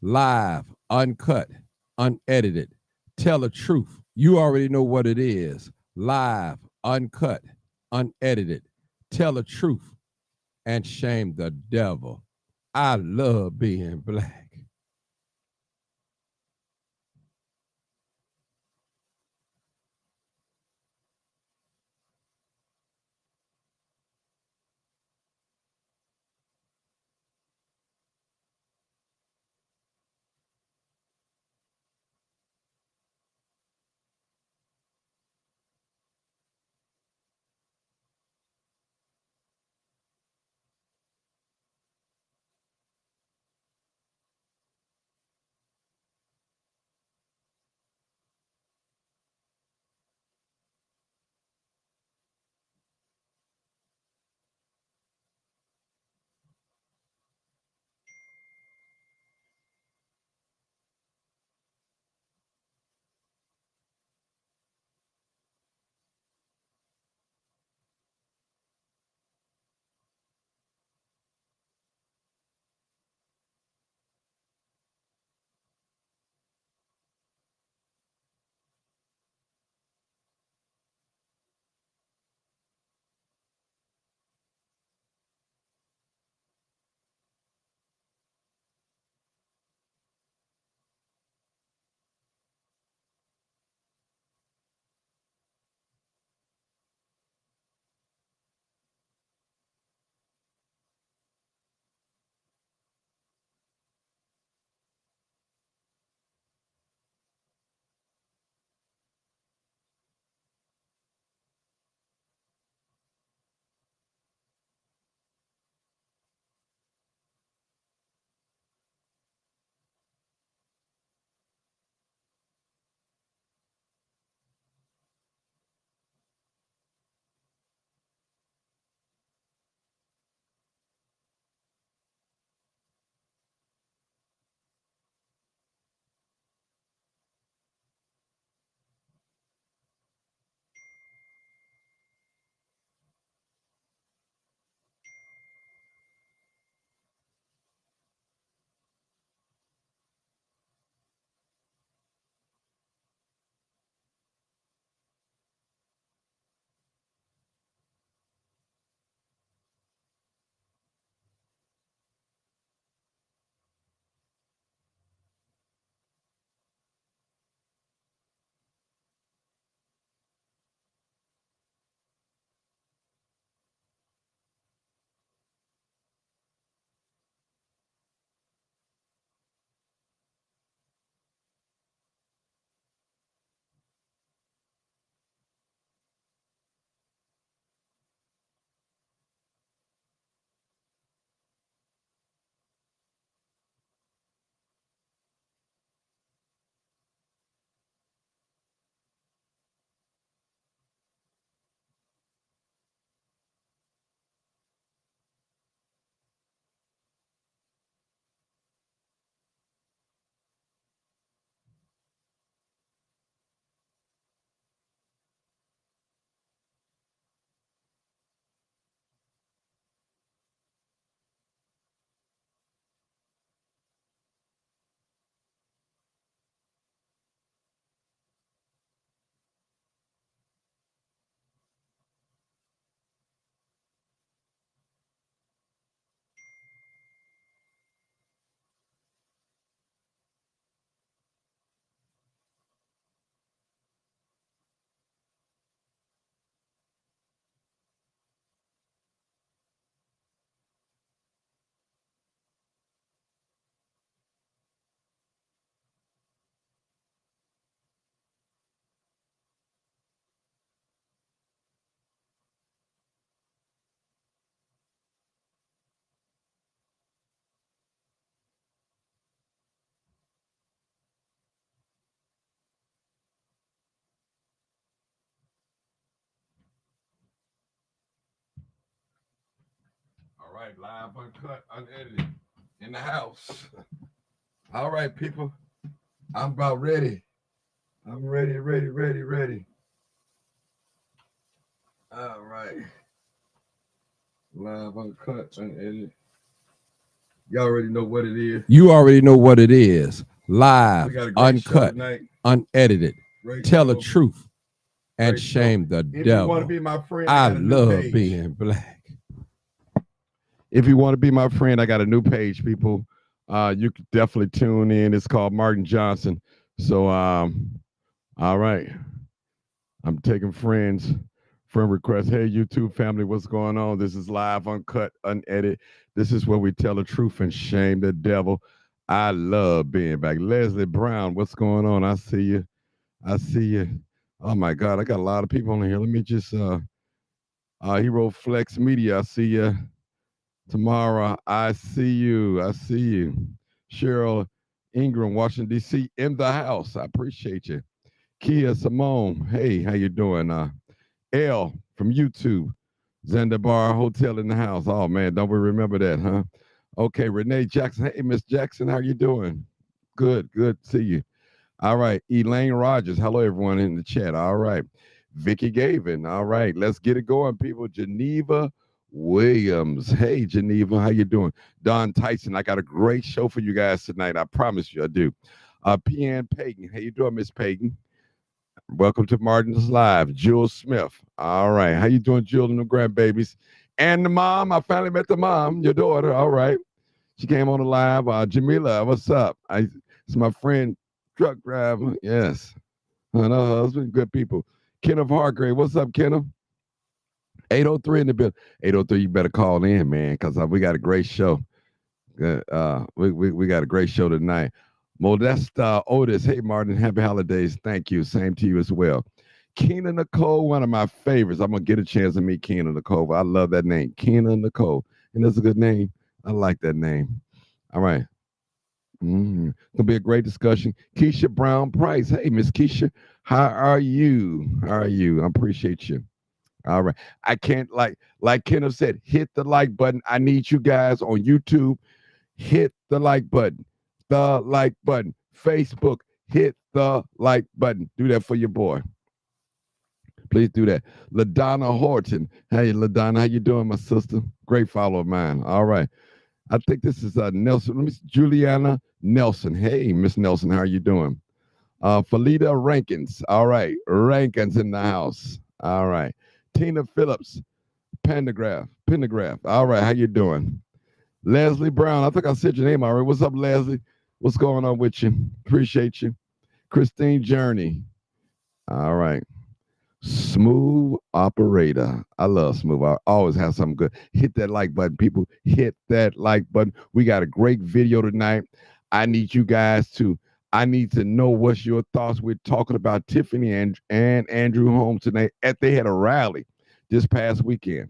live, uncut, unedited. Tell the truth. You already know what it is. Live, uncut, unedited. Tell the truth and shame the devil. I love being black. All right, live, uncut, unedited, in the house. All right, people, I'm about ready. I'm ready, ready, ready, ready. All right, live, uncut, unedited. You already know what it is. You already know what it is. Live, uncut, unedited. Tell the truth and shame the devil. If you want to be my friend, I love being black. If you want to be my friend, I got a new page, people. You can definitely tune in. It's called Martin Johnson. So, all right. I'm taking friend requests. Hey, YouTube family, what's going on? This is live, uncut, unedited. This is where we tell the truth and shame the devil. I love being back. Leslie Brown, what's going on? I see you. I see you. Oh my God, I got a lot of people on here. Let me just Hero Flex Media. I see you. Tamara, I see you. I see you. Cheryl Ingram, Washington, D.C. in the house. I appreciate you. Kia Simone, hey, how you doing? L from YouTube. Zanzibar Hotel in the house. Oh man, don't we remember that, huh? Okay, Renee Jackson. Hey, Miss Jackson, how you doing? Good, good to see you. All right, Elaine Rogers. Hello, everyone in the chat. All right, Vicky Gavin. All right, let's get it going, people. Geneva Williams. Hey, Geneva, how you doing? Don Tyson. I got a great show for you guys tonight. I promise you, I do. P.N. Pagan. How you doing, Miss Pagan? Welcome to Martin's Live. Jules Smith. All right. How you doing, Jules and the grandbabies? And the mom. I finally met the mom, your daughter. All right. She came on the live. Jamila, what's up? It's my friend, truck driver. Yes. And her husband, good people. Kenneth Hargrave. What's up, Kenneth? 803 in the building. 803, you better call in, man, because we got a great show. We got a great show tonight. Modesta Otis. Hey, Martin. Happy holidays. Thank you. Same to you as well. Keena Nicole, one of my favorites. I'm going to get a chance to meet Keena Nicole. I love that name. Keena Nicole. And that's a good name. I like that name. All right. It's going to be a great discussion. Keisha Brown Price. Hey, Miss Keisha. How are you? How are you? I appreciate you. All right. I can't, like Kenneth said, hit the like button. I need you guys on YouTube. Hit the like button. The like button. Facebook, hit the like button. Do that for your boy. Please do that. LaDonna Horton. Hey, LaDonna, how you doing, my sister? Great follow of mine. All right. I think this is Nelson. Let me see. Juliana Nelson. Hey, Miss Nelson, how are you doing? Felita Rankins. All right. Rankins in the house. All right. Tina Phillips. Pendergraph. All right. How you doing? Leslie Brown. I think I said your name already. What's up, Leslie? What's going on with you? Appreciate you. Christine Journey. All right. Smooth operator. I love Smooth. I always have something good. Hit that like button, people. Hit that like button. We got a great video tonight. I need you guys to, I need to know what's your thoughts. We're talking about Tiffany and Andrew Holmes tonight. They had a rally this past weekend.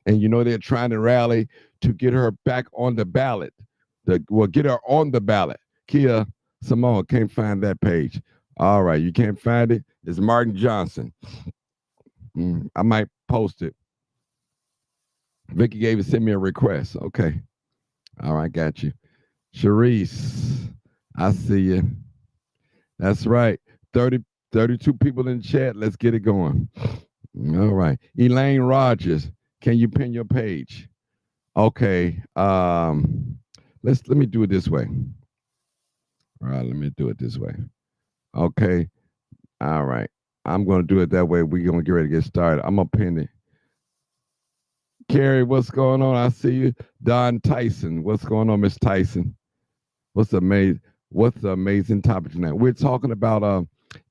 And you know they're trying to rally to get her back on the ballot. Get her on the ballot. Kia Simone, can't find that page. All right, you can't find it. It's Martin Johnson. I might post it. Vicky gave it, send me a request. Okay. All right, got you. Sharice, I see you. That's right. 32 people in the chat. Let's get it going. All right. Elaine Rogers, can you pin your page? Okay. Let me do it this way. All right, let me do it this way. Okay. All right. I'm going to do it that way. We're going to get ready to get started. I'm going to pin it. Carrie, what's going on? I see you. Don Tyson. What's going on, Miss Tyson? What's the amazing topic tonight? We're talking about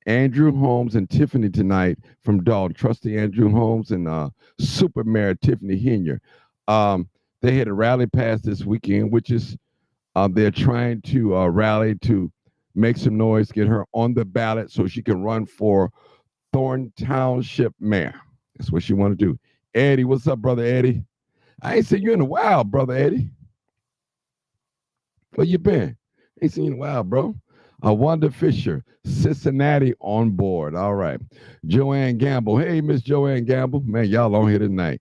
Andrew Holmes and Tiffany tonight from Dalton. Trustee Andrew Holmes and Super Mayor Tiffany Henyard. They had a rally pass this weekend, which is they're trying to rally to make some noise, get her on the ballot so she can run for Thornton Township mayor. That's what she want to do. Eddie, what's up, brother Eddie? I ain't seen you in a while, brother Eddie. Where you been? Ain't seen you in a while, bro. Wanda Fisher, Cincinnati on board. All right. Joanne Gamble. Hey, Miss Joanne Gamble. Man, y'all on here tonight.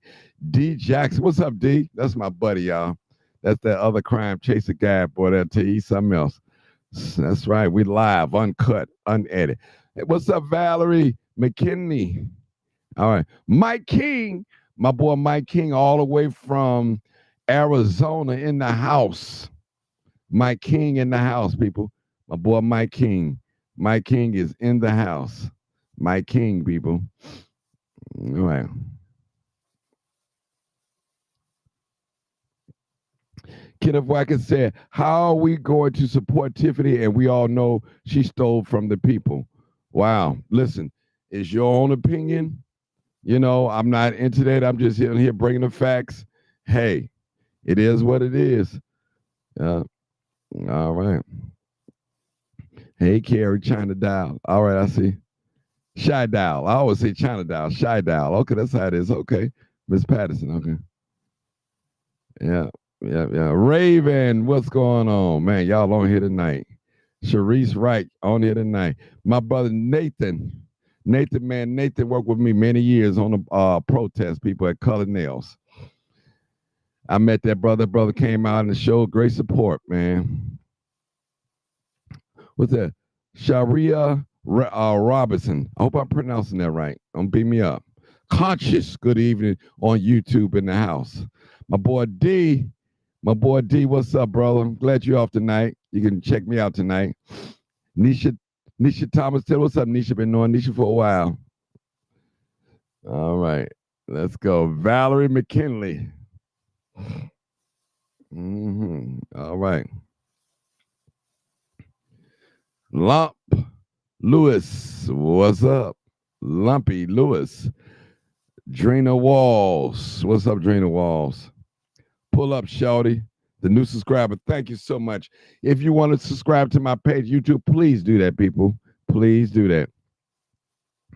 D Jackson. What's up, D? That's my buddy, y'all. That's that other crime chaser guy, boy. That'll tell you something else. That's right. We live, uncut, unedited. Hey, what's up, Valerie McKinney? All right. Mike King, my boy Mike King, all the way from Arizona in the house. Mike King in the house, people. My boy Mike King. Mike King is in the house. Mike King, people. All right. Kenneth Watkins said, how are we going to support Tiffany? And we all know she stole from the people. Wow. Listen, it's your own opinion. You know, I'm not into that. I'm just here bringing the facts. Hey, it is what it is. All right. Hey, Carrie, China Dial. All right, I see. Shy Dial. I always say China Dial. Shy Dial. Okay, that's how it is. Okay. Miss Patterson. Okay. Yeah. Raven, what's going on? Man, y'all on here tonight. Sharice Wright on here tonight. My brother Nathan. Nathan worked with me many years on the protest people at Colored Nails. I met that brother. Brother came out and showed great support, man. What's that? Sharia Robinson. I hope I'm pronouncing that right. Don't beat me up. Conscious, good evening on YouTube in the house. My boy D, what's up, brother? I'm glad you're off tonight. You can check me out tonight. Nisha Thomas, what's up, Nisha? Been knowing Nisha for a while. All right, let's go. Valerie McKinley. All right. Lump Lewis, what's up? Lumpy Lewis. Drina Walls, what's up, Drina Walls? Pull up, Shawty, the new subscriber. Thank you so much. If you want to subscribe to my page, YouTube, please do that, people. Please do that.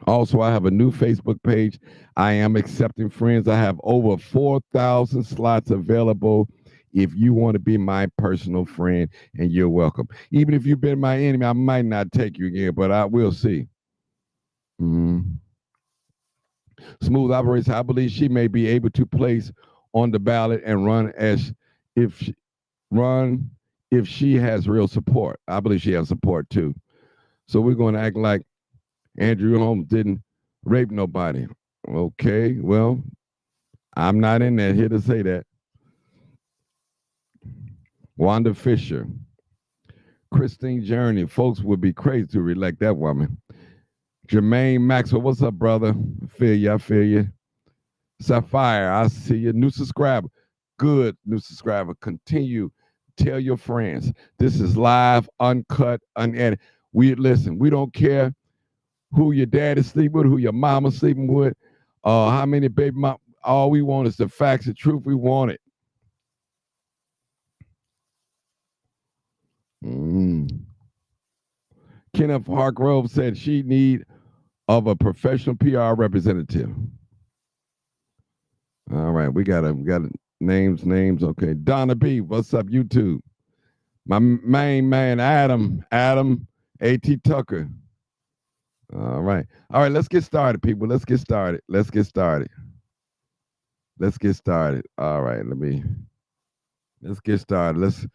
Also, I have a new Facebook page. I am accepting friends. I have over 4,000 slots available. If you want to be my personal friend, and you're welcome. Even if you've been my enemy, I might not take you again, but I will see. Smooth operates. I believe she may be able to place on the ballot and run as if she has real support. I believe she has support too. So we're going to act like Andrew Holmes didn't rape nobody. Okay, well, I'm not in there here to say that. Wanda Fisher, Christine Journey, folks would be crazy to reelect that woman. Jermaine Maxwell, what's up, brother? I feel you. Sapphire, I see you. New subscriber. Good new subscriber. Continue. Tell your friends. This is live, uncut, unedited. We don't care who your dad is sleeping with, who your mama's sleeping with, how many baby mom. All we want is the facts, the truth. We want it. Kenneth Hargrove said she need of a professional PR representative. All right, we got names. Okay, Donna B, what's up, YouTube? My main man, Adam, A.T. Tucker. All right, let's get started, people. Let's get started. All right, let's get started.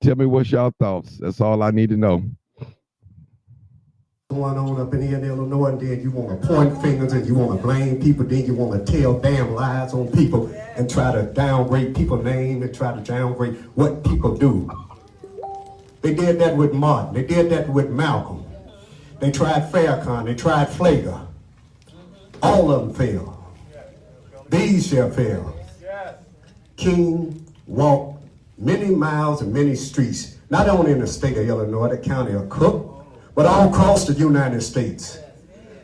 Tell me what's y'all thoughts. That's all I need to know. Going on up in here in Illinois, and then you want to point fingers and you want to blame people, then you want to tell damn lies on people and try to downgrade people's name and try to downgrade what people do. They did that with Martin. They did that with Malcolm. They tried Farrakhan. They tried Flager. All of them failed. These shall fail. King walked many miles and many streets, not only in the state of Illinois, the county of Cook, but all across the United States.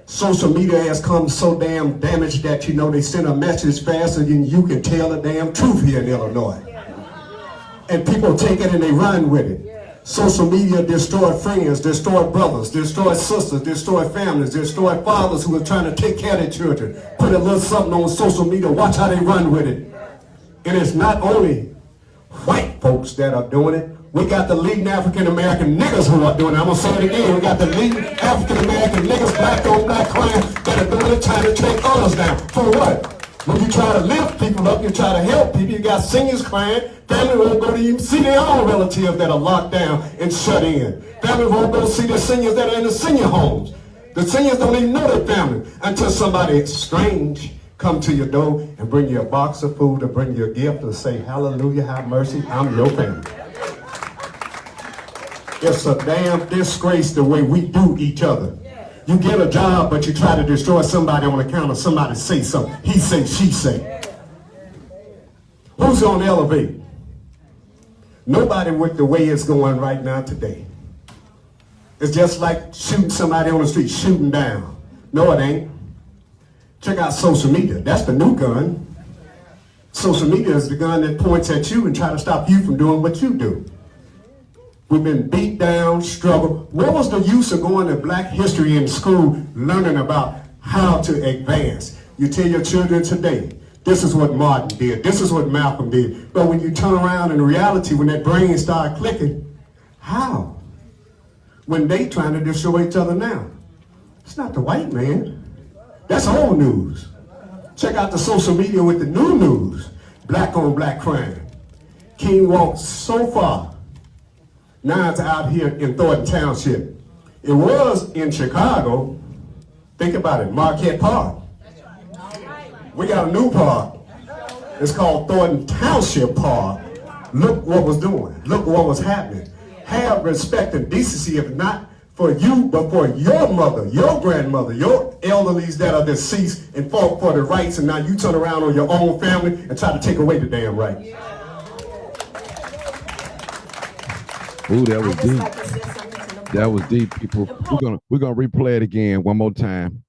Social media has come so damn damaged that, they send a message faster than you can tell the damn truth here in Illinois. And people take it and they run with it. Social media destroyed friends, destroyed brothers, destroyed sisters, destroyed families, destroyed fathers who are trying to take care of their children. Put a little something on social media, watch how they run with it. And it's not only white folks that are doing it. We got the leading African-American niggas who are doing it. I'm going to say it again. We got the leading African-American niggas, black on black crime, that are doing it, trying to take others down. For what? When you try to lift people up, you try to help people, you got seniors crying, family won't go to even see their own relatives that are locked down and shut in. Family won't go see their seniors that are in the senior homes. The seniors don't even know their family until somebody strange come to your door and bring you a box of food or bring you a gift or say, hallelujah, have mercy, I'm your family. It's a damn disgrace the way we do each other. You get a job, but you try to destroy somebody on account of somebody say something. He say, she say. Who's on the elevator? Nobody with the way it's going right now today. It's just like shooting somebody on the street, shooting down. No, it ain't. Check out social media. That's the new gun. Social media is the gun that points at you and try to stop you from doing what you do. We've been beat down, struggled. What was the use of going to Black history in school, learning about how to advance? You tell your children today, this is what Martin did, this is what Malcolm did. But when you turn around in reality, when that brain start clicking, how? When they trying to destroy each other now. It's not the white man. That's old news. Check out the social media with the new news. Black on black crime. King walked so far. Now it's out here in Thornton Township. It was in Chicago. Think about it, Marquette Park. We got a new park. It's called Thornton Township Park. Look what was doing. Look what was happening. Have respect and decency, if not for you, but for your mother, your grandmother, your elderlies that are deceased and fought for the rights, and now you turn around on your own family and try to take away the damn rights. Ooh, that was deep. That was deep, people. We're gonna replay it again one more time.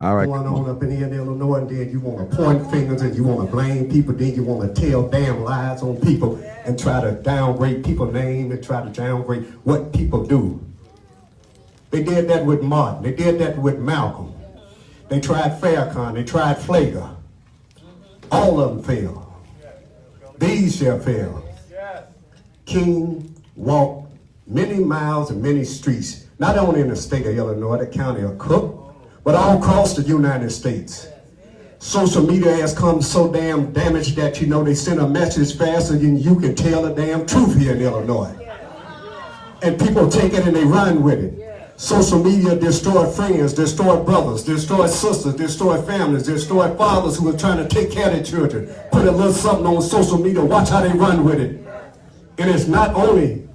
All right. Going on up in here in Illinois, and then you want to point fingers and you want to blame people, then you want to tell damn lies on people and try to downgrade people's name and try to downgrade what people do. They did that with Martin. They did that with Malcolm. They tried Farrakhan. They tried Flager. All of them failed. These shall fail. King walked many miles and many streets, not only in the state of Illinois, the county of Cook, but all across the United States. Social media has come so damn damaged that, you know, they send a message faster than you can tell the damn truth here in Illinois. And people take it and they run with it. Social media destroyed friends, destroyed brothers, destroyed sisters, destroyed families, destroyed fathers who are trying to take care of their children. Put a little something on social media, watch how they run with it. And it's not only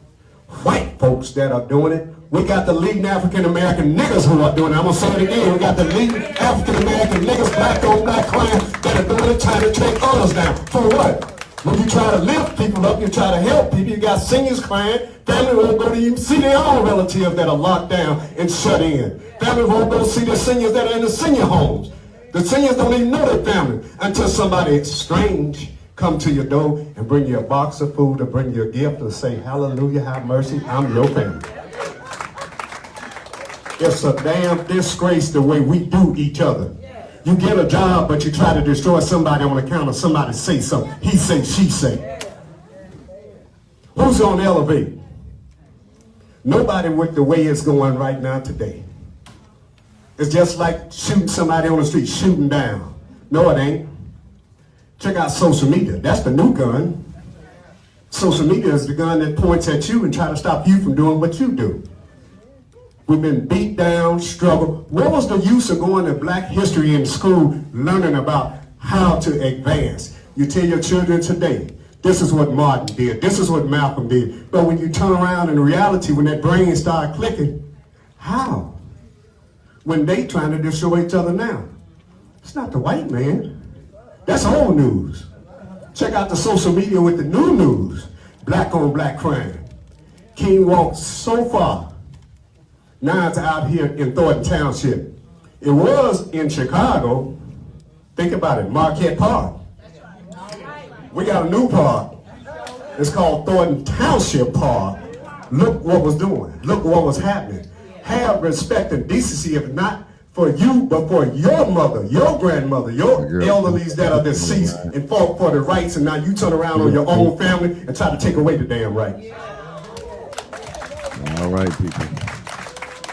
white folks that are doing it. We got the leading African-American niggas who are doing it. I'm going to say it again. We got the leading African-American niggas, black on black crime, that are doing it, trying to take others down. For what? When you try to lift people up, you try to help people, you got seniors crying, family won't go to even see their own relatives that are locked down and shut in. Family won't go see their seniors that are in the senior homes. The seniors don't even know their family until somebody strange come to your door and bring you a box of food or bring you a gift or say, hallelujah, have mercy, I'm your family. It's a damn disgrace the way we do each other. You get a job, but you try to destroy somebody on account of somebody say something. He say, she say. Who's on the elevator? Nobody with the way it's going right now today. It's just like shooting somebody on the street, shooting down. No, it ain't. Check out social media. That's the new gun. Social media is the gun that points at you and try to stop you from doing what you do. We've been beat down, struggled. What was the use of going to Black history in school, learning about how to advance? You tell your children today, this is what Martin did, this is what Malcolm did. But when you turn around in reality, when that brain start clicking, how? When they trying to destroy each other now. It's not the white man. That's old news. Check out the social media with the new news. Black on black crime. King walked so far. Now it's out here in Thornton Township. It was in Chicago. Think about it, Marquette Park. We got a new park. It's called Thornton Township Park. Look what was doing. Look what was happening. Have respect and decency, if not for you, but for your mother, your grandmother, your elderlies that are deceased and fought for the rights, and now you turn around on your own family and try to take away the damn rights. All right, people.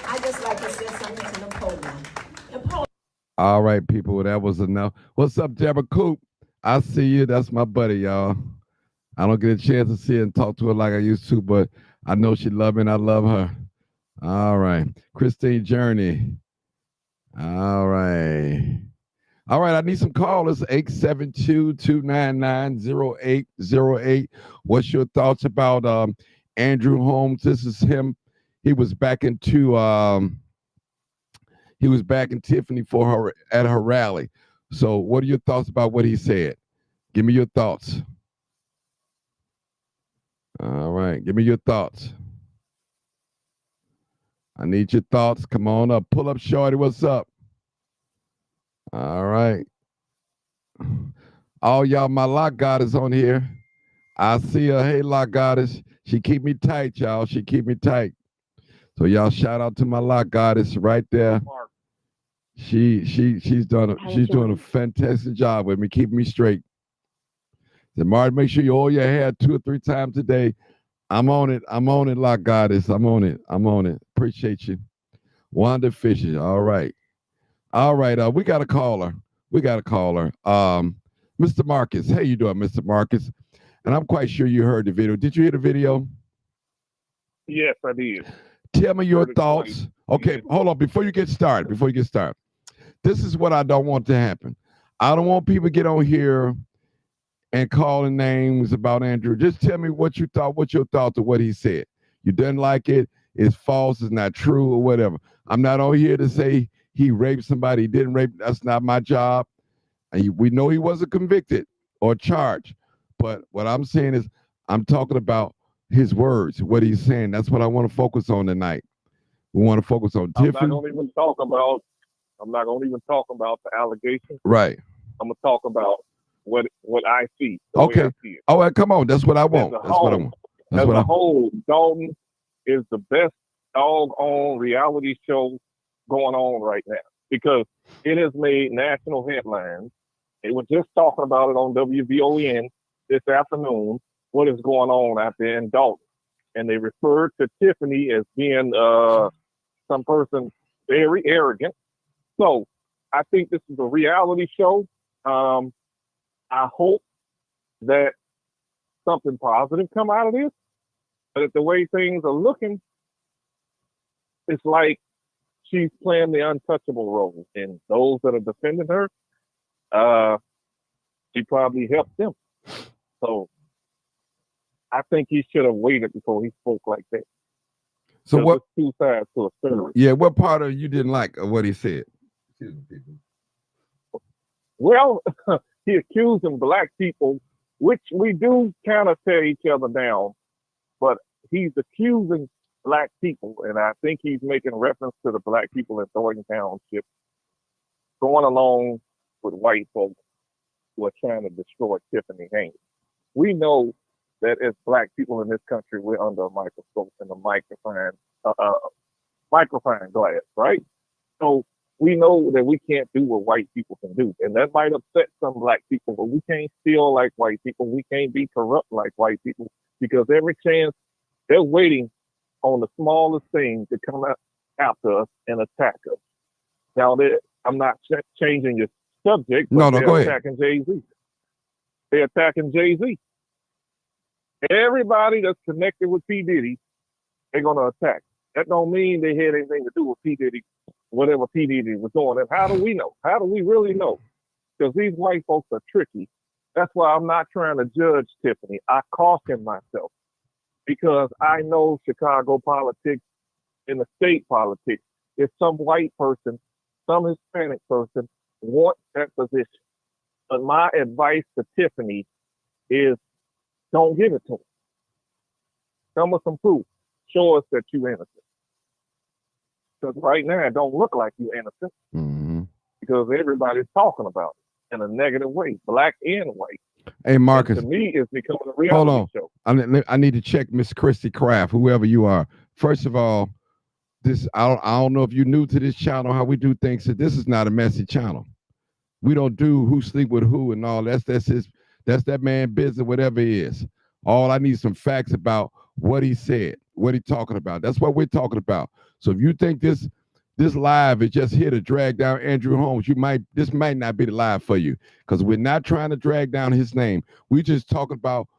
I just like to say something to Napoleon. All right, people, that was enough. What's up, Deborah Coop? I see you. That's my buddy, y'all. I don't get a chance to see her and talk to her like I used to, but I know she loves me and I love her. All right. Christine Journey. All right. All right, I need some callers. 872-299-0808. What's your thoughts about Andrew Holmes? This is him. He was back in Tiffany for her at her rally. So what are your thoughts about what he said? Give me your thoughts. All right, give me your thoughts. I need your thoughts. Come on up. Pull up, shorty. What's up? All right. All y'all, my lock goddess on here. I see her. Hey, lock goddess. She keep me tight, y'all. She keep me tight. So y'all shout out to my lock goddess right there. She's doing a fantastic job with me, keeping me straight. So Martin, make sure you oil your hair 2 or 3 times a day. I'm on it. I'm on it, lock goddess. I'm on it. I'm on it. Appreciate you. Wanda Fisher. All right. All right. We got a caller. Mr. Marcus. How you doing, Mr. Marcus? And I'm quite sure you heard the video. Did you hear the video? Yes, I did. Tell me your thoughts. Okay, hold on. Before you get started, this is what I don't want to happen. I don't want people to get on here and calling names about Andrew. Just tell me what you thought, what your thoughts of what he said. You didn't like it, it's false, it's not true, or whatever. I'm not on here to say he raped somebody, he didn't rape. That's not my job. And we know he wasn't convicted or charged. But what I'm saying is, I'm talking about his words, what he's saying. That's what I want to focus on tonight. We want to focus on Tiffany. I'm not going to even talk about the allegations. Right. I'm going to talk about what I see. Okay. All right, come on. That's what I want. That's what I want. As a whole, Dalton is the best doggone reality show going on right now because it has made national headlines. They were just talking about it on WVON this afternoon, what is going on out there in Dalton. And they referred to Tiffany as being some person very arrogant. So I think this is a reality show. I hope that something positive come out of this. But the way things are looking, it's like she's playing the untouchable role. And those that are defending her, she probably helped them. So I think he should have waited before he spoke like that. So what? Two sides to a story. Yeah, what part of you didn't like of what he said? Well, he accusing black people, which we do kind of tear each other down, but he's accusing black people, and I think he's making reference to the black people in Thornton Township going along with white folks who are trying to destroy Tiffany Haynes. We know that as black people in this country, we're under a microscope and a microphone glass, right? So we know that we can't do what white people can do. And that might upset some black people, but we can't steal like white people. We can't be corrupt like white people because every chance they're waiting on the smallest thing to come after us and attack us. Now, I'm not changing your subject, but go ahead. Attacking Jay-Z. They're attacking Jay-Z. Everybody that's connected with P. Diddy, they're going to attack. That don't mean they had anything to do with P. Diddy, whatever P. Diddy was doing. And how do we know? How do we really know? Because these white folks are tricky. That's why I'm not trying to judge Tiffany. I caution myself because I know Chicago politics and the state politics. If some white person, some Hispanic person wants that position. But my advice to Tiffany is don't give it to them. Come with some proof. Show us that you're innocent. Because right now it don't look like you're innocent. Mm-hmm. Because everybody's talking about it in a negative way, black and white. Hey, Marcus. And to me, it's becoming a reality show. I need to check Miss Christy Craft, whoever you are. First of all, I don't know if you're new to this channel, how we do things. So this is not a messy channel. We don't do who sleep with who and all. That's that man business, whatever it is. All I need some facts about what he said, what he talking about. That's what we're talking about. So if you think this live is just here to drag down Andrew Holmes, this might not be the live for you because we're not trying to drag down his name. We're just talking about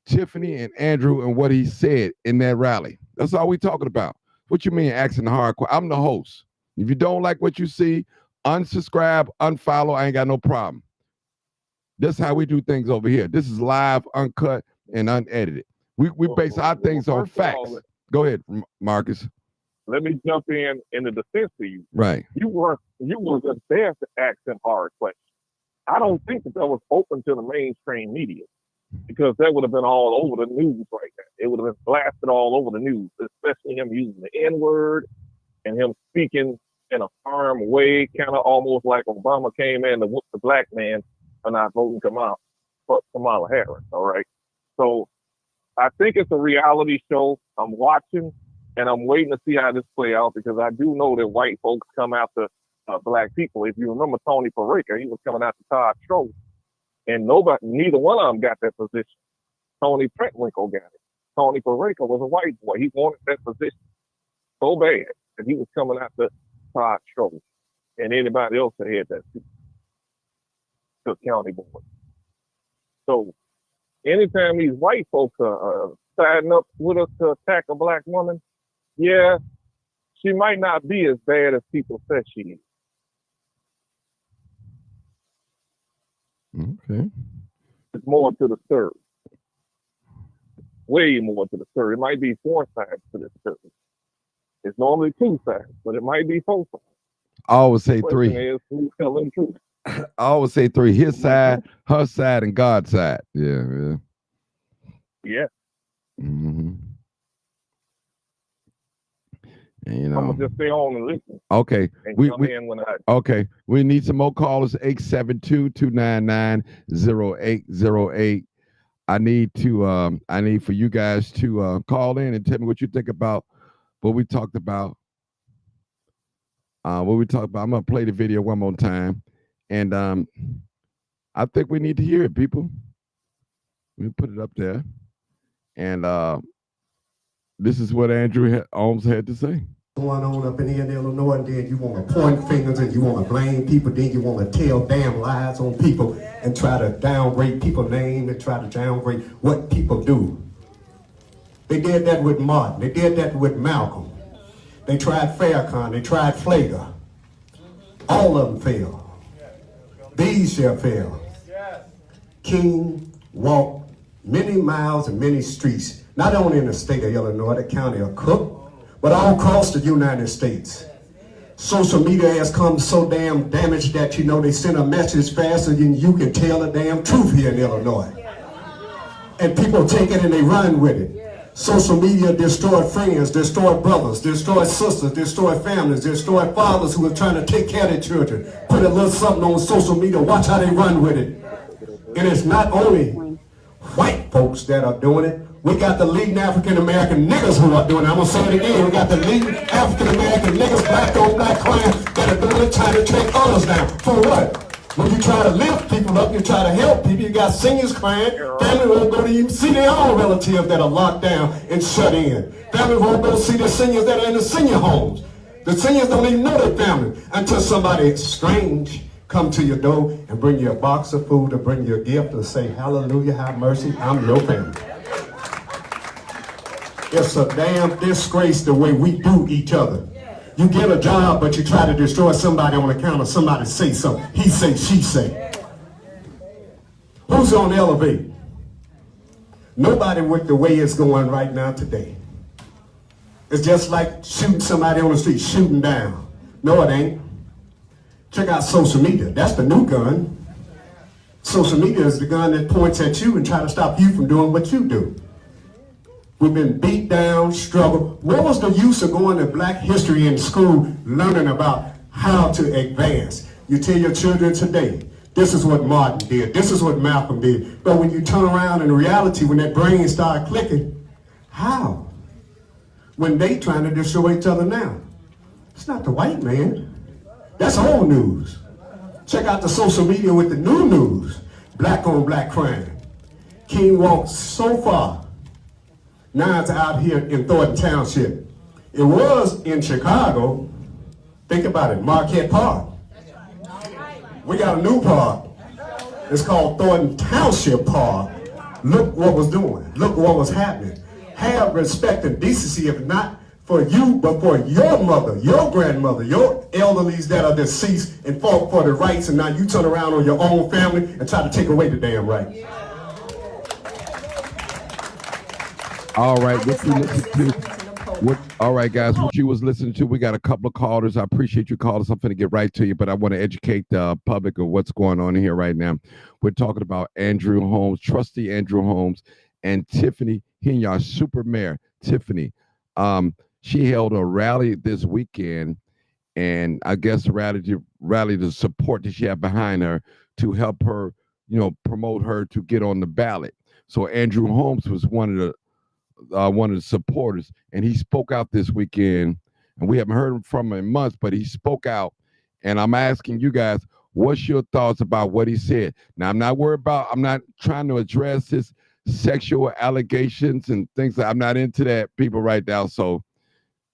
Tiffany and Andrew and what he said in that rally. That's all we're talking about. What you mean asking the hard question? I'm the host. If you don't like what you see, Unsubscribe, unfollow. I ain't got no problem. This is how we do things over here. This is live, uncut, and unedited. We base our things on facts. Go ahead, Marcus. Let me jump in the defense of you. Right. You were just there to ask them hard questions. I don't think that was open to the mainstream media, because that would have been all over the news right now. It would have been blasted all over the news, especially him using the N-word and him speaking in a firm way, kind of almost like Obama came in to whoop the black man for not voting Kamala Harris. All right. So I think it's a reality show. I'm watching and I'm waiting to see how this play out, because I do know that white folks come after black people. If you remember Tony Pareka, he was coming after Todd Schroeder, and neither one of them got that position. Tony Trentwinkle got it. Tony Pareka was a white boy. He wanted that position so bad that he was coming after Todd Schroeder and anybody else that had that seat to the county board. So anytime these white folks are siding up with us to attack a black woman, yeah, she might not be as bad as people say she is. Okay. It's more to the story. Way more to the story. It might be 4 sides to this story. It's normally 2 sides, but it might be 4 sides. I always say 3. Is who's telling the truth? I always say 3. His side, her side, and God's side. Yeah. Yeah. Mm-hmm. And, you know, I'm gonna just stay on and listen. Okay. And We okay. We need some more callers. 872-299-0808. I need for you guys to call in and tell me what you think about what we talked about. I'm gonna play the video one more time, and I think we need to hear it, people. Let me put it up there, and this is what Andrew Holmes had to say. Going on up in here in Illinois, and then you want to point fingers and you want to blame people, then you want to tell damn lies on people and try to downgrade people's name and try to downgrade what people do. They did that with Martin. They did that with Malcolm. They tried Farrakhan. They tried Flager. All of them failed. These shall fail. King walked many miles and many streets, not only in the state of Illinois, the county of Cook, but all across the United States. Social media has come so damn damaged that, you know, they send a message faster than you can tell the damn truth here in Illinois. And people take it and they run with it. Social media destroyed friends, destroyed brothers, destroyed sisters, destroyed families, destroyed fathers who are trying to take care of their children. Put a little something on social media, watch how they run with it. And it's not only white folks that are doing it. We got the leading African-American niggas who are doing it. I'm going to say it again. We got the leading African-American niggas, black on black crime, that are doing it, trying to take others down. For what? When you try to lift people up, you try to help people, you got seniors crying. Family won't go to even see their own relatives that are locked down and shut in. Family won't go see the seniors that are in the senior homes. The seniors don't even know their family until somebody strange come to your door and bring you a box of food or bring you a gift or say, hallelujah, have mercy, I'm your family. It's a damn disgrace the way we do each other. You get a job, but you try to destroy somebody on account of somebody say something. He say, she say. Who's on the elevator? Nobody with the way it's going right now today. It's just like shooting somebody on the street, shooting down. No, it ain't. Check out social media. That's the new gun. Social media is the gun that points at you and try to stop you from doing what you do. We've been beat down, struggled. What was the use of going to Black history in school, learning about how to advance? You tell your children today, this is what Martin did, this is what Malcolm did. But when you turn around in reality, when that brain start clicking, how? When they trying to destroy each other now. It's not the white man. That's old news. Check out the social media with the new news. Black on black crime. King walked so far. Now it's out here in Thornton Township. It was in Chicago. Think about it, Marquette Park. We got a new park. It's called Thornton Township Park. Look what was doing. Look what was happening. Have respect and decency, if not for you, but for your mother, your grandmother, your elderlies that are deceased and fought for the rights, and now you turn around on your own family and try to take away the damn right. All right, I what just you like to listen say to? something to Napoleon. All right, guys, what you was listening to? We got a couple of callers. I appreciate you calling. I'm going to get right to you, but I want to educate the public of what's going on here right now. We're talking about Andrew Holmes, trustee Andrew Holmes, and Tiffany Henyard, super mayor Tiffany. She held a rally this weekend, and I guess rally the support that she had behind her to help her, promote her to get on the ballot. So Andrew Holmes was one of the supporters, and he spoke out this weekend, and we haven't heard from him in months, but he spoke out, and I'm asking you guys, what's your thoughts about what he said? Now, I'm not trying to address his sexual allegations and things. I'm not into that, people, right now. So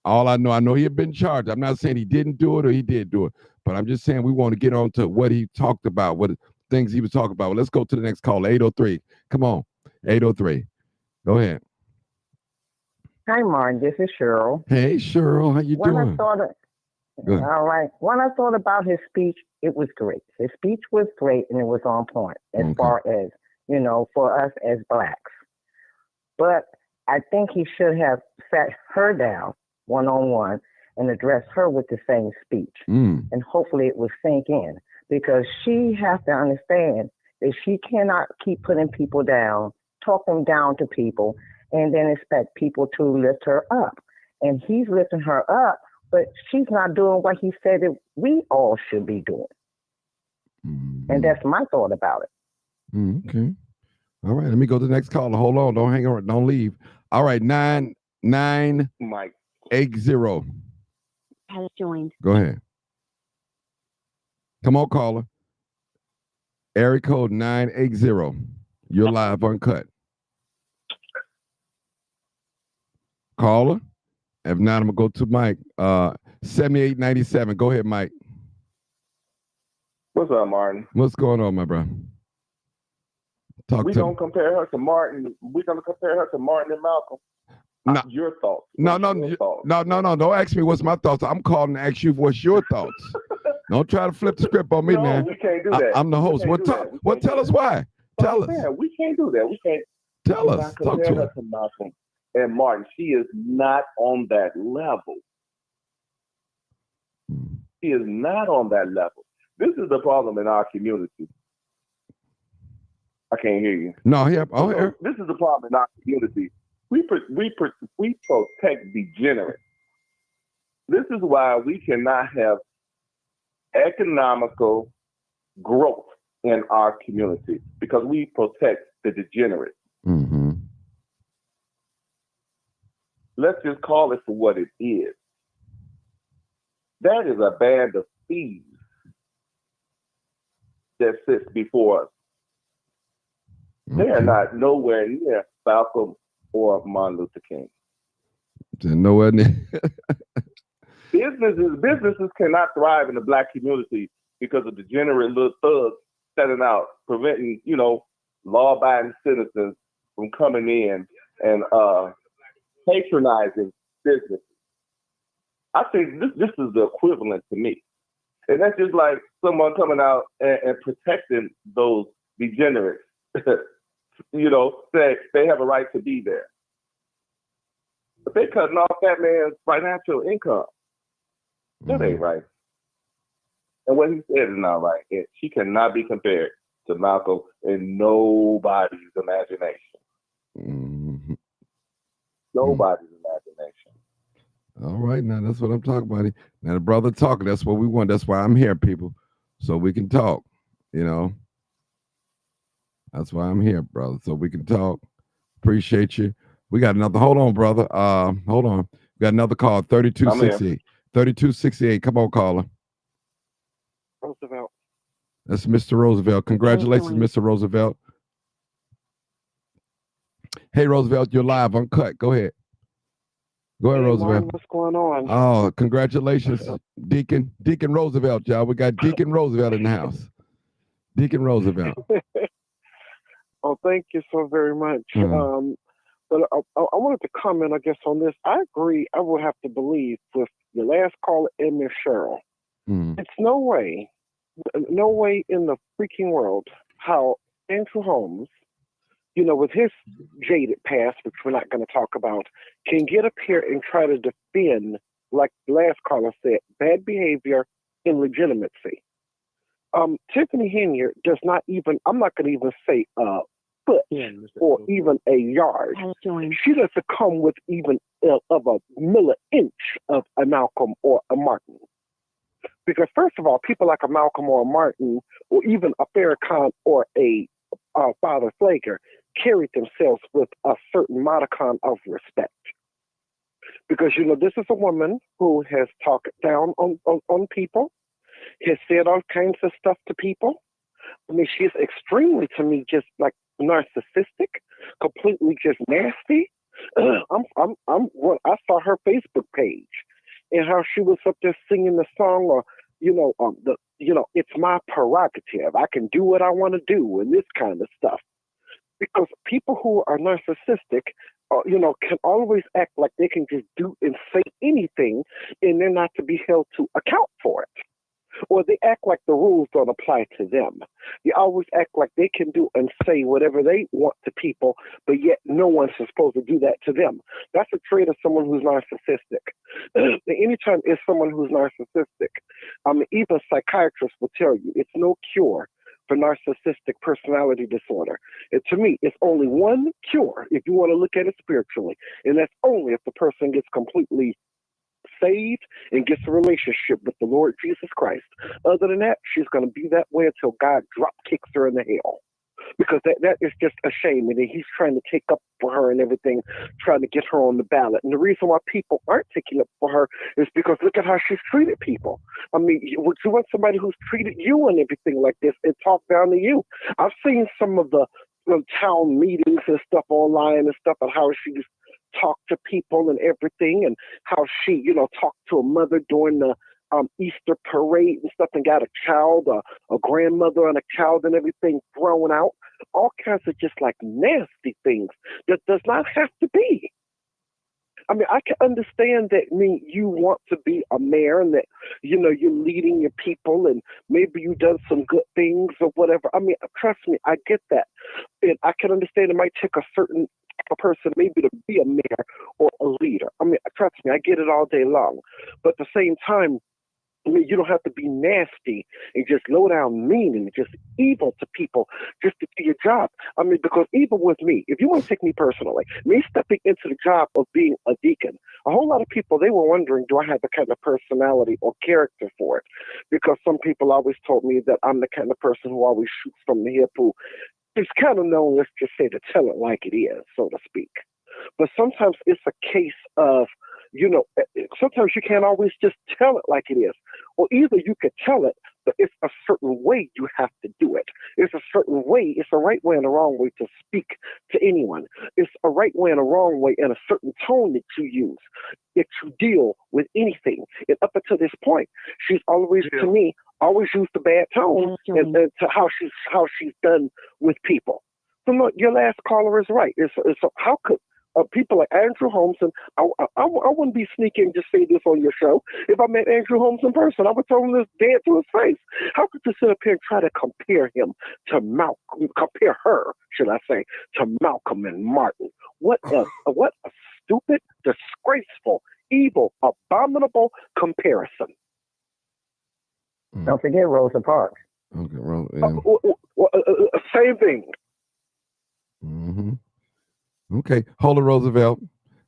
all I know he had been charged. I'm not saying he didn't do it or he did do it, but I'm just saying we want to get on to what he talked about, what things he was talking about. Well, let's go to the next call, 803. Come on, 803. Go ahead. Hi, Martin. This is Cheryl. Hey, Cheryl, how you doing? All right. When I thought about his speech, it was great. His speech was great, and it was on point as far as, for us as blacks. But I think he should have sat her down one-on-one and addressed her with the same speech. And hopefully it will sink in, because she has to understand that she cannot keep putting people down, talking down to people, and then expect people to lift her up. And he's lifting her up, but she's not doing what he said that we all should be doing. And that's my thought about it. Okay. All right. Let me go to the next caller. Hold on. Don't hang around. Don't leave. All right. 980. Mike. Has joined. Go ahead. Come on, caller. Area code 980. You're live uncut. Caller. If not, I'm going to go to Mike. 7897. Go ahead, Mike. What's up, Martin? What's going on, my bro? We're going to compare her to Martin. We're going to compare her to Martin and Malcolm. No. Your thoughts. No. Don't ask me what's my thoughts. I'm calling to ask you what's your thoughts. Don't try to flip the script on me, man. We can't do that. I'm the host. Tell us why. Tell us. Man, we can't do that. We can't. Tell us. Talk to her. To Malcolm and Martin. She is not on that level. She is not on that level. This is the problem in our community. I can't hear you. No, here. Oh, here. This is the problem in our community. We protect degenerates. This is why we cannot have economical growth in our community, because we protect the degenerates. Mm-hmm. Let's just call it for what it is. That is a band of thieves that sits before us. Okay. They are not nowhere near Malcolm or Martin Luther King. They're nowhere near. Businesses cannot thrive in the black community because of degenerate little thugs setting out, preventing, law-abiding citizens from coming in and patronizing businesses. I think this is the equivalent to me. And that's just like someone coming out and protecting those degenerates. Say they have a right to be there. But they're cutting off that man's financial income. That ain't right. And what he said is not right. She cannot be compared to Malcolm in nobody's imagination. Mm-hmm. Nobody's imagination. All right, now that's what I'm talking about. Now the brother talking, that's what we want. That's why I'm here, people. So we can talk, That's why I'm here, brother. So we can talk. Appreciate you. We got another. Hold on, brother. Hold on. We got another call. 3268. 3268. Come on, caller. Roosevelt. That's Mr. Roosevelt. Congratulations, Mr. Roosevelt. Hey, Roosevelt, you're live, uncut. Go ahead. Go ahead, Roosevelt. Martin, what's going on? Oh, congratulations, Deacon Roosevelt, y'all. We got Deacon Roosevelt in the house. Deacon Roosevelt. Oh, thank you so very much. But I wanted to comment, I guess, on this. I agree. I would have to believe with the last caller and Miss Cheryl. It's no way in the freaking world how Andrew Holmes, with his jaded past, which we're not going to talk about, can get up here and try to defend, like the last caller said, bad behavior and legitimacy. Tiffany Henyard does not even, I'm not going to even say foot or even a yard. She doesn't come with even of a milli-inch of a Malcolm or a Martin. Because first of all, people like a Malcolm or a Martin or even a Farrakhan or a Father Flager carried themselves with a certain modicum of respect. Because, this is a woman who has talked down on people, has said all kinds of stuff to people. I mean, she's extremely, to me, just like narcissistic, completely just nasty. I saw her Facebook page and how she was up there singing the song, or it's my prerogative. I can do what I want to do, and this kind of stuff. Because people who are narcissistic, can always act like they can just do and say anything, and they're not to be held to account for it. Or they act like the rules don't apply to them. They always act like they can do and say whatever they want to people, but yet no one's supposed to do that to them. That's a trait of someone who's narcissistic. Anytime it's someone who's narcissistic, even psychiatrists will tell you it's no cure for narcissistic personality disorder. And to me, it's only one cure if you want to look at it spiritually, and that's only if the person gets completely saved and gets a relationship with the Lord Jesus Christ. Other than that, she's going to be that way until God drop kicks her in the hell. Because that is just a shame. And he's trying to take up for her and everything, trying to get her on the ballot. And the reason why people aren't taking up for her is because look at how she's treated people. I mean, would you want somebody who's treated you and everything like this and talk down to you? I've seen some of the town meetings and stuff online and stuff, and how she's talked to people and everything, and how she, talked to a mother during the Easter parade and stuff, and got a child, a grandmother and a child and everything thrown out. All kinds of just like nasty things that does not have to be. I mean, I can understand that. I mean, you want to be a mayor and that, you're leading your people and maybe you've done some good things or whatever. I mean, trust me, I get that. And I can understand it might take a certain person maybe to be a mayor or a leader. I mean, trust me, I get it all day long. But at the same time, I mean, you don't have to be nasty and just low down mean and just evil to people just to do your job. I mean, because even with me, if you want to take me personally, me stepping into the job of being a deacon, a whole lot of people, they were wondering, do I have the kind of personality or character for it? Because some people always told me that I'm the kind of person who always shoots from the hip, who is kind of known, let's just say, to tell it like it is, so to speak. But sometimes it's a case of, sometimes you can't always just tell it like it is. Or either you could tell it, but it's a certain way you have to do it. It's a certain way, it's a right way and a wrong way to speak to anyone. It's a right way and a wrong way and a certain tone that you use if you deal with anything. And up until this point, she's always, to me, always used the bad tone and to how she's done with people. So look, your last caller is right. It's how could people like Andrew Holmes, and I wouldn't be sneaky and just say this on your show. If I met Andrew Holmes in person, I would tell him this dead to his face. How could you sit up here and try to compare him to Malcolm, compare her, should I say, to Malcolm and Martin? What a stupid, disgraceful, evil, abominable comparison. Don't forget Rosa Parks. Okay, same thing. Mm-hmm. Okay, hold it, Roosevelt.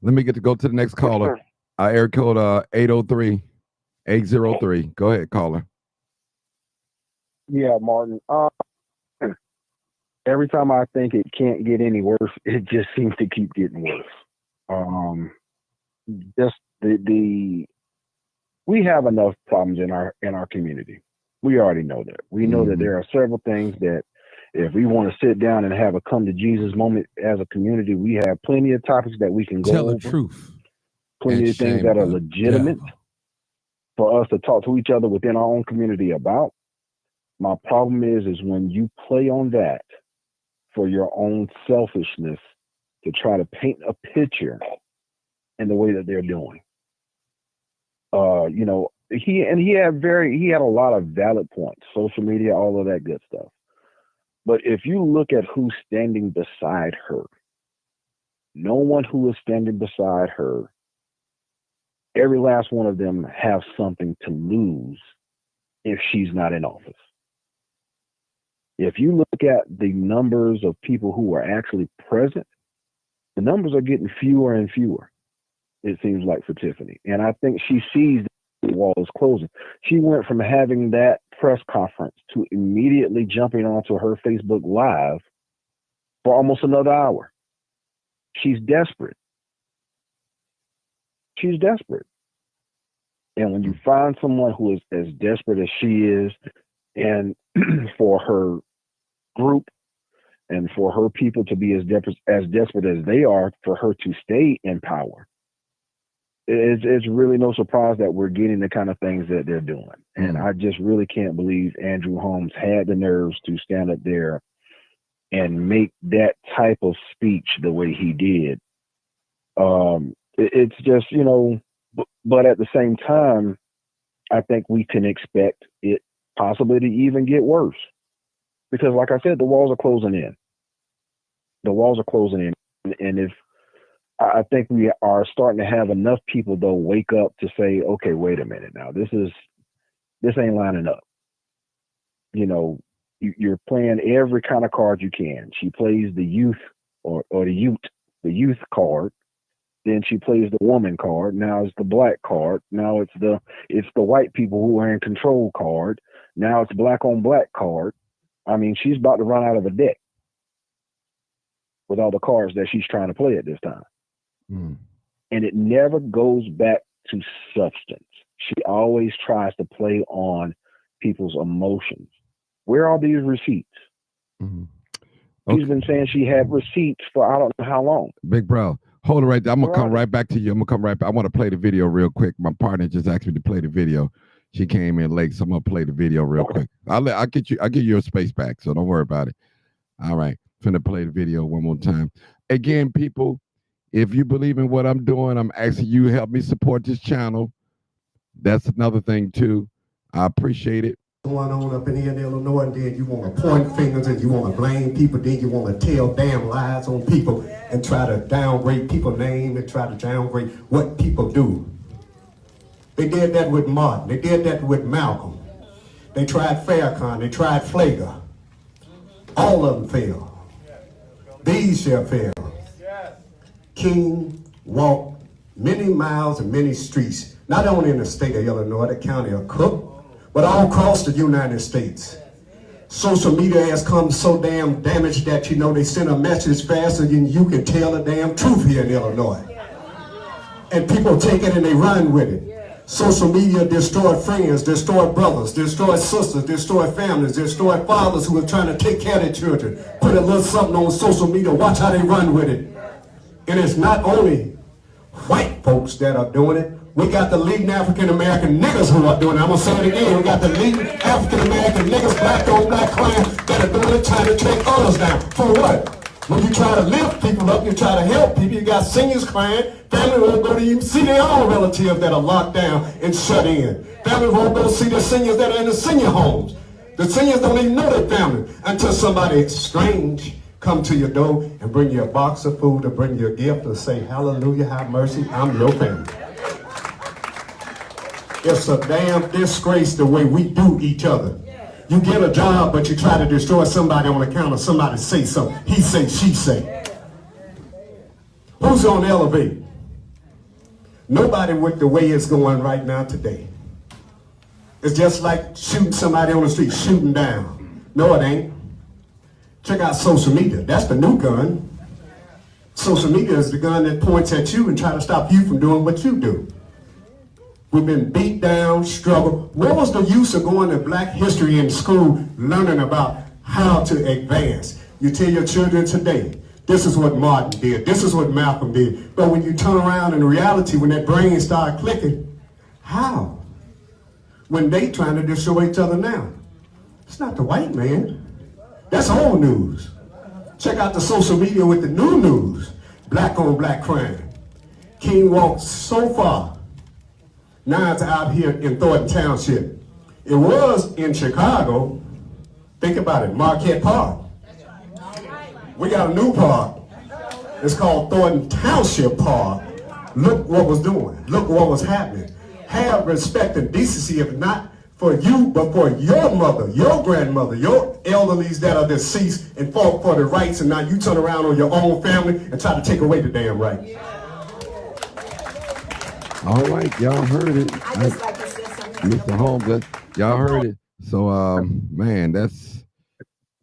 Let me go to the next caller. Area code 803-803. Go ahead, caller. Yeah, Martin. Every time I think it can't get any worse, it just seems to keep getting worse. Just we have enough problems in our community. We already know that. We know that there are several things that, if we want to sit down and have a come to Jesus moment as a community, we have plenty of topics that we can go Tell over. the truth. Plenty of things that are legitimate for us to talk to each other within our own community about. My problem is when you play on that for your own selfishness to try to paint a picture in the way that they're doing. You know, he had a lot of valid points, social media, all of that good stuff. But if you look at who's standing beside her, no one who is standing beside her, every last one of them have something to lose if she's not in office. If you look at the numbers of people who are actually present, the numbers are getting fewer and fewer, it seems like, for Tiffany. And I think she sees the wall is closing. She went from having that press conference to immediately jumping onto her Facebook Live for almost another hour. She's desperate. She's desperate. And when you find someone who is as desperate as she is, and for her group and for her people to be as desperate as they are for her to stay in power, it's really no surprise that we're getting the kind of things that they're doing. And I just really can't believe Andrew Holmes had the nerves to stand up there and make that type of speech the way he did. It's just, you know, but at the same time, I think we can expect it possibly to even get worse. Because like I said, the walls are closing in. The walls are closing in. And if I think we are starting to have enough people, though, wake up to say, okay, wait a minute now, this ain't lining up. You know, you're playing every kind of card you can. She plays the youth or the youth card. Then she plays the woman card. Now it's the black card. Now it's the white people who are in control card. Now it's black on black card. I mean, she's about to run out of a deck with all the cards that she's trying to play at this time. And it never goes back to substance. She always tries to play on people's emotions. Where are these receipts? She's been saying she had receipts for I don't know how long. Big bro, hold it right there. I'm going to come right back to you. I'm going to come right back. I want to play the video real quick. My partner just asked me to play the video. She came in late, so I'm going to play the video real quick. I'll give you your space back, so don't worry about it. All right. Finna play the video one more time. Again, people, if you believe in what I'm doing, I'm asking you to help me support this channel. That's another thing, too. I appreciate it. Going on up in here in Illinois, and then you want to point fingers and you want to blame people, then you want to tell damn lies on people and try to downgrade people's name and try to downgrade what people do. They did that with Martin. They did that with Malcolm. They tried Farrakhan. They tried Flager. All of them failed. These shall fail. King walked many miles and many streets, not only in the state of Illinois, the county of Cook, but all across the United States. Social media has come so damn damaged that, you know, they send a message faster than you can tell the damn truth here in Illinois. And people take it and they run with it. Social media destroyed friends, destroyed brothers, destroyed sisters, destroyed families, destroyed fathers who are trying to take care of their children. Put a little something on social media, watch how they run with it. And it's not only white folks that are doing it. We got the leading African-American niggas who are doing it. I'm going to say it again. We got the leading African-American niggas, black on black crime, that are doing it, trying to take others down. For what? When you try to lift people up, you try to help people, you got seniors crying, family won't go to even see their own relatives that are locked down and shut in. Family won't go see the seniors that are in the senior homes. The seniors don't even know their family until somebody strange come to your door and bring you a box of food or bring you a gift or say, hallelujah, have mercy, I'm your family. It's a damn disgrace the way we do each other. You get a job, but you try to destroy somebody on account of somebody say something. He say, she say. Who's on the elevator? Nobody with the way it's going right now today. It's just like shooting somebody on the street, shooting down. No, it ain't. Check out social media. That's the new gun. Social media is the gun that points at you and try to stop you from doing what you do. We've been beat down, struggled. What was the use of going to Black history in school, learning about how to advance? You tell your children today, this is what Martin did, this is what Malcolm did. But when you turn around in reality, when that brain start clicking, how? When they trying to destroy each other now. It's not the white man. That's old news. Check out the social media with the new news. black on black crime. King walked so far. Now it's out here in Thornton Township. It was in Chicago. Think about it, Marquette Park. We got a new park. It's called Thornton Township Park. Look what was doing. Look what was happening. Have respect and decency, if not for you, but for your mother, your grandmother, your elderlies that are deceased and fought for the rights, and now you turn around on your own family and try to take away the damn right. All right, y'all heard it. I just like to say something. Mr. Holmes, y'all heard it. So, man, that's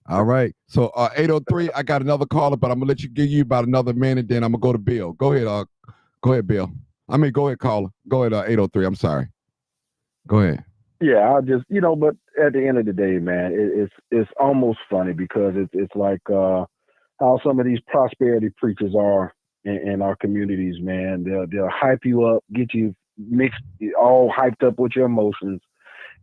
all right. So, 803, I got another caller, but I'm gonna let you give you about another minute. Then I'm gonna go to Bill. Go ahead, Bill. Go ahead, caller. Go ahead, 803. I'm sorry. Go ahead. Yeah, I'll just, but at the end of the day, man, it's almost funny because it's like how some of these prosperity preachers are in our communities, man. They'll hype you up, get you mixed, all hyped up with your emotions.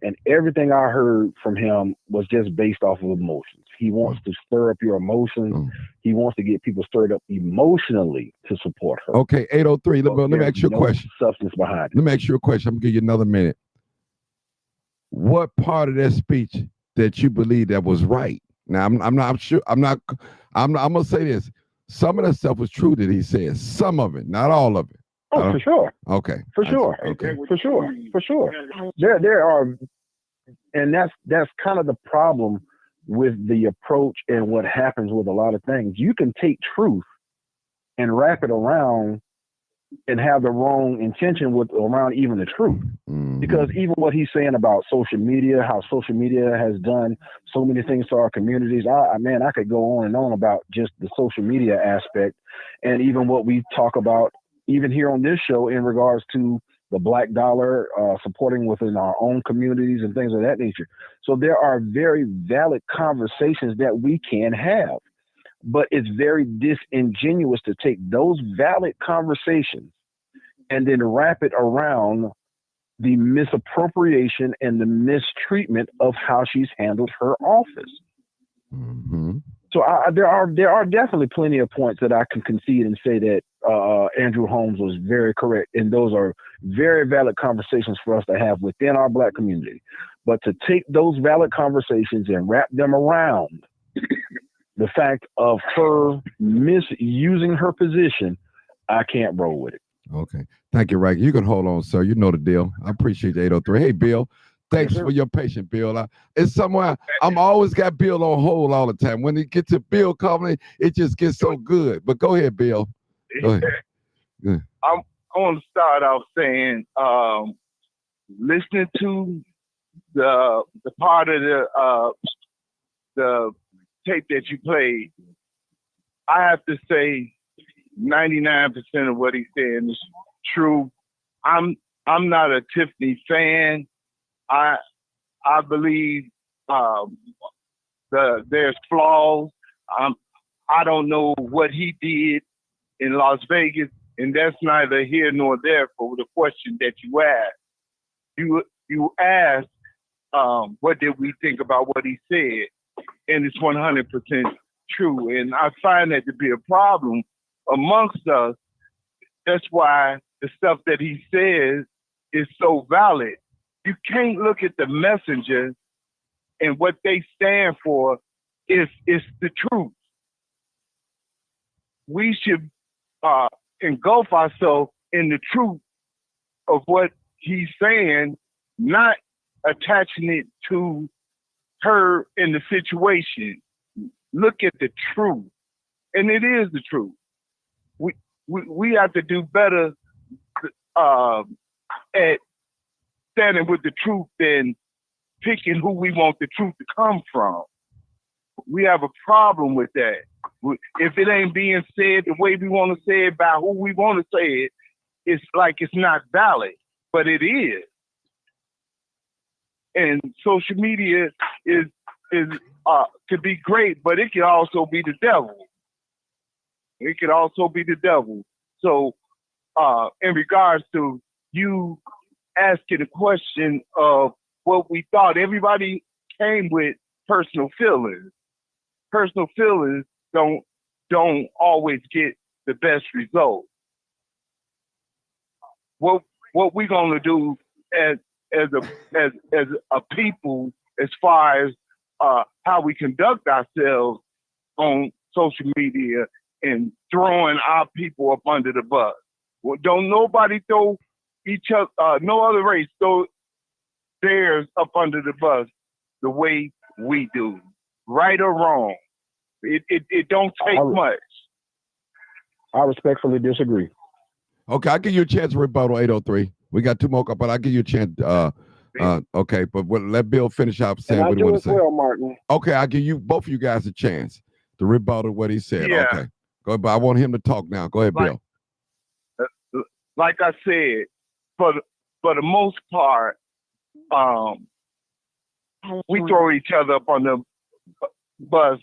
And everything I heard from him was just based off of emotions. He wants to stir up your emotions. He wants to get people stirred up emotionally to support her. Okay, 803. Let me ask you a question. Substance behind it. Let me ask you a question. I'm gonna give you another minute. What part of that speech that you believe that was right? Now, I'm not sure. I'm gonna say this. Some of that stuff was true that he said. Some of it, not all of it. Oh, for sure. Okay. For sure. Okay. For sure. There are, and that's kind of the problem with the approach and what happens with a lot of things. You can take truth and wrap it around and have the wrong intention around even the truth. Mm-hmm. Because even what he's saying about social media, how social media has done so many things to our communities, I could go on and on about just the social media aspect, and even what we talk about even here on this show in regards to the Black dollar, supporting within our own communities and things of that nature. So there are very valid conversations that we can have, but it's very disingenuous to take those valid conversations and then wrap it around the misappropriation and the mistreatment of how she's handled her office. Mm-hmm. So there are definitely plenty of points that I can concede and say that Andrew Holmes was very correct, and those are very valid conversations for us to have within our Black community. But to take those valid conversations and wrap them around the fact of her misusing her position, I can't roll with it. Okay. Thank you, Riker. You can hold on, sir. You know the deal. I appreciate the 803. Hey, Bill. Thanks for your patience, Bill. It's somewhere I'm always got Bill on hold all the time. When it gets to Bill calling, it just gets so good. But go ahead, Bill. Go ahead. Yeah. I want to start off saying, listening to the part of the tape that you played, I have to say 99% of what he's saying is true. I'm not a Tiffany fan. I believe there's flaws. I don't know what he did in Las Vegas, and that's neither here nor there for the question that you asked. You asked, what did we think about what he said? And it's 100% true. And I find that to be a problem amongst us. That's why the stuff that he says is so valid. You can't look at the messenger and what they stand for is the truth. We should engulf ourselves in the truth of what he's saying, not attaching it to her in the situation. Look at the truth. And it is the truth. We have to do better at standing with the truth than picking who we want the truth to come from. We have a problem with that. If it ain't being said the way we want to say it by who we want to say it, it's like it's not valid, but it is. And social media is could be great, but it could also be the devil. It could also be the devil. So in regards to you asking a question of what we thought, everybody came with personal feelings. Personal feelings don't always get the best result. What we gonna do as a people, as far as how we conduct ourselves on social media and throwing our people up under the bus? Well, don't nobody throw each other, no other race throw theirs up under the bus the way we do, right or wrong. It don't take much. I respectfully disagree. Okay, I'll give you a chance to rebuttal 803. We got 2 more, but I'll give you a chance. Okay, but let Bill finish up saying what he want to say. Well, Martin. Okay, I'll give you both of you guys a chance to rebuttal what he said. Yeah. Okay, go ahead, but I want him to talk now. Go ahead, Bill. Like I said, for the most part, we throw each other up on the bus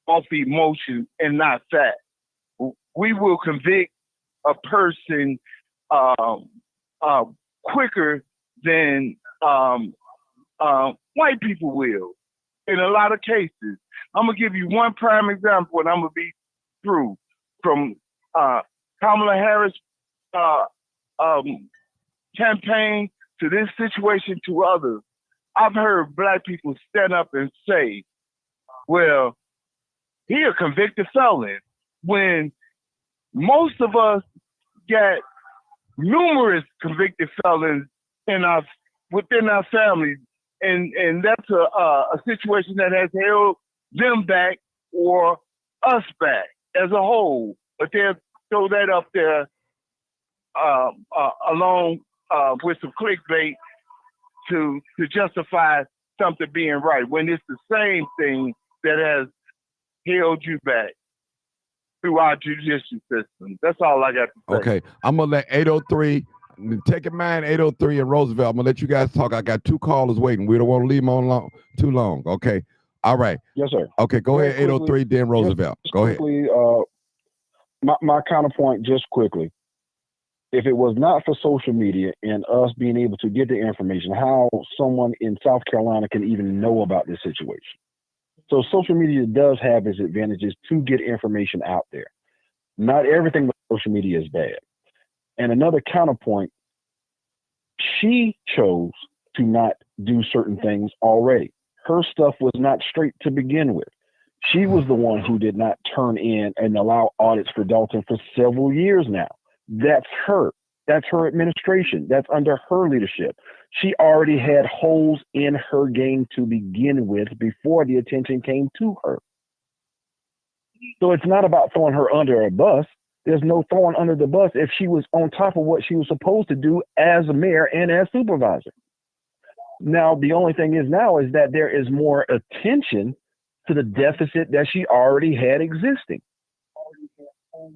off emotion and not fact. We will convict a person quicker than white people will in a lot of cases. I'm going to give you one prime example, and I'm going to be through. From Kamala Harris campaign to this situation to others, I've heard black people stand up and say, well, he a convicted felon, when most of us got numerous convicted felons within our families, and that's a situation that has held them back or us back as a whole. But they'll throw that up there along with some clickbait to justify something being right, when it's the same thing that has held you back through our judicial system. That's all I got to say. Okay, I'm gonna let 803 take in mind 803 and Roosevelt. I'm gonna let you guys talk. I got 2 callers waiting. We don't want to leave them on too long. Okay, all right. Yes, sir. Okay, go ahead. 803, then Roosevelt. Go ahead. My counterpoint, just quickly. If it was not for social media and us being able to get the information, how someone in South Carolina can even know about this situation? So social media does have its advantages to get information out there. Not everything with social media is bad. And another counterpoint, she chose to not do certain things already. Her stuff was not straight to begin with. She was the one who did not turn in and allow audits for Dalton for several years now. That's her. That's her administration. That's under her leadership. She already had holes in her game to begin with before the attention came to her. So it's not about throwing her under a bus. There's no throwing under the bus if she was on top of what she was supposed to do as a mayor and as supervisor. Now, the only thing is now is that there is more attention to the deficit that she already had existing.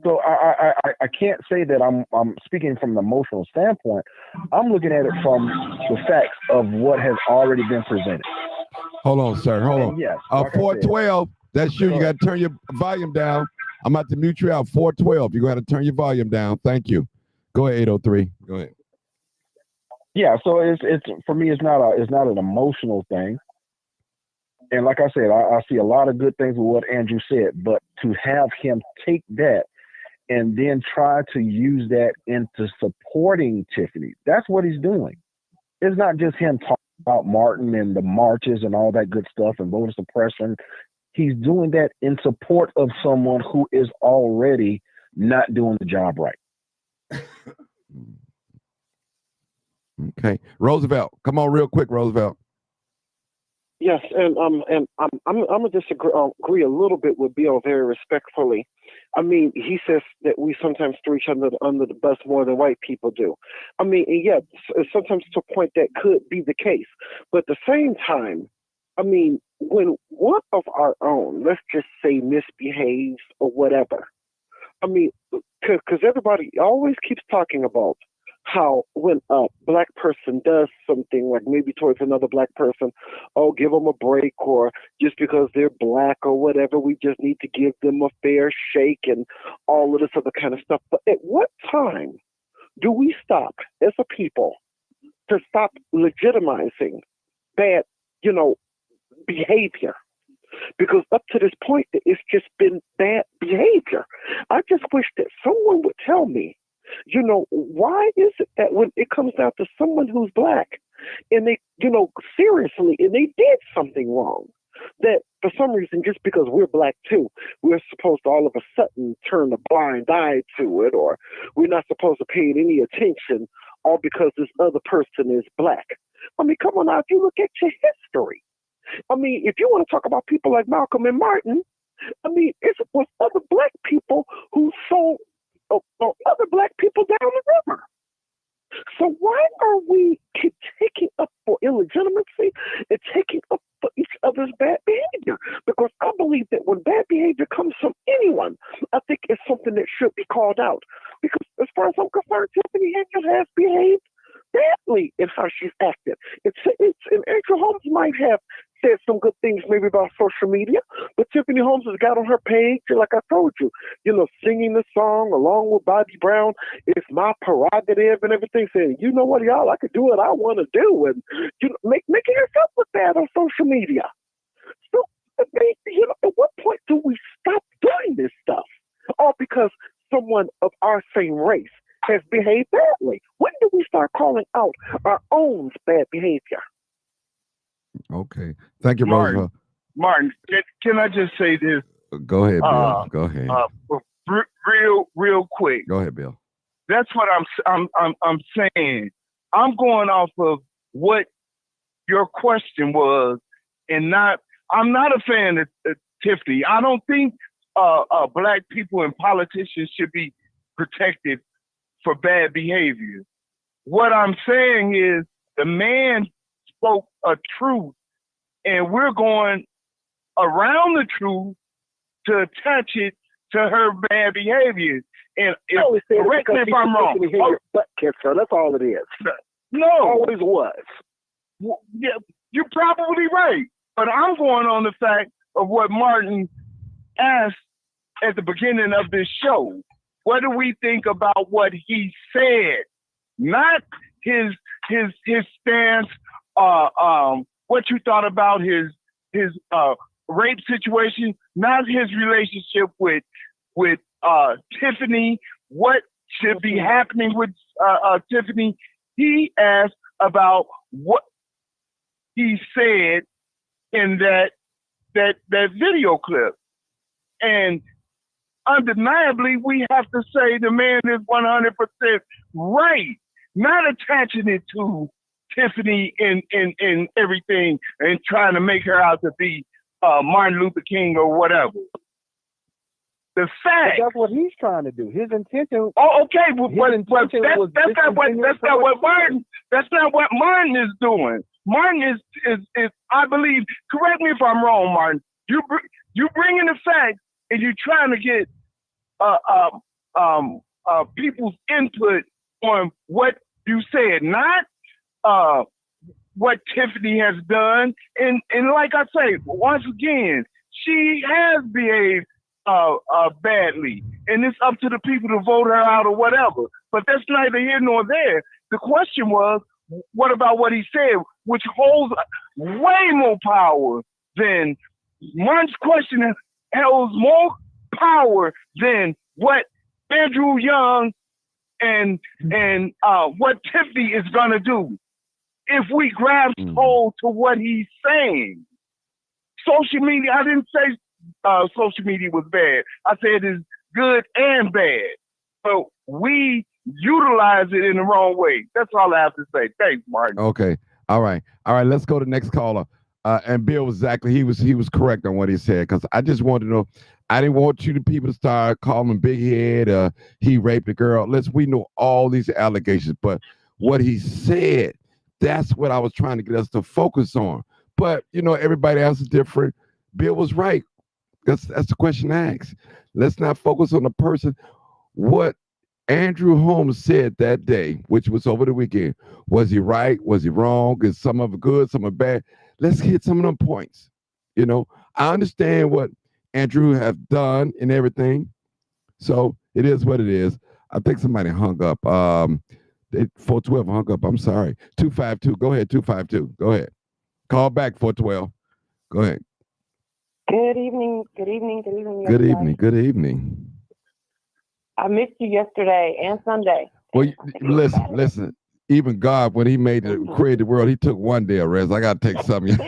So I can't say that I'm speaking from an emotional standpoint. I'm looking at it from the facts of what has already been presented. Hold on, sir. Hold on. Yes. 412. That's you. You got to turn your volume down. I'm about to mute you out. 412. You got to turn your volume down. Thank you. Go ahead, 803. Go ahead. Yeah. So it's for me. It's not an emotional thing. And like I said, I see a lot of good things with what Andrew said, but to have him take that and then try to use that into supporting Tiffany, that's what he's doing. It's not just him talking about Martin and the marches and all that good stuff and voter suppression. He's doing that in support of someone who is already not doing the job right. Okay. Roosevelt, come on real quick, Roosevelt. Yes, and I'm gonna agree a little bit with Bill very respectfully. I mean, he says that we sometimes throw each other under the bus more than white people do. I mean, and yeah, sometimes to a point that could be the case, but at the same time, I mean, when one of our own, let's just say, misbehaves or whatever, I mean, because everybody always keeps talking about how when a black person does something like maybe towards another black person, oh, give them a break, or just because they're black or whatever, we just need to give them a fair shake and all of this other kind of stuff. But at what time do we stop as a people to stop legitimizing bad, behavior? because up to this point, it's just been bad behavior. I just wish that someone would tell me, why is it that when it comes down to someone who's black and they, seriously, and they did something wrong, that for some reason, just because we're black too, we're supposed to all of a sudden turn a blind eye to it, or we're not supposed to pay it any attention, all because this other person is black. I mean, come on now, if you look at your history, I mean, if you want to talk about people like Malcolm and Martin, I mean, it was other black people who sold other black people down the river. So why are we keep taking up for illegitimacy and taking up for each other's bad behavior? Because I believe that when bad behavior comes from anyone, I think it's something that should be called out. Because as far as I'm concerned, Tiffany Henyard has behaved badly in how she's acted. And Andrew Holmes might have said some good things maybe about social media, but Tiffany Holmes has got on her page, like I told you, singing the song along with Bobby Brown. It's my prerogative and everything, saying, you know what, y'all, I could do what I want to do, and making herself look bad on social media. So, at what point do we stop doing this stuff? All because someone of our same race has behaved badly. When do we start calling out our own bad behavior? Okay. Thank you, Martin. Martin, can I just say this? Go ahead, Bill. Go ahead. Real quick. Go ahead, Bill. That's what I'm saying. I'm going off of what your question was, and I'm not a fan of Tiffany. I don't think black people and politicians should be protected for bad behavior. What I'm saying is the man spoke a truth, and we're going around the truth to attach it to her bad behavior. And correct me if I'm wrong. That's all it is. No, always was. Yeah, you're probably right, but I'm going on the fact of what Martin asked at the beginning of this show. What do we think about what he said? Not his stance. What you thought about his rape situation? Not his relationship with Tiffany. What should be happening with Tiffany? He asked about what he said in that video clip, and undeniably, we have to say the man is 100% right. Not attaching it to Tiffany in everything and trying to make her out to be Martin Luther King or whatever. The fact that's what he's trying to do. His intention. Oh, okay, but that's not what Martin is doing. Martin is I believe. Correct me if I'm wrong, Martin. You bring in the facts and you're trying to get people's input on what you said, not what Tiffany has done. And like I say, once again, she has behaved badly, and it's up to the people to vote her out or whatever. But that's neither here nor there. The question was, what about what he said, which holds way more power than Martin's question holds more power than what Andrew Young and what Tiffany is gonna do if we grab hold to what he's saying. Social media, I didn't say social media was bad. I said it's good and bad. So we utilize it in the wrong way. That's all I have to say. Thanks, Martin. Okay. All right. Let's go to the next caller. And Bill was exactly, he was correct on what he said, because I just wanted to know, I didn't want you people to start calling him big head, he raped a girl. We know all these allegations, but what he said, that's what I was trying to get us to focus on. But everybody else is different. Bill was right. That's the question I asked. Let's not focus on the person. What Andrew Holmes said that day, which was over the weekend, was he right? Was he wrong? Is some of it good, some of it bad? Let's hit some of them points. I understand what Andrew have done and everything. So it is what it is. I think somebody hung up. 412 hung up. I'm sorry. 252. Go ahead, 252. Go ahead. Call back 412. Go ahead. Good evening. Good evening. Good evening. Good everybody. evening. Good evening. I missed you yesterday and Sunday. Well, listen. Even God, when He created the world, He took one day of rest. I got to take something.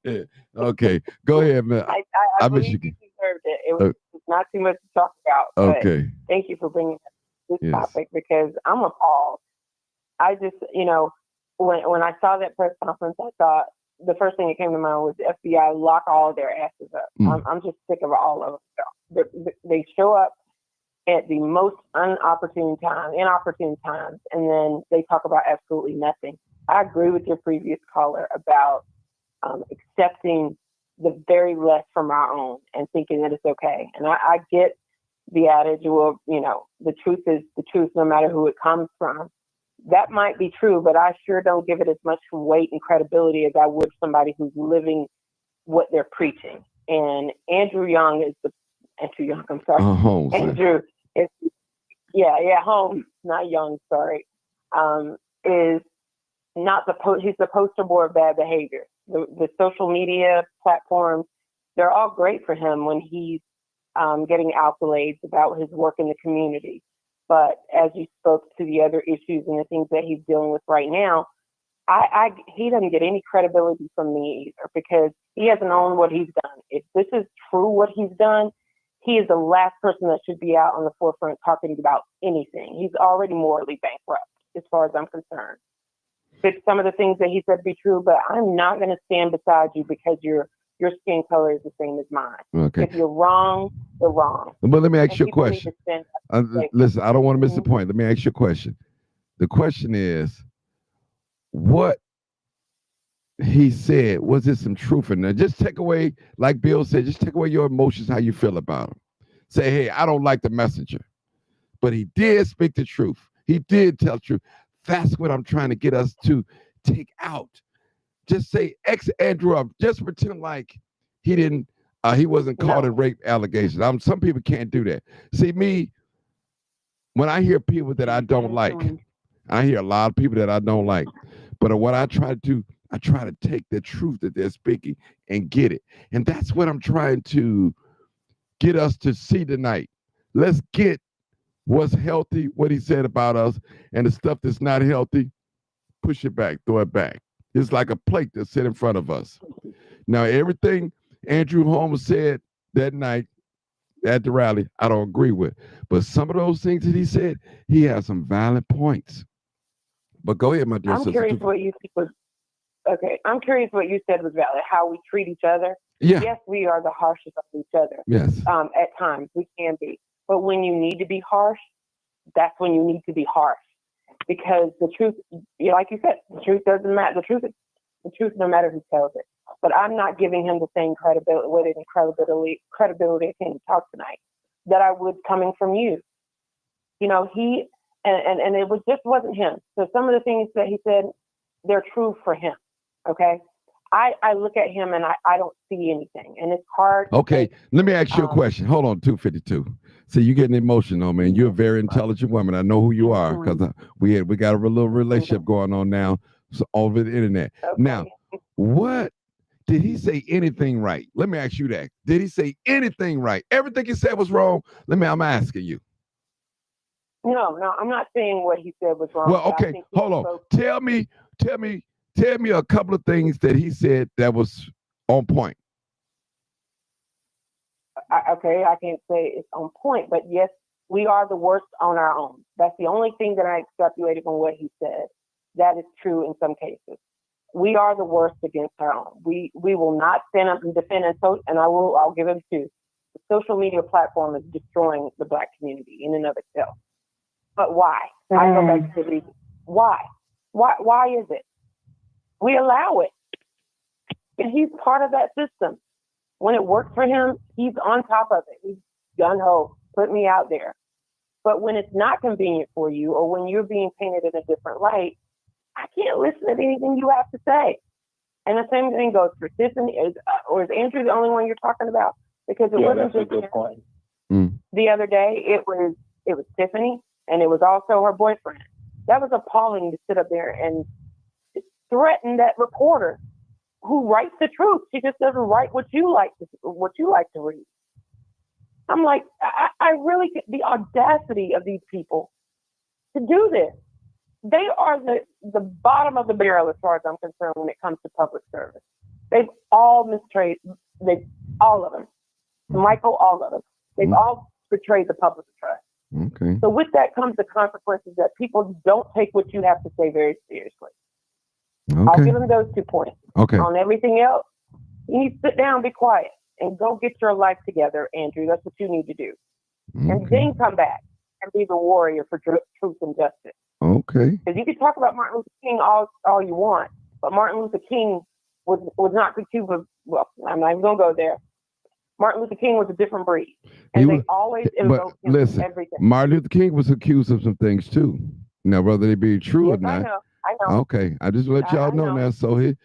Yeah. Okay, go ahead, man. I believe you deserved it. It was not too much to talk about. Okay. Thank you for bringing this topic because I'm appalled. I just, when I saw that press conference, I thought the first thing that came to mind was the FBI lock all of their asses up. I'm just sick of all of them. They show up at the most inopportune times, and then they talk about absolutely nothing. I agree with your previous caller about accepting the very less from our own and thinking that it's okay. And I get the adage, well, the truth is the truth no matter who it comes from. That might be true, but I sure don't give it as much weight and credibility as I would somebody who's living what they're preaching. And Andrew Young, I'm sorry. Holmes. Andrew is, Holmes, not Young, sorry, is not he's the poster board of bad behavior. The social media platforms, they're all great for him when he's getting accolades about his work in the community. But as you spoke to the other issues and the things that he's dealing with right now, he doesn't get any credibility from me either because he hasn't owned what he's done. If this is true what he's done, he is the last person that should be out on the forefront talking about anything. He's already morally bankrupt as far as I'm concerned. Could some of the things that he said be true, but I'm not going to stand beside you because your skin color is the same as mine. Okay. If you're wrong, you're wrong. But let me ask you a question. Listen, I don't want to miss the point. Let me ask you a question. The question is, what he said, was there some truth in there? Just take away, like Bill said, just take away your emotions, how you feel about him. Say, hey, I don't like the messenger, but he did speak the truth. He did tell the truth. That's what I'm trying to get us to take out. Just say ex Andrew up. Just pretend like he wasn't caught in rape allegations. Some people can't do that. See, me, when I hear people that I don't like, I hear a lot of people that I don't like. But what I try to do, I try to take the truth that they're speaking and get it. And that's what I'm trying to get us to see tonight. Let's get what's healthy, what he said about us, and the stuff that's not healthy, push it back, throw it back. It's like a plate that's set in front of us. Now, everything Andrew Holmes said that night at the rally, I don't agree with. But some of those things that he said, he has some valid points. But go ahead, my dear sister. I'm curious what you said was valid, how we treat each other. Yeah. Yes, we are the harshest of each other. Yes. At times, we can be. But when you need to be harsh, that's when you need to be harsh. Because the truth, like you said, the truth doesn't matter. The truth no matter who tells it. But I'm not giving him the same credibility I can't talk tonight, that I would coming from you. He, and it wasn't him. So some of the things that he said, they're true for him. Okay. I look at him and I don't see anything, and it's hard. Okay, let me ask you a question. Hold on, 252. See, you're getting emotional, man. You're a very intelligent woman. I know who you are because we got a little relationship going on now over the internet. Okay. Now, what did he say anything right? Let me ask you that. Did he say anything right? Everything he said was wrong. I'm asking you. No, I'm not saying what he said was wrong. Well, okay, hold on. Tell me a couple of things that he said that was on point. I can't say it's on point, but yes, we are the worst on our own. That's the only thing that I extrapolated from what he said. That is true in some cases. We are the worst against our own. We will not stand up and defend, and I'll give him two. The social media platform is destroying the Black community in and of itself. But why? I go back to the why. Why is it? We allow it. And he's part of that system. When it works for him, he's on top of it. He's gung-ho, put me out there. But when it's not convenient for you, or when you're being painted in a different light, I can't listen to anything you have to say. And the same thing goes for Tiffany. Or is Andrew the only one you're talking about? Because it wasn't just good point. The other day. It was Tiffany, and it was also her boyfriend. That was appalling to sit up there and threaten that reporter who writes the truth. She just doesn't write what you like to read. I'm like, I really, the audacity of these people to do this. They are the bottom of the barrel as far as I'm concerned when it comes to public service. They've all all of them. Michael, all of them. They've all betrayed the public trust. Okay. So with that comes the consequences that people don't take what you have to say very seriously. Okay. I'll give them those 2 points. Okay. On everything else, you need to sit down, be quiet, and go get your life together, Andrew. That's what you need to do. Okay. And then come back and be the warrior for truth and justice. Okay. Because you can talk about Martin Luther King all you want, but Martin Luther King was not the Cuba. Well, I'm not even gonna go there. Martin Luther King was a different breed, and they always invoke him for everything. Martin Luther King was accused of some things too. Now, whether they be true or not. I know. Okay, I just let y'all know now. So he,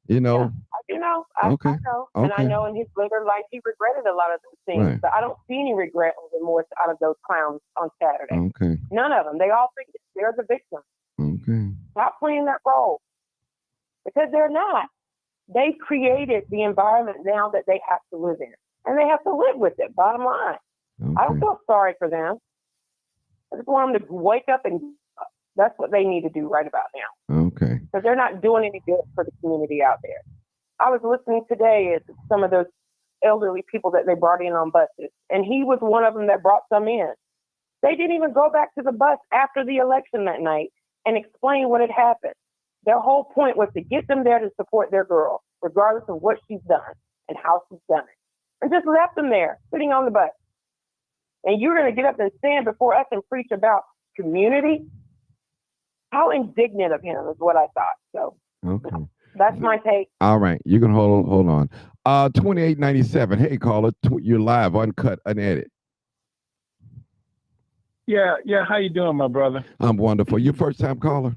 you know. Yeah, I know. I know. And I know in his later life he regretted a lot of those things. Right. But I don't see any regret or remorse out of those clowns on Saturday. Okay. None of them. They all think they're the victim. Okay. Stop playing that role. Because they're not. They created the environment now that they have to live in. And they have to live with it, bottom line. Okay. I don't feel sorry for them. I just want them to wake up, and that's what they need to do right about now. Okay. Because they're not doing any good for the community out there. I was listening today at some of those elderly people that they brought in on buses, and he was one of them that brought some in. They didn't even go back to the bus after the election that night and explain what had happened. Their whole point was to get them there to support their girl, regardless of what she's done and how she's done it. And just left them there, sitting on the bus. And you're going to get up and stand before us and preach about community? How indignant of him is what I thought. So okay. That's my take. All right. You can hold on. 2897. Hey, caller. You're live, uncut, unedited. Yeah. How you doing, my brother? I'm wonderful. You first time caller?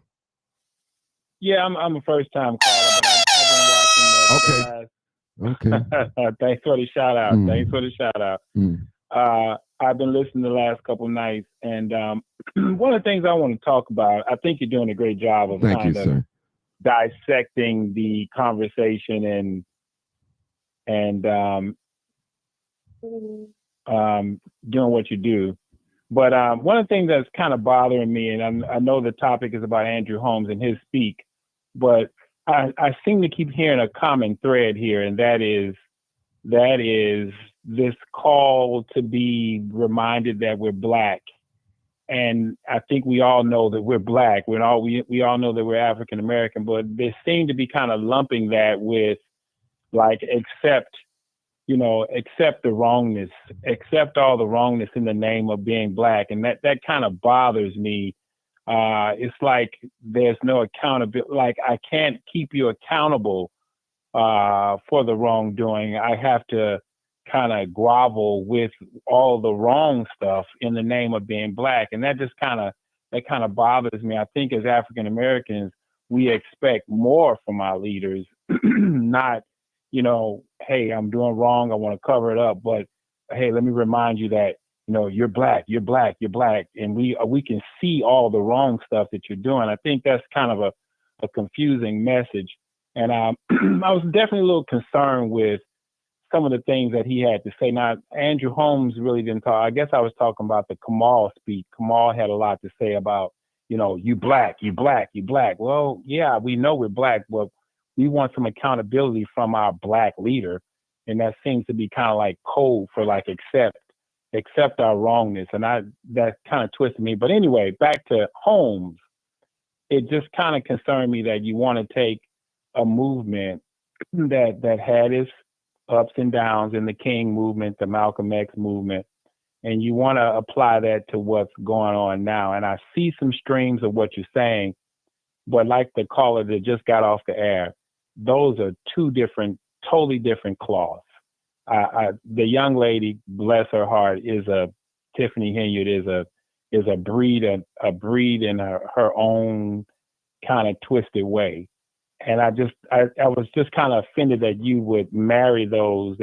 Yeah, I'm a first time caller, but I've been watching. Okay. Thanks for the shout out. I've been listening the last couple of nights, and one of the things I want to talk about, I think you're doing a great job of dissecting the conversation and doing what you do. But one of the things that's kind of bothering me, and I know the topic is about Andrew Holmes and his speak, but I seem to keep hearing a common thread here, and that is this call to be reminded that we're Black. And I think we all know that we're Black. We all know that we're African American, but they seem to be kind of lumping that with like accept the wrongness, accept all the wrongness in the name of being Black. And that kind of bothers me. It's like there's no accountability. Like I can't keep you accountable for the wrongdoing. I have to kind of grovel with all the wrong stuff in the name of being Black. And that just kind of bothers me. I think as African Americans, we expect more from our leaders, not, hey, I'm doing wrong, I want to cover it up, but hey, let me remind you that, you're Black, and we can see all the wrong stuff that you're doing. I think that's kind of a confusing message. And I was definitely a little concerned with some of the things that he had to say. Now, Andrew Holmes really didn't talk. I guess I was talking about the Kamal speech. Kamal had a lot to say about, you Black. Well, yeah, we know we're Black, but we want some accountability from our Black leader. And that seems to be kind of like code for like accept our wrongness. And that kind of twisted me. But anyway, back to Holmes. It just kind of concerned me that you want to take a movement that had its ups and downs in the King movement, the Malcolm X movement, and you want to apply that to what's going on now. And I see some streams of what you're saying, but like the caller that just got off the air, those are totally different cloths. The young lady, bless her heart, Tiffany Henyard is a breed in her own kind of twisted way. And I was just kind of offended that he would marry those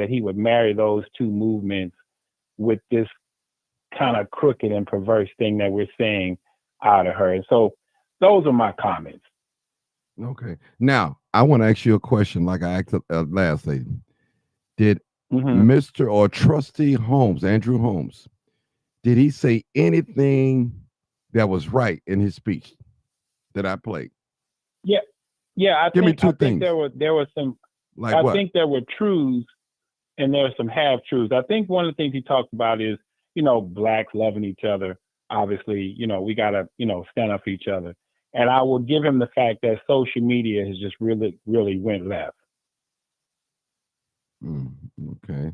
two movements with this kind of crooked and perverse thing that we're seeing out of her. And so those are my comments. Okay. Now, I want to ask you a question like I asked last lady. Did Mr. or Trustee Holmes, Andrew Holmes, did he say anything that was right in his speech that I played? Yeah. Yeah, Give me two things. there were some like I what? think there were truths and there were some half truths. I think one of the things he talked about is, blacks loving each other. Obviously, we gotta, stand up for each other. And I will give him the fact that social media has just really, really went left. Okay.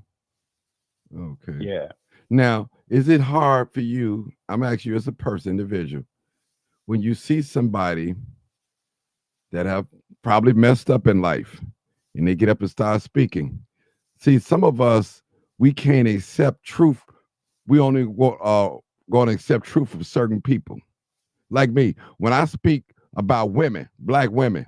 Okay. Yeah. Now, is it hard for you? I'm asking you as a person, individual, when you see somebody that have probably messed up in life and they get up and start speaking. See, some of us, we can't accept truth. We only going to accept truth from certain people. Like me, when I speak about women, black women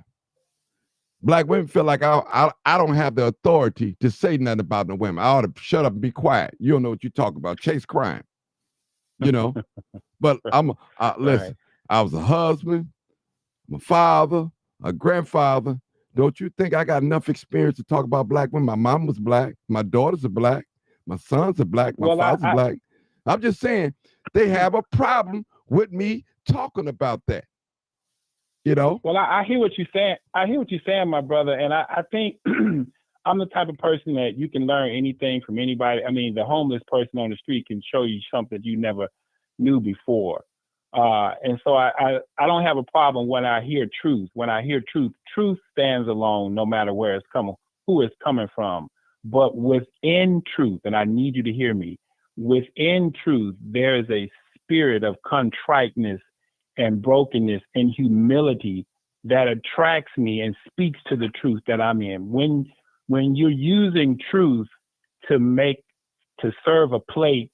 feel like I don't have the authority to say nothing about the women. I ought to shut up and be quiet. You don't know what you talk about. Chase crime, But listen, right. I was a husband, I'm a father, a grandfather. Don't you think I got enough experience to talk about black women? My mom was black. My daughters are black. My sons are black. My father's black. I'm just saying they have a problem with me talking about that. Well, I hear what you're saying. I hear what you're saying, my brother. And I think I'm the type of person that you can learn anything from anybody. I mean, the homeless person on the street can show you something you never knew before. And so I don't have a problem when I hear truth. When I hear truth, truth stands alone no matter where it's coming, who it's coming from. But within truth, and I need you to hear me, within truth, there is a spirit of contriteness and brokenness and humility that attracts me and speaks to the truth that I'm in. When you're using truth to serve a plate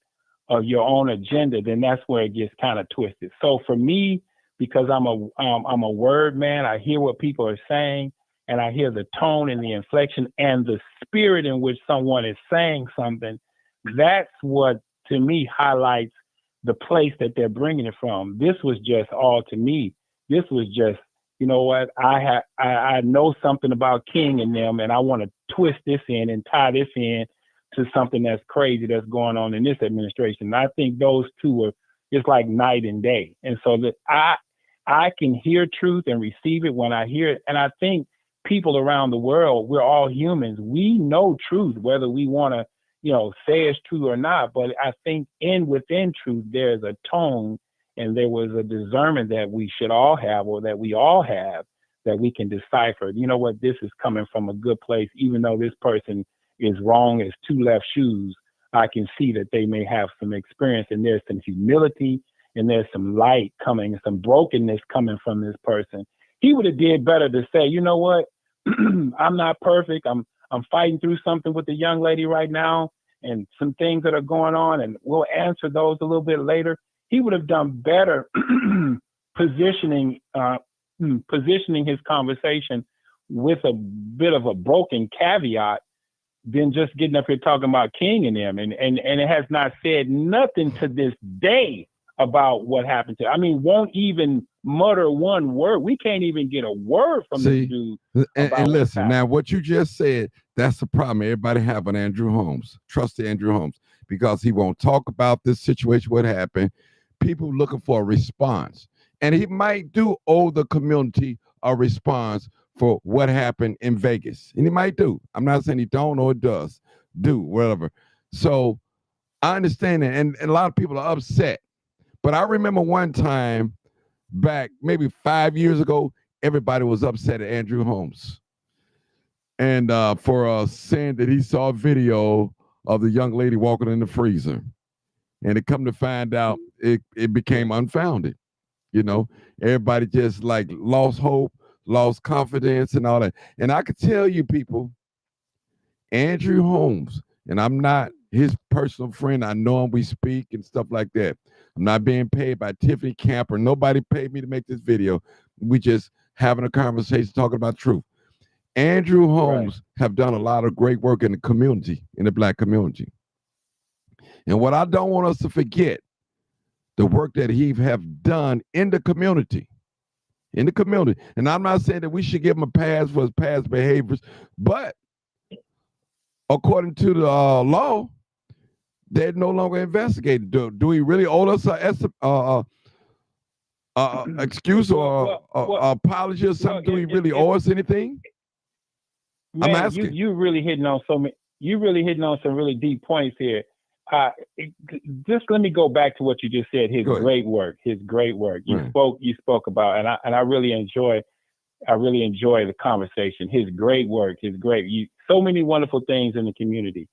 of your own agenda, then that's where it gets kind of twisted. So for me, because I'm a word man, I hear what people are saying, and I hear the tone and the inflection and the spirit in which someone is saying something. That's what, to me, highlights the place that they're bringing it from. This was just all to me. This was just, you know what? I know something about King and them, and I want to twist this in and tie this in to something that's crazy that's going on in this administration. And I think those two are just like night and day. And so that I can hear truth and receive it when I hear it. And I think people around the world, we're all humans. We know truth, whether we want to, say it's true or not. But I think within truth, there's a tone and there was a discernment that we should all have, or that we all have, that we can decipher. You know what? This is coming from a good place, even though this person is wrong as two left shoes. I can see that they may have some experience, and there's some humility, and there's some light coming, some brokenness coming from this person. He would have did better to say, you know what? I'm not perfect. I'm fighting through something with the young lady right now, and some things that are going on, and we'll answer those a little bit later. He would have done better positioning his conversation with a bit of a broken caveat than just getting up here talking about King and them. And it has not said nothing to this day about what happened to, won't even mutter one word. We can't even get a word from this dude. And listen, now what you just said, that's the problem everybody have on Andrew Holmes, trusted Andrew Holmes, because he won't talk about this situation, what happened. People looking for a response. And he might do owe the community a response for what happened in Vegas. And he might do. I'm not saying he don't or does do, whatever. So I understand that. And a lot of people are upset. But I remember one time back, maybe 5 years ago, everybody was upset at Andrew Holmes. And for saying that he saw a video of the young lady walking in the freezer. And it come to find out it became unfounded. Everybody just like lost hope, lost confidence and all that. And I could tell you people, Andrew Holmes, and I'm not his personal friend. I know him, we speak and stuff like that. I'm not being paid by Tiffany Camper. Nobody paid me to make this video. We just having a conversation, talking about truth. Andrew Holmes have done a lot of great work in the community, in the Black community. And what I don't want us to forget, the work that he have done in the community. in the community. And I'm not saying that we should give him a pass for his past behaviors, but according to the law, they're no longer investigating. Do we really owe us a excuse or apology or something? Do we really owe us anything? Man, I'm asking. You really hitting on some really deep points here. Just let me go back to what you just said. His great work. You spoke about, and I really enjoy the conversation. His great work. So many wonderful things in the community.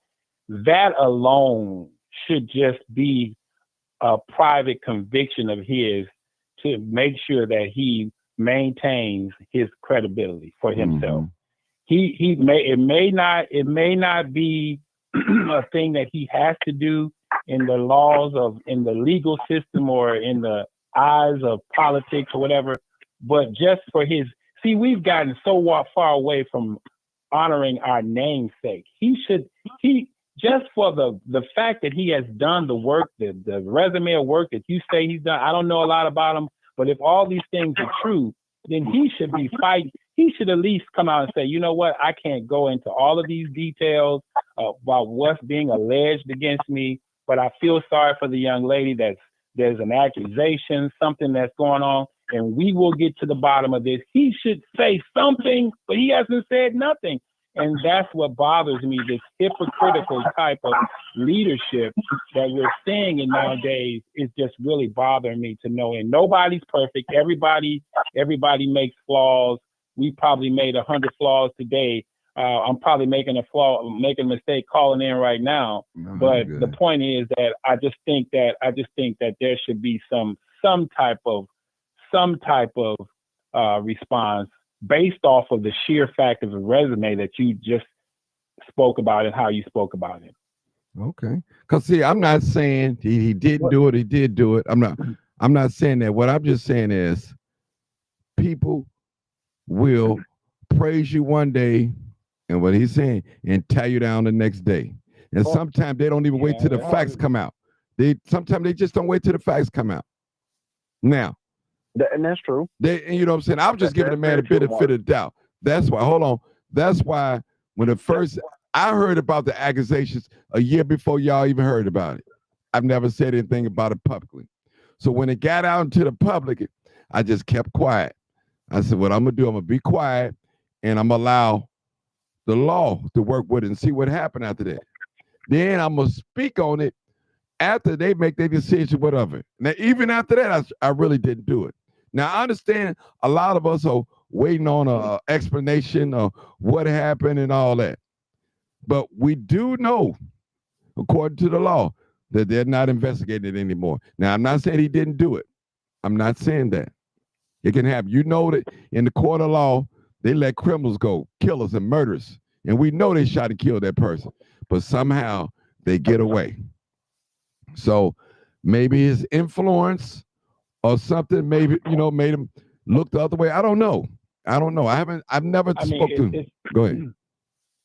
That alone should just be a private conviction of his to make sure that he maintains his credibility for himself. It may not be a thing that he has to do in the in the legal system or in the eyes of politics or whatever, but just for we've gotten so far away from honoring our namesake. Just for the fact that he has done the work, the resume of work that you say he's done. I don't know a lot about him, but if all these things are true, then he should be fighting. He should at least come out and say, you know what, I can't go into all of these details about what's being alleged against me, but I feel sorry for the young lady there's an accusation, something that's going on, and we will get to the bottom of this. He should say something, but he hasn't said nothing. And that's what bothers me, this hypocritical type of leadership that we're seeing in nowadays is just really bothering me to know. And nobody's perfect. Everybody makes flaws. We probably made 100 flaws today. I'm probably making a mistake calling in right now. But the point is that I just think that there should be some type of response based off of the sheer fact of the resume that you just spoke about and how you spoke about it. Okay. Because see, I'm not saying he didn't do it, he did do it. I'm not saying that. What I'm just saying is people will praise you one day and what he's saying and tear you down the next day. And sometimes they don't even wait till the facts come out. Sometimes they just don't wait till the facts come out. Now, and that's true. And you know what I'm saying? I was just giving the man a bit of fit of doubt. That's why when I heard about the accusations a year before y'all even heard about it. I've never said anything about it publicly. So when it got out into the public, I just kept quiet. I said, what I'm gonna do, I'm gonna be quiet and I'm gonna allow the law to work with it and see what happened after that. Then I'm gonna speak on it after they make their decision, whatever. Now, even after that, I really didn't do it. Now, I understand a lot of us are waiting on an explanation of what happened and all that. But we do know, according to the law, that they're not investigating it anymore. Now, I'm not saying he didn't do it. I'm not saying that. It can happen. You know that in the court of law, they let criminals go, killers and murderers. And we know they shot and killed that person. But somehow they get away. So maybe his influence or something, maybe, made him look the other way. I don't know. I've never spoken to him. Go ahead.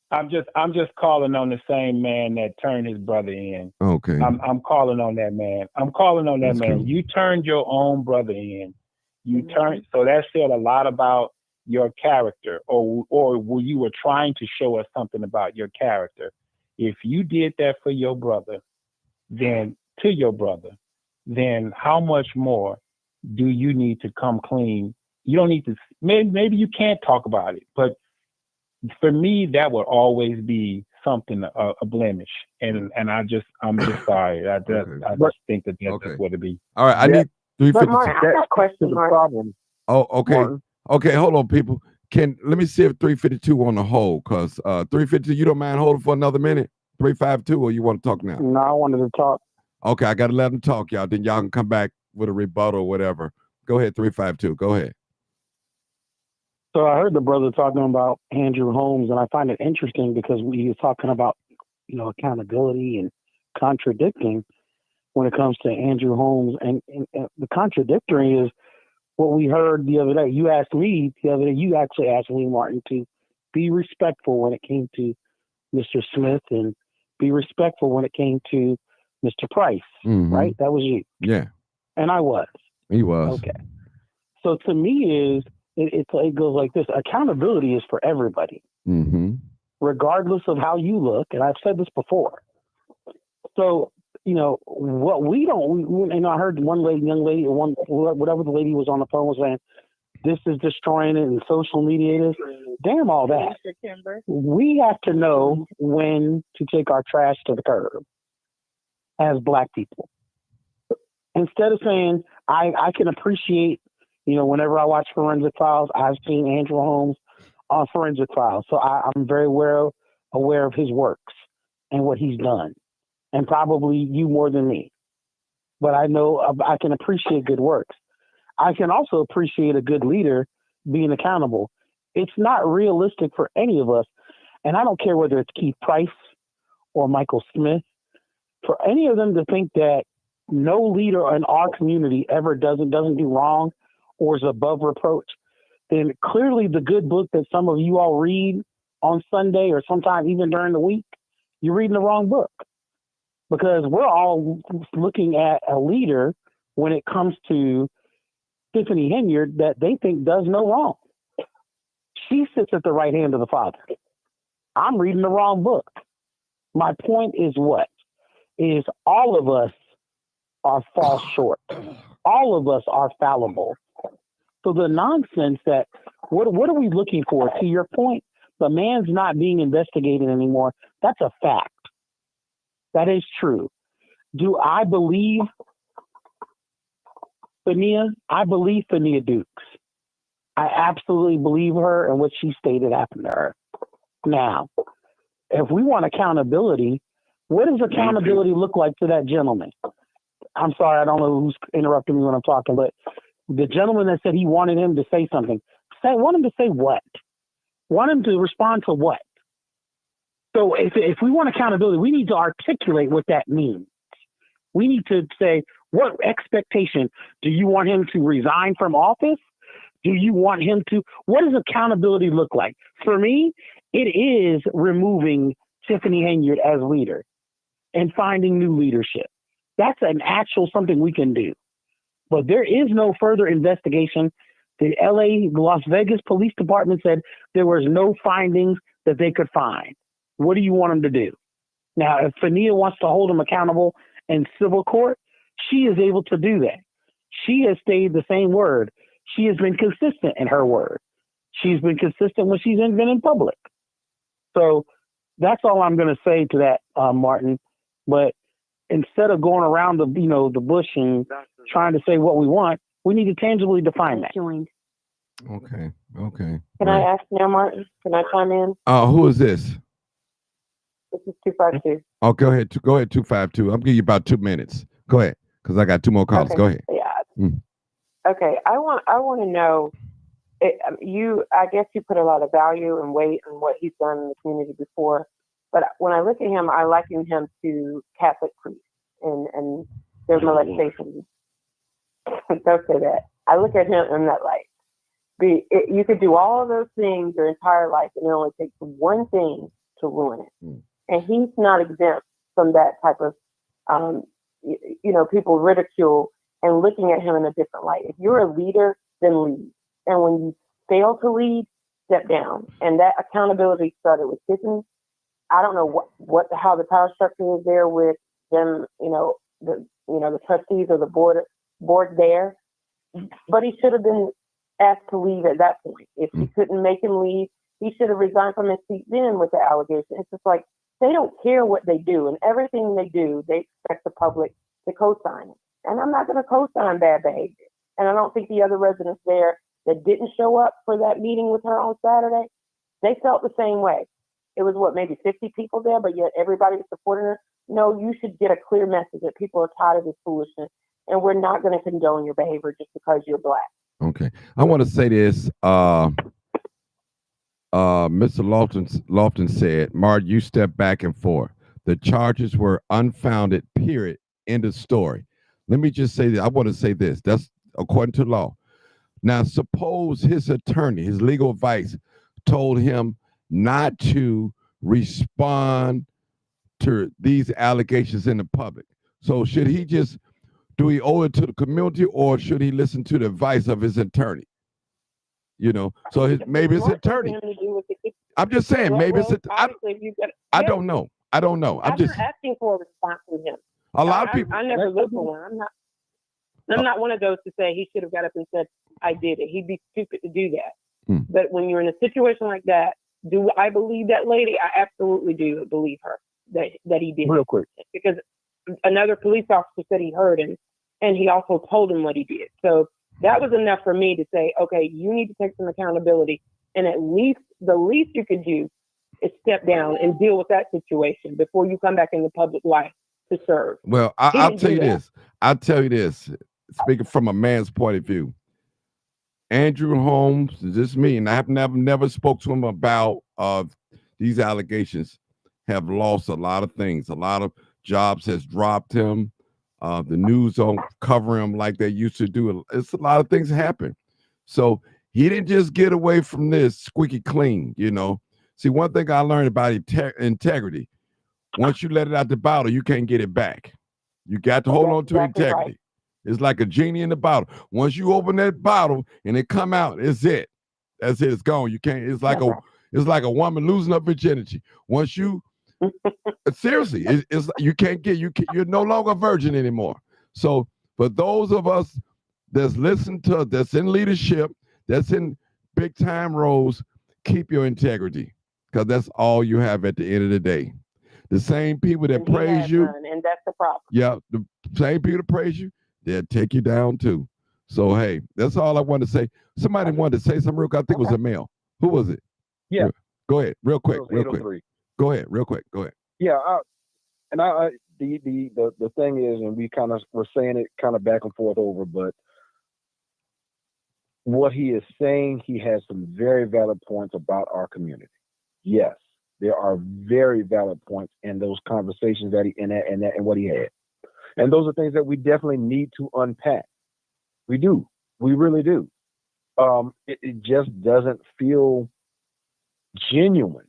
I'm just calling on the same man that turned his brother in. Okay. I'm calling on that man. That's man. Cool. You turned your own brother in. So that said a lot about your character, or you were trying to show us something about your character. If you did that for your brother, then how much more do you need to come clean? You don't need to, maybe you can't talk about it, but for me, that would always be something, a blemish. And I'm just sorry. I just think that's what it be. All right. I need 352. But Mark, I got a question, Mark. Problem. Oh, okay. Martin. Okay, hold on, people. Let me see if 352 on the hold, because 352, you don't mind holding for another minute? 352, or you want to talk now? No, I wanted to talk. Okay, I got to let them talk, y'all. Then y'all can come back with a rebuttal or whatever. Go ahead, 352. Go ahead. So I heard the brother talking about Andrew Holmes, and I find it interesting because he was talking about, accountability and contradicting when it comes to Andrew Holmes. And the contradictory is what we heard the other day. You asked me the other day, you actually asked me, Martin, to be respectful when it came to Mr. Smith and be respectful when it came to Mr. Price, right? That was you. Yeah. And I was. He was. Okay. So to me, it goes like this: accountability is for everybody, regardless of how you look. And I've said this before. So what we don't, and I heard one young lady, or whatever the lady was on the phone was saying, this is destroying it, and social media is. Damn all that. We have to know when to take our trash to the curb as Black people. Instead of saying, I can appreciate, whenever I watch Forensic Files, I've seen Andrew Holmes on Forensic Files. So I'm very aware of his works and what he's done. And probably you more than me. But I know I can appreciate good works. I can also appreciate a good leader being accountable. It's not realistic for any of us, and I don't care whether it's Keith Price or Michael Smith, for any of them to think that no leader in our community ever doesn't do wrong or is above reproach, then clearly the good book that some of you all read on Sunday or sometimes even during the week, you're reading the wrong book. Because we're all looking at a leader when it comes to Tiffany Henyard that they think does no wrong. She sits at the right hand of the Father. I'm reading the wrong book. My point is what? Is all of us are fall short. All of us are fallible. So the nonsense that, what are we looking for? To your point, the man's not being investigated anymore. That's a fact. That is true. Do I believe Fania? I believe Fania Dukes. I absolutely believe her and what she stated happened to her. Now, if we want accountability, what does accountability look like to that gentleman? I'm sorry, I don't know who's interrupting me when I'm talking, but the gentleman that said he wanted him to say something, want him to say what? Want him to respond to what? So if we want accountability, we need to articulate what that means. We need to say, what expectation? Do you want him to resign from office? Do you want him to? What does accountability look like? For me, it is removing Tiffany Henyard as leader and finding new leadership. That's an actual something we can do. But there is no further investigation. The Las Vegas Police Department said there was no findings that they could find. What do you want them to do? Now, if Fania wants to hold him accountable in civil court, she is able to do that. She has stayed the same word. She has been consistent in her word. She's been consistent when she's been in public. So that's all I'm going to say to that, Martin. But instead of going around the bush and trying to say what we want, we need to tangibly define that. Okay. Can I ask now, Martin? Can I chime in? Who is this? This is 252. Oh, go ahead. Go ahead, 252. I'm giving you about 2 minutes. Go ahead, because I got 2 more calls. Okay. Go ahead. Yeah. Okay. I want to know. I guess you put a lot of value and weight on what he's done in the community before, but when I look at him, I liken him to Catholic priests and their molestation. Don't say that. I look at him in that light. You could do all of those things your entire life, and it only takes one thing to ruin it. And he's not exempt from that type of, people ridicule and looking at him in a different light. If you're a leader, then lead. And when you fail to lead, step down. And that accountability started with Tiffany. I don't know how the power structure is there with them, the trustees or the board there. But he should have been asked to leave at that point. If he couldn't make him leave, he should have resigned from his seat then with the allegation. It's just like they don't care what they do, and everything they do, they expect the public to co-sign it. And I'm not going to co-sign bad behavior. And I don't think the other residents there that didn't show up for that meeting with her on Saturday, they felt the same way. It was maybe 50 people there, but yet everybody was supporting her. No, you should get a clear message that people are tired of this foolishness, and we're not going to condone your behavior just because you're Black. Okay. I want to say this. Mr. Lofton said, Martin, you step back and forth. The charges were unfounded, period. End of story. Let me just say that. I want to say this. That's according to law. Now, suppose his attorney, his legal advice, told him not to respond to these allegations in the public. So should he just Do he owe it to the community, or should he listen to the advice of his attorney? So maybe his attorney. I'm just saying, maybe it's. I don't know. I'm not asking for a response from him. A lot of people. I never looked for one. I'm not one of those to say he should have got up and said, "I did it." He'd be stupid to do that. But when you're in a situation like that, do I believe that lady? I absolutely do believe her that he did. Real quick, because another police officer said he heard him, and he also told him what he did. So that was enough for me to say, okay, you need to take some accountability, and at least the least you could do is step down and deal with that situation before you come back in the public life to serve. Well, I'll tell you this. I'll tell you this. Speaking from a man's point of view, Andrew Holmes, this is me, and I have never spoke to him about these allegations. Have lost a lot of things. A lot of jobs has dropped him. The news don't cover him like they used to do. It's a lot of things happen. So he didn't just get away from this squeaky clean, See, one thing I learned about integrity, once you let it out the bottle, you can't get it back. You got to hold on to integrity. Right. It's like a genie in the bottle. Once you open that bottle and it come out, it's it. That's it. It's gone. You can't. It's like a woman losing her virginity. Once you seriously, it's you can't get you're no longer a virgin anymore. So for those of us that's in leadership, that's in big time roles, keep your integrity, because that's all you have at the end of the day. The same people that praise you, and that's the problem. Yeah, the same people that praise you, they'll take you down too. So hey, that's all I wanted to say. Somebody wanted to say something real quick. I think it was a male. Who was it? Yeah. Go ahead, real quick. Go ahead, real quick. Go ahead. Yeah, the thing is, and we kind of were saying it kind of back and forth over, but what he is saying, he has some very valid points about our community. Yes, there are very valid points in those conversations that he and what he had, and those are things that we definitely need to unpack. We do, we really do. It just doesn't feel genuine.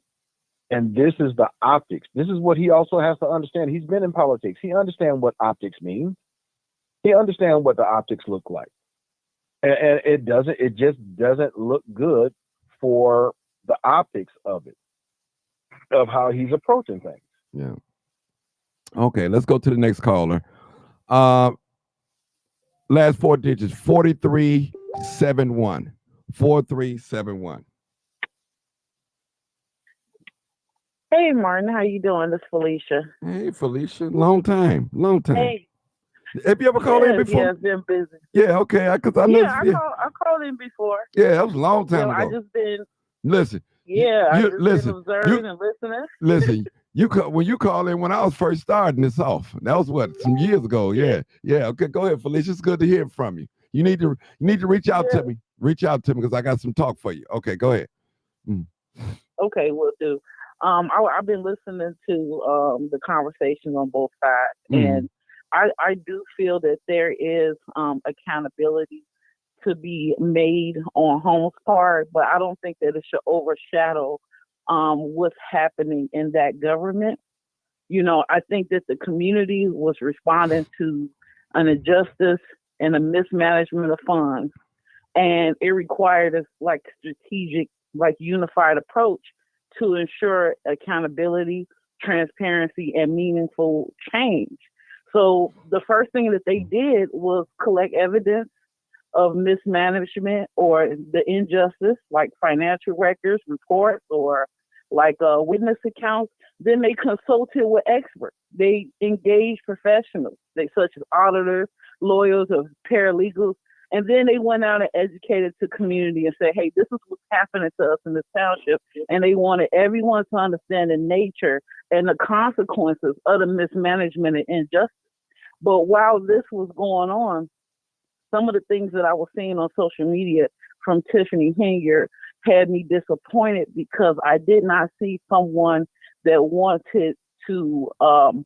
And this is the optics. This is what he also has to understand. He's been in politics. He understands what optics mean. He understands what the optics look like. And it just doesn't look good for the optics of it, of how he's approaching things. Yeah. Okay, let's go to the next caller. Last four digits, 4371. 4371. Hey, Martin, how you doing? This is Felicia. Hey, Felicia. Long time. Hey. Have you ever called in before? Yeah, I've been busy. Yeah, okay. I called in before. Yeah, that was a long time ago. I just been. Listen. Yeah, been observing and listening. Listen, when you call in when I was first starting this off, that was what, some years ago. Yeah. Okay, go ahead, Felicia. It's good to hear from you. You need to reach out to me. Reach out to me because I got some talk for you. Okay, go ahead. Okay, will do. I've been listening to the conversations on both sides, and I do feel that there is accountability to be made on Holmes' part, but I don't think that it should overshadow what's happening in that government. I think that the community was responding to an injustice and a mismanagement of funds, and it required a strategic, unified approach to ensure accountability, transparency, and meaningful change. So the first thing that they did was collect evidence of mismanagement or the injustice, like financial records, reports, or witness accounts. Then they consulted with experts. They engaged professionals, such as auditors, lawyers, or paralegals. And then they went out and educated the community and said, hey, this is what's happening to us in this township. And they wanted everyone to understand the nature and the consequences of the mismanagement and injustice. But while this was going on, some of the things that I was seeing on social media from Tiffany Henyard had me disappointed because I did not see someone that wanted to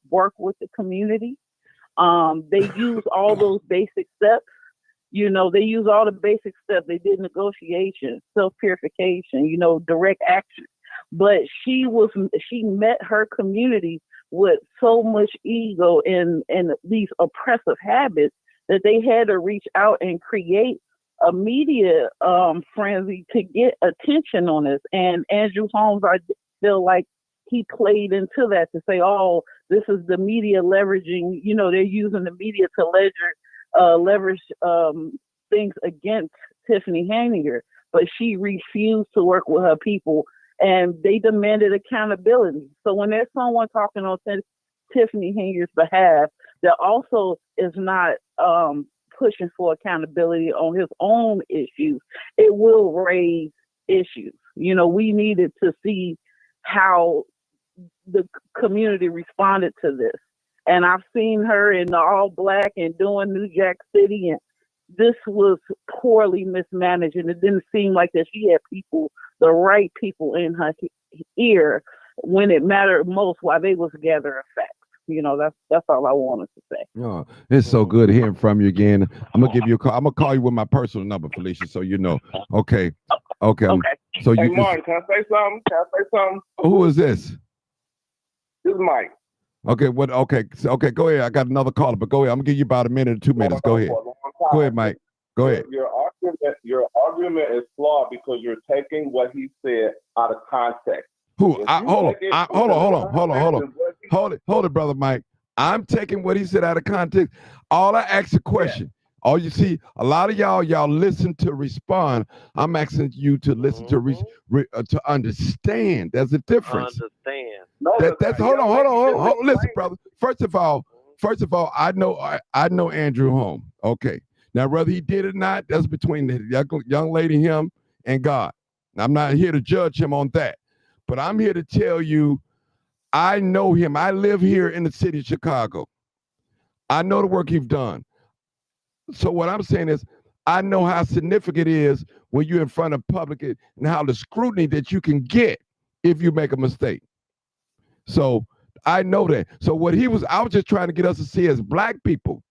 work with the community. They used all those basic steps. They use all the basic steps. They did negotiation, self-purification, direct action. But she met her community with so much ego and these oppressive habits that they had to reach out and create a media frenzy to get attention on this. And Andrew Holmes, I feel like he played into that to say, oh, this is the media leveraging, you know, they're using the media to leverage things against Tiffany Henyard. But she refused to work with her people, and they demanded accountability. So when there's someone talking on Tiffany Henyard's behalf that also is not pushing for accountability on his own issues, it will raise issues. You know, we needed to see how the community responded to this. And I've seen her in the all black and doing New Jack City, and this was poorly mismanaged, and it didn't seem like that she had people, the right people in her ear when it mattered most while they was gathering facts. You know, that's all I wanted to say. Oh, it's so good hearing from you again. I'm gonna give you a call. I'm gonna call you with my personal number, Felicia, so you know. Okay. So Hey, you Martin, can I say something? who is this? This is Mike. Okay, what? Okay, go ahead. I got another caller, but go ahead. I'm gonna give you about a minute or 2 minutes. Go ahead. Go ahead, Mike. Go ahead. Your argument is flawed because you're taking what he said out of context. Hold it, brother Mike. I'm taking what he said out of context. All I asked a question. All you see, a lot of y'all listen to respond. I'm asking you to listen to understand. There's a difference. Understand. Hold on. Listen, brother. First of all, I know Andrew Holmes. Okay. Now, whether he did or not, that's between the young lady, him, and God. I'm not here to judge him on that. But I'm here to tell you, I know him. I live here in the city of Chicago. I know the work he's done. So what I'm saying is, I know how significant it is when you're in front of public and how the scrutiny that you can get if you make a mistake. So I know that. So I was just trying to get us to see as black people,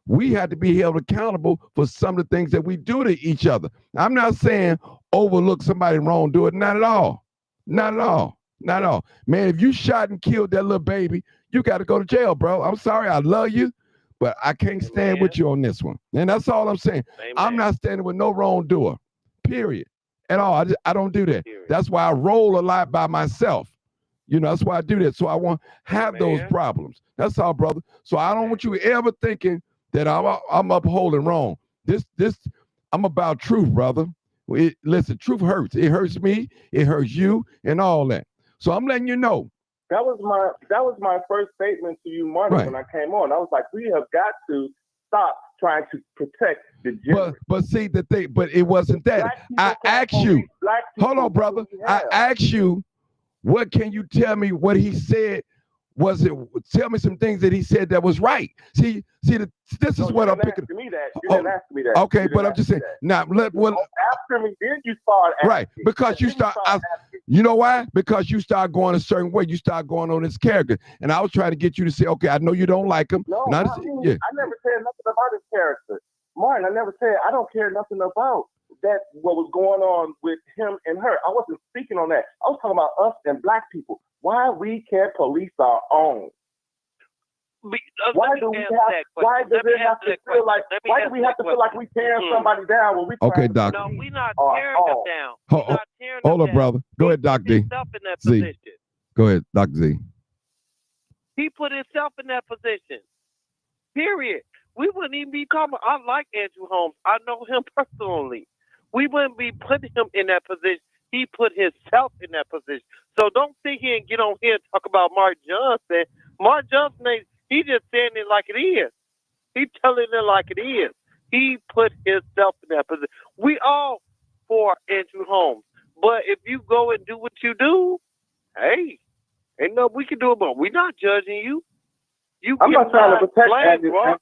we had to be held accountable for some of the things that we do to each other. I'm not saying overlook somebody wrong, do it. Not at all. Not at all. Not at all. Man, if you shot and killed that little baby, you got to go to jail, bro. I'm sorry. I love you, but I can't stand with you on this one. And that's all I'm saying. Amen. I'm not standing with no wrongdoer, period, at all. I don't do that. Period. That's why I roll a lot by myself. You know, that's why I do that. So I won't have those problems. That's all, brother. So I don't want you ever thinking that I'm upholding wrong. I'm about truth, brother. Listen, truth hurts. It hurts me. It hurts you, and all that. So I'm letting you know. That was my first statement to you, Martin, when I came on. I was like, we have got to stop trying to protect the gender. But see the thing. But it wasn't that. I asked you. Hold on, brother. I asked you. What can you tell me? What he said? Tell me some things that he said that was right. See, this is what I'm picking. You didn't ask me that. Okay, but I'm just saying. Now, after me, then you start asking. Right, because you start. You know why? Because you start going a certain way. You start going on his character, and I was trying to get you to say, okay, I know you don't like him. No, I never said nothing about his character, Martin. I never said I don't care nothing about that. What was going on with him and her? I wasn't speaking on that. I was talking about us and black people. Why we can't police our own? Why do we have to feel like we tearing somebody down when we? Okay, Doc. No, we're not tearing them down. Hold on, brother. Go ahead, Doc D. Z. Go ahead, Doc Z. He put himself in that position. Period. We wouldn't even be talking. I like Andrew Holmes. I know him personally. We wouldn't be putting him in that position. He put himself in that position. So don't sit here and get on here and talk about Mark Johnson. Mark Johnson, he just saying it like it is. He telling it like it is. He put himself in that position. We all for Andrew Holmes. But if you go and do what you do, hey, ain't nothing we can do about it. We're not judging you. I'm not trying to protect Andrew Holmes.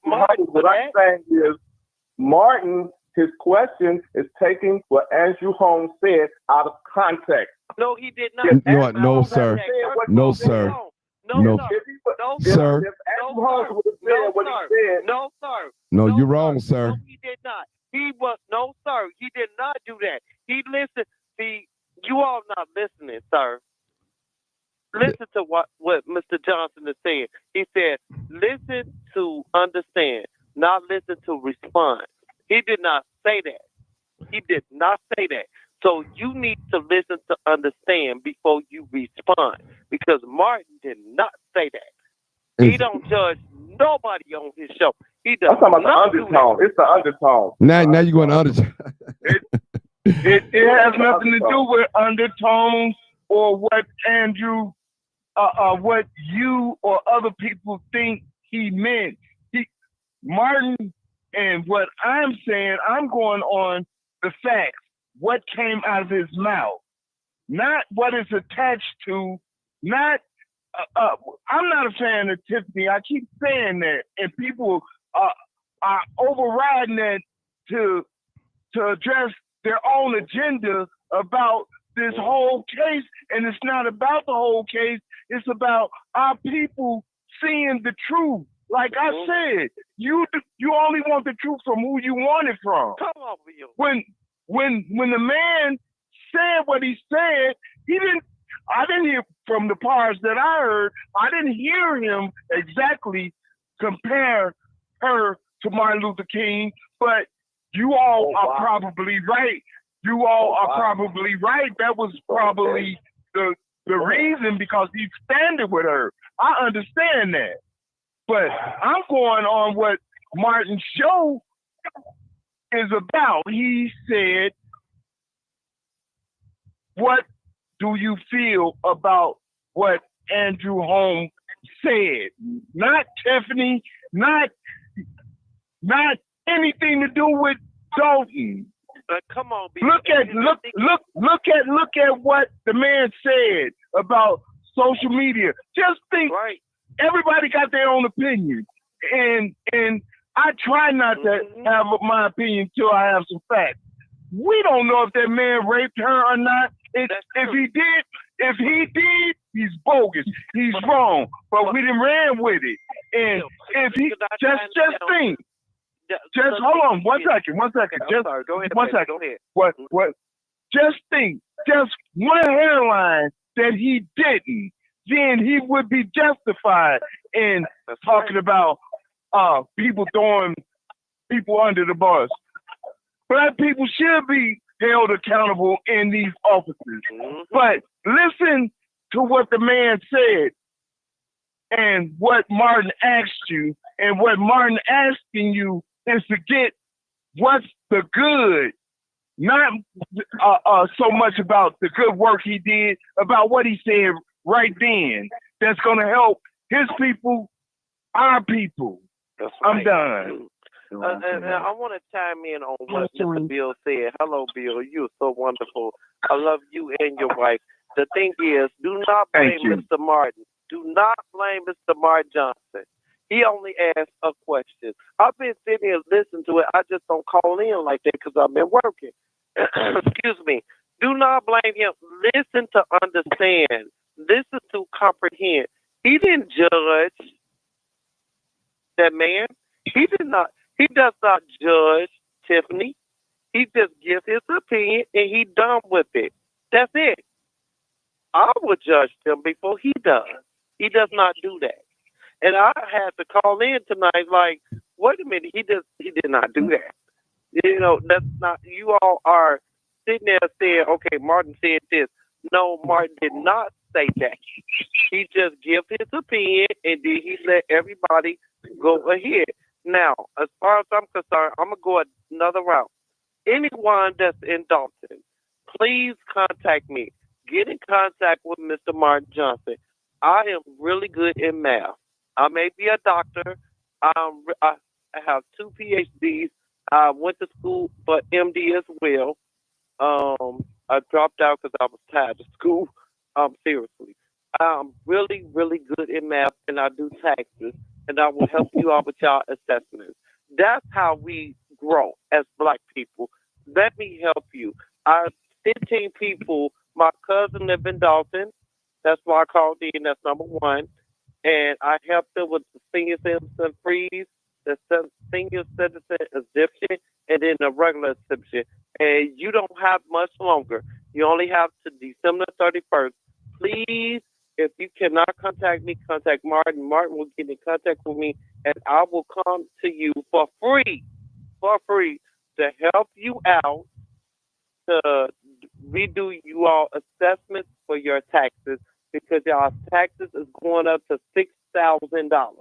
What I'm saying is Martin, his question is taking what Andrew Holmes said out of context. No, he did not. No, sir. No, sir. No, sir. If Andrew Holmes would have said what he said. No, sir. No, you're wrong, sir. No, he did not. No, sir. He did not do that. He listened. See, you all not listening, sir. Listen to what Mr. Johnson is saying. He said, listen to understand. not listen to respond. He did not say that. He did not say that. So you need to listen to understand before you respond, because Martin did not say that. He don't judge nobody on his show. He does. I'm talking about the undertone. It's the undertone. Now you going to undertone. It has nothing to do with undertones or what Andrew, what you or other people think he meant. Martin, and what I'm saying, I'm going on the facts. What came out of his mouth, not what is attached to. Not. I'm not a fan of Tiffany. I keep saying that, and people are overriding that to address their own agenda about this whole case. And it's not about the whole case. It's about our people seeing the truth. Like I said, you only want the truth from who you want it from. Come on, Bill. When the man said what he said, I didn't hear from the parts that I heard. I didn't hear him exactly compare her to Martin Luther King, but you all are probably right. You all are probably right. That was probably the reason, because he's standing with her. I understand that. But I'm going on what Martin's show is about. He said, what do you feel about what Andrew Holmes said? Not Tiffany, not anything to do with Dalton. Come on, look at what the man said about social media. Just think, everybody got their own opinion, and I try not to have my opinion till I have some facts. We don't know if that man raped her or not. If he did, he's bogus. He's wrong. But we done ran with it. And if he just think. Just hold on one second. Just go ahead. One second. Go ahead. What? Just think. Just one headline that he didn't, then he would be justified in talking about people throwing people under the bus. Black people should be held accountable in these offices. But listen to what the man said and what Martin asked you, and what Martin asking you is to get what's the good, not so much about the good work he did, about what he said right then that's going to help his people, our people. I'm done. And I want to chime in on what Mr. Bill said. Hello, Bill. You're so wonderful. I love you and your wife. The thing is, do not blame Mr. Martin. Do not blame Mr. Martin Johnson. He only asked a question. I've been sitting here listening to it. I just don't call in like that because I've been working. Excuse me. Do not blame him. Listen to understand. Listen to comprehend. He didn't judge that man. He did not. He does not judge Tiffany. He just gives his opinion and he done with it. That's it. I would judge him before he does. He does not do that. And I had to call in tonight, like, wait a minute, he did not do that. You know, that's not, you all are sitting there saying, okay, Martin said this. No, Martin did not say that. He just gave his opinion and then he let everybody go ahead. Now, as far as I'm concerned, I'm going to go another route. Anyone that's in Dalton, please contact me. Get in contact with Mr. Martin Johnson. I am really good in math. I may be a doctor. I have 2 PhDs. I went to school for MD as well. I dropped out because I was tired of school. Seriously. I'm really, really good in math, and I do taxes, and I will help you out with y'all assessments. That's how we grow as Black people. Let me help you. I have 15 people. My cousin lives in Dalton. That's why I called in. That's number one. And I helped them with the senior citizen freeze, the senior citizen exemption, and then the regular exemption. And you don't have much longer. You only have to December 31st. Please If you cannot contact me, contact Martin. Martin will get in contact with me, and I will come to you for free, to help you out, to redo you all assessments for your taxes, because your taxes is going up to $6,000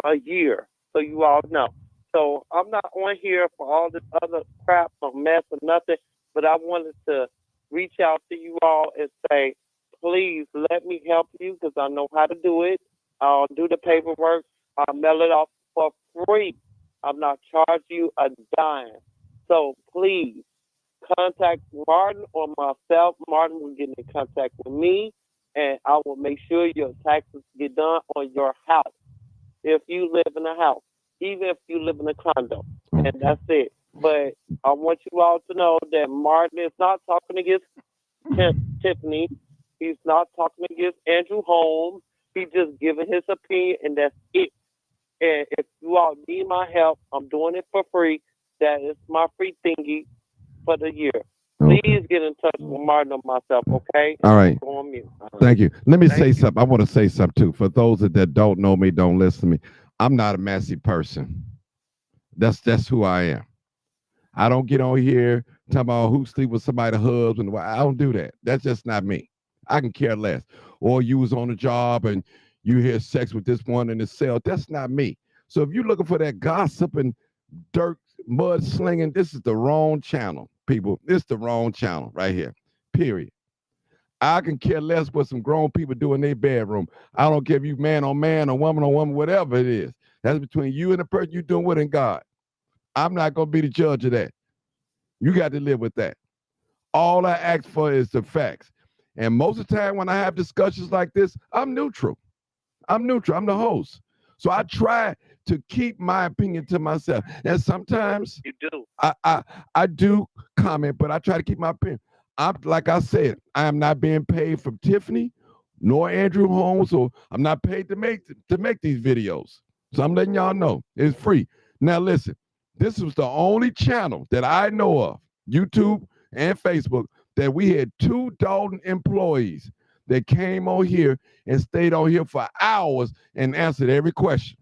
a year. So you all know. So I'm not on here for all this other crap or mess or nothing, but I wanted to reach out to you all and say, please let me help you, because I know how to do it. I'll do the paperwork. I'll mail it off for free. I'm not charging you a dime. So please contact Martin or myself. Martin will get in contact with me, and I will make sure your taxes get done on your house. If you live in a house, even if you live in a condo, and that's it. But I want you all to know that Martin is not talking against Tiffany. He's not talking against Andrew Holmes. He's just giving his opinion, and that's it. And if you all need my help, I'm doing it for free. That is my free thingy for the year. Please get in touch with Martin or myself, okay? All right. Go on mute. Thank you. Let me say something. I want to say something too. For those that don't know me, don't listen to me. I'm not a messy person. That's who I am. I don't get on here talking about who sleep with somebody's husband. I don't do that. That's just not me. I can care less. Or you was on a job and you hear sex with this one in the cell. That's not me. So if you're looking for that gossip and dirt mud slinging, this is the wrong channel, people. This is the wrong channel right here. Period. I can care less what some grown people do in their bedroom. I don't care if you man on man or woman on woman, whatever it is. That's between you and the person you're doing with and God. I'm not going to be the judge of that. You got to live with that. All I ask for is the facts. And most of the time when I have discussions like this, I'm neutral. I'm neutral. I'm the host. So I try to keep my opinion to myself. And sometimes you do. I do comment, but I try to keep my opinion. Like I said, I am not being paid from Tiffany nor Andrew Holmes, or I'm not paid to make these videos. So I'm letting y'all know it's free. Now listen, this was the only channel that I know of, YouTube and Facebook, that we had 2 Dalton employees that came on here and stayed on here for hours and answered every question.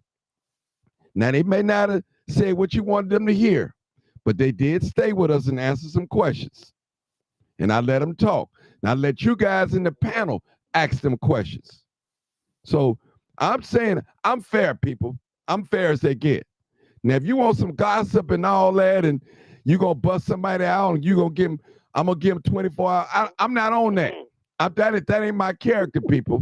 Now they may not have said what you wanted them to hear, but they did stay with us and answer some questions. And I let them talk. And I let you guys in the panel ask them questions. So I'm saying I'm fair, people. I'm fair as they get. Now, if you want some gossip and all that, and you're going to bust somebody out and you're going to give them, I'm going to give them 24 hours. I'm not on that. That ain't my character, people.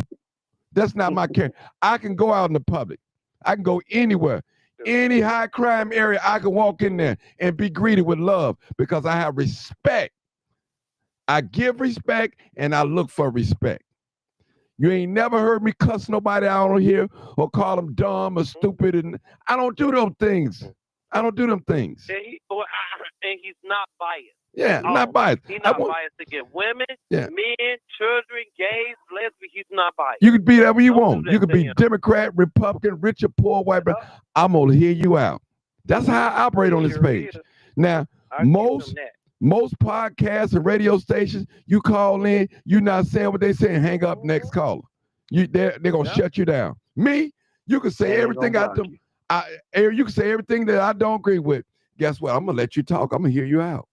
That's not my character. I can go out in the public. I can go anywhere. Any high crime area, I can walk in there and be greeted with love because I have respect. I give respect and I look for respect. You ain't never heard me cuss nobody out on here or call them dumb or stupid. And I don't do them things. I don't do them things. And he's not biased. Yeah, not biased. He's not biased against women, men, children, gays, lesbians. He's not biased. You can be whatever you want. You can be Democrat, Republican, rich or poor, white, black. I'm going to hear you out. That's how I operate on this page. Now, most podcasts and radio stations, you call in, you're not saying what they saying, hang up, next caller. They're going to shut you down. Me, you can say everything you can say everything that I don't agree with. Guess what? I'm going to let you talk. I'm going to hear you out.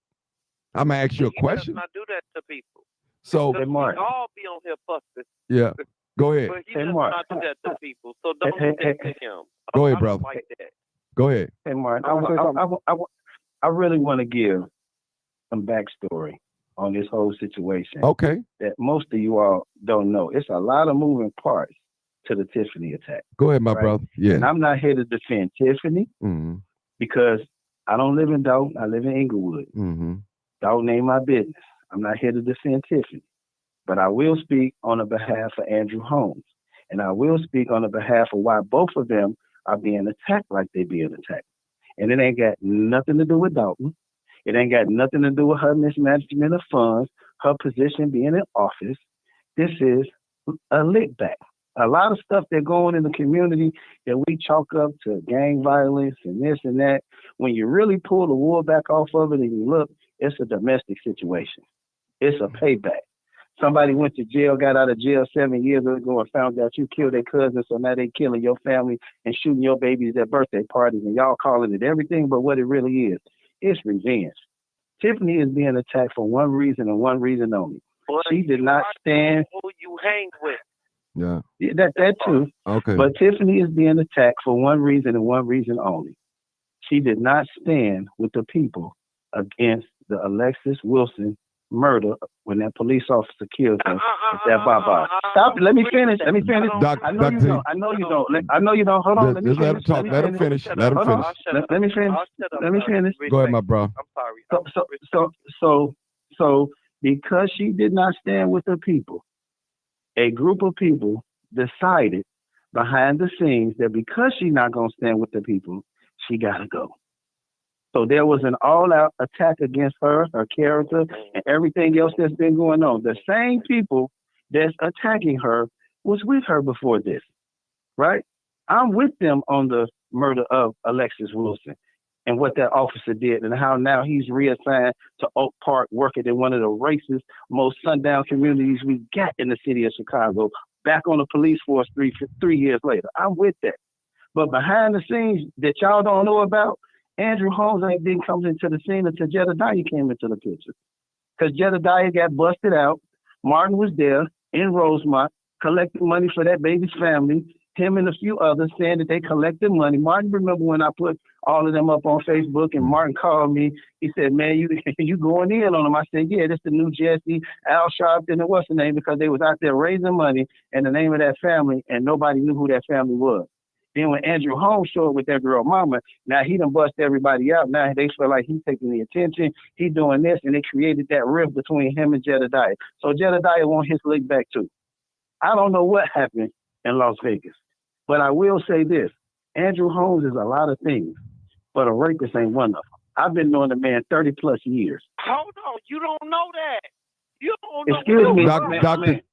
I'm going to ask you a question. He does not do that to people. So, we all be on here fussing. Yeah, go ahead. But he does not do that to people. So don't do that to him. Go ahead, brother. Like that. Go ahead. Hey, Martin, I really want to give some backstory on this whole situation. Okay. That most of you all don't know. It's a lot of moving parts to the Tiffany attack. Go ahead, my brother. Yeah. And I'm not here to defend Tiffany because I don't live in Dalton. I live in Inglewood. Dalton ain't my business. I'm not here to defend Tiffany. But I will speak on the behalf of Andrew Holmes. And I will speak on the behalf of why both of them are being attacked like they being attacked. And it ain't got nothing to do with Dalton. It ain't got nothing to do with her mismanagement of funds, her position being in office. This is a lick back. A lot of stuff that going in the community that we chalk up to gang violence and this and that, when you really pull the wool back off of it and you look, it's a domestic situation. It's a payback. Somebody went to jail, got out of jail 7 years ago, and found out you killed their cousin, so now they killing your family and shooting your babies at birthday parties, and y'all calling it everything but what it really is. It's revenge. Tiffany is being attacked for one reason and one reason only. She did not stand. Who you hang with? Yeah. That too. Okay. But Tiffany is being attacked for one reason and one reason only. She did not stand with the people against the Alexis Wilson murder when that police officer killed him at that Baba. Stop. Let me finish. I know you don't. I know you don't. Hold on. Let him talk. Let him finish. Let him finish. Let me finish. Let me finish. Go ahead, my bro. I'm sorry. So because she did not stand with the people, a group of people decided behind the scenes that because she's not going to stand with the people, she got to go. So there was an all-out attack against her character, and everything else that's been going on. The same people that's attacking her was with her before this, right? I'm with them on the murder of Alexis Wilson and what that officer did and how now he's reassigned to Oak Park, working in one of the racist, most sundown communities we got in the city of Chicago, back on the police force three years later. I'm with that. But behind the scenes that y'all don't know about, Andrew Holmes didn't come into the scene until Jedediah came into the picture. Because Jedediah got busted out. Martin was there in Rosemont, collecting money for that baby's family. Him and a few others saying that they collected money. Martin, remember when I put all of them up on Facebook and Martin called me. He said, man, you going in on them. I said, yeah, this the new Jesse, Al Sharpton, and what's the name? Because they was out there raising money in the name of that family, and nobody knew who that family was. Then when Andrew Holmes showed up with that girl mama, now he done bust everybody out. Now they feel like he's taking the attention. He doing this, and they created that rift between him and Jedediah. So Jedediah want his lick back too. I don't know what happened in Las Vegas, but I will say this. Andrew Holmes is a lot of things, but a rapist ain't one of them. I've been knowing the man 30 plus years. Hold on, you don't know that. You don't know. Excuse me,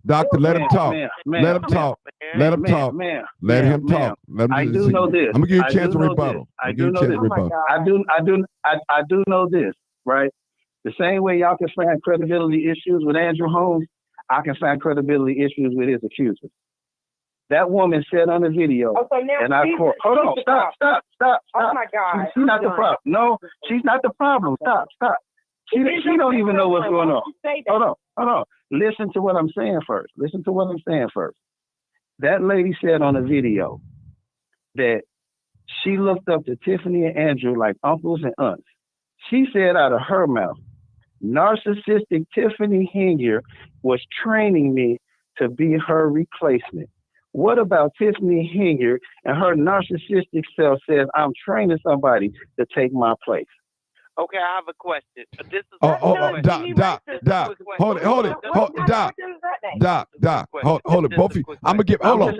Doctor, let him talk. Let him talk. Let him talk. Let him talk. I do know this. I'm gonna give you a chance to rebuttal. I do know this, right? The same way y'all can find credibility issues with Andrew Holmes, I can find credibility issues with his accusers. That woman said on the video, and I quote, hold on, stop. Oh my God. She's not the problem. No, she's not the problem. Stop. She don't even know what's going on. Hold on. Listen to what I'm saying first. That lady said on the video that she looked up to Tiffany and Andrew like uncles and aunts. She said out of her mouth, narcissistic Tiffany Henyard was training me to be her replacement. What about Tiffany Henyard and her narcissistic self says, I'm training somebody to take my place? Okay, I have a question. This is Doc. Hold it. Both of you. I'm gonna give. Hold on.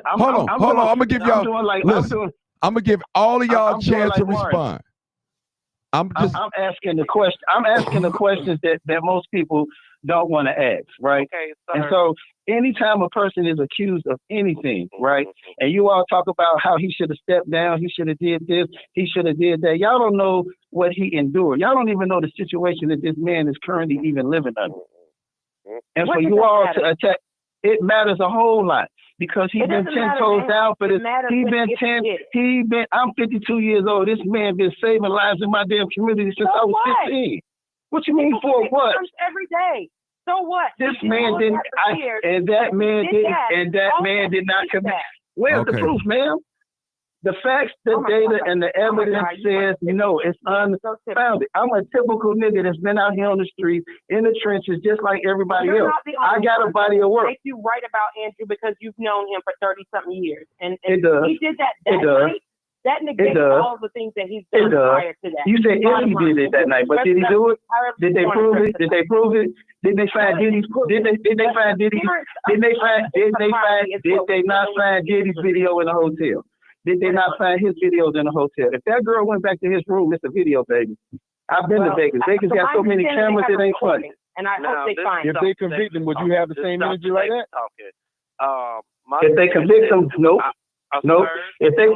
I'm gonna give y'all. Listen. I'm gonna give all of y'all a chance to respond. I'm asking the question. I'm asking the questions that most people don't want to ask, right? Okay, and so anytime a person is accused of anything, right, and you all talk about how he should have stepped down, he should have did this, he should have did that, y'all don't know what he endured. Y'all don't even know the situation that this man is currently even living under. And for you all to attack, it matters a whole lot. Because he's been 10 toes down for this. I'm 52 years old. This man been saving lives in my damn community since I was 15. What you mean for what? Every day. So what? This man didn't, that man did not commit. Where's the proof, ma'am? The facts, the data, and the evidence says, it's unfounded. I'm a typical nigga that's been out here on the street, in the trenches, just like everybody else. I got a body of work. Makes you right about Andrew because you've known him for 30-something years. And it does. He did that night. That negates all the things that he's done prior to that. You said if he did it that night, but did he do it? Did they prove it? Did they prove it? Did they find Diddy's? Did they find Diddy's? Did they not find Diddy's video in the hotel? Did they not find his videos in the hotel? If that girl went back to his room, it's a video, baby. I've been to Vegas. Vegas got so many cameras, it ain't funny. And I hope they find If they convict him, would you have the same energy like that? If they convict him, nope. Nope. If they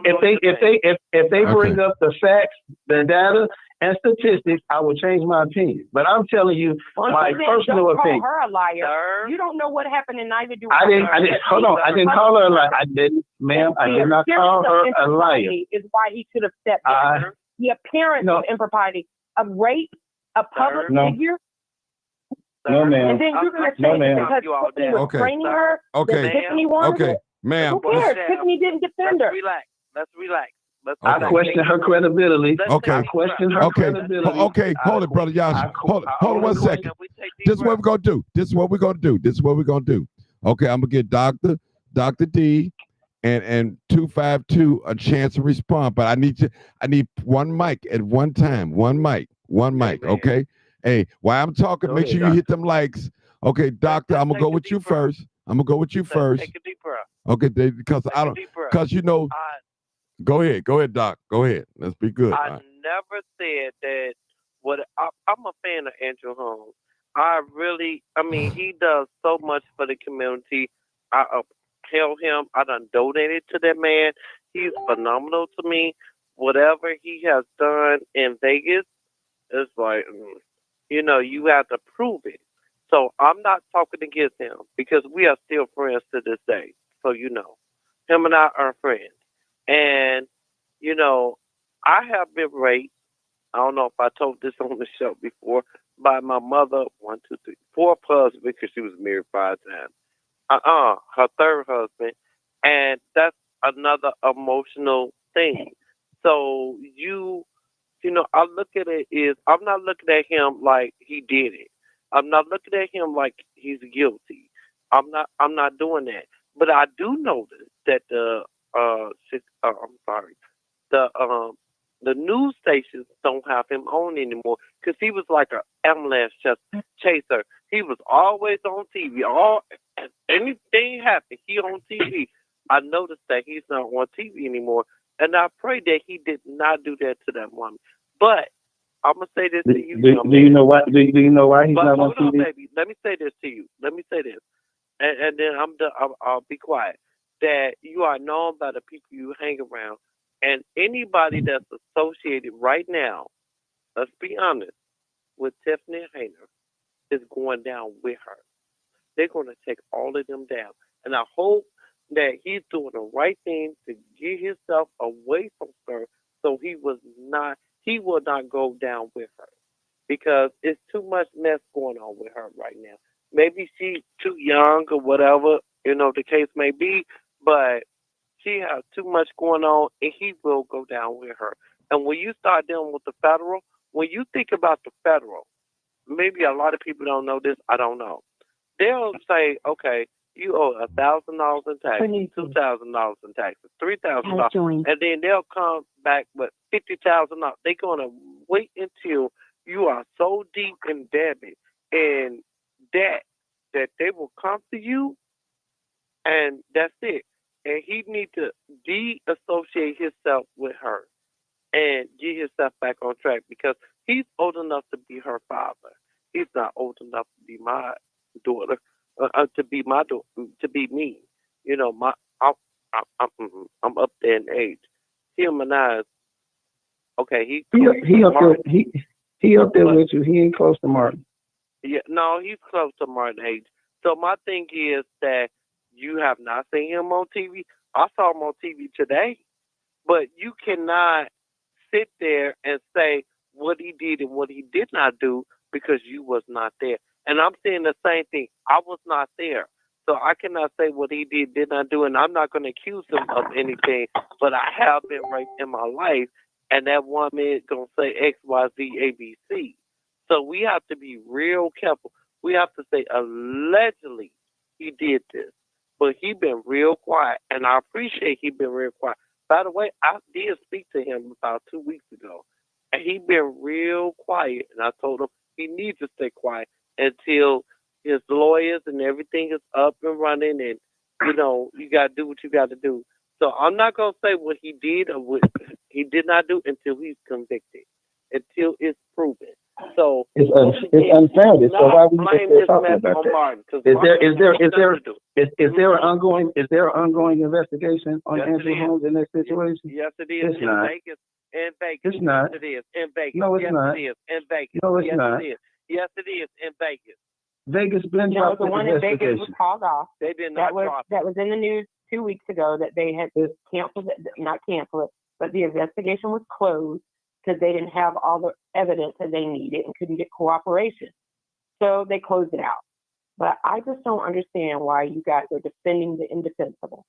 bring up the facts, the data, and statistics, I will change my opinion. But I'm telling you my personal opinion. Don't call her a liar. You don't know what happened, and neither do I didn't. Hold on. I didn't call her a liar. I didn't, ma'am. I did not call her a liar. Is why he should have stepped down. The appearance of impropriety, a rape, a public figure. No, ma'am. And then you're going to say because Tiffany was training her, that Tiffany wanted it? Ma'am. Who cares? Tiffany didn't defend her. Let's relax. I question her credibility. Okay. I question her credibility. Okay, hold it, brother Josh. Hold on 1 second. This is what we're gonna do. This is what we're gonna do. Okay, I'm gonna get Dr. D and 252 a chance to respond, but I need one mic at one time. One mic. Okay. Hey, while I'm talking, make sure you hit them likes. Okay, Doctor, I'm gonna go with you first. Take a deep breath. Okay, because you know. Go ahead, Doc. Go ahead. Let's be good. I never said that. I'm a fan of Andrew Holmes. He does so much for the community. I upheld him. I done donated to that man. He's phenomenal to me. Whatever he has done in Vegas, it's like, you have to prove it. So I'm not talking against him because we are still friends to this day. So him and I are friends. And, I have been raped. I don't know if I told this on the show before, by my mother, 1, 2, 3, 4 husbands, because she was married 5 times. Her third husband. And that's another emotional thing. So I look at it is, I'm not looking at him like he did it. I'm not looking at him like he's guilty. I'm not doing that. But I do notice that the news stations don't have him on anymore because he was like an ambulance chaser. He was always on TV. Anything happened, he on TV. I noticed that he's not on TV anymore, and I pray that he did not do that to that woman. But I'm gonna say this to you. Do you know why? Do you know why he's not on TV? Hold on, baby. Let me say this to you. And then I'll be quiet. That you are known by the people you hang around, and anybody that's associated right now, let's be honest, with Tiffany Henyard is going down with her. They're going to take all of them down, and I hope that he's doing the right thing to get himself away from her, so he will not go down with her, because it's too much mess going on with her right now. Maybe she's too young or whatever, the case may be. But she has too much going on, and he will go down with her. And when you start dealing with the federal, when you think about the federal, maybe a lot of people don't know this, I don't know. They'll say, okay, you owe $1,000 in taxes, $2,000 in taxes, $3,000, and then they'll come back with $50,000. They're going to wait until you are so deep in debt and debt that they will come to you, and that's it. And he needs to de-associate himself with her and get himself back on track, because he's old enough to be her father. He's not old enough to be my daughter, to be me. I'm up there in age. Him and I, okay, he up there with you. He ain't close to Martin. Yeah, no, he's close to Martin age. So my thing is that you have not seen him on TV. I saw him on TV today. But you cannot sit there and say what he did and what he did not do because you was not there. And I'm saying the same thing. I was not there. So I cannot say what he did not do, and I'm not going to accuse him of anything. But I have been raped in my life, and that woman is going to say X, Y, Z, A, B, C. So we have to be real careful. We have to say allegedly he did this. But he been real quiet, and I appreciate he been real quiet. By the way, I did speak to him about 2 weeks ago, and he been real quiet. And I told him he needs to stay quiet until his lawyers and everything is up and running, and you got to do what you got to do. So I'm not gonna say what he did or what he did not do until he's convicted, until it's proven. So it's unfounded. So why would you talking about that? Is there an ongoing investigation on Andrew Holmes in that situation? Yes, it is. In Vegas. It's not. Yes, it is. In Vegas. No, it's yes, not. It is. In Vegas. No, it's yes, not. It is. Yes, it is. In Vegas. Vegas been No, dropped the the one in Vegas was investigation. called off. They did not drop it. That was in the news 2 weeks ago that they had canceled it, not cancel it, but the investigation was closed because they didn't have all the evidence that they needed and couldn't get cooperation. So they closed it out. But I just don't understand why you guys are defending the indefensible.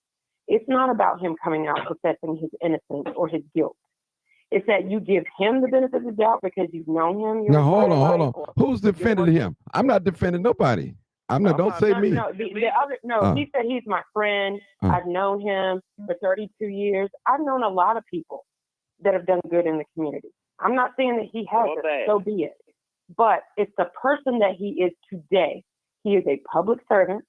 It's not about him coming out professing his innocence or his guilt. It's that you give him the benefit of the doubt because you've known him. Now hold on. Who's defending him? I'm not defending nobody. I'm not. Don't say me. He said he's my friend. I've known him for 32 years. I've known a lot of people that have done good in the community. I'm not saying that he hasn't. So be it. But it's the person that he is today. He is a public servant.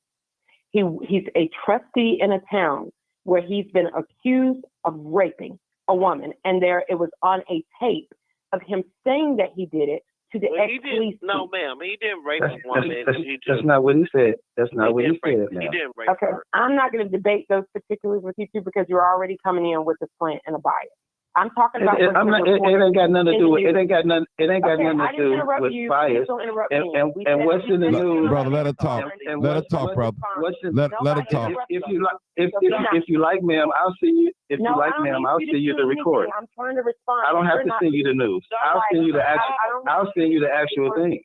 He's a trustee in a town where he's been accused of raping a woman, and it was on a tape of him saying that he did it to the ex-police. No, ma'am, he didn't rape a woman. That's not what he said. That's not what he said, He ma'am. didn't rape Okay, her. I'm not going to debate those particulars with you two because you're already coming in with a slant and a bias. I'm talking about. It ain't got nothing to do with. It ain't got nothing. It ain't got nothing to do with bias. And what's in the news, brother? Let her talk. Let her talk, brother. Let her talk. If you like, ma'am, I'll see you. If you like, ma'am, I'll see you the recording. I'm trying to respond. I don't have to send you the news. I'll send you the actual. I'll send you the actual thing.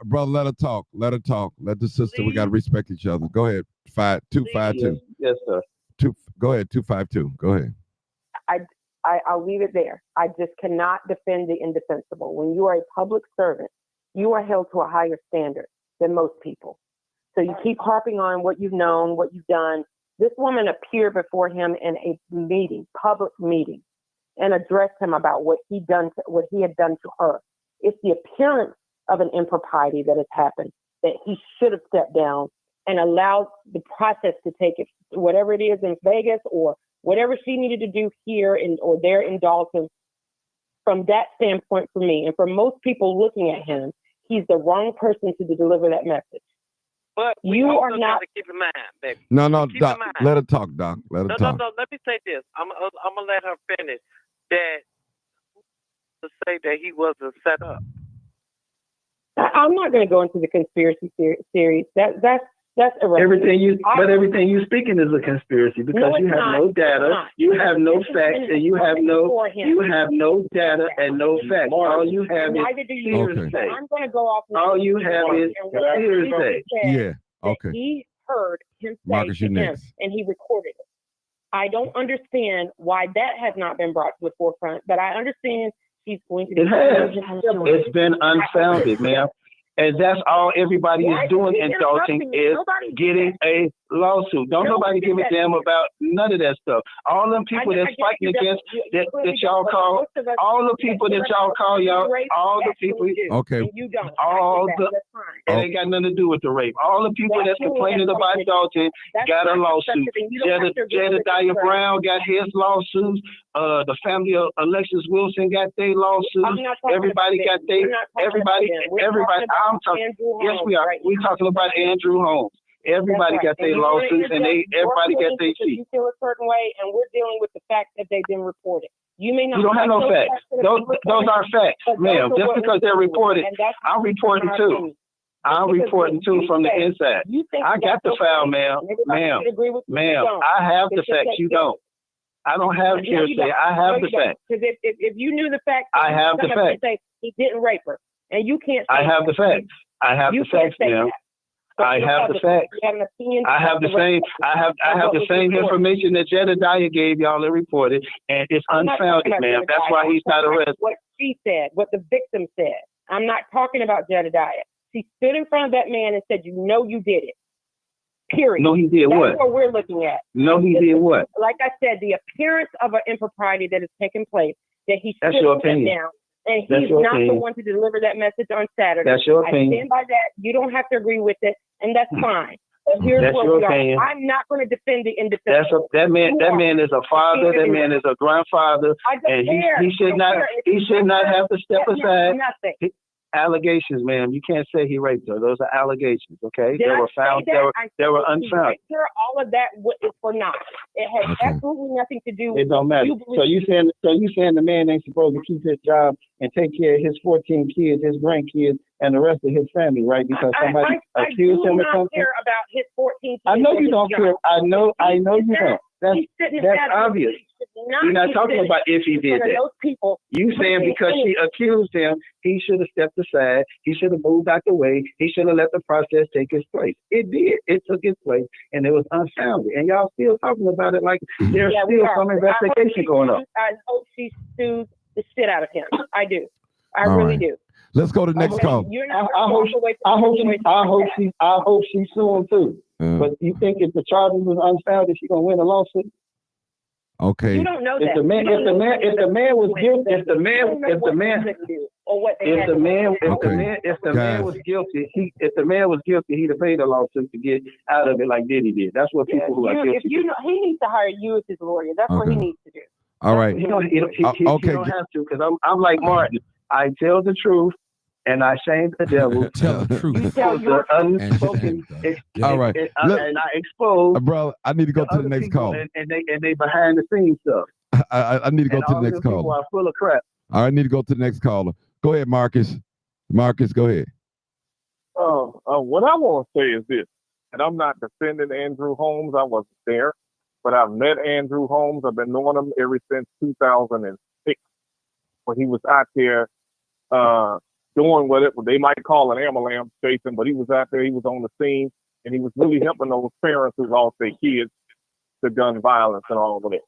Brother, let her talk. Let her talk. Let the sister. We got to respect each other. Go ahead. 252. Yes, sir. Go ahead. 252. Go ahead. I'll leave it there. I just cannot defend the indefensible. When you are a public servant, you are held to a higher standard than most people. So you keep harping on what you've known, what you've done. This woman appeared before him in a meeting, public meeting, and addressed him about what he had done to her. It's the appearance of an impropriety that has happened that he should have stepped down and allowed the process to take it, whatever it is in Vegas or whatever she needed to do here or there in Dalton. From that standpoint, for me, and for most people looking at him, he's the wrong person to deliver that message. But you are not. To keep in mind, baby. No, Doc. Let her talk, Doc. Let her talk. No. Let me say this. I'm gonna let her finish. That to say that he wasn't set up. I'm not going to go into the conspiracy theories. That's irrelevant. Everything you speaking is a conspiracy because you have no data, you have no facts, and you have no data and no facts. All you have is hearsay. I'm going to go off. All you have is hearsay. Yeah. Okay. He heard him say Marcus, to him, and he recorded it. I don't understand why that has not been brought to the forefront, but I understand he's going to. It has. It's been unfounded, ma'am. And that's all everybody is doing in Dalton is getting a lawsuit. Don't nobody give a damn about none of that stuff. All them people that's fighting against that y'all call, all the people that y'all call y'all, all the people. Okay. All the. It ain't got nothing to do with the rape. All the people that's complaining about Dalton got a lawsuit. Jedediah Brown got his lawsuits. The family of Alexis Wilson got their lawsuits. Everybody got their. Everybody. I'm talking. Yes, we are. We're talking about Andrew Holmes. Everybody got their lawsuits, and everybody got their feet. You feel a certain way, and we're dealing with the fact that they've been reported. You may not. You don't have no facts. Those are facts, ma'am. Just because they're reported, I'm reporting too. I'm reporting too from the inside. I got the file, ma'am. Ma'am, I have the facts. You don't. I don't have hearsay. I have the facts. Because if you knew the facts, I have the facts. Say he didn't rape her, and you can't. I have the facts. I have the facts, ma'am. I have the facts. I have the same. I have the same information that Jedediah gave y'all and reported, and it's unfounded, ma'am. That's why he's not arrested. What she said, what the victim said. I'm not talking about Jedediah. She stood in front of that man and said, "You know you did it." Period. No, he did what? That's what we're looking at. No, he did what? Like I said, the appearance of an impropriety that has taken place that he should have stepped down. And he's not the one to deliver that message on Saturday. That's your opinion. I stand by that. You don't have to agree with it, and that's fine. But here's that's what your we opinion. are. I'm not going to defend the indefensible. That man is a father. That man is a grandfather, and he should not have to step aside. allegations, ma'am. You can't say he raped her. Those are allegations, okay? Did They I were found. say that? They were I said he unfounded. raped her. All of that is for naught. It has absolutely nothing to do with It don't matter. So you saying the man ain't supposed to keep his job and take care of his 14 kids, his grandkids, and the rest of his family, right? Because somebody accused him of something. I care about his 14 kids. I know you don't care. I know you don't. That's obvious. You're not talking about if he did that. Those people. You saying because she accused him, he should have stepped aside. He should have moved out the way. He should have let the process take its place. It did. It took its place, and it was unfounded. And y'all still talking about it like there's still some investigation going on. I hope she sues the shit out of him. I do. I really do. Let's go to the next call. I hope she's suing too. But you think if the charges was unfounded, she's gonna win a lawsuit? Okay. You don't know that. If the man was guilty, if the man was guilty, he'd have paid a lawsuit to get out of it like Diddy did. That's what people who are guilty. He needs to hire you as his lawyer. That's what he needs to do. All right. He don't have to, because I'm like Martin. I tell the truth, and I shame the devil. Tell the truth. You tell the unspoken. All right. And I expose. Brother, I need to go to the next call. And they behind the scenes stuff. I need to go to the next caller. People are full of crap. I need to go to the next caller. Go ahead, Marcus. Marcus, go ahead. What I want to say is this, and I'm not defending Andrew Holmes. I wasn't there, but I've met Andrew Holmes. I've been knowing him ever since 2006, when he was out there doing what they might call an ambulance chasing, but he was out there, he was on the scene, and he was really helping those parents who lost their kids to gun violence and all of that.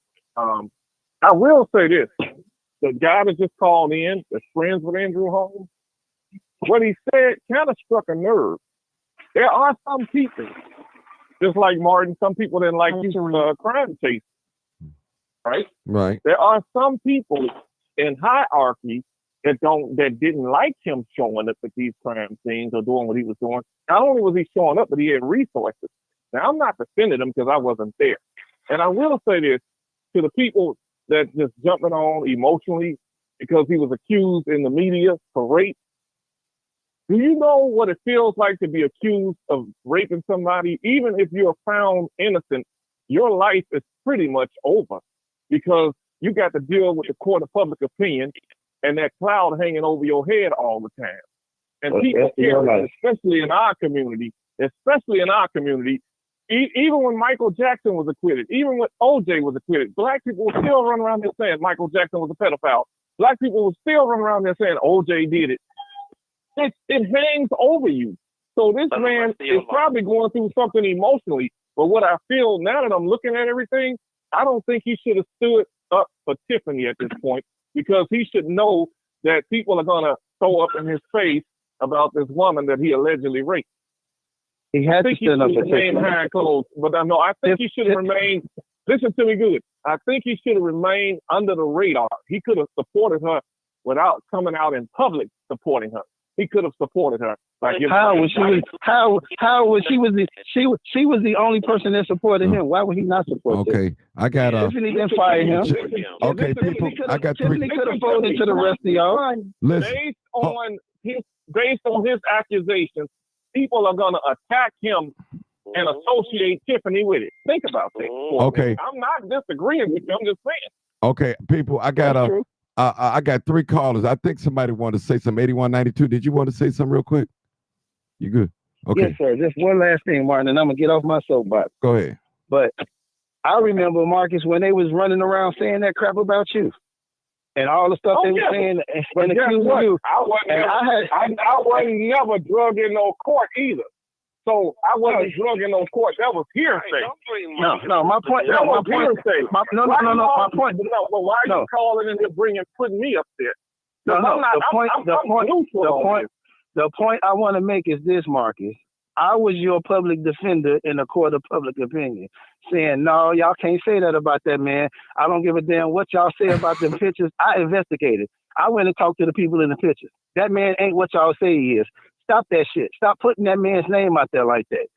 I will say this, the guy that just called in, that's friends with Andrew Holmes, what he said kind of struck a nerve. There are some people, just like Martin, some people didn't like you crime chasing, right? Right. There are some people in hierarchy that didn't like him showing up at these crime scenes or doing what he was doing. Not only was he showing up, but he had resources. Now, I'm not defending him because I wasn't there. And I will say this to the people that just jumping on emotionally because he was accused in the media for rape. Do you know what it feels like to be accused of raping somebody? Even if you're found innocent, your life is pretty much over because you got to deal with the court of public opinion and that cloud hanging over your head all the time. And people care, especially in our community, even when Michael Jackson was acquitted, even when OJ was acquitted, black people were still running around there saying Michael Jackson was a pedophile. Black people were still running around there saying OJ did it. It hangs over you. So this man is probably going through something emotionally. But what I feel now that I'm looking at everything, I don't think he should have stood up for Tiffany at this point, because he should know that people are going to throw up in his face about this woman that he allegedly raped. He had to stand up for Tiffany. Behind closed, but I think he should have remained. Listen to me good. I think he should have remained under the radar. He could have supported her without coming out in public supporting her. He could have supported her. She was the only person that supported him. Why would he not support her? Okay, I got Tiffany didn't fire him. Okay, people, I got Tiffany could have folded to the rest of y'all. Listen, based on his accusations, people are gonna attack him and associate Tiffany with it. Think about that. Okay. I'm not disagreeing with you. I'm just saying. Okay, people, I got 3 callers. I think somebody wanted to say something. 8192. Did you want to say something real quick? You good? Okay. Yes, sir. Just one last thing, Martin, and I'm gonna get off my soapbox. Go ahead. But I remember, Marcus, when they was running around saying that crap about you. And all the stuff they were saying and accusing you. I wasn't never drug in no court either. So I wasn't drug in no court. That was hearsay. No, my point. That was hearsay. My point. But why are you calling and putting me up there? The point I want to make is this, Marcus. I was your public defender in the court of public opinion, saying, no, y'all can't say that about that man. I don't give a damn what y'all say about them pictures. I investigated. I went and talked to the people in the pictures. That man ain't what y'all say he is. Stop that shit. Stop putting that man's name out there like that.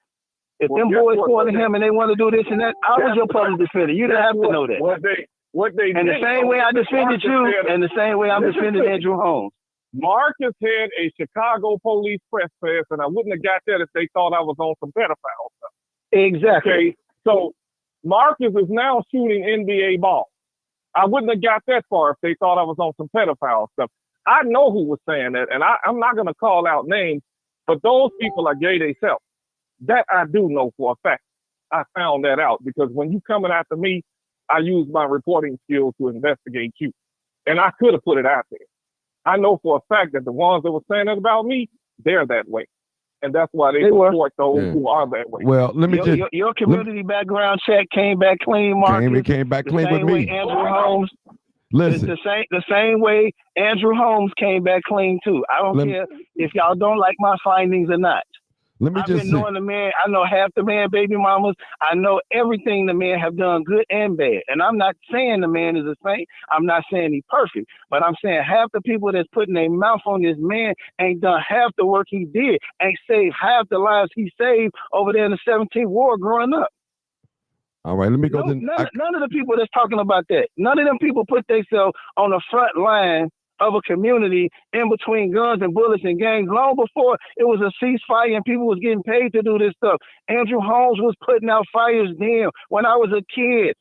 If them boys calling him and they want to do this and that, I was your public defender. You didn't have to know that. What they and the same way I defended you, and the same way I'm defending Andrew Holmes. Marcus had a Chicago police press pass, and I wouldn't have got that if they thought I was on some pedophile stuff. Exactly. Okay, so Marcus is now shooting NBA ball. I wouldn't have got that far if they thought I was on some pedophile stuff. I know who was saying that, and I'm not going to call out names, but those people are gay themselves. That I do know for a fact. I found that out because when you coming after me, I use my reporting skills to investigate you. And I could have put it out there. I know for a fact that the ones that were saying that about me, they're that way. And that's why they support those who are that way. Well, let me your community background check came back clean, Marcus. Came back clean with me. Andrew Holmes. Listen. The same way Andrew Holmes came back clean too. I don't care if y'all don't like my findings or not. I've been knowing the man. I know half the man baby mamas. I know everything the man have done, good and bad. And I'm not saying the man is a saint. I'm not saying he's perfect. But I'm saying half the people that's putting their mouth on this man ain't done half the work he did, ain't saved half the lives he saved over there in the 17th war growing up. All right, let me go. None of the people that's talking about that, none of them people put themselves on the front line of a community in between guns and bullets and gangs long before it was a ceasefire and people was getting paid to do this stuff. Andrew Holmes was putting out fires then when I was a kid.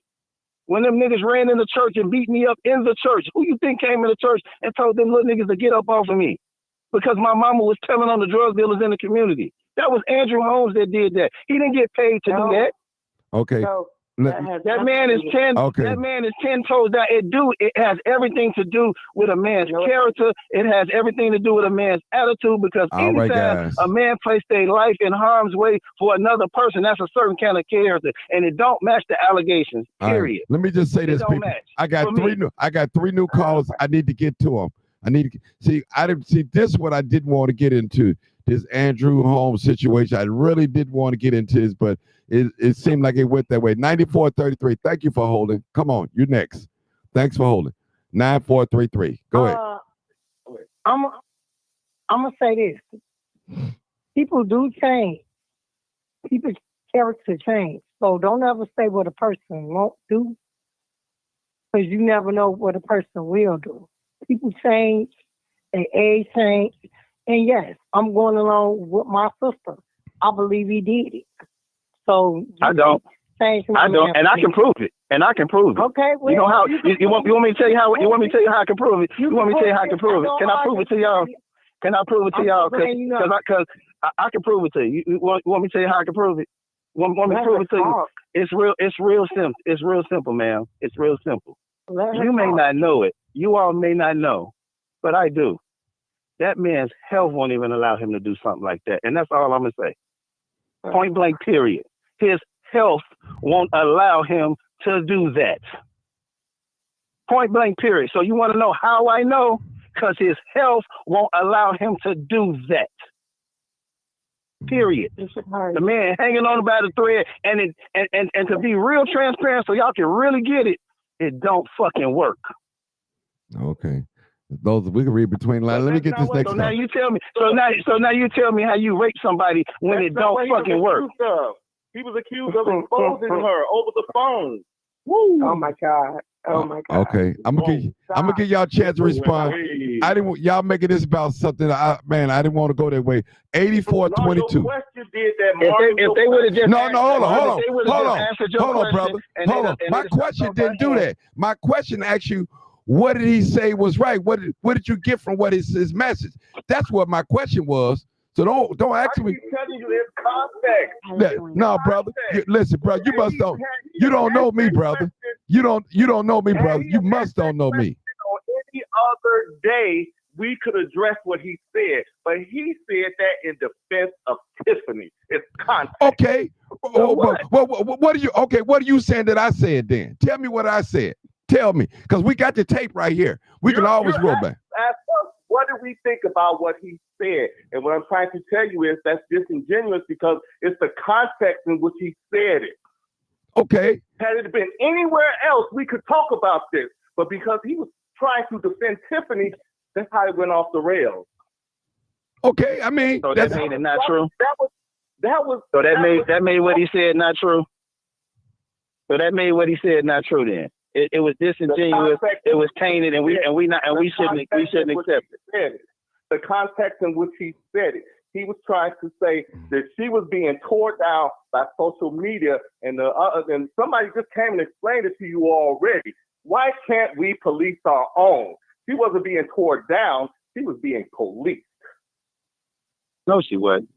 When them niggas ran in the church and beat me up in the church, who you think came in the church and told them little niggas to get up off of me? Because my mama was telling on the drug dealers in the community. That was Andrew Holmes that did that. He didn't get paid to do that. Okay. That man is 10. Okay. That man is 10 toes down. It has everything to do with a man's character. It has everything to do with a man's attitude. Because anytime a man placed their life in harm's way for another person, that's a certain kind of character, and it don't match the allegations. Period. Let me just say this, people. I got three new callers. I need to get to them. I need to see. I didn't see this. What I didn't want to get into this Andrew Holmes situation. I really did want to get into this, but it seemed like it went that way. 9433. Thank you for holding. Come on, you're next. Thanks for holding. 9433. Go ahead. I'm gonna say this. People do change. People's character change. So don't ever say what a person won't do, because you never know what a person will do. People change, their age change, and yes, I'm going along with my sister. I believe he did it. So I don't, and I can prove it. Okay, well, you know how you want me to tell you how I can prove it. You want me to tell you how I can prove it? Can I prove it to y'all? Because I can prove it to you. You want me to tell you how I can prove it? Want me to prove it to you? It's real simple. It's real simple, man. It's real simple. You may not know it. You all may not know, but I do. That man's health won't even allow him to do something like that. And that's all I'm going to say. Point blank, period. His health won't allow him to do that. Point blank, period. So you want to know how I know? Because his health won't allow him to do that. Period. The man hanging on by the thread, and to be real transparent so y'all can really get it, it don't fucking work. Okay. Those we can read between lines. Let me get this next. So now you tell me. So now you tell me how you rape somebody when it don't fucking work. He was accused of exposing her over the phone. Woo! Oh my God. Oh my God. Okay, I'm gonna give y'all a chance to respond. I didn't. Y'all making this about something. I didn't want to go that way. 8422. No, question did that. If they would have just hold on, brother. Hold on. My question didn't do that. My question asked you, what did he say was right? What did you get from what his message? That's what my question was. So don't ask me. I'm telling you in context. No, brother. Listen, brother. You don't know me, brother. You don't know me, brother. You must don't know me. On any other day, we could address what he said, but he said that in defense of Tiffany. It's context. Okay. What are you saying that I said then? Tell me what I said. Tell me, because we got the tape right here. We can always roll back. What do we think about what he said? And what I'm trying to tell you is that's disingenuous because it's the context in which he said it. Okay. Had it been anywhere else, we could talk about this. But because he was trying to defend Tiffany, that's how it went off the rails. Okay, I mean, so that made it not true. That made what he said not true. So that made what he said not true. Then it was disingenuous. It was tainted, and we shouldn't accept it. the context in which he said it. He was trying to say that she was being torn down by social media, and and somebody just came and explained it to you already. Why can't we police our own? She wasn't being torn down; she was being policed. No, she wasn't.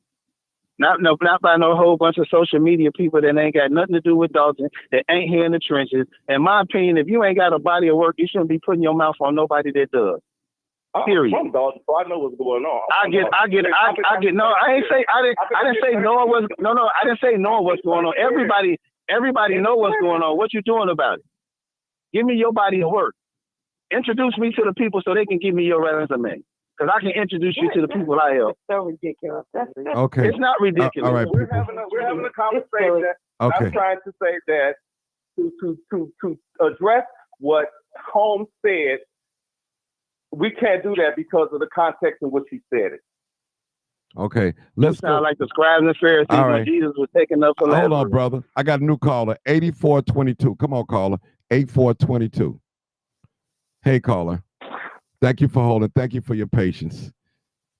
Not by no whole bunch of social media people that ain't got nothing to do with Dalton, that ain't here in the trenches. In my opinion, if you ain't got a body of work, you shouldn't be putting your mouth on nobody that does. Period. I'm from Dalton, so I know what's going on. I get. No, I didn't say knowing what's. No, I didn't say knowing what's going on. Everybody know what's going on. What you doing about it? Give me your body of work. Introduce me to the people so they can give me your resume. Because I can introduce you to the people I help. So ridiculous. Okay. It's not ridiculous. All right, We're people. having a conversation. Okay. I'm trying to say that to address what Holmes said, we can't do that because of the context in which he said it. Okay. Let's sound go. like the scribes and Pharisees All right. when Jesus was taking up for Hold Lazarus. on, brother. I got a new caller, 8422. Come on, caller. 8422. Hey, caller. Thank you for holding. Thank you for your patience.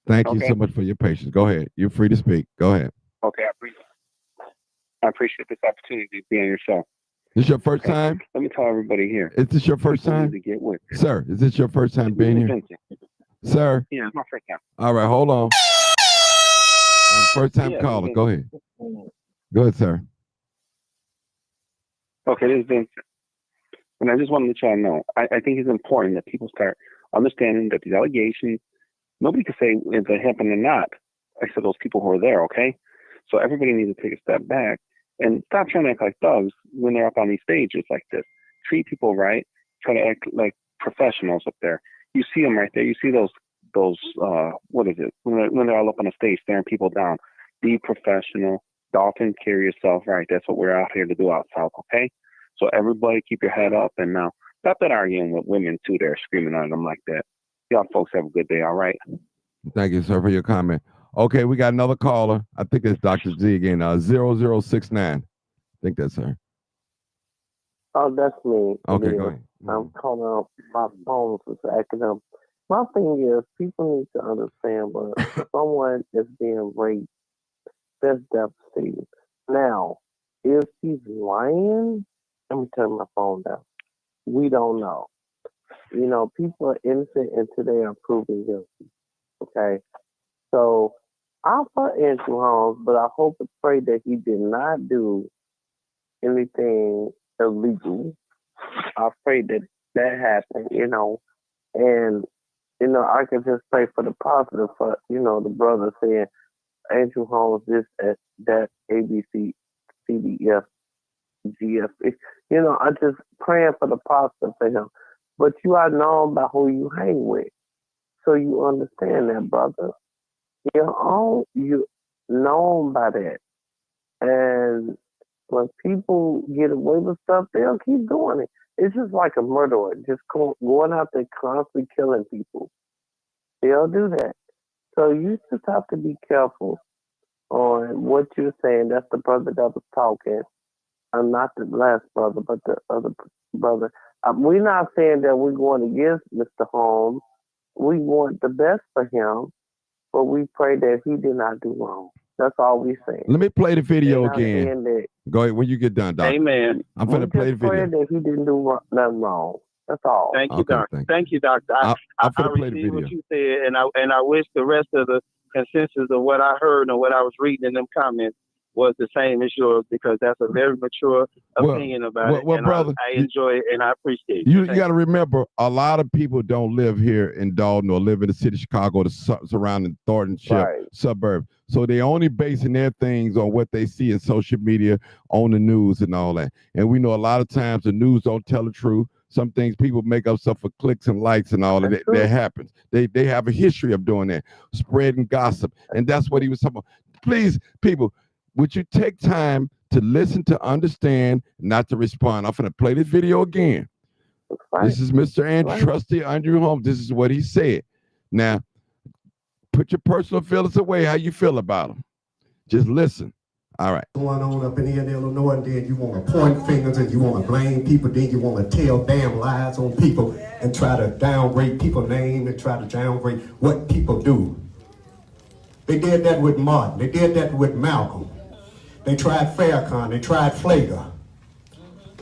Thank you so much for your patience. Go ahead. You're free to speak. Go ahead. Okay, I appreciate this opportunity to be on your show. This your first time? Let me tell everybody here. Is this your first time? To get with it. Sir, is this your first time being here? Sir? Yeah, it's my first time. All right, hold on. First time caller. Go ahead. Go ahead, sir. Okay, this is Vincent. And I just want to let y'all know, I think it's important that people start understanding that these allegations, nobody can say if they happen or not, except those people who are there, okay? So everybody needs to take a step back and stop trying to act like thugs when they're up on these stages like this. Treat people right. Try to act like professionals up there. You see them right there. You see those what is it? When they're all up on the stage staring people down. Be professional. Dalton, carry yourself right. That's what we're out here to do out south, okay? So everybody keep your head up, and now stop that arguing with women too. They're screaming on them like that. Y'all folks have a good day, all right? Thank you, sir, for your comment. Okay, we got another caller. I think it's Dr. Z again, 0069. I think that's her. Oh, that's me. Okay, go ahead. I'm calling up my phone is acting up. My thing is, people need to understand, but someone is being raped. That's devastating. Now, if he's lying, let me turn my phone down. We don't know. You know, people are innocent until they are proven guilty. Okay? So, I for Andrew Holmes, but I hope and pray that he did not do anything illegal. I pray that happened, you know. And, you know, I can just pray for the positive for, you know, the brother saying, Andrew Holmes, this, that, ABC, CDF, GF. You know, I'm just praying for the positive for him. But you are known by who you hang with. So you understand that, brother. You known by that. And when people get away with stuff, they'll keep doing it. It's just like a murderer, just going out there constantly killing people. They'll do that. So you just have to be careful on what you're saying. That's the brother that was talking. I'm not the last brother, but the other brother. We're not saying that we're going against Mr. Holmes. We want the best for him, but we pray that he did not do wrong. That's all we saying. Let me play the video again. Go ahead when you get done, Doctor. Amen. I'm going to play the video. That he didn't do nothing wrong. That's all. Thank you, Doctor. Thank you, Doctor. I'm I play the received video. what you said, and I wish the rest of the consensus of what I heard and what I was reading in them comments was the same as yours, because that's a very mature opinion about it. And brother, I enjoy it and I appreciate it. You got to remember, a lot of people don't live here in Dalton or live in the city of Chicago, the surrounding Thorntonshire suburb. So they only basing their things on what they see in social media, on the news and all that. And we know a lot of times the news don't tell the truth. Some things people make up stuff for clicks and likes and all of that. That happens. They have a history of doing that, spreading gossip. And that's what he was talking about. Please, people, would you take time to listen, to understand, not to respond? I'm going to play this video again. This is Mr. Trustee Andrew Holmes. This is what he said. Now, put your personal feelings away, how you feel about him. Just listen. All right. Going on up in here in Illinois, and then you want to point fingers and you want to blame people, then you want to tell damn lies on people and try to downgrade people's name and try to downgrade what people do. They did that with Martin. They did that with Malcolm. They tried Farrakhan. They tried Flager.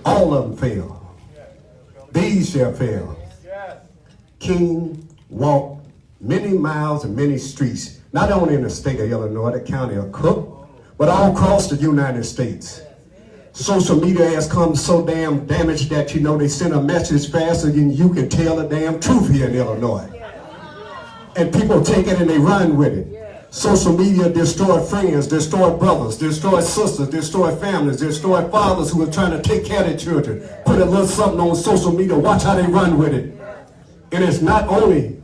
All of them failed. These shall fail. King walked many miles and many streets, not only in the state of Illinois, the county of Cook, but all across the United States. Social media has come so damn damaged that, you know, they send a message faster than you can tell the damn truth here in Illinois. And people take it and they run with it. Social media destroyed friends, destroyed brothers, destroyed sisters, destroyed families, destroyed fathers who are trying to take care of their children. Put a little something on social media, watch how they run with it. And it's not only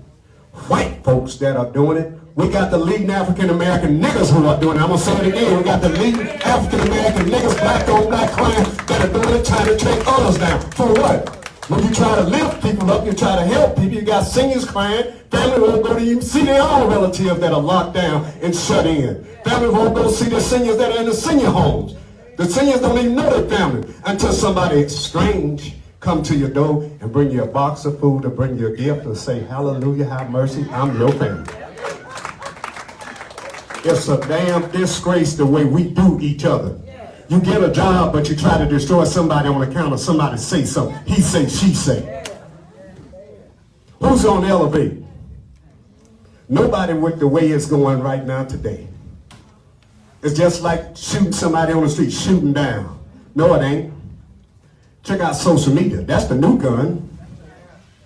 white folks that are doing it. We got the leading African-American niggas who are doing it. I'm going to say it again. We got the leading African-American niggas, black on black crime, that are doing it, trying to take others down. For what? When you try to lift people up, you try to help people, you got seniors crying, family won't go to even see their own relatives that are locked down and shut in. Family won't go see the seniors that are in the senior homes. The seniors don't even know their family until somebody strange come to your door and bring you a box of food or bring you a gift and say, hallelujah, have mercy, I'm your family. It's a damn disgrace the way we do each other. You get a job, but you try to destroy somebody on account of somebody say something. He say, she say. Who's on the elevator? Nobody with the way it's going right now today. It's just like shooting somebody on the street, shooting down. No, it ain't. Check out social media. That's the new gun.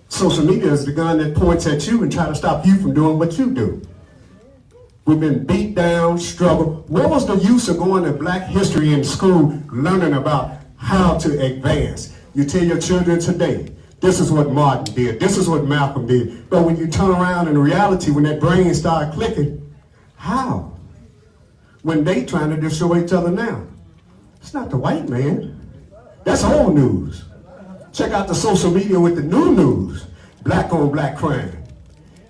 Social media is the gun that points at you and try to stop you from doing what you do. We've been beat down, struggled. What was the use of going to Black history in school, learning about how to advance? You tell your children today, this is what Martin did, this is what Malcolm did. But when you turn around in reality, when that brain starts clicking, how? When they trying to destroy each other now. It's not the white man. That's old news. Check out the social media with the new news. Black on black crime.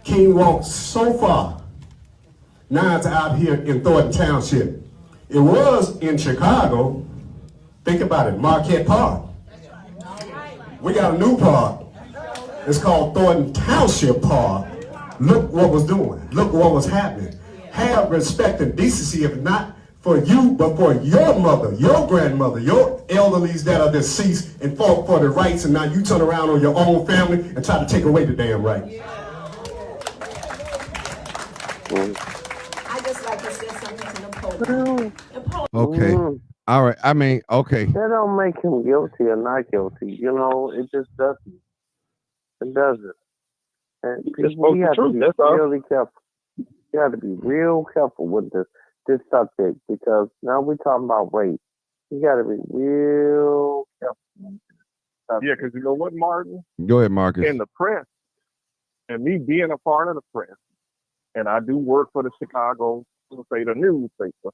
King walked so far. Now it's out here in Thornton Township. It was in Chicago. Think about it, Marquette Park. We got a new park. It's called Thornton Township Park. Look what was doing. Look what was happening. Have respect and decency, if not for you, but for your mother, your grandmother, your elderlies that are deceased and fought for the rights, and now you turn around on your own family and try to take away the damn rights. I just like to say something to Napoleon. Okay. All right. I mean, okay. That don't make him guilty or not guilty. You know, it just doesn't. It doesn't. And people, we have to be really careful. You have to be real careful with this subject, because now we're talking about race. You got to be real careful. Yeah, because you know what, Martin? Go ahead, Marcus. In the press, and me being a part of the press, and I do work for the Chicago State newspaper,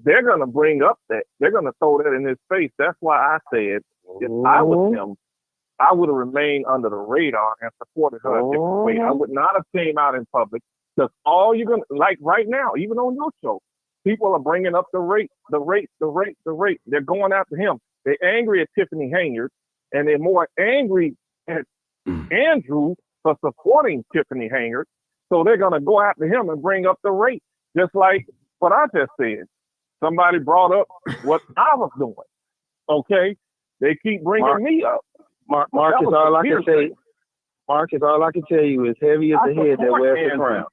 they're going to bring up that. They're going to throw that in his face. That's why I said, if I was him, I would have remained under the radar and supported her a different way. I would not have came out in public, because all you're going to, like right now, even on your show, people are bringing up the rate. They're going after him. They're angry at Tiffany Henyard, and they're more angry at Andrew for supporting Tiffany Henyard. So they're going to go after him and bring up the rate, just like what I just said. Somebody brought up what I was doing. Okay? They keep bringing me up. Marcus, all I can say, Marcus, all I can tell you is heavy is the head that wears the crown.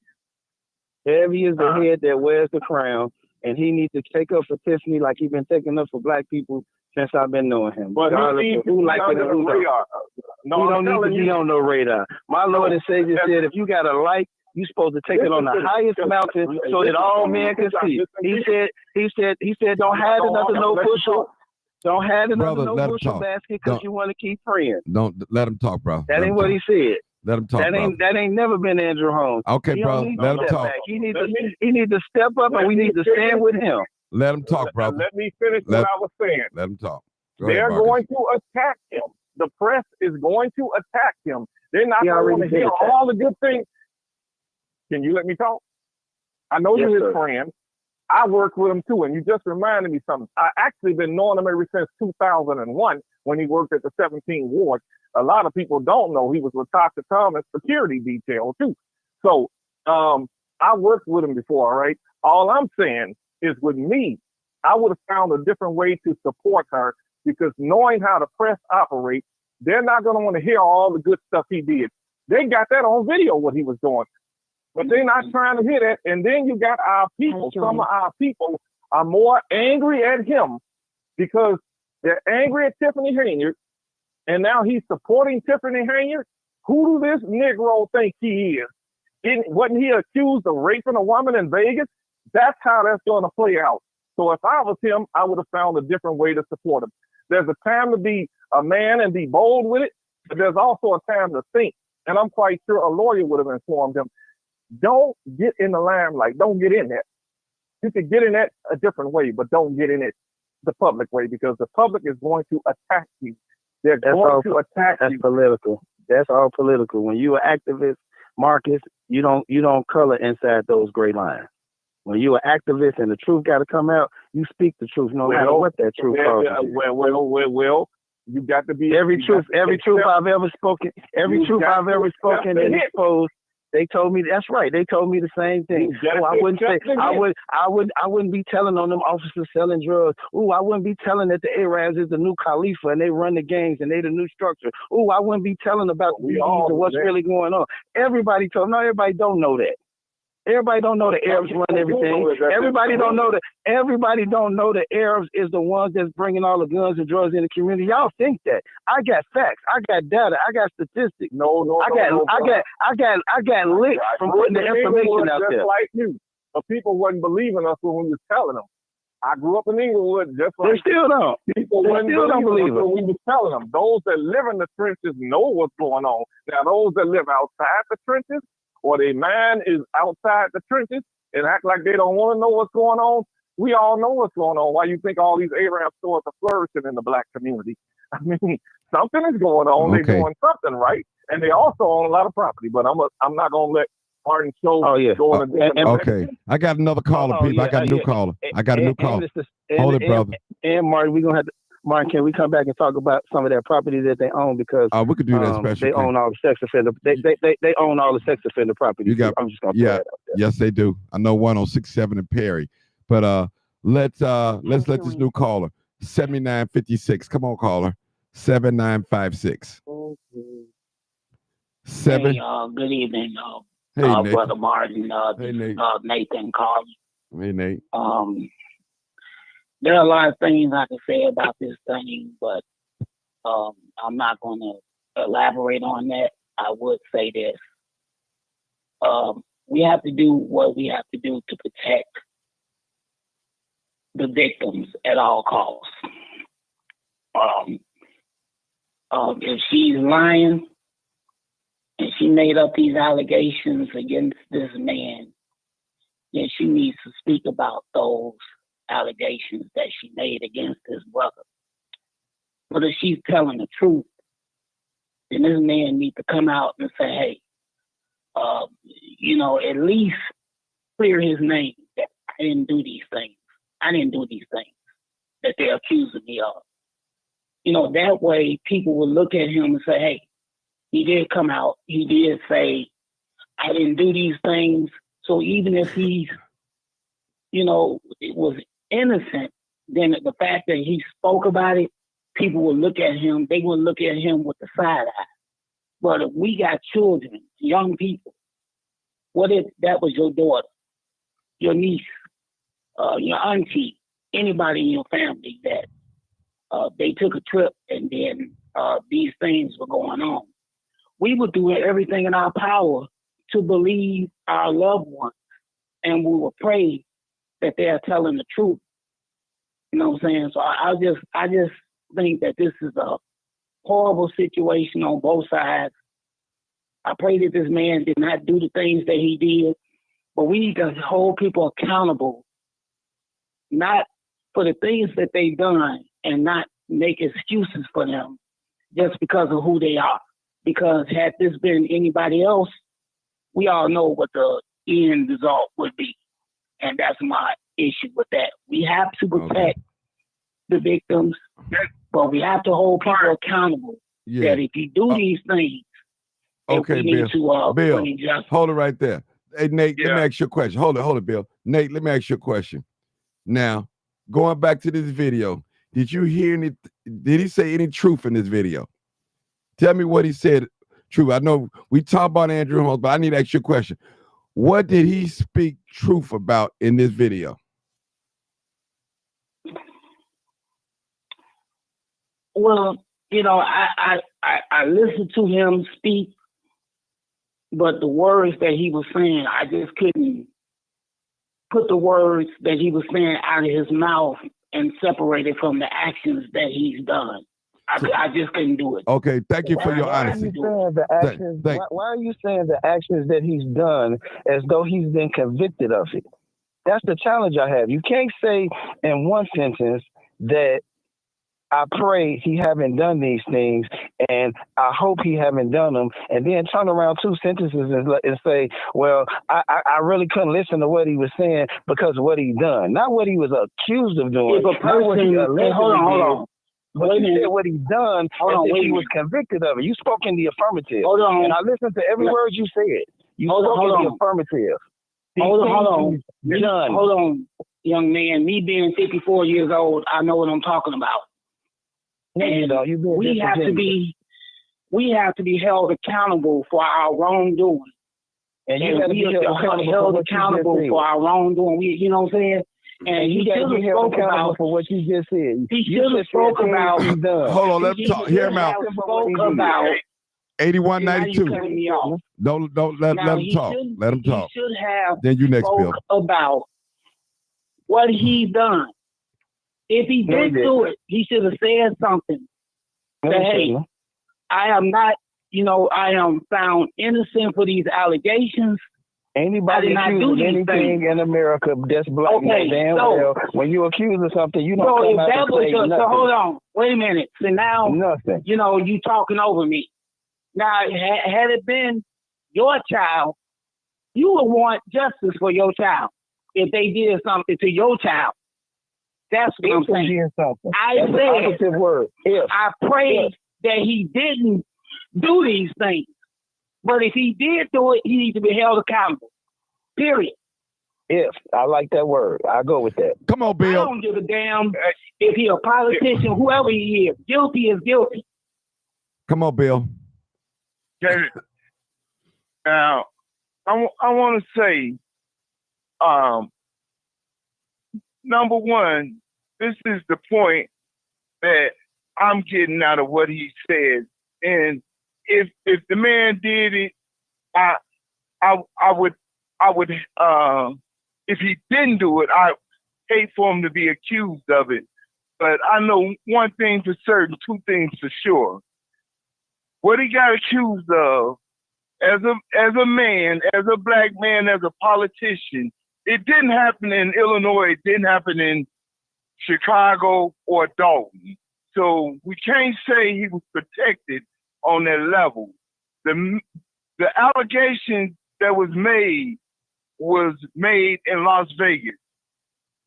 Heavy is the head that wears the crown, and he needs to take up for Tiffany like he's been taking up for black people since I've been knowing him. But who like it or who don't. No, he don't need to be on no radar. My Lord and Savior said, if you got a light, you're supposed to take it on the highest mountain so that all men can see. He said, don't have it under no bushel. Don't have it under no bushel basket because you want to keep praying. Don't let him talk, bro. That ain't what he said. Let him talk. That ain't never been Andrew Holmes. Okay, bro. Let him talk. He needs to step up, and we need to stand with him. Let him talk, brother. Let me finish what I was saying. Let him talk. They're going to attack him. The press is going to attack him. They're not going to hear all the good things. Can you let me talk? I know you're his friend. I worked with him too, and you just reminded me something. I actually been knowing him ever since 2001 when he worked at the 17th Ward. A lot of people don't know he was with Dr. Thomas security detail too. So I worked with him before, all right? All I'm saying is with me, I would have found a different way to support her because knowing how the press operates, they're not going to want to hear all the good stuff he did. They got that on video, what he was doing. But they're not trying to hear that. And then you got our people. Some of our people are more angry at him because they're angry at Tiffany Henyard. And now he's supporting Tiffany Henyard. Who do this Negro think he is? Wasn't he accused of raping a woman in Vegas? That's how that's going to play out. So if I was him, I would have found a different way to support him. There's a time to be a man and be bold with it, but there's also a time to think. And I'm quite sure a lawyer would have informed him, don't get in the limelight. Don't get in that. You could get in that a different way, but don't get in it the public way because the public is going to attack you. They're going to attack you. That's political. That's all political. When you're an activist, Marcus, you don't color inside those gray lines. When you're an activist and the truth got to come out, you speak the truth, no matter what that truth is. Well, you got to be every truth I've ever spoken, and exposed. They told me that's right. They told me the same thing. Oh, I wouldn't be telling on them officers selling drugs. Oh, I wouldn't be telling that the Arabs is the new Khalifa and they run the gangs and they the new structure. Oh, I wouldn't be telling about the and what's really going on. Everybody told. No, everybody don't know that. Everybody don't know the Arabs run everything. Everybody don't know the Arabs is the ones that's bringing all the guns and drugs in the community. Y'all think that. I got facts. I got data. I got statistics. I got licks from putting the information out there. Like you. But people wasn't believing us when we was telling them. I grew up in Inglewood just like they still don't. People don't believe us when we was telling them. Those that live in the trenches know what's going on. Now those that live outside the trenches, or their mind is outside the trenches and act like they don't want to know what's going on. We all know what's going on. Why you think all these Arab stores are flourishing in the black community? I mean, something is going on. Okay. They're doing something right, and they also own a lot of property. But I'm not gonna let Martin show go in a different Okay, I got another caller, people. I got a new caller. Hold it, brother. And Martin, we're gonna have to. Martin, can we come back and talk about some of that property that they own because we could do that special. They own all the sex offender. They own all the sex offender property. I'm just gonna throw that out there. Yes, they do. I know one on 67 in Perry. But let's let this new caller 7956. Come on, caller 7956. Hey, good evening, Brother Martin. Hey, Nate. Nathan calling. Hey, Nate. There are a lot of things I can say about this thing, but I'm not going to elaborate on that. I would say this. We have to do what we have to do to protect the victims at all costs. If she's lying and she made up these allegations against this man, then she needs to speak about those allegations that she made against his brother. But if she's telling the truth, then this man needs to come out and say, hey, at least clear his name that I didn't do these things. I didn't do these things that they're accusing me of. That way people will look at him and say, hey, he did come out. He did say, I didn't do these things. So even if he's, it was innocent, then the fact that he spoke about it, people will look at him, they will look at him with the side eye. But if we got children, young people, what if that was your daughter, your niece, your auntie, anybody in your family that they took a trip and then these things were going on? We would do everything in our power to believe our loved ones, and we will pray that they are telling the truth. You know what I'm saying? So I just think that this is a horrible situation on both sides. I pray that this man did not do the things that he did, but we need to hold people accountable, not for the things that they've done and not make excuses for them just because of who they are. Because had this been anybody else, we all know what the end result would be. And that's my issue with that. We have to protect the victims, but we have to hold people accountable. Yeah. That if you do these things, okay, we need to Bill, just hold it right there. Hey, Nate, let me ask you a question. Hold it, Bill. Nate, let me ask you a question. Now, going back to this video, did you hear any? Did he say any truth in this video? Tell me what he said. True. I know we talk about Andrew Holmes, but I need to ask you a question. What did he speak truth about in this video? Well, you know, I listened to him speak, but the words that he was saying, I just couldn't put the words that he was saying out of his mouth and separate it from the actions that he's done. I just couldn't do it. Okay, thank you for your Why are honesty. you saying the actions? Why are you saying the actions that he's done as though he's been convicted of it? That's the challenge I have. You can't say in one sentence that I pray he haven't done these things and I hope he haven't done them, and then turn around 2 sentences and say, well, I really couldn't listen to what he was saying because of what he done, not what he was accused of doing. If a person, hold on. But you said what he done, and he was convicted of it. You spoke in the affirmative. Hold on. And I listened to every word you said. You spoke in the affirmative. Hold on, young man. Me being 54 years old, I know what I'm talking about. And we have to be held accountable for our wrongdoing. And we have to be held accountable for our wrongdoing. You know what I'm saying? And he should have spoke about for what you just said. He should have spoke about. Hold on, let him talk. Hear him out. Spoke about 8192. Don't let him talk. Let him talk. He should have then you next, spoke Bill. about what he's done. If he did do it, he should have said something. That, hey, I am not, I am found innocent for these allegations. Anybody accused of anything in America that's black, well, when you accuse of something, you don't come out and say nothing. So hold on, wait a minute. So now, nothing. You talking over me. Now, had it been your child, you would want justice for your child if they did something to your child. That's what I'm saying. I pray that he didn't do these things. But if he did do it, he needs to be held accountable. Period. If. I like that word. I go with that. Come on, Bill. I don't give a damn if he a politician, whoever he is. Guilty is guilty. Come on, Bill. Now, I want to say, number one, this is the point that I'm getting out of what he said. And if the man did it, I would if he didn't do it, I hate for him to be accused of it. But I know one thing for certain, 2 things for sure. What he got accused of as a man, as a black man, as a politician, it didn't happen in Illinois, it didn't happen in Chicago or Dalton. So we can't say he was protected on that level. The allegation that was made in Las Vegas.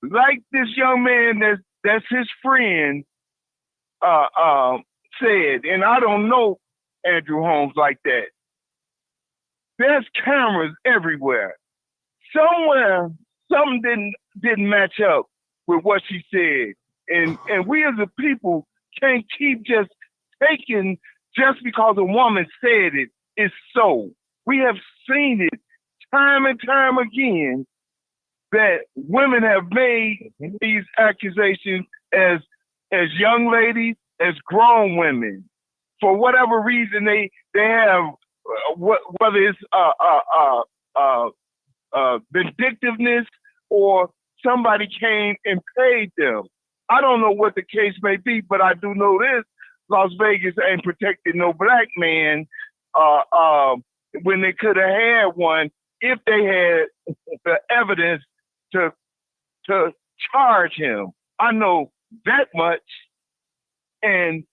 Like this young man that's his friend said, and I don't know Andrew Holmes like that. There's cameras everywhere. Somewhere something didn't match up with what she said. And we as a people can't keep just taking just because a woman said it is so. We have seen it time and time again that women have made these accusations as young ladies, as grown women. For whatever reason they have, whether it's vindictiveness or somebody came and paid them. I don't know what the case may be, but I do know this: Las Vegas ain't protected no black man when they could have had one if they had the evidence to charge him. I know that much. And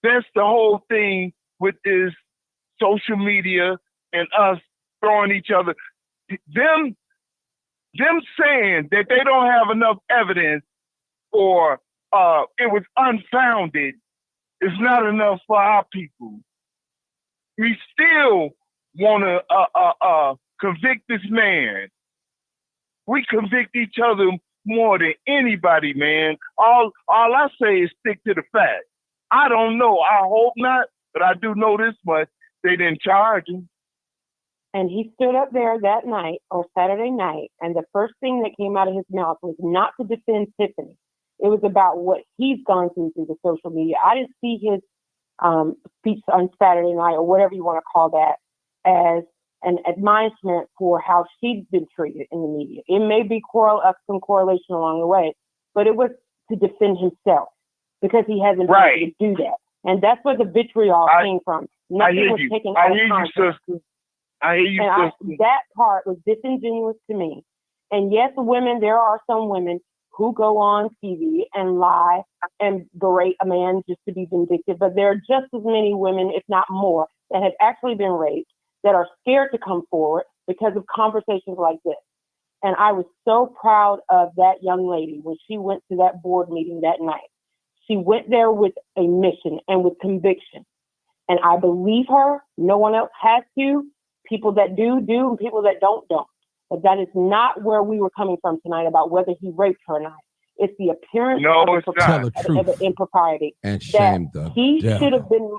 that's the whole thing with this social media and us throwing each other. Them them saying that they don't have enough evidence or it was unfounded is not enough for our people. We still want to convict this man. We convict each other more than anybody, man. All I say is stick to the facts. I don't know. I hope not, but I do know this much. They didn't charge him. And he stood up there that night or Saturday night, and the first thing that came out of his mouth was not to defend Tiffany. It was about what he's gone through the social media. I didn't see his speech on Saturday night, or whatever you want to call that, as an admonishment for how she's been treated in the media. It may be some correlation along the way, but it was to defend himself because he hasn't been able to do that. And that's where the vitriol came from. Nothing was taken out of context. I hear you, sister. That part was disingenuous to me. And yes, there are some women who go on TV and lie and berate a man just to be vindictive, but there are just as many women, if not more, that have actually been raped, that are scared to come forward because of conversations like this. And I was so proud of that young lady when she went to that board meeting that night. She went there with a mission and with conviction. And I believe her. No one else has to. People that do, and people that don't. But that is not where we were coming from tonight about whether he raped her or not. It's the appearance of the impropriety. And shame that he should have been.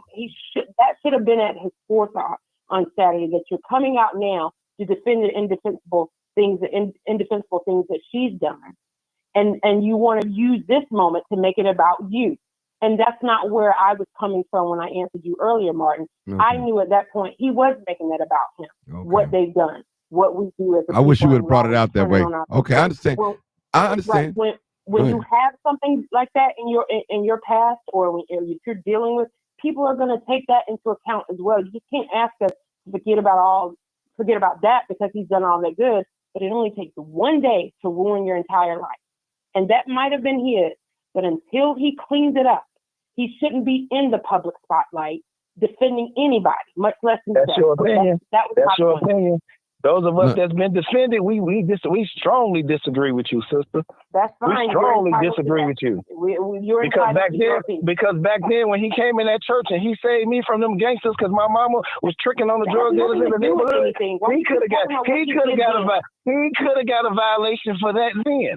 That should have been at his forethought on Saturday. That you're coming out now to defend the indefensible things that she's done, and you want to use this moment to make it about you. And that's not where I was coming from when I answered you earlier, Martin. Okay. I knew at that point he was making that about him, what they've done, what we do as a I wish you would have brought it out that way. Okay, I understand. I understand. Right. When you have something like that in your past, or if you're dealing with, people are going to take that into account as well. You just can't ask us to forget about that because he's done all that good. But it only takes one day to ruin your entire life, and that might have been his. But until he cleans it up, he shouldn't be in the public spotlight defending anybody, much less himself. That's your opinion. That's your opinion. Those of us that's been defended, we strongly disagree with you, sister. That's fine. We strongly disagree with you. Because back then when he came in that church and he saved me from them gangsters because my mama was tricking on the drug dealers in the neighborhood, he could have got a violation for that then.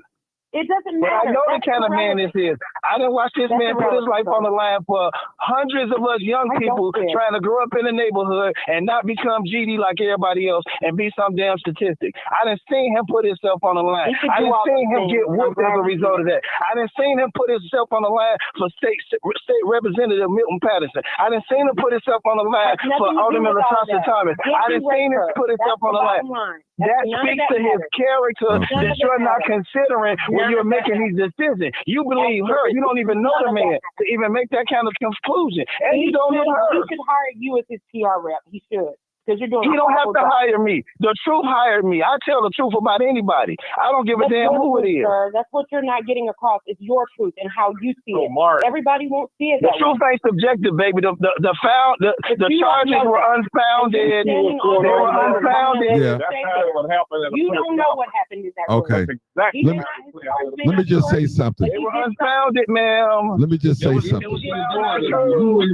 It doesn't matter. But I know the kind of man this is. I didn't watch this man put his life on the line for hundreds of us young people trying to grow up in the neighborhood and not become GD like everybody else and be some damn statistic. I didn't see him put himself on the line. I didn't see him get whooped as a result of that. I didn't see him put himself on the line for state representative Milton Patterson. I didn't see him put himself on the line for Alderman LaTasha Thomas. I didn't see him put himself on the line. That speaks to his character that you're not considering when you're making these decisions. You believe her. You don't even know the man to even make that kind of conclusion. And you don't know her. He should hire you as his PR rep. He should. Because you're doing. He don't have to hire me. The truth hired me. I tell the truth about anybody. I don't give a damn who it is. Sir. That's what you're not getting across. It's your truth and how you see it. Everybody won't see it. The truth ain't subjective, baby. The charges were unfounded. They were unfounded. Yeah. You don't know what happened in that room. Okay. Let me just say something. They were unfounded, ma'am. Let me just say something.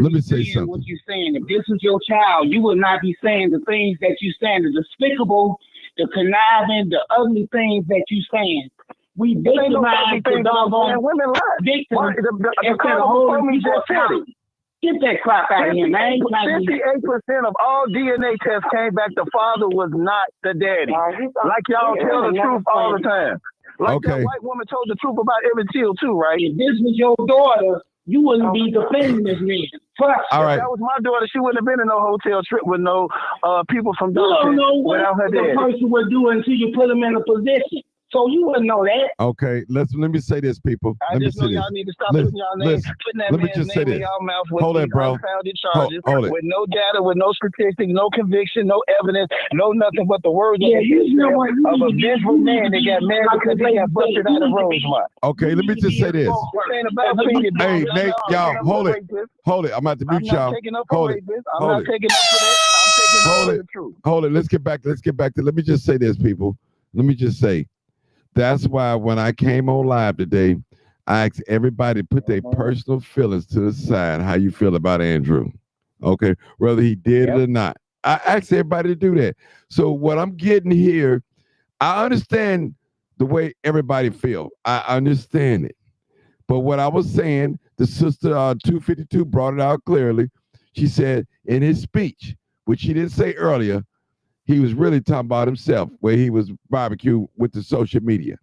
Let me say something. What you're saying, if this is your child, you would not be saying the things that you saying, the despicable, the conniving, the ugly things that you saying. We victimize the doggone victims instead of holding people accountable. Get that crap out of here, man. 58% of all DNA tests came back the father was not the daddy. Like y'all tell the truth all the time. Like that white woman told the truth about Emmett Till too, right? If this was your daughter, you wouldn't be defending this man. All right. If that was my daughter, she wouldn't have been in no hotel trip with no people from You don't know what without her the dad. person would do until you put him in a position. So you wouldn't know that. Okay, let me say this, people. I just know y'all need to stop putting y'all names, putting that man's name in y'all mouth with Hold these it, bro. unfounded charges, Hold it. with no data, with no statistics, no conviction, no evidence, no nothing but the words Yeah, of a vengeful man that got mad because he got busted out of Rosemont. Okay, let me just say this. Hey, Nate, y'all, hold it. Hold it. I'm about to mute y'all. I'm not taking up for rapists. I'm Hold not it. taking up for that. I'm taking up for the truth. Hold it. Let's get back to. Let me just say this, people. Let me just say, That's why when I came on live today, I asked everybody to put their personal feelings to the side. How you feel about Andrew? Okay, whether he did it or not. I asked everybody to do that. So what I'm getting here, I understand the way everybody feel. I understand it. But what I was saying, the sister 252 brought it out clearly. She said in his speech, which she didn't say earlier, he was really talking about himself, where he was barbecue with the social media.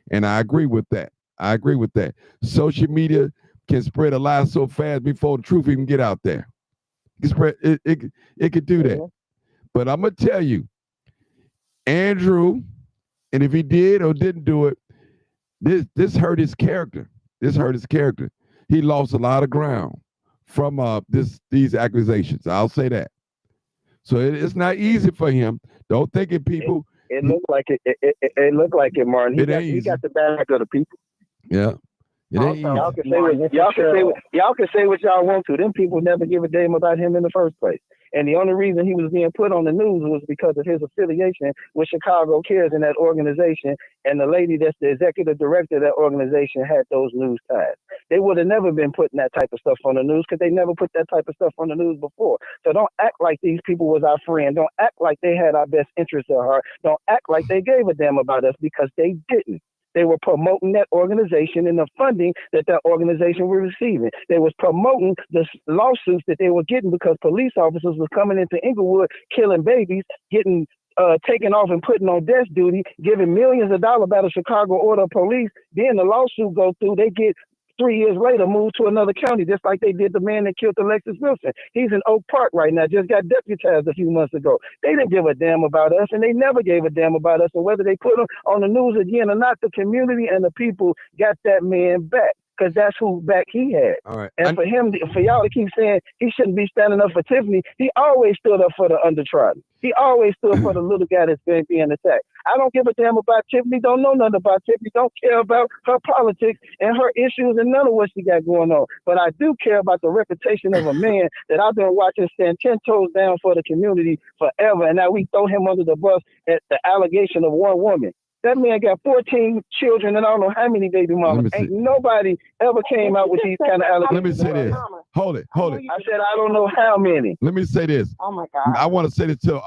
And I agree with that. I agree with that. Social media can spread a lie so fast before the truth even get out there. It could do that. But I'm going to tell you, Andrew, and if he did or didn't do it, this hurt his character. This hurt his character. He lost a lot of ground from these accusations. I'll say that. So it's not easy for him. Don't think it, people. It looked like it. It looked like it, Martin. He got the back of the people. Yeah. Y'all can say what y'all want to. Them people never give a damn about him in the first place. And the only reason he was being put on the news was because of his affiliation with Chicago Cares in that organization. And the lady that's the executive director of that organization had those news ties. They would have never been putting that type of stuff on the news because they never put that type of stuff on the news before. So don't act like these people was our friend. Don't act like they had our best interests at heart. Don't act like they gave a damn about us because they didn't. They were promoting that organization and the funding that organization was receiving. They was promoting the lawsuits that they were getting because police officers were coming into Inglewood, killing babies, getting taken off and putting on desk duty, giving millions of dollars by the Chicago Order of Police. Then the lawsuit go through, they get 3 years later moved to another county, just like they did the man that killed Alexis Wilson. He's in Oak Park right now, just got deputized a few months ago. They didn't give a damn about us, and they never gave a damn about us. And whether they put him on the news again or not, the community and the people got that man back. Because that's who back he had. All right. And for y'all to keep saying he shouldn't be standing up for Tiffany, he always stood up for the undertrodden. He always stood for the little guy that's been being attacked. I don't give a damn about Tiffany, don't know nothing about Tiffany, don't care about her politics and her issues and none of what she got going on. But I do care about the reputation of a man that I've been watching stand 10 toes down for the community forever. And now we throw him under the bus at the allegation of one woman. That man got 14 children and I don't know how many baby mamas. Ain't nobody ever came out with these kind of allegations. Let me say this. Hold it. I said I don't know how many. Let me say this. Oh my God. I want to say this to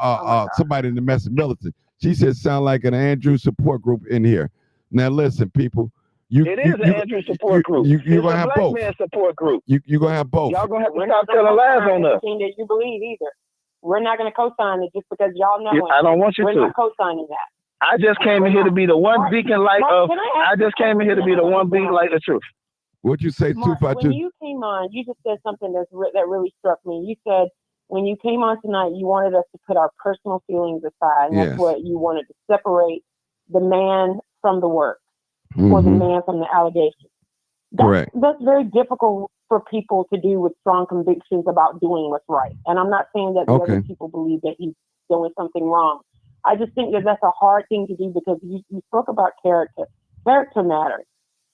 somebody in the message militant. She said sound like an Andrew support group in here. Now listen, people. It is an Andrew support group. You're gonna have both. Man support group. You're gonna have both. Y'all gonna have to stop telling lies on us. Anything that you believe either. We're not going to co-sign it just because y'all know it. I don't want you We're to. not co-signing that. I just came in here to be the one beacon light of. I just came in here to be the one beacon light of truth. What'd you say, Mark, 252? when you came on, you just said something that really struck me. You said when you came on tonight, you wanted us to put our personal feelings aside, and that's what you wanted to separate the man from the work, or the man from the allegations. Correct. That's very difficult for people to do with strong convictions about doing what's right. And I'm not saying that the other people believe that he's doing something wrong. I just think that that's a hard thing to do because you spoke about character. Character matters.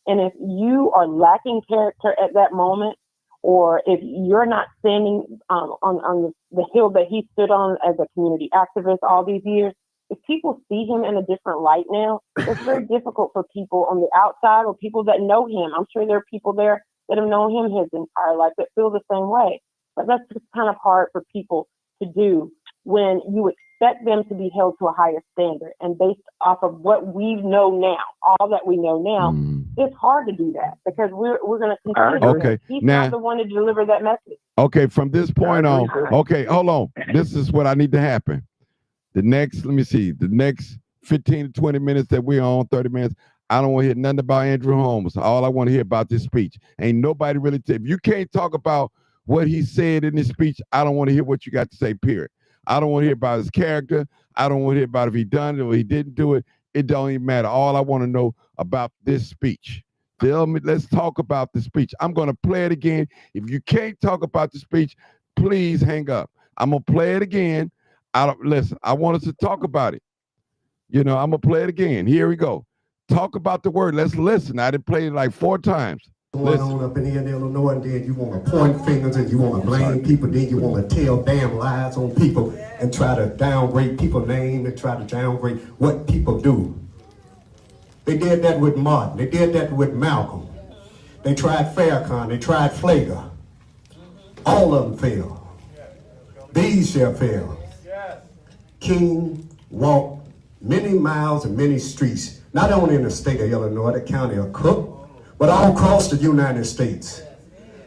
And if you are lacking character at that moment, or if you're not standing on the hill that he stood on as a community activist all these years, if people see him in a different light now, it's very difficult for people on the outside or people that know him. I'm sure there are people there that have known him his entire life that feel the same way. But that's just kind of hard for people to do when you expect them to be held to a higher standard. And based off of what we know now, all that we know now, it's hard to do that because we're going to continue. Okay. He's Now, not the one to deliver that message. Okay, from this point on, okay, hold on. This is what I need to happen. The next 15 to 20 minutes that we're on, 30 minutes, I don't want to hear nothing about Andrew Holmes. All I want to hear about this speech. Ain't nobody really, if you can't talk about what he said in his speech, I don't want to hear what you got to say, period. I don't want to hear about his character. I don't want to hear about if he done it or he didn't do it. It don't even matter. All I want to know about this speech. Tell me, let's talk about the speech. I'm going to play it again. If you can't talk about the speech, please hang up. I'm going to play it again. Listen, I want us to talk about it. I'm going to play it again. Here we go. Talk about the word. Let's listen. I done played it like 4 times. Going on up in here in Illinois, and then you want to point fingers and you want to blame people, then you want to tell damn lies on people and try to downgrade people's name and try to downgrade what people do. They did that with Martin. They did that with Malcolm. They tried Farrakhan. They tried Flager. All of them failed. These shall fail. King walked many miles and many streets, not only in the state of Illinois, the county of Cook, but all across the United States.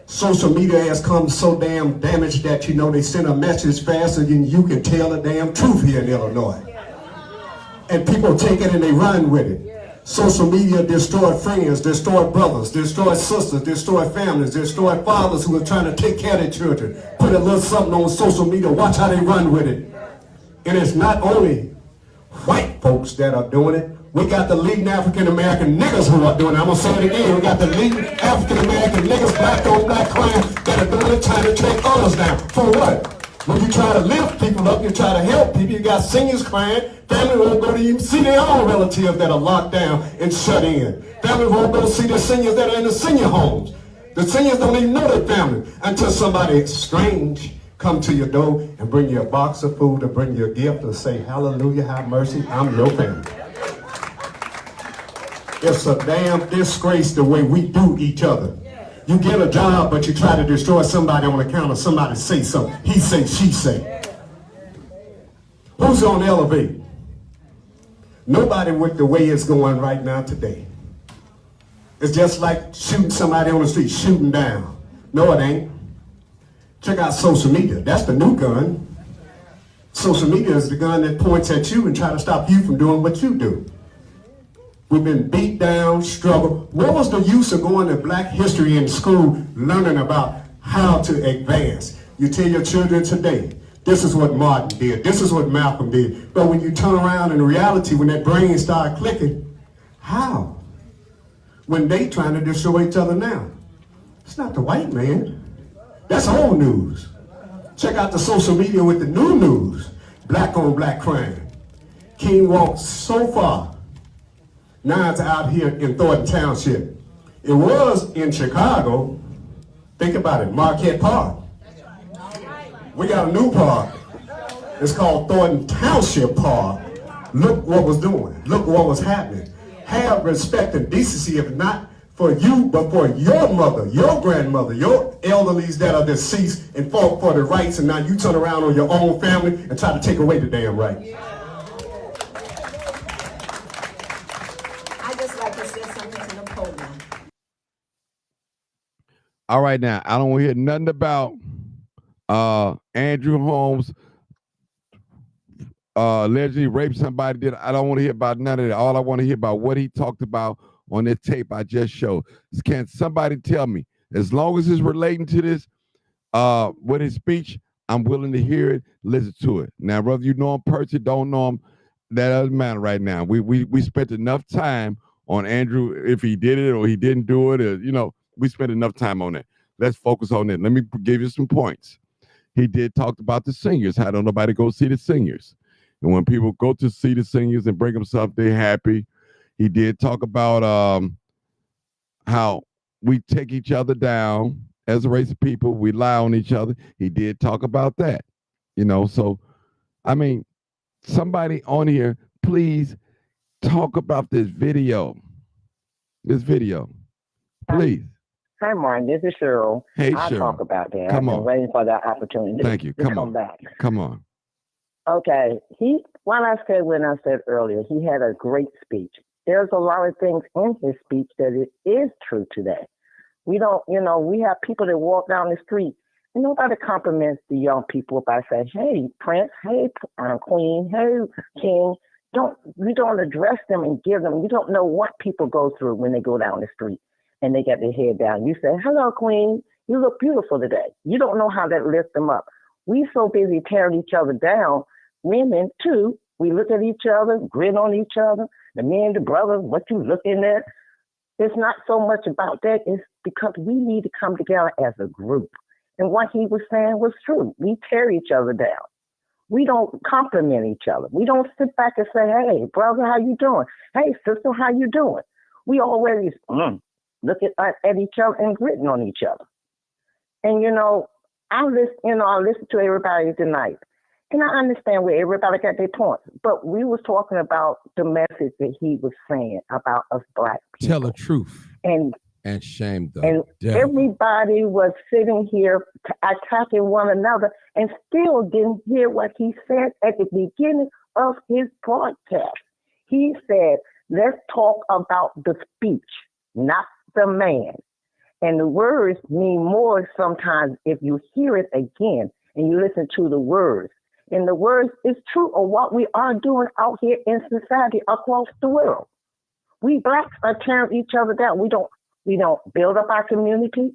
Social media has come so damn damaged that, you know, they send a message faster than you can tell the damn truth here in Illinois. And people take it and they run with it. Social media destroyed friends, destroyed brothers, destroyed sisters, destroyed families, destroyed fathers who are trying to take care of their children. Put a little something on social media, watch how they run with it. And it's not only white folks that are doing it. We got the leading African-American niggas who are doing it. I'm going to say it again. We got the leading African-American niggas, black on black crime, that are doing it, trying to take others down. For what? When you try to lift people up, you try to help people, you got seniors crying, family won't go to even see their own relatives that are locked down and shut in. Family won't go to see their seniors that are in the senior homes. The seniors don't even know their family until somebody strange come to your door and bring you a box of food or bring you a gift or say, hallelujah, have mercy, I'm your family. It's a damn disgrace the way we do each other. You get a job, but you try to destroy somebody on account of somebody say something. He say, she say. Who's on the elevator? Nobody with the way it's going right now today. It's just like shooting somebody on the street, shooting down. No, it ain't. Check out social media. That's the new gun. Social media is the gun that points at you and try to stop you from doing what you do. We've been beat down, struggled. What was the use of going to Black history in school, learning about how to advance? You tell your children today, this is what Martin did, this is what Malcolm did. But when you turn around in reality, when that brain starts clicking, how? When they trying to destroy each other now. It's not the white man. That's old news. Check out the social media with the new news. Black on black crime. King walked so far. Now it's out here in Thornton Township. It was in Chicago. Think about it, Marquette Park. We got a new park. It's called Thornton Township Park. Look what was doing. Look what was happening. Have respect and decency, if not for you, but for your mother, your grandmother, your elderlies that are deceased and fought for the rights, and now you turn around on your own family and try to take away the damn rights. All right, now, I don't want to hear nothing about Andrew Holmes allegedly raped somebody. I don't want to hear about none of that. All I want to hear about what he talked about on this tape I just showed. Can somebody tell me, as long as it's relating to this, with his speech, I'm willing to hear it, listen to it. Now, whether you know him personally, don't know him, that doesn't matter right now. We spent enough time on Andrew, if he did it or he didn't do it, or, you know, we spent enough time on it. Let's focus on it. Let me give you some points. He did talk about the singers. How don't nobody go see the singers? And when people go to see the singers and bring them something, they're happy. He did talk about how we take each other down as a race of people. We lie on each other. He did talk about that. You know, so, I mean, somebody on here, please talk about this video. This video, please. Hi, Martin. This is Cheryl. Hey, I'll Cheryl. talk about that. Come I've on. been waiting for that opportunity. Thank you. to Come on. back. Come on. Okay. When I said earlier, he had a great speech. There's a lot of things in his speech that it is true today. We don't, we have people that walk down the street and nobody compliments the young people by saying, hey, Prince, hey, Queen, hey, King. We don't address them and give them. You don't know what people go through when they go down the street and they get their head down. You say, hello, Queen. You look beautiful today. You don't know how that lifts them up. We so busy tearing each other down. Women, too, we look at each other, grin on each other. The men, the brothers, what you looking at? It's not so much about that. It's because we need to come together as a group. And what he was saying was true. We tear each other down. We don't compliment each other. We don't sit back and say, hey, brother, how you doing? Hey, sister, how you doing? We always look at each other and gritting on each other. And, I listen to everybody tonight. And I understand where everybody got their points, but we was talking about the message that he was saying about us black people. Tell the truth And shame the and devil. everybody was sitting here attacking one another and still didn't hear what he said at the beginning of his broadcast. He said, let's talk about the speech, not the man. And the words mean more sometimes if you hear it again and you listen to the words. And the words is true of what we are doing out here in society across the world. We blacks are tearing each other down. We don't build up our community.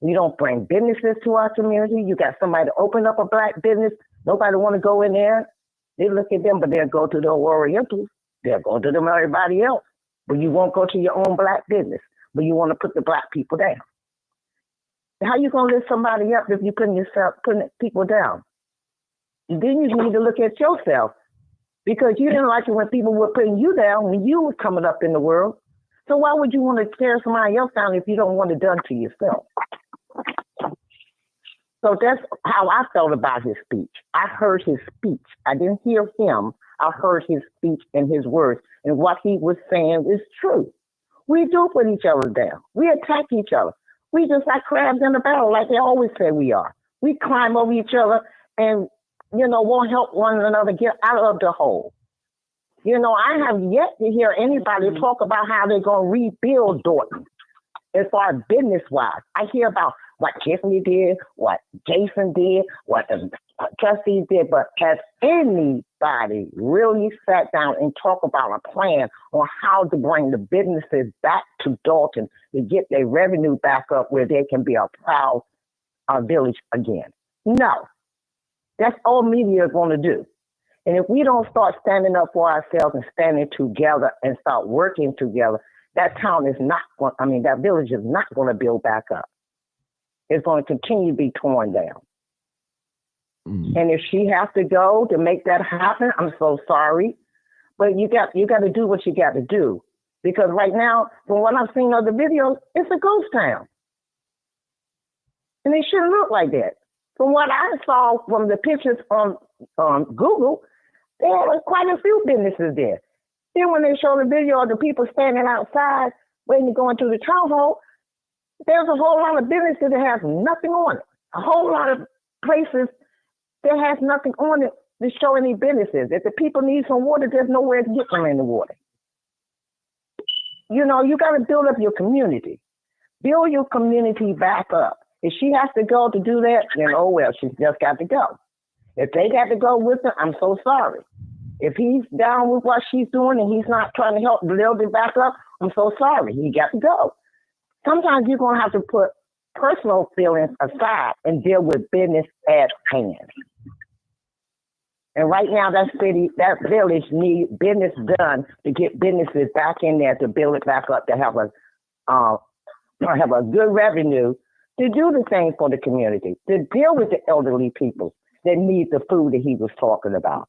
We don't bring businesses to our community. You got somebody to open up a black business. Nobody want to go in there. They look at them, but they'll go to the Orientals. They'll go to them everybody else. But you won't go to your own black business. But you want to put the black people down. How you gonna lift somebody up if you putting people down? And then you need to look at yourself, because you didn't like it when people were putting you down when you were coming up in the world. So why would you want to tear somebody else down if you don't want it done to yourself? So that's how I felt about his speech. I heard his speech. I didn't hear him. I heard his speech and his words. And what he was saying is true. We do put each other down. We attack each other. We just like crabs in a barrel, like they always say we are. We climb over each other and, won't help one another get out of the hole. I have yet to hear anybody talk about how they're going to rebuild Dorton as far as business-wise. I hear about what Tiffany did, what Jason did, what the trustees did, but has anybody really sat down and talked about a plan on how to bring the businesses back to Dalton to get their revenue back up where they can be a proud village again? No. That's all media is going to do. And if we don't start standing up for ourselves and standing together and start working together, that town is not going, that village is not going to build back up. It's going to continue to be torn down. Mm-hmm. And if she has to go to make that happen, I'm so sorry. But you got to do what you got to do. Because right now, from what I've seen of the videos, it's a ghost town. And they shouldn't look like that. From what I saw from the pictures on Google, there were quite a few businesses there. Then when they show the video of the people standing outside waiting to go into the town hall, there's a whole lot of businesses that has nothing on it. A whole lot of places that has nothing on it to show any businesses. If the people need some water, there's nowhere to get them in the water. You got to build up your community. Build your community back up. If she has to go to do that, then oh well, she's just got to go. If they got to go with her, I'm so sorry. If he's down with what she's doing and he's not trying to help build it back up, I'm so sorry. He got to go. Sometimes you're going to have to put personal feelings aside and deal with business at hand. And right now, that village needs business done to get businesses back in there to build it back up, to have a good revenue, to do the things for the community, to deal with the elderly people that need the food that he was talking about.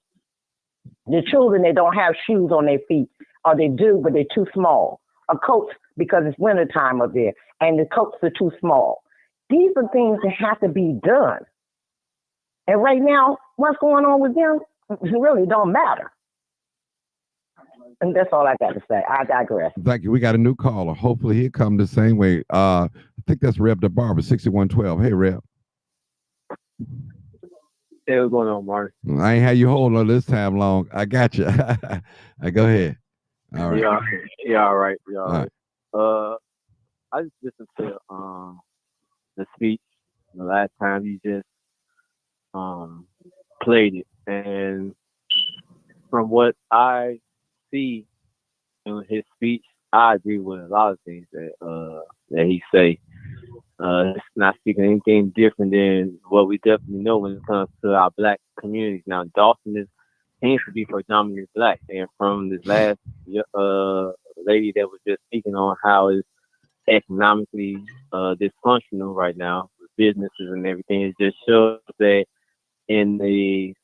The children, they don't have shoes on their feet, or they do, but they're too small. A coat, because it's wintertime up there, and the coats are too small. These are things that have to be done. And right now, what's going on with them really don't matter. And that's all I got to say. I digress. Thank you. We got a new caller. Hopefully he'll come the same way. I think that's Reb the Barber, 6112. Hey, Reb. Hey, what's going on, Marty? I ain't had you hold on this time long. I got you. Go ahead. All right. Yeah, all right. Yeah, all right. I just listened to the speech the last time you just played it, and from what I see in his speech, I agree with a lot of things that he say. It's not speaking anything different than what we definitely know when it comes to our black communities. Now, Dawson seems to be predominantly black, and from this last lady that was just speaking on how it's economically dysfunctional right now with businesses and everything, it just shows that in the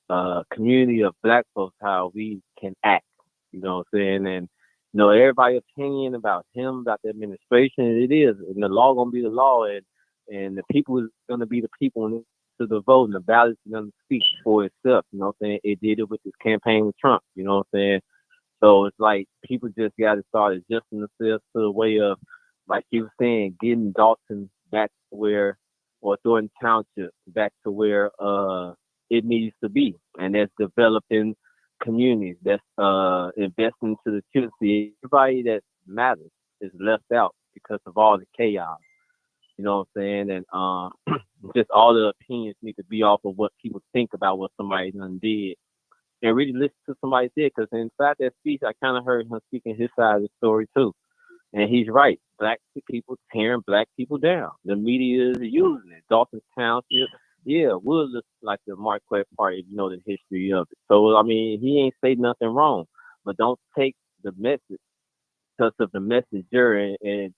community of black folks how we can act. You know what I'm saying? And everybody's opinion about him, about the administration, it is, and the law gonna be the law, and the people is gonna be the people. And to the vote, and the ballot is going to speak for itself. You know what I'm saying? It did it with this campaign with Trump. You know what I'm saying? So it's like people just got to start adjusting themselves to the way of, like you were saying, getting Dalton back to where, or Thornton Township back to where it needs to be, and that's developing communities, that's investing into the children. Everybody that matters is left out because of all the chaos. You know what I'm saying? And just all the opinions need to be off of what people think about what somebody done did, and really listen to somebody did. Because inside that speech, I kind of heard him speaking his side of the story too, and he's right. Black people tearing black people down. The media is using it. Dalton Township, yeah, will look like the Marquette Party if you know the history of it. So I mean, he ain't say nothing wrong, but don't take the message because of the messenger and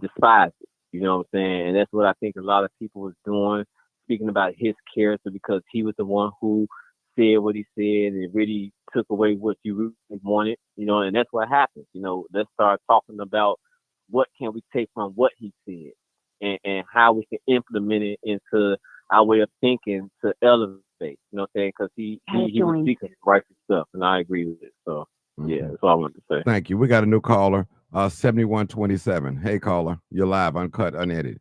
despise it. You know what I'm saying? And that's what I think a lot of people was doing, speaking about his character, because he was the one who said what he said and really took away what you really wanted, you know, and that's what happens. You know, let's start talking about what can we take from what he said and how we can implement it into our way of thinking to elevate, you know what I'm saying? Because he was speaking righteous stuff, and I agree with it. So, yeah, that's all I wanted to say. Thank you. We got a new caller, 7127. Hey, caller. You're live, uncut, unedited.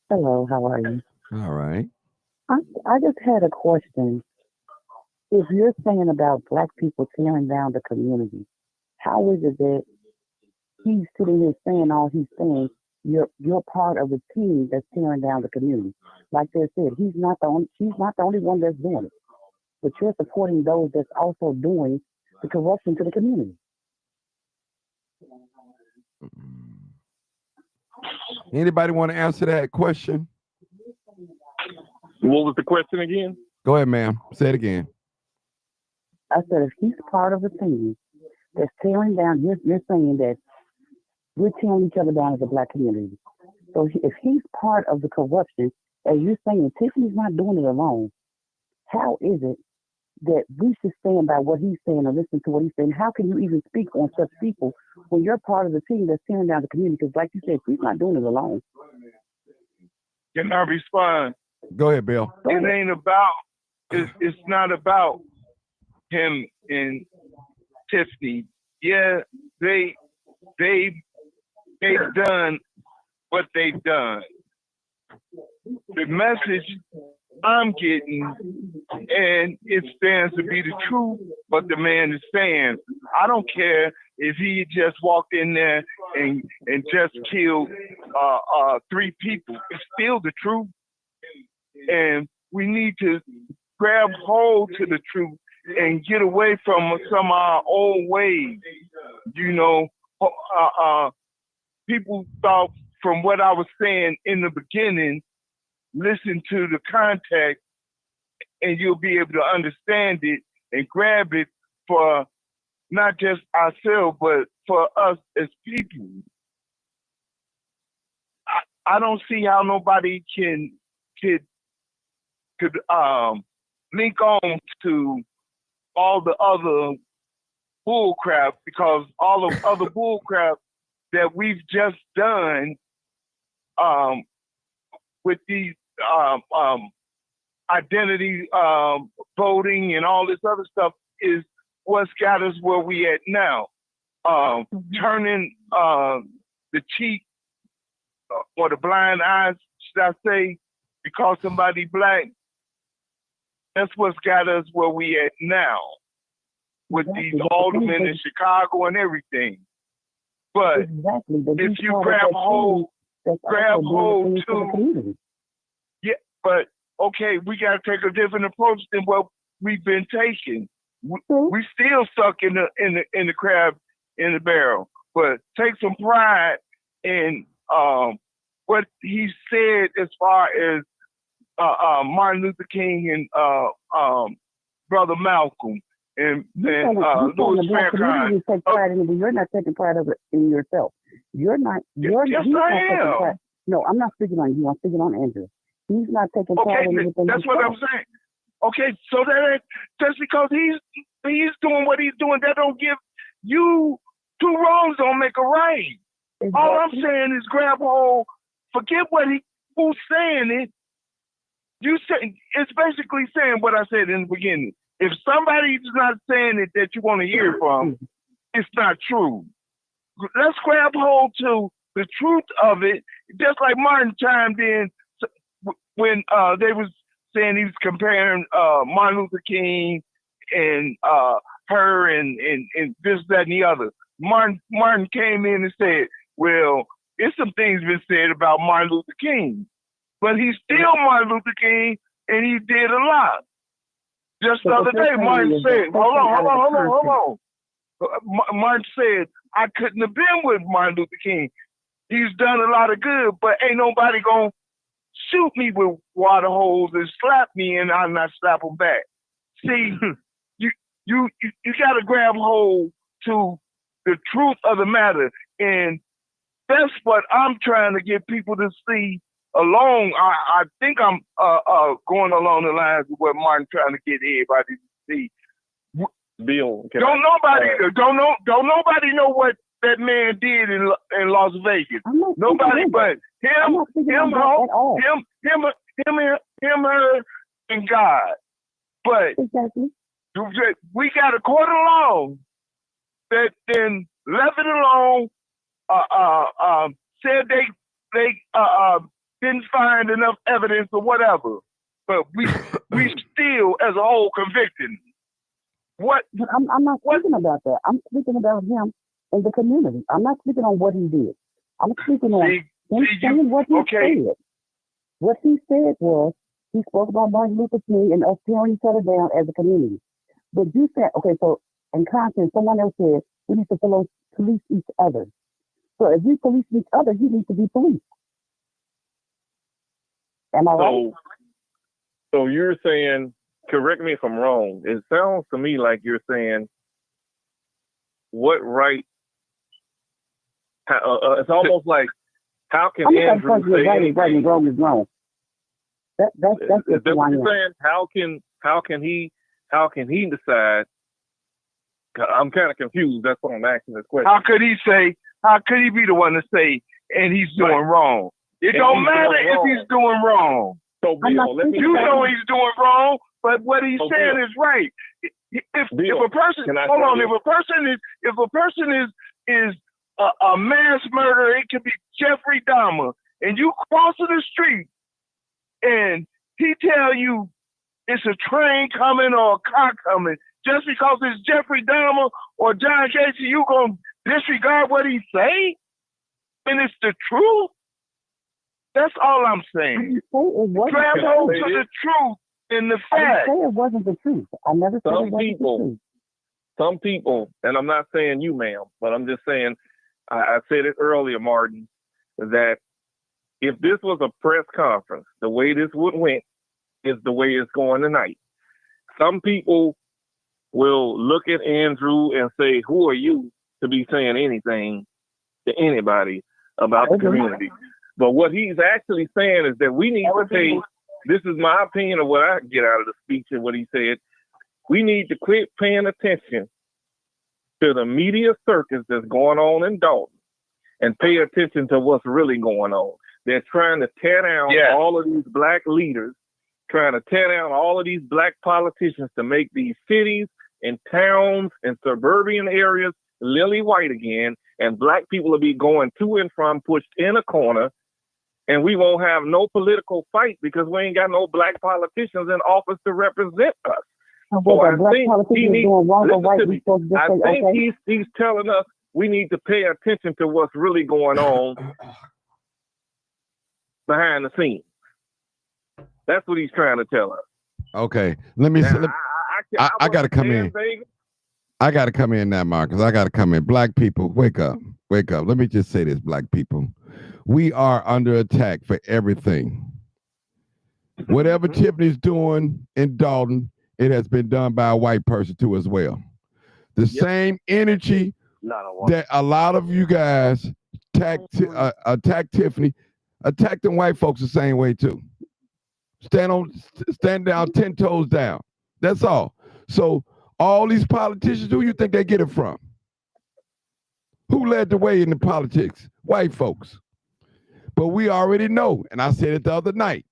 Hello, how are you? All right. I just had a question. If you're saying about black people tearing down the community, how is it that he's sitting here saying all he's saying? You're part of the team that's tearing down the community. Like they said, she's not the only one that's doing it. But you're supporting those that's also doing the corruption to the community. Anybody want to answer that question? What was the question again? Go ahead, ma'am. Say it again. I said, if he's part of a team that's tearing down, you're saying that we're tearing each other down as a black community. So if he's part of the corruption, as you're saying, Tiffany's not doing it alone. How is it that we should stand by what he's saying or listen to what he's saying? How can you even speak on such people when you're part of the team that's tearing down the community? Because like you said, he's not doing it alone. Can I respond? Go ahead, Bill. It ain't about, it's not about him and Tiffany. Yeah, they've done what they've done. The message I'm getting, and it stands to be the truth, what the man is saying. I don't care if he just walked in there and just killed 3 people. It's still the truth. And we need to grab hold to the truth and get away from some of our old ways. You know, people thought from what I was saying in the beginning, listen to the context and you'll be able to understand it and grab it for not just ourselves, but for us as people. I don't see how nobody could link on to all the other bull crap, because all of other bull crap that we've just done with these identity voting and all this other stuff is what's got us where we at now. Turning the cheek or the blind eyes, should I say, because somebody black, that's what's got us where we at now with these aldermen in Chicago and everything. But if you grab hold to, yeah, but okay, we got to take a different approach than what we've been taking. We still stuck in the crab in the barrel, but take some pride in what he said as far as Martin Luther King and Brother Malcolm and Louis Farrakhan. Take pride in it, but you're not taking pride of it in yourself. You're not. Yes, I am. No, I'm not speaking on you. I'm speaking on Andrew. He's not taking pride in it. That's what I'm saying. Okay, so that ain't just because he's doing what he's doing, that don't give you 2 wrongs don't make a right. Exactly. All I'm saying is grab hold, forget who's saying it, It's basically saying what I said in the beginning. If somebody's not saying it that you want to hear from, it's not true. Let's grab hold to the truth of it. Just like Martin chimed in when they was saying he was comparing Martin Luther King and her and this, that, and the other. Martin came in and said, well, it's some things been said about Martin Luther King, but he's still Martin Luther King, and he did a lot. Just the other day, Martin said, hold on. Martin said, I couldn't have been with Martin Luther King. He's done a lot of good, but ain't nobody gonna shoot me with water holes and slap me and I'll not slap them back. See, you gotta grab hold to the truth of the matter. And that's what I'm trying to get people to see along. I think I'm going along the lines of what Martin trying to get everybody to see. Bill, don't nobody know what that man did in Las Vegas. Nobody but him, her, and God. But we got a court of law that then left it alone. Said they didn't find enough evidence or whatever, but we still as a whole convicted. What? But I'm not speaking about that. I'm speaking about him in the community. I'm not speaking on what he did. I'm speaking on him saying what he said. What he said was he spoke about Martin Luther King and us tearing each other down as a community. But you said, okay, so in context, someone else said we need to police each other. So if we police each other, he needs to be policed. Am I right? So you're saying, correct me if I'm wrong, it sounds to me like you're saying, what right? It's almost like, how can Andrew say anything? Right and wrong is wrong. That's is that what you're saying? How can he decide? I'm kind of confused. That's what I'm asking this question. How could he be the one to say, and he's doing wrong? It don't matter if he's doing wrong. So Bill, you know he's doing wrong, but what he's saying is right. If a person is a mass murderer, it could be Jeffrey Dahmer, and you crossing the street, and he tell you it's a train coming or a car coming, just because it's Jeffrey Dahmer or John Casey, you gonna disregard what he say? And it's the truth. That's all I'm saying. Grab hold to the truth and the fact. I didn't say it wasn't the truth. I never said it wasn't the truth. Some people, and I'm not saying you, ma'am, but I'm just saying, I said it earlier, Martin, that if this was a press conference, the way this would went is the way it's going tonight. Some people will look at Andrew and say, who are you to be saying anything to anybody about the community? But what he's actually saying is that we need to pay, this is my opinion of what I get out of the speech and what he said, we need to quit paying attention to the media circus that's going on in Dalton and pay attention to what's really going on. They're trying to tear down all of these black leaders, trying to tear down all of these black politicians to make these cities and towns and suburban areas lily white again, and black people will be going to and from, pushed in a corner, and we won't have no political fight because we ain't got no black politicians in office to represent us. So I think he's telling us we need to pay attention to what's really going on behind the scenes. That's what he's trying to tell us. Okay, let me. I got to come in. I got to come in now, Marcus. I got to come in. Black people, wake up. Wake up. Let me just say this, black people. We are under attack for everything. Whatever Tiffany's doing in Dalton, it has been done by a white person too as well. The same energy that a lot of you guys attack Tiffany, attack them white folks the same way too. Stand down, 10 toes down. That's all. So all these politicians, who you think they get it from? Who led the way in the politics? White folks. But we already know, and I said it the other night,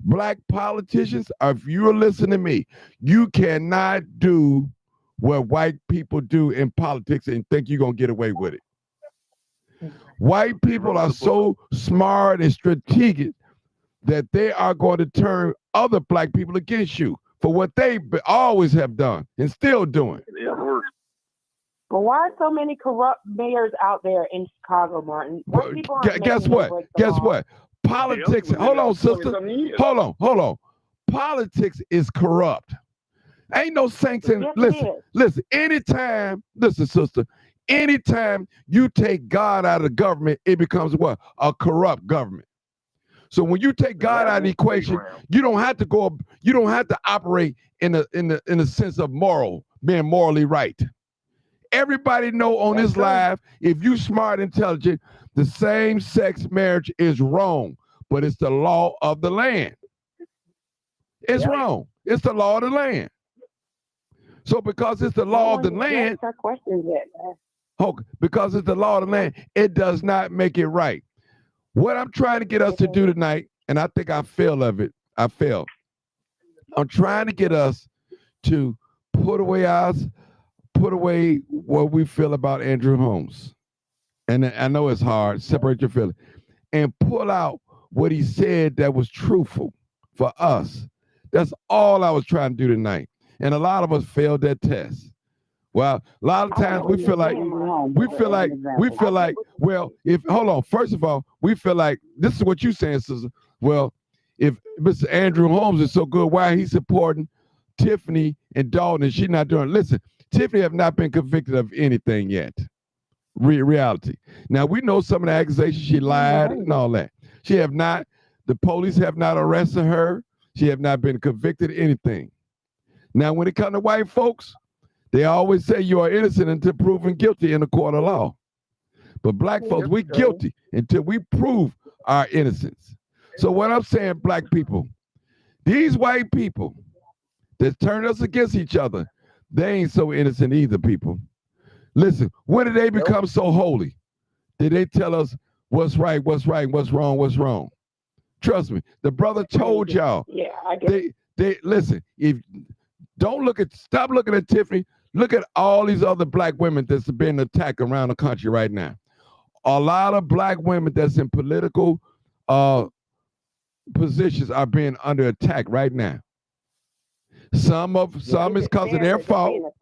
Black politicians, if you're listening to me, you cannot do what white people do in politics and think you're going to get away with it. White people are so smart and strategic that they are going to turn other black people against you for what they always have done and still doing. But why are so many corrupt mayors out there in Chicago, Martin? Guess what? Guess what? Politics. Hold on, sister. Hold on. Politics is corrupt. Ain't no saints in. Listen. Anytime, sister. Anytime you take God out of the government, it becomes what? A corrupt government. So when you take God out of the equation, you don't have to go. You don't have to operate in the sense of being morally right. Everybody know on this live, if you smart, intelligent, the same-sex marriage is wrong, but it's the law of the land. It's wrong. It's the law of the land. So because it's the law of the land, because it's the law of the land, it does not make it right. What I'm trying to get us to do tonight, and I think I failed of it. I failed. I'm trying to get us to put away what we feel about Andrew Holmes. And I know it's hard, separate your feelings, and pull out what he said that was truthful for us. That's all I was trying to do tonight. And a lot of us failed that test. Well, a lot of times we feel like, well, hold on, first of all, we feel like, this is what you're saying, sister. Well, if Mr. Andrew Holmes is so good, why he's supporting Tiffany and Dalton and she's not doing, listen, Tiffany have not been convicted of anything yet. Reality. Now, we know some of the accusations, she lied and all that. The police have not arrested her. She have not been convicted of anything. Now, when it comes to white folks, they always say you are innocent until proven guilty in a court of law. But black folks, we're guilty until we prove our innocence. So what I'm saying, black people, these white people that turn us against each other, they ain't so innocent either, people. Listen, when did they become so holy? Did they tell us what's right, what's wrong? Trust me, the brother told y'all. Yeah, I get it. They listen, stop looking at Tiffany. Look at all these other black women that's being attacked around the country right now. A lot of black women that's in political positions are being under attack right now. Some is because of their fault.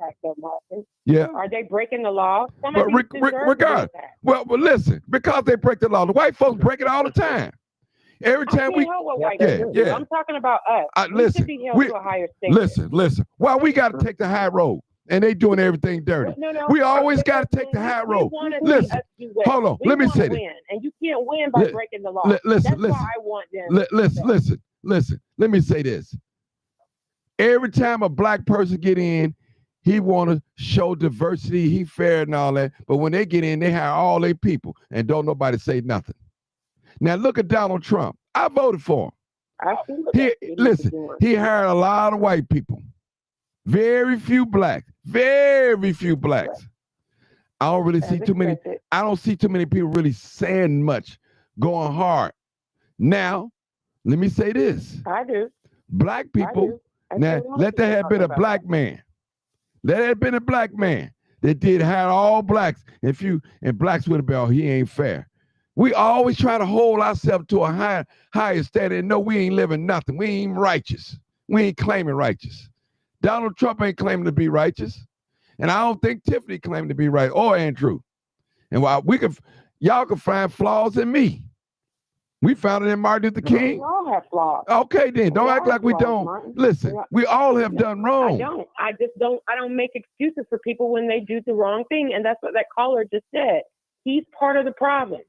Yeah. Are they breaking the law? But regardless, well, listen, because they break the law, the white folks break it all the time. Every time I'm talking about us. We should be held to a higher standard. Listen. Why we got to take the high road and they doing everything dirty? No. We always got to take the high road. Listen, hold on. Let me say this. And you can't win by breaking the law. That's why I want them. Listen. Let me say this. Every time a black person get in, he want to show diversity, he fair and all that. But when they get in, they hire all their people and don't nobody say nothing. Now look at Donald Trump. I voted for him. He hired a lot of white people. Very few blacks. I don't really see too many. I don't see too many people really saying much, going hard. Now, let me say this. I do. Black people. Now, let that have been a black man. Let that have been a black man that did hire all blacks. And blacks would have been, he ain't fair. We always try to hold ourselves to a higher standard and know we ain't living nothing. We ain't righteous. We ain't claiming righteous. Donald Trump ain't claiming to be righteous. And I don't think Tiffany claimed to be right, or Andrew. And while y'all can find flaws in me. We found it in Martin Luther King. We all have flaws. Okay, then. Don't act like we don't. Martin. Listen, we all have done wrong. I don't make excuses for people when they do the wrong thing. And that's what that caller just said. He's part of the problem.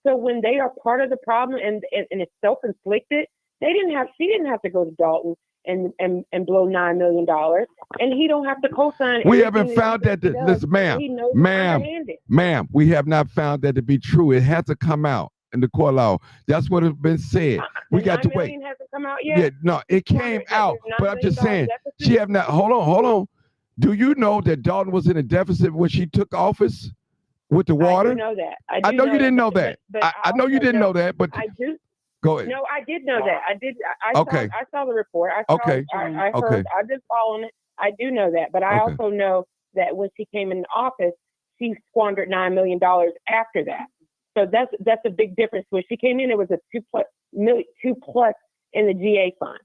So when they are part of the problem and it's self-inflicted, she didn't have to go to Dalton and blow $9 million. And he don't have to co-sign. We haven't found that. Listen, ma'am, we have not found that to be true. It has to come out in the court law. That's what has been said. We got to wait. Hasn't come out yet? Yeah, no, it came out. But I'm just saying, she have not. Hold on. Do you know that Dalton was in a deficit when she took office with the water? I do know that. I know you didn't know that. I know you didn't know that, but I do. Go ahead. No, I did know that. I did. Okay. I saw the report. I saw. Okay. I Okay. heard. I've been following it. I do know that, but I Okay. also know that when she came in office, she squandered $9 million after that. So that's a big difference. When she came in, it was a two plus in the GA fund.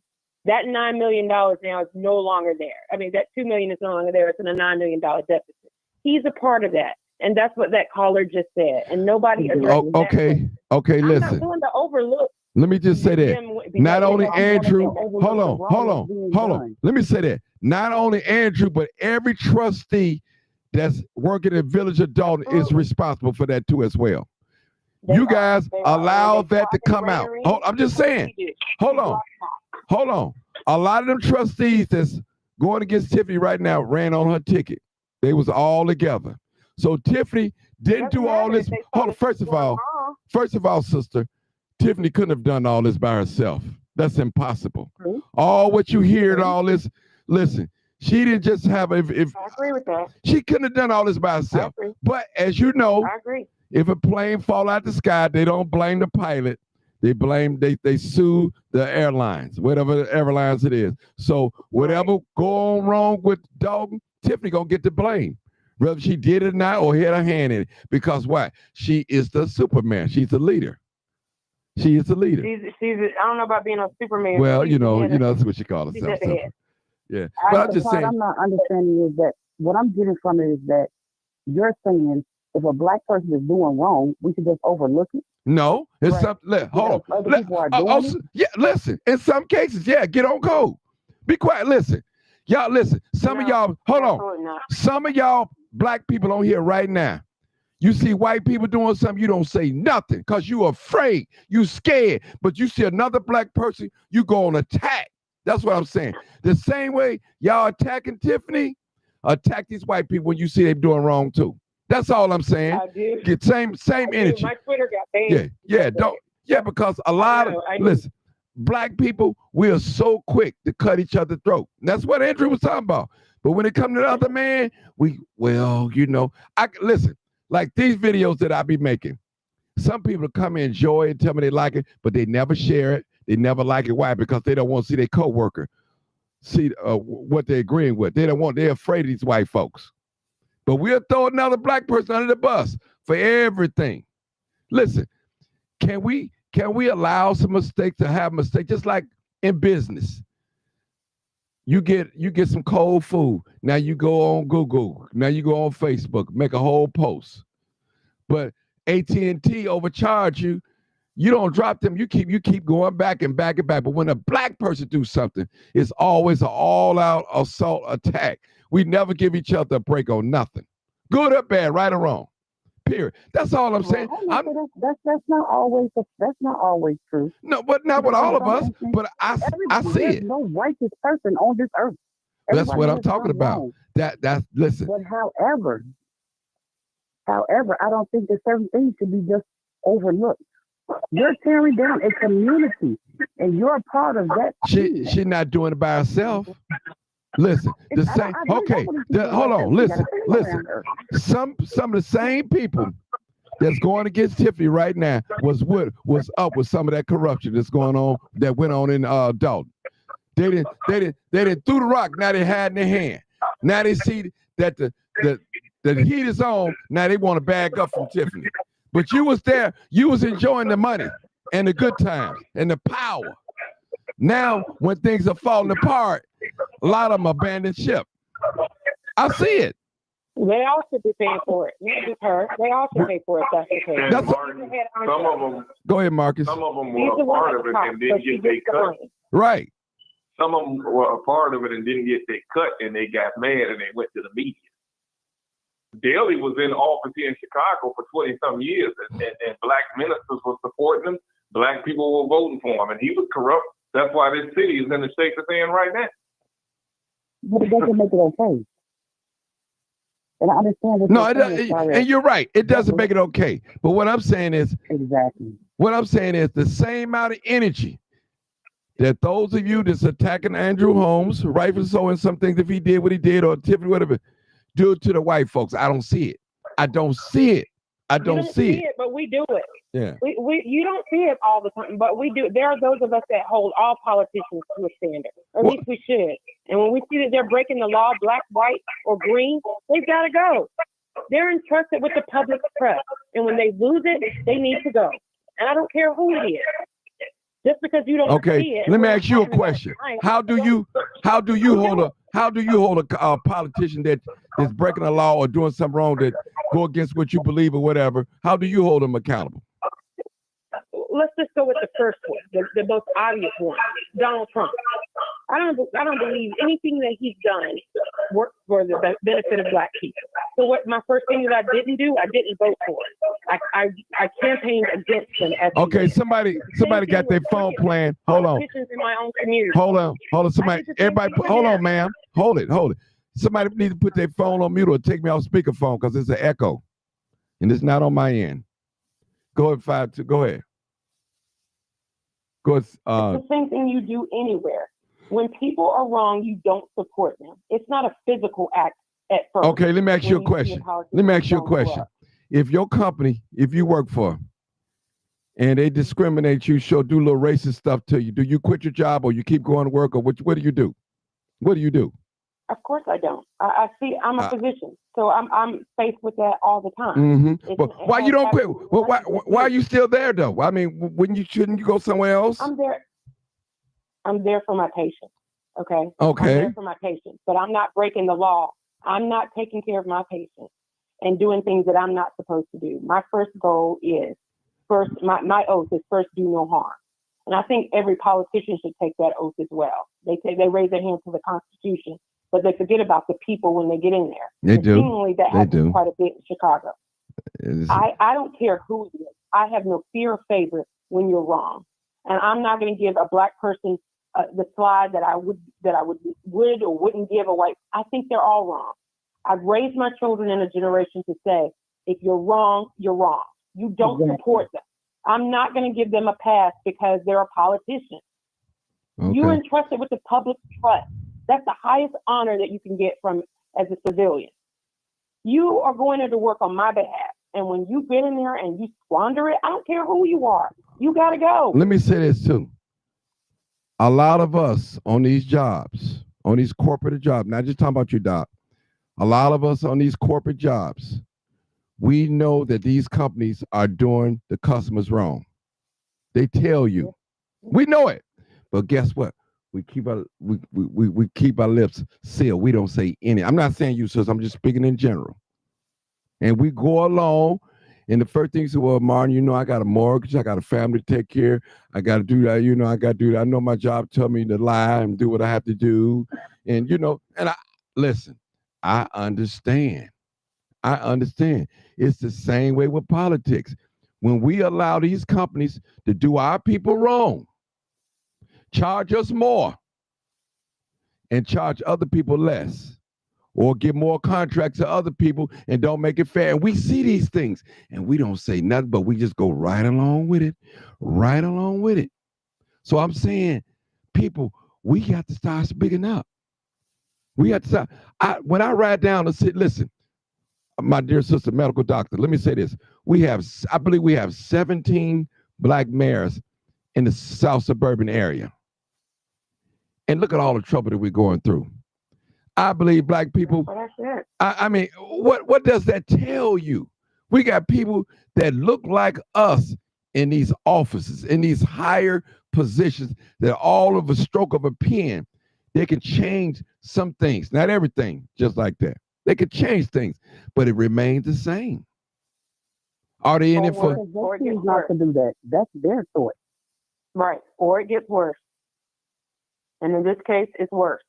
That $9 million now is no longer there. I mean, that $2 million is no longer there. It's in a $9 million deficit. He's a part of that, and that's what that caller just said. And nobody addressed that. Okay. Okay. I'm Listen. not going to overlook. Let me just say that. them Not only because Andrew, overlook hold the on, wrong hold that's on, being hold on. done. Let me say that. Not only Andrew, but every trustee that's working in Village of Dalton is responsible for that too as well. You guys allow that to come out. I'm just saying. Hold on. A lot of them trustees that's going against Tiffany right now ran on her ticket. They was all together. So Tiffany didn't do all this. Hold on. First of all, sister, Tiffany couldn't have done all this by herself. That's impossible. All what you hear and all this, listen, she didn't just have I agree with that. she couldn't have done all this by herself. But as you know, I agree. if a plane fall out the sky, they don't blame the pilot. They sue the airlines, whatever airlines it is. So whatever go on wrong with Dalton, Tiffany gonna get the blame. Whether she did it or not or had her hand in it. Because why? She is the Superman. She's the leader. She is the leader. I don't know about being a Superman. Well, you know, that's what she called herself. So, yeah. But I'm just saying. I'm not understanding is that what I'm getting from it is that you're saying if a black person is doing wrong, we should just overlook it. No, it's something. Hold on. Yeah, listen. In some cases, yeah, get on code. Be quiet. Listen, y'all. Listen. Some of y'all. Hold on. Some of y'all black people on here right now. You see white people doing something, you don't say nothing because you afraid, you scared. But you see another black person, you go on attack. That's what I'm saying. The same way y'all attacking Tiffany, attack these white people when you see them doing wrong too. That's all I'm saying. I do. Get same energy. My Twitter got banned. Because a lot of listen, black people, we are so quick to cut each other's throat. And that's what Andrew was talking about. But when it comes to the other man, I listen. Like these videos that I be making, some people come and enjoy it, tell me they like it, but they never share it. They never like it. Why? Because they don't want to see their coworker see what they're agreeing with. They're afraid of these white folks. But we'll throw another black person under the bus for everything. Listen, can we allow some mistakes to have mistakes? Just like in business. You get some cold food. Now you go on Google. Now you go on Facebook, make a whole post. But AT&T overcharge you. You don't drop them. You keep going back and back and back. But when a black person do something, it's always an all-out assault attack. We never give each other a break on nothing, good or bad, right or wrong. Period. That's all I'm saying. That's not always true. No, but not with all of us. But I see There's it. no righteous person on this earth. That's what I'm has talking done about. wrong. That's listen. But however, I don't think that certain things should be just overlooked. You're tearing down a community, and you're a part of that. She's not doing it by herself. Listen, the same. Okay, hold on. Listen. Some of the same people that's going against Tiffany right now was up with some of that corruption that's going on that went on in Dalton. They didn't threw the rock. Now they had in their hand. Now they see that the heat is on. Now they want to bag up from Tiffany. But you was there. You was enjoying the money and the good times and the power. Now when things are falling apart, a lot of them abandon ship. I see it. They all should be paying for it. Not just her. They all should pay for it. That's the case. Some of them. Go ahead, Marcus. Some of them were a part of it and didn't get their cut. Right. Some of them were a part of it and didn't get their cut, and they got mad and they went to the media. Daley was in office here in Chicago for 20-some years, and black ministers were supporting him. Black people were voting for him, and he was corrupt. That's why this city is in the state it's in right now. But it doesn't make it okay. And I understand. No, and you're right. It doesn't make it okay. But what I'm saying is the same amount of energy that those of you that's attacking Andrew Holmes, rightfully so, in some things if he did what he did or Tiffany, whatever, do it to the white folks. I don't see it. I don't see it. I don't see it. but we do it. Yeah. You don't see it all the time, but we do. There are those of us that hold all politicians to a standard. Or at least we should. And when we see that they're breaking the law, black, white, or green, they've got to go. They're entrusted with the public trust. And when they lose it, they need to go. And I don't care who it is. Just because you don't see it. Let me ask you a question. How do you hold a politician that is breaking a law or doing something wrong that go against what you believe or whatever? How do you hold them accountable? Let's just go with the first one, the most obvious one, Donald Trump. I don't believe anything that he's done worked for the benefit of black people. So what my first thing that I didn't do, I didn't vote for it. I campaigned against him. Okay, somebody got their phone playing. Hold on. In my own community. Hold on. Somebody, everybody, hold on, ma'am. Hold it. Somebody needs to put their phone on mute or take me off speakerphone because it's an echo, and it's not on my end. Go ahead, 5-2. Go ahead. It's the same thing you do anywhere. When people are wrong, you don't support them. It's not a physical act at first. Okay, let me ask you a question. If your company, if you work for, and they discriminate you, do little racist stuff to you, do you quit your job or you keep going to work, or what do you do? What do you do? Of course I don't. I see. I'm a physician, so I'm faced with that all the time. Mm-hmm. But why you don't quit? Well, why are you still there though? I mean, shouldn't you go somewhere else? I'm there for my patients. Okay. Okay. I'm there for my patients, but I'm not breaking the law. I'm not taking care of my patients and doing things that I'm not supposed to do. My first goal is my oath is first do no harm. And I think every politician should take that oath as well. They raise their hand to the Constitution, but they forget about the people when they get in there. They do. Seemingly that happens quite a bit in Chicago. I don't care who it is. I have no fear or favor when you're wrong. And I'm not going to give a black person the slide that I would or wouldn't give a white. I think they're all wrong. I've raised my children in a generation to say, if you're wrong, you're wrong. You don't support them. I'm not going to give them a pass because they're a politician. Okay. You're entrusted with the public trust. That's the highest honor that you can get from as a civilian. You are going there to work on my behalf. And when you get in there and you squander it, I don't care who you are. You got to go. Let me say this too. A lot of us on these jobs, on these corporate jobs, not just talking about you, Doc. A lot of us on these corporate jobs, we know that these companies are doing the customers wrong. They tell you. We know it. But guess what? We keep our lips sealed. We don't say any. I'm not saying you, sis. I'm just speaking in general. And we go along, and the first thing you say, well, Martin, I got a mortgage, I got a family to take care, I got to do that, I got to do that. I know my job tell me to lie and do what I have to do. And, listen, I understand. It's the same way with politics. When we allow these companies to do our people wrong, charge us more and charge other people less, or give more contracts to other people and don't make it fair. And we see these things and we don't say nothing, but we just go right along with it. So I'm saying, people, we got to start speaking up. We have to start. When I ride down the city, listen, my dear sister, medical doctor, let me say this. I believe we have 17 black mayors in the South suburban area. And look at all the trouble that we're going through. I believe black people. I mean, what does that tell you? We got people that look like us in these offices, in these higher positions, that all of a stroke of a pen, they can change some things. Not everything, just like that. They could change things, but it remains the same. Are they in it for? They choose not to do that. That's their choice. Right, or it gets worse. And in this case, it's worse.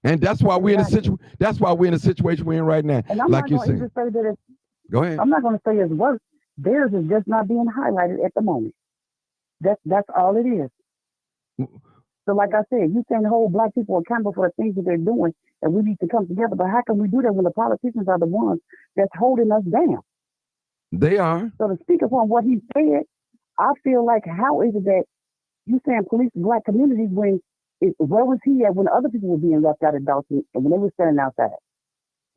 And that's why we're in a situation. That's why we're in a situation we're in right now. And I'm like not you going to said. say that it's. Go ahead. I'm not going to say it's worse. Theirs is just not being highlighted at the moment. That's all it is. So, like I said, you saying the whole black people are accountable for the things that they're doing, and we need to come together. But how can we do that when the politicians are the ones that's holding us down? They are. So to speak upon what he said, I feel like how is it that you saying police black communities when where was he at when other people were being left out of Dawson and when they were standing outside?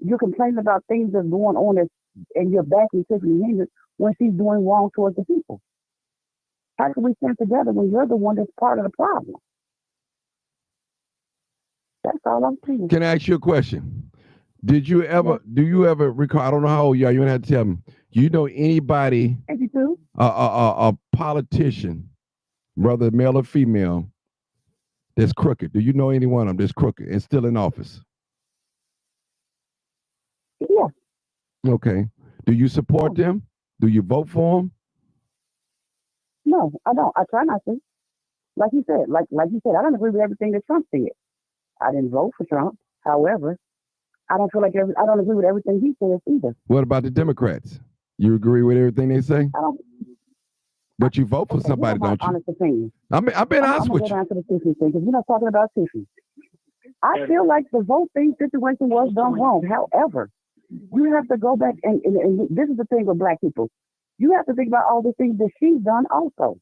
You're complaining about things that's going on and you're backing Tiffany Henyard, when she's doing wrong towards the people? How can we stand together when you're the one that's part of the problem? That's all I'm saying. Can I ask you a question? Do you ever recall, I don't know how old you are, you don't have to tell me. Do you know anybody, a politician, whether male or female, that's crooked? Do you know anyone of them that's crooked and still in office? Yeah. Okay. Do you support them? Do you vote for them? No, I don't. I try not to. Like you said, I don't agree with everything that Trump said. I didn't vote for Trump. However, I don't agree with everything he says either. What about the Democrats? You agree with everything they say? I don't. But you vote for somebody, don't you? Honest opinion. I've been honest with I'm you. going to go down to the Tiffany thing because you're not talking about Tiffany. I feel like the vote thing situation was done wrong. However, you have to go back and this is the thing with Black people. You have to think about all the things that she's done also.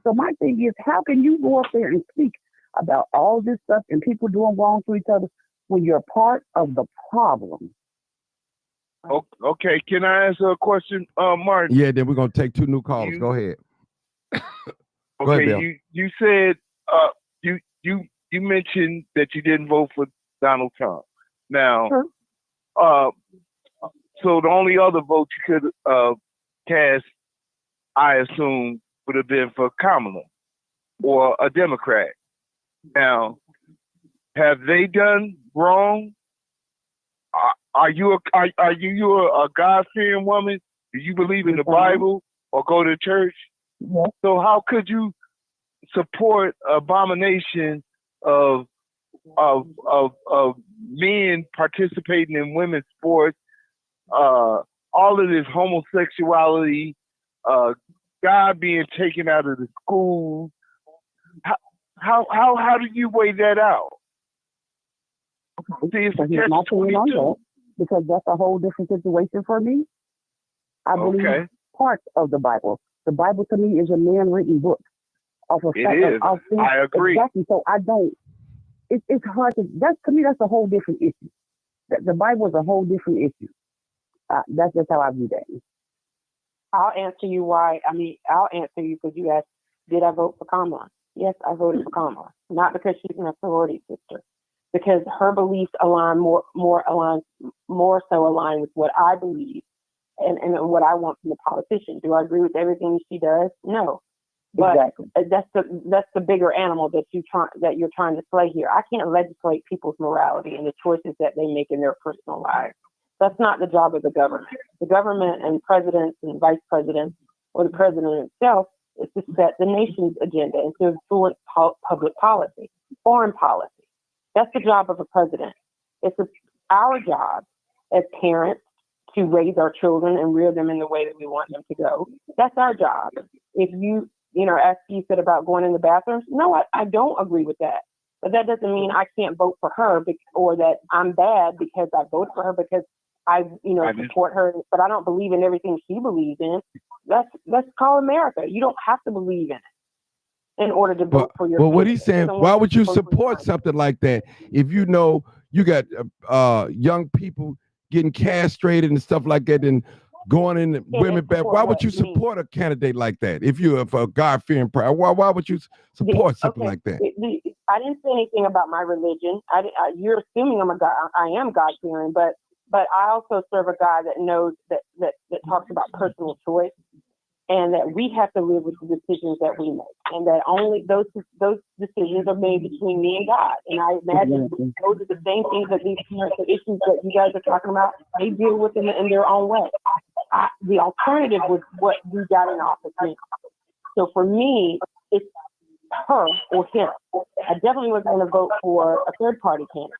So my thing is, how can you go up there and speak about all this stuff and people doing wrong to each other when you're part of the problem? Okay, can I answer a question, Martin? Yeah, then we're gonna take 2 new callers. Go ahead. Go ahead, Bill. You said you mentioned that you didn't vote for Donald Trump. Now, so the only other vote you could cast, I assume, would have been for Kamala or a Democrat. Now, have they done wrong? Are you a God-fearing woman? Do you believe in the Bible or go to church? Yes. So how could you support abomination of men participating in women's sports, all of this homosexuality, God being taken out of the schools? How do you weigh that out? See, it's Here's my opinion on that, because that's a whole different situation for me. I believe parts of the Bible. The Bible to me is a man-written book. It is. I agree. Exactly. So I don't. It's hard to. To me, that's a whole different issue. The Bible is a whole different issue. That's just how I view that. I'll answer you why. I'll answer you because you asked, did I vote for Kamala? Yes, I voted for Kamala. Not because she's my sorority sister, because her beliefs align more so align with what I believe and what I want from the politician. Do I agree with everything she does? No. But that's the bigger animal that you're trying to slay here. I can't legislate people's morality and the choices that they make in their personal lives. That's not the job of the government. The government and presidents and vice presidents or the president itself is to set the nation's agenda and to influence public policy, foreign policy. That's the job of a president. It's our job as parents to raise our children and rear them in the way that we want them to go. That's our job. If you as you said about going in the bathrooms, no, I don't agree with that. But that doesn't mean I can't vote for her or that I'm bad because I voted for her because I support her, but I don't believe in everything she believes in. That's called America. You don't have to believe in it in order to vote for your. Well, what he's saying, why would you support something like that if you know you got young people getting castrated and stuff like that and going in women back? Why would you support a candidate like that if you're a God-fearing pride? Why would you support something like that? I didn't say anything about my religion. You're assuming I am God-fearing, but I also serve a God that knows that talks about personal choice, and that we have to live with the decisions that we make, and that only those decisions are made between me and God. And I imagine those are the same things that these issues that you guys are talking about, they deal with them in their own way. The alternative was what we got in office now. So for me, it's her or him. I definitely wasn't going to vote for a third party candidate.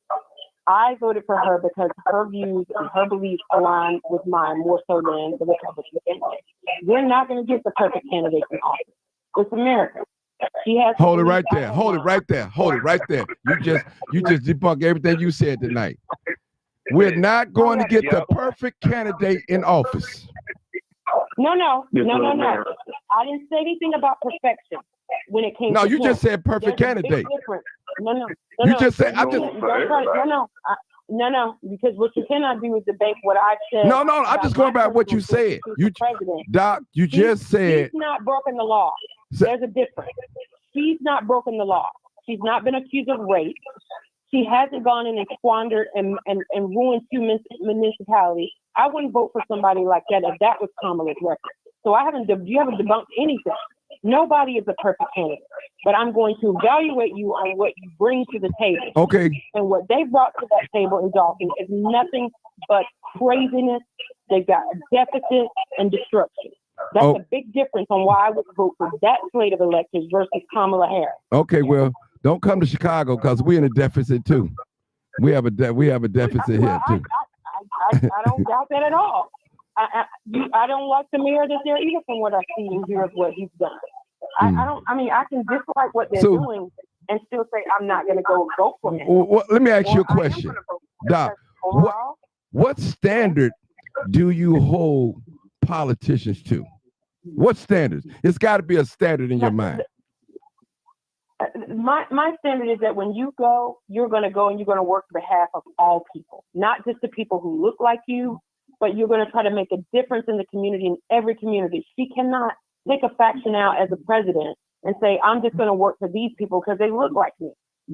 I voted for her because her views and her beliefs align with mine more so than the Republican candidate. We're not going to get the perfect candidate in office. It's America. She has. Hold it right there. Hold it right there. Hold it right there. You just debunked everything you said tonight. We're not going to get the perfect candidate in office. No. I didn't say anything about perfection when it came. No, to you him. just said perfect There's a big candidate. difference. No. You just said. No. No, because what you cannot do is debate what I said. No, I'm just going by what you said. Doc, you just said. She's not broken the law. There's a difference. She's not broken the law. She's not been accused of rape. She hasn't gone in and squandered and ruined two municipalities. I wouldn't vote for somebody like that if that was Kamala's record. So you haven't debunked anything. Nobody is a perfect candidate, but I'm going to evaluate you on what you bring to the table. Okay. And what they brought to that table in Dawkins is nothing but craziness. They've got a deficit and destruction. That's a big difference on why I would vote for that slate of electors versus Kamala Harris. Okay, well, don't come to Chicago because we're in a deficit too. We have a deficit here too. I don't doubt that at all. I don't like the mayor that's there either from what I see and hear of what he's done. I can dislike what they're doing and still say I'm not going to go vote for him. Well, let me ask you a question, Doc. What standard do you hold politicians to? What standards? It's got to be a standard in your mind. My standard is that when you go, you're going to go and you're going to work on behalf of all people, not just the people who look like you, but you're going to try to make a difference in the community, in every community. She cannot take a faction out as a president and say, I'm just going to work for these people because they look like me.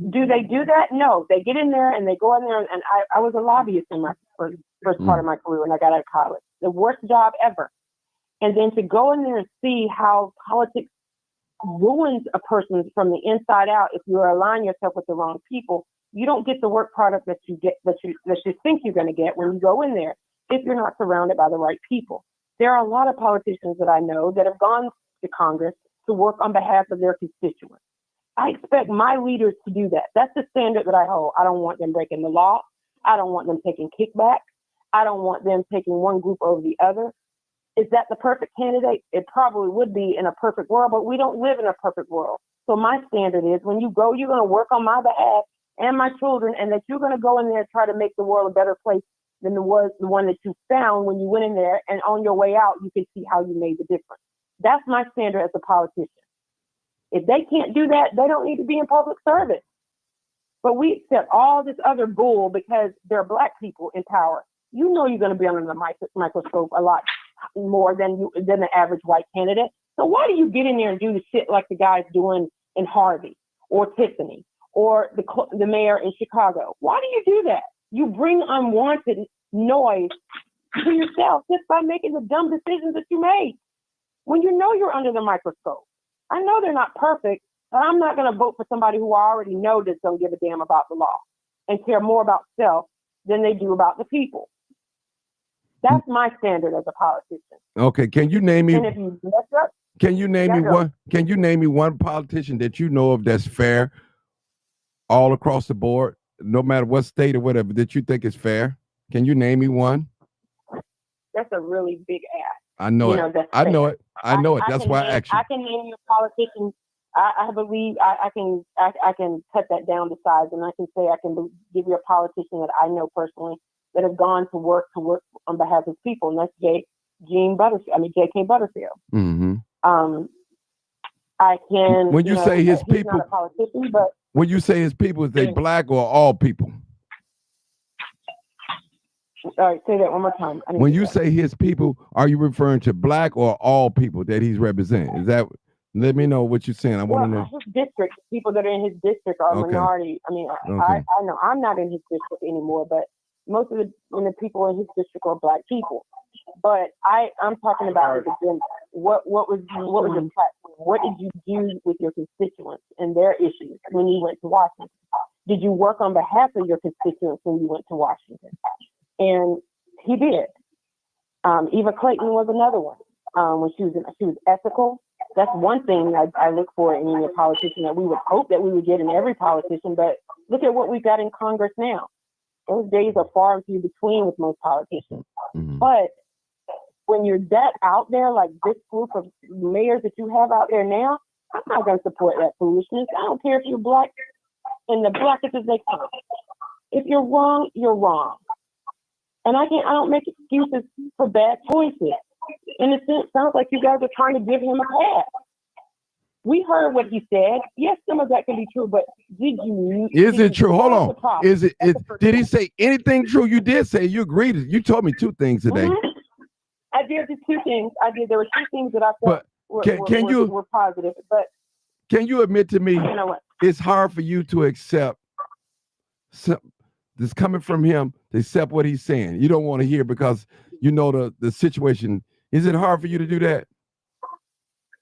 Do they do that? No, they get in there and they go in there. And I was a lobbyist in my first part of my career when I got out of college. The worst job ever. And then to go in there and see how politics ruins a person from the inside out if you align yourself with the wrong people, you don't get the work product that you get that you think you're going to get when you go in there if you're not surrounded by the right people. There are a lot of politicians that I know that have gone to Congress to work on behalf of their constituents. I expect my leaders to do that. That's the standard that I hold. I don't want them breaking the law. I don't want them taking kickbacks. I don't want them taking one group over the other. Is that the perfect candidate? It probably would be in a perfect world, but we don't live in a perfect world. So my standard is when you go, you're going to work on my behalf and my children, and that you're going to go in there and try to make the world a better place than it was the one that you found when you went in there, and on your way out, you can see how you made the difference. That's my standard as a politician. If they can't do that, they don't need to be in public service. But we accept all this other bull because there are Black people in power. You know you're going to be under the microscope a lot more than the average white candidate. So why do you get in there and do the shit like the guys doing in Harvey or Tiffany or the mayor in Chicago? Why do you do that? You bring unwanted noise to yourself just by making the dumb decisions that you made when you know you're under the microscope. I know they're not perfect, but I'm not going to vote for somebody who I already know just don't give a damn about the law and care more about self than they do about the people. That's my standard as a politician. Okay, can you name me? And if you mess up, can you name me one? Can you name me one politician that you know of that's fair, all across the board, no matter what state or whatever, that you think is fair? Can you name me one? That's a really big ask. I know it. I know it. I know it. That's why I asked you. I can name you a politician. I believe I can cut that down to size, and I can say I can give you a politician that I know personally that have gone to work on behalf of people, and that's J.K. Butterfield. Mm-hmm. I can. When you say his people, not a politician, but when you say his people, is they Black or all people? All right, say that one more time. When you say his people, are you referring to Black or all people that he's representing? Is that? Let me know what you're saying. I want to know. His district, people that are in his district are minority. I mean, I know I'm not in his district anymore, but most of the people in his district are Black people. But I'm talking about his agenda. What was your platform? What did you do with your constituents and their issues when you went to Washington? Did you work on behalf of your constituents when you went to Washington? And he did. Eva Clayton was another one. When she was ethical. That's one thing I look for in a politician that we would hope that we would get in every politician. But look at what we've got in Congress now. Those days are far and few between with most politicians. Mm-hmm. But when you're that out there, like this group of mayors that you have out there now, I'm not going to support that foolishness. I don't care if you're Black and the blackest as they come. If you're wrong, you're wrong. And I don't make excuses for bad choices. In a sense, sounds like you guys are trying to give him a pass. We heard what he said. Yes, some of that can be true, but did you? Is it true? Hold on. Did he say anything true? You did say you agreed. You told me 2 things today. Mm-hmm. I did the 2 things. There were 2 things that I thought were positive. But can you admit to me, you know what? It's hard for you to accept this coming from him, to accept what he's saying? You don't want to hear because you know the situation. Is it hard for you to do that?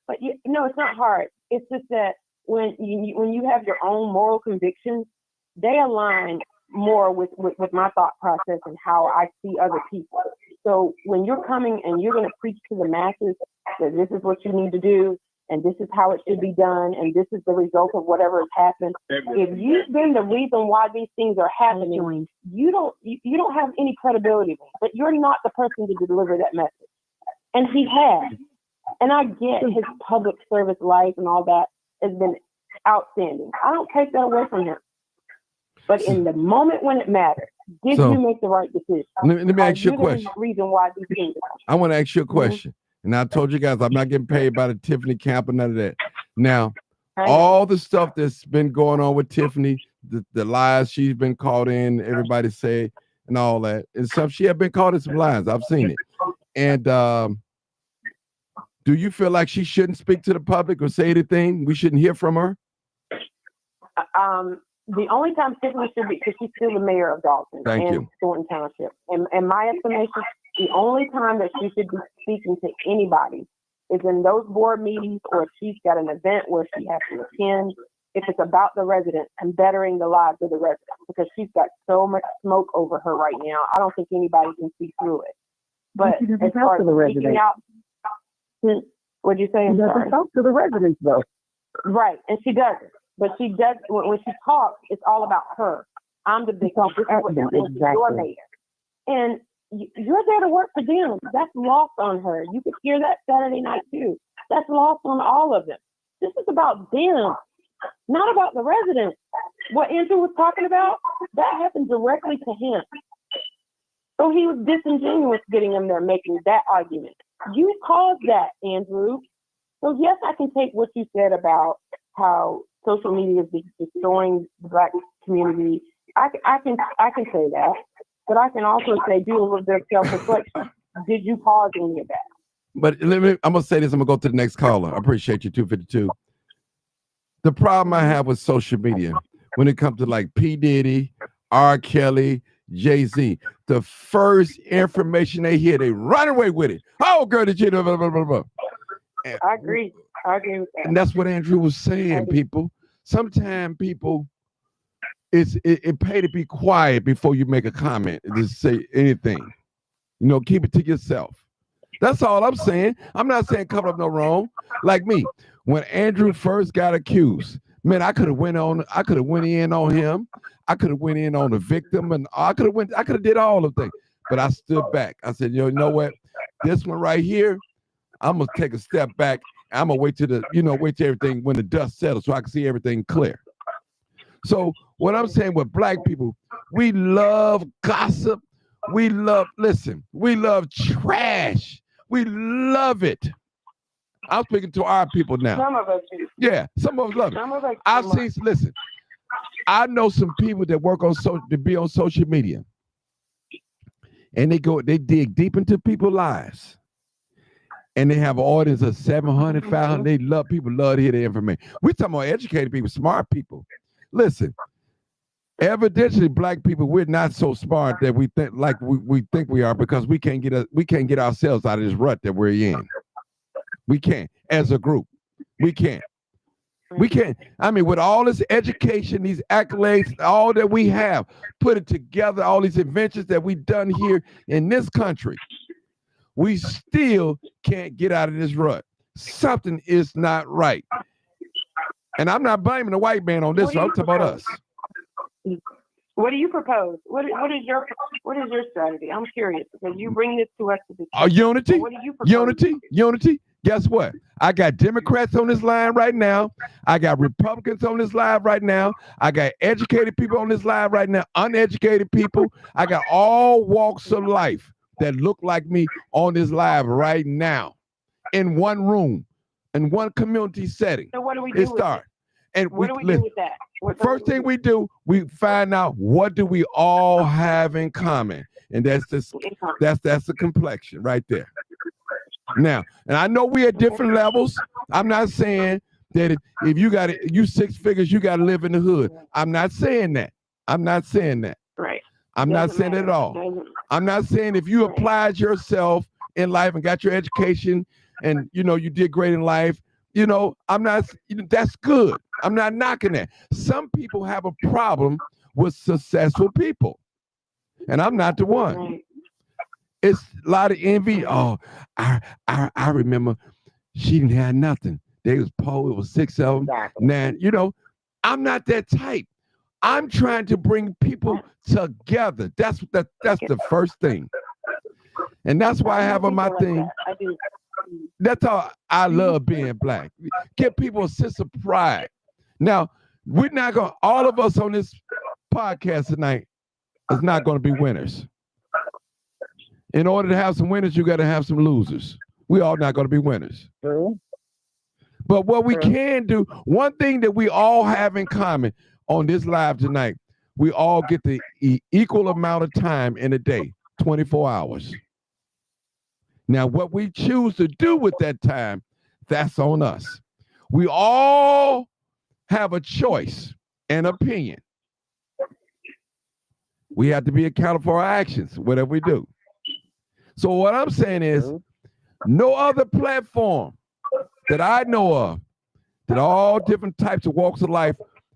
But no, it's not hard. It's just that when you have your own moral convictions, they align more with my thought process and how I see other people. So when you're coming and you're going to preach to the masses that this is what you need to do, and this is how it should be done, and this is the result of whatever has happened. If you've been the reason why these things are happening, you don't have any credibility, but you're not the person to deliver that message. And he has. And I get his public service life and all that has been outstanding. I don't take that away from him. But in the moment when it matters, did you make the right decision? Let me ask you a question. Reason why these things I want to ask you a question. And I told you guys I'm not getting paid by the Tiffany camp or none of that. Now, all the stuff that's been going on with Tiffany, the lies she's been caught in, everybody say, and all that, and stuff, she had been caught in some lies. I've seen it. And do you feel like she shouldn't speak to the public or say anything? We shouldn't hear from her? The only time Tiffany should be, because she's still the mayor of Dalton and Thornton Township. In my estimation, the only time that she should be speaking to anybody is in those board meetings, or if she's got an event where she has to attend, if it's about the residents and bettering the lives of the residents, because she's got so much smoke over her right now. I don't think anybody can see through it. But as far as speaking out, what'd you say? She doesn't talk to the residents, though. Right, and she doesn't. But she does, when she talks, it's all about her. I'm the big one. Your mayor. And you're there to work for them. That's lost on her. You could hear that Saturday night, too. That's lost on all of them. This is about them, not about the residents. What Andrew was talking about, that happened directly to him. So he was disingenuous getting them there, making that argument. You caused that, Andrew. So yes, I can take what you said about how social media is destroying the Black community. I can say that, but I can also say do a little bit of self-reflection. Did you cause any of that? But I'm gonna say this. I'm gonna go to the next caller. I appreciate you, 252. The problem I have with social media when it comes to like P. Diddy, R. Kelly, Jay-Z, the first information they hear, they run away with it. Oh, girl, did you know? Blah, blah, blah, blah. I agree. I agree with that. And that's what Andrew was saying, people. Sometimes people, it pay to be quiet before you make a comment, just say anything. You know, keep it to yourself. That's all I'm saying. I'm not saying cover up no wrong. Like me, when Andrew first got accused, man, I could have went in on him. I could have went in on the victim, and I could have did all of things. But I stood back. I said, you know what? This one right here, I'm gonna take a step back. I'm gonna wait till everything when the dust settles so I can see everything clear. So what I'm saying with Black people, we love gossip. We love trash. We love it. I'm speaking to our people now. Some of us do. Yeah, some of us love it. I know some people that work on social media, and they dig deep into people's lives. And they have an audience of 700, 500. People love to hear the information. We're talking about educated people, smart people. Listen, evidently, Black people, we're not so smart that we think like we think we are, because we can't get ourselves out of this rut that we're in. We can't, as a group. We can't. We can't. I mean, with all this education, these accolades, all that we have, put it together, all these inventions that we've done here in this country, we still can't get out of this rut. Something is not right. And I'm not blaming the white man on this. I'm talking about us. What do you propose? What is your strategy? I'm curious, because you bring this to us to discuss. Unity. What do you propose? Unity. Guess what? I got Democrats on this line right now. I got Republicans on this live right now. I got educated people on this live right now. Uneducated people. I got all walks of life that look like me on this live right now in one room in one community setting. So what do we do with it? And what do we do with that? First thing we do, we find out what do we all have in common, and that's the complexion right there. Now, and I know we at different levels. I'm not saying that if you got it, you 6 figures, you got to live in the hood. I'm not saying that. Right. I'm not saying it at all. I'm not saying if you applied yourself in life and got your education and you did great in life, I'm not, that's good. I'm not knocking that. Some people have a problem with successful people, and I'm not the one. Right. It's a lot of envy. Oh, I remember she didn't have nothing. They was poor. It was 6 of them. Now, I'm not that type. I'm trying to bring people together. That's the first thing. And that's why I have on my thing. That's how I love being black. Give people a sense of pride. Now, we're not going to, all of us on this podcast tonight is not going to be winners. In order to have some winners, you got to have some losers. We all not going to be winners. But what we can do, one thing that we all have in common on this live tonight, we all get the equal amount of time in a day, 24 hours. Now, what we choose to do with that time, that's on us. We all have a choice and opinion. We have to be accountable for our actions, whatever we do. So what I'm saying is, no other platform that I know of, that all different types of walks of life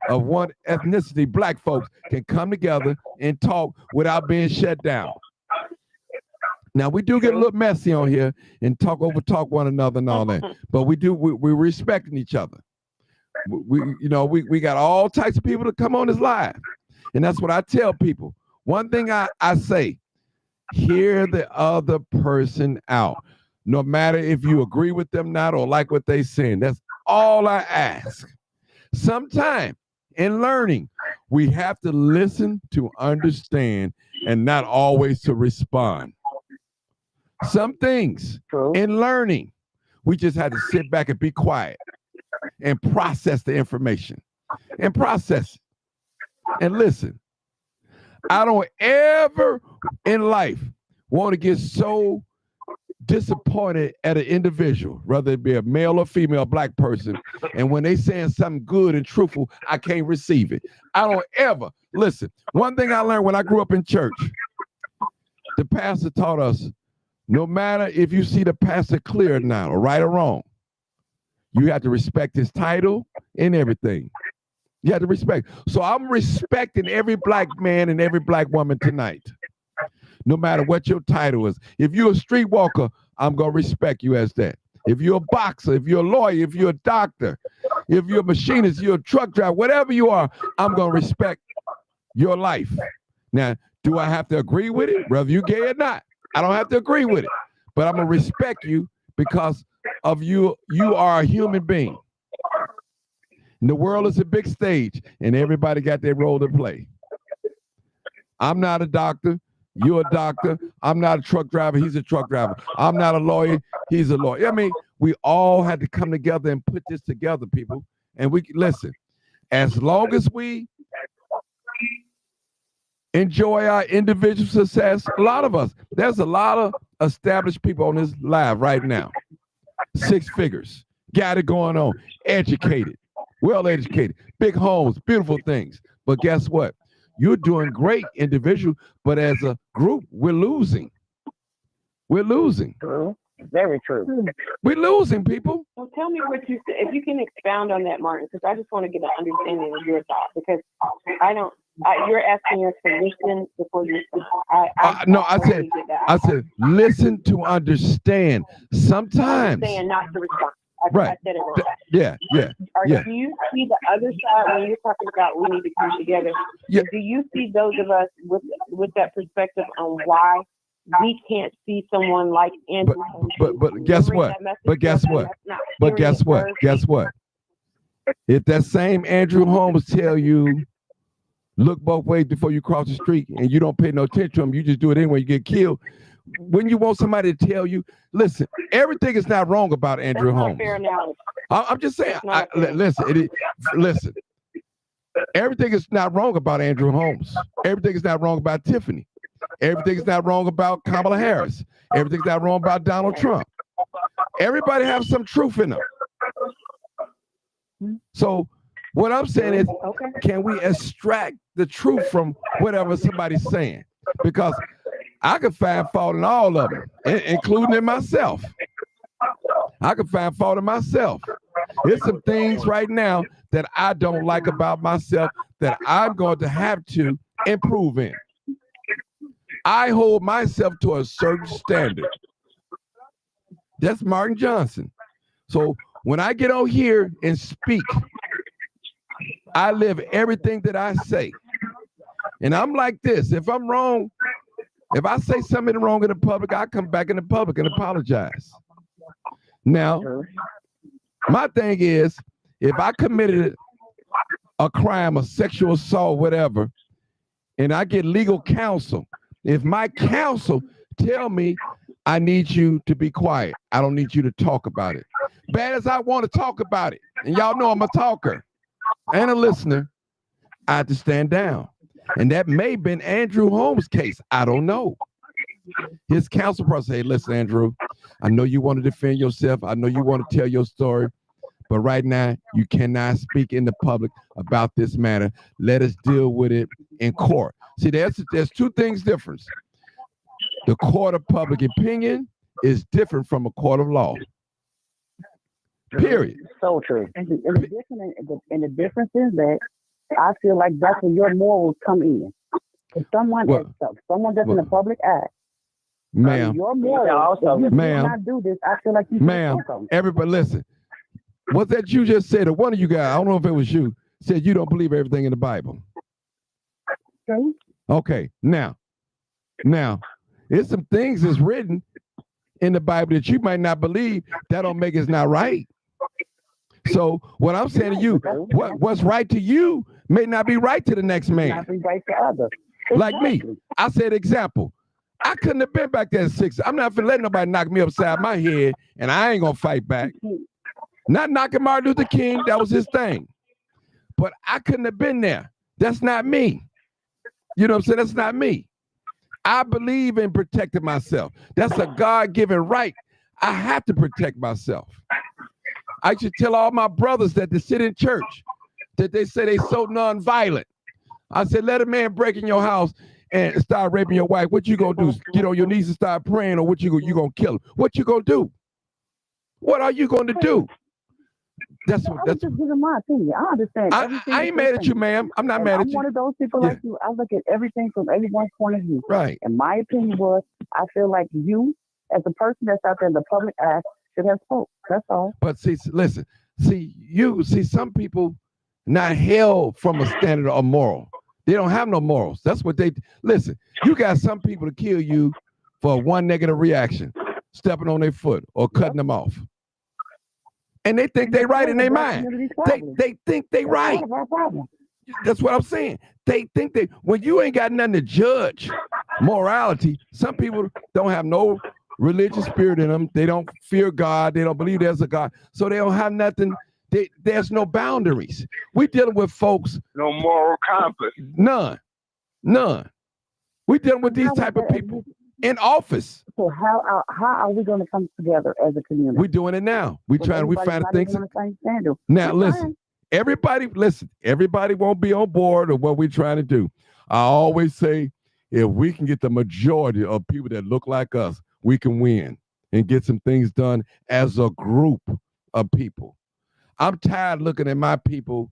of one ethnicity, black folks, can come together and talk without being shut down. Now, we do get a little messy on here and talk one another and all that, but we're respecting each other. We got all types of people to come on this live, and that's what I tell people. One thing I say, hear the other person out, no matter if you agree with them not or like what they saying. That's all I ask. Sometime in learning, we have to listen to understand and not always to respond. Some things in learning, we just had to sit back and be quiet and process the information and process it and listen. I don't ever in life want to get so disappointed at an individual, whether it be a male or female black person, and when they saying something good and truthful, I can't receive it. I don't ever listen. One thing I learned when I grew up in church, the pastor taught us, no matter if you see the pastor clear or not, or right or wrong, you have to respect his title and everything. You have to respect. So I'm respecting every black man and every black woman tonight, no matter what your title is. If you're a streetwalker, I'm going to respect you as that. If you're a boxer, if you're a lawyer, if you're a doctor, if you're a machinist, you're a truck driver, whatever you are, I'm going to respect your life. Now, do I have to agree with it, whether you're gay or not? I don't have to agree with it, but I'm going to respect you because of you. You are a human being. And the world is a big stage, and everybody got their role to play. I'm not a doctor. You're a doctor. I'm not a truck driver. He's a truck driver. I'm not a lawyer. He's a lawyer. I mean, we all had to come together and put this together, people. And we listen, as long as we enjoy our individual success, a lot of us, there's a lot of established people on this live right now. 6 figures, got it going on, educated, well-educated, big homes, beautiful things. But guess what? You're doing great individual, but as a group, we're losing. We're losing. True. Very true. We're losing, people. Well, tell me what you said. If you can expound on that, Martin, because I just want to get an understanding of your thought, because I don't. You're asking us to listen before you speak. I said, listen to understand. Sometimes. I'm saying not to respond. Right. I said it wrong. Yeah. Do you see the other side when you're talking about we need to come together? Yeah. Do you see those of us with that perspective on why we can't see someone like Andrew? But guess what? Guess what? If that same Andrew Holmes tell you, look both ways before you cross the street, and you don't pay no attention to him, you just do it anyway, you get killed. when you want somebody to tell you, listen, everything is not wrong about Andrew That's not Holmes. fair analogy. I'm just saying, That's not fair. listen, everything is not wrong about Andrew Holmes. Everything is not wrong about Tiffany. Everything is not wrong about Kamala Harris. Everything's not wrong about Donald Trump. Everybody has some truth in them. So what I'm saying is, can we extract the truth from whatever somebody's saying? Because I could find fault in all of them, including in myself. I could find fault in myself. There's some things right now that I don't like about myself that I'm going to have to improve in. I hold myself to a certain standard. That's Martin Johnson. So when I get on here and speak, I live everything that I say. And I'm like this. If I'm wrong, if I say something wrong in the public, I come back in the public and apologize. Now, my thing is, if I committed a crime, a sexual assault, whatever, and I get legal counsel, if my counsel tell me I need you to be quiet, I don't need you to talk about it. Bad as I want to talk about it, and y'all know I'm a talker and a listener, I have to stand down. And that may have been Andrew Holmes' case. I don't know. His counsel person, hey, listen, Andrew, I know you want to defend yourself. I know you want to tell your story. But right now, you cannot speak in the public about this matter. Let us deal with it in court. See, there's two things different. The court of public opinion is different from a court of law. Period. So true. And the difference is that I feel like that's where your morals come in. If someone that's in the public eye, ma'am, your morals, if you do ma'am, not do this, I feel like you ma'am, everybody listen. What's that you just said? Or one of you guys, I don't know if it was you, said you don't believe everything in the Bible. Okay, now, there's some things that's written in the Bible that you might not believe. That don't make it not right. So what I'm saying to you, what's right to you may not be right to the next man. Not be right to others. Like me, I said example. I couldn't have been back there at 6. I'm not finna let nobody knock me upside my head, and I ain't gonna fight back. Not knocking Martin Luther King, that was his thing. But I couldn't have been there. That's not me. You know what I'm saying? That's not me. I believe in protecting myself. That's a God-given right. I have to protect myself. I should tell all my brothers that they sit in church, that they say they so nonviolent. I said, let a man break in your house and start raping your wife. What you gonna do? Get on your knees and start praying, or what you gonna kill him? What you gonna do? What are you gonna do? That's just giving my opinion. I understand. I ain't mad at you, ma'am. I'm not mad at you. I'm one of those people like you. I look at everything from everyone's point of view. Right. And my opinion was, I feel like you, as a person that's out there in the public eye, should have spoke. That's all. But see, listen. See, some people not held from a standard of moral. They don't have no morals. That's what they listen. You got some people to kill you for one negative reaction, stepping on their foot or cutting them off. And they think they right in their mind. They think they right. That's what I'm saying. They think when you ain't got nothing to judge morality, some people don't have no religious spirit in them. They don't fear God. They don't believe there's a God. So they don't have nothing. There's no boundaries. We dealing with folks. No moral compass. None. We dealing with these type of people in office. So how are we going to come together as a community? We're doing it now. We find things. Now listen, everybody won't be on board of what we're trying to do. I always say, if we can get the majority of people that look like us, we can win and get some things done as a group of people. I'm tired of looking at my people,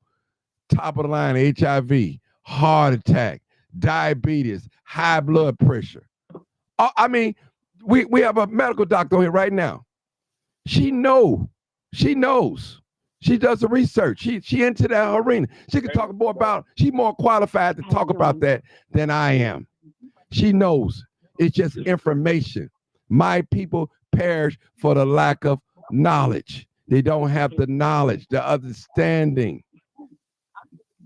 top of the line, HIV, heart attack, diabetes, high blood pressure. I mean, we have a medical doctor on here right now. She knows. She does the research. She into that arena. She can talk more about, she's more qualified to talk about that than I am. She knows. It's just information. My people perish for the lack of knowledge. They don't have the knowledge, the understanding.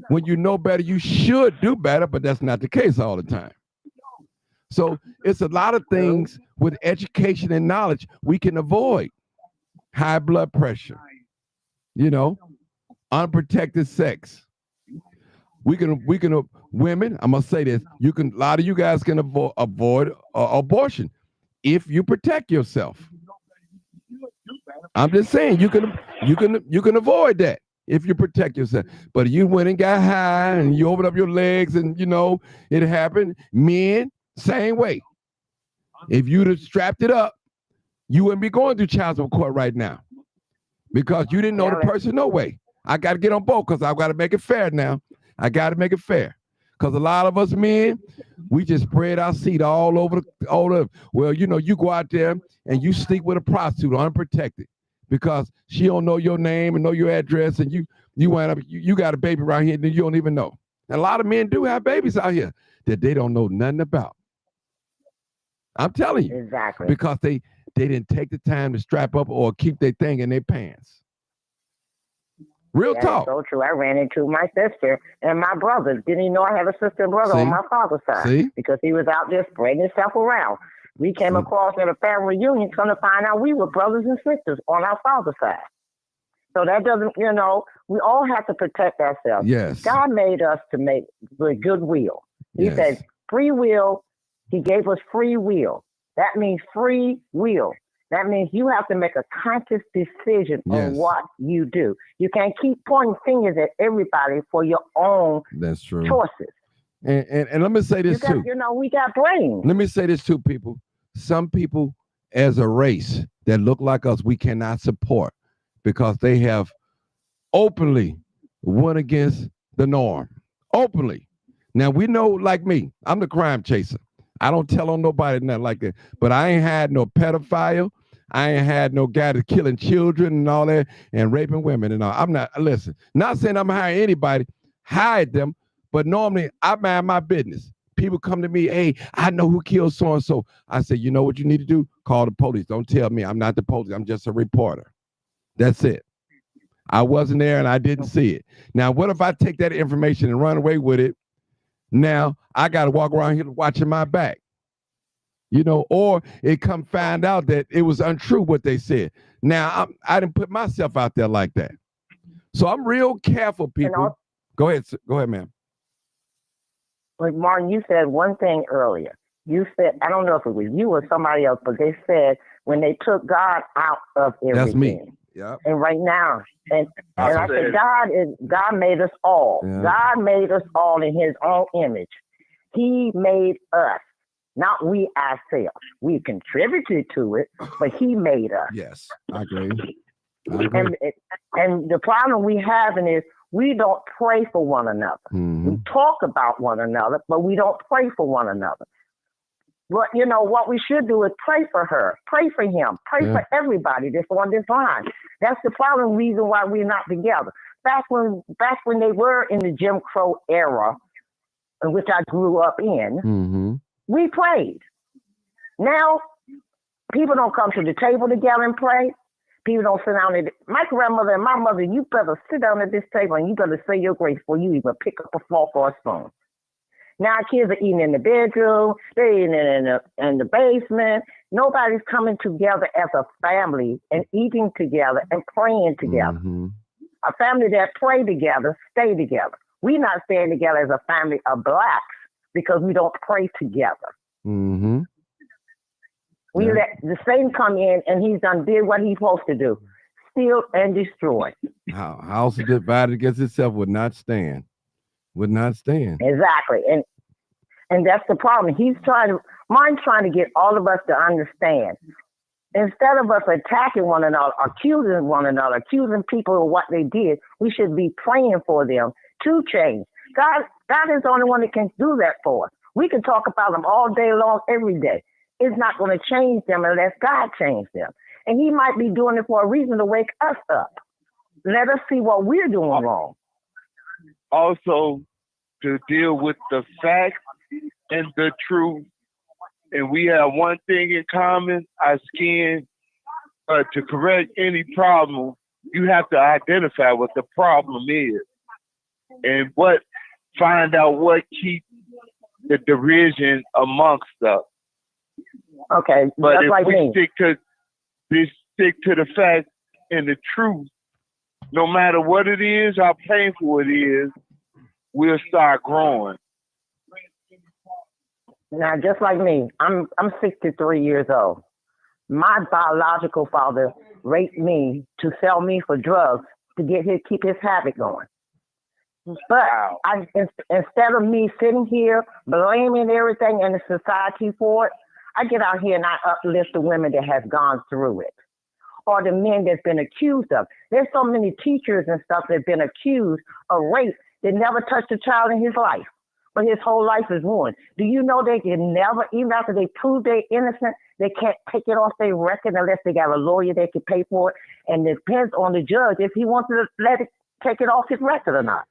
When you know better, you should do better, but that's not the case all the time. So it's a lot of things with education and knowledge we can avoid. High blood pressure, unprotected sex. We can women, I'm gonna say this, a lot of you guys can avoid abortion if you protect yourself. I'm just saying you can avoid that if you protect yourself. But you went and got high and you opened up your legs and it happened. Men, same way. If you'd have strapped it up, you wouldn't be going through child support right now because you didn't know the person. No way. I got to get on board because I've got to make it fair now. I got to make it fair because a lot of us men, we just spread our seed all over. Well, you go out there and you sleep with a prostitute unprotected because she don't know your name and know your address, and you wind up you got a baby right here that you don't even know. And a lot of men do have babies out here that they don't know nothing about. I'm telling you, exactly, because they didn't take the time to strap up or keep their thing in their pants. Real talk. So true. I ran into my sister and my brother. Didn't even know I had a sister and brother on my father's side because he was out there spreading himself around. We came across at a family reunion, come to find out we were brothers and sisters on our father's side. So that doesn't, we all have to protect ourselves. Yes. God made us to make the good will. He said free will. He gave us free will. That means free will. That means you have to make a conscious decision on what you do. You can't keep pointing fingers at everybody for your own choices. And let me say this too. We got brains. Let me say this too, people. Some people as a race that look like us, we cannot support because they have openly went against the norm. Openly. Now we know, like me, I'm the crime chaser. I don't tell on nobody nothing like that. But I ain't had no pedophile. I ain't had no guy that's killing children and all that and raping women and all. I'm not, listen, not saying I'm hiring anybody, hide them, but normally I mind my business. People come to me, hey, I know who killed so-and-so. I say, you know what you need to do? Call the police. Don't tell me. I'm not the police. I'm just a reporter. That's it. I wasn't there and I didn't see it. Now, what if I take that information and run away with it? Now, I got to walk around here watching my back. Or it come find out that it was untrue what they said. Now, I didn't put myself out there like that. So I'm real careful, people. Go ahead, ma'am. Like Martin, you said one thing earlier. You said, I don't know if it was you or somebody else, but they said when they took God out of everything. That's me. Yeah. And right now, and I said, God made us all. Yeah. God made us all in his own image. He made us. Not we ourselves. We contributed to it, but he made us. Yes, I agree. And the problem we have is we don't pray for one another. Mm-hmm. We talk about one another, but we don't pray for one another. But what we should do is pray for her, pray for him, pray for everybody that's on this line. That's the problem reason why we're not together. Back when they were in the Jim Crow era, which I grew up in, we prayed. Now, people don't come to the table together and pray. People don't sit down. My grandmother and my mother, you better sit down at this table and you better say your grace before you even pick up a fork or a spoon. Now, kids are eating in the bedroom. They're eating in the basement. Nobody's coming together as a family and eating together and praying together. Mm-hmm. A family that pray together, stay together. We're not staying together as a family of blacks because we don't pray together. Mm-hmm. We let the Satan come in and he's done did what he's supposed to do. Steal and destroy. House divided against itself would not stand. Would not stand. Exactly. And that's the problem. Mine's trying to get all of us to understand. Instead of us attacking one another, accusing people of what they did, we should be praying for them to change. God is the only one that can do that for us. We can talk about them all day long, every day. It's not going to change them unless God changes them. And he might be doing it for a reason to wake us up. Let us see what we're doing wrong. Also, to deal with the facts and the truth. And we have one thing in common, our skin. To correct any problem, you have to identify what the problem is. And find out what keeps the division amongst us. Okay, But that's if like we me. stick to the fact and the truth, no matter what it is, how painful it is, we'll start growing. Now, just like me, I'm 63 years old. My biological father raped me to sell me for drugs to keep his habit going. But instead of me sitting here blaming everything in the society for it, I get out here and I uplift the women that have gone through it, or the men that's been accused of. There's so many teachers and stuff that have been accused of rape that never touched a child in his life, but his whole life is ruined. Do you know they can never, even after they prove they're innocent, they can't take it off their record unless they got a lawyer that can pay for it, and it depends on the judge if he wants to take it off his record or not.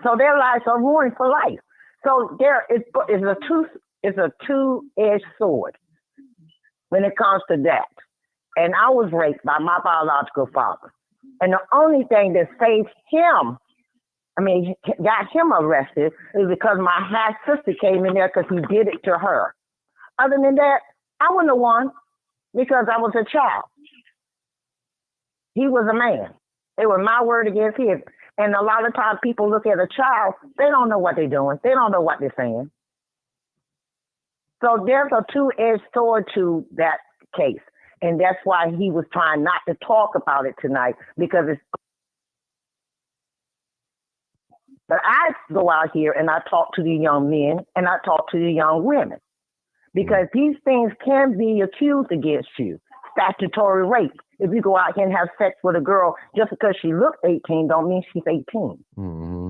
So their lives are ruined for life. So there is a two-edged sword when it comes to that. And I was raped by my biological father. And the only thing that saved him, got him arrested, is because my half sister came in there because he did it to her. Other than that, I wouldn't have won because I was a child. He was a man. It was my word against his. And a lot of times people look at a child, they don't know what they're doing. They don't know what they're saying. So there's a two-edged sword to that case. And that's why he was trying not to talk about it tonight, because it's. But I go out here and I talk to the young men and I talk to the young women, because these things can be accused against you. Statutory rape. If you go out here and have sex with a girl just because she looks 18, don't mean she's 18. Mm-hmm.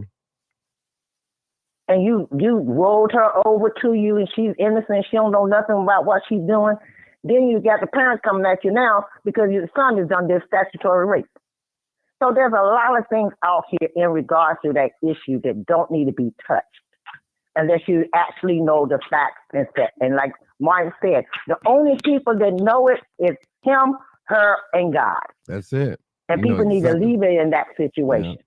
And you rolled her over to you and she's innocent, she don't know nothing about what she's doing. Then you got the parents coming at you now because your son has done this statutory rape. So there's a lot of things out here in regards to that issue that don't need to be touched unless you actually know the facts and stuff. And like Martin said, the only people that know it is him, her, and God. That's it. And people need to leave it in that situation. Yeah.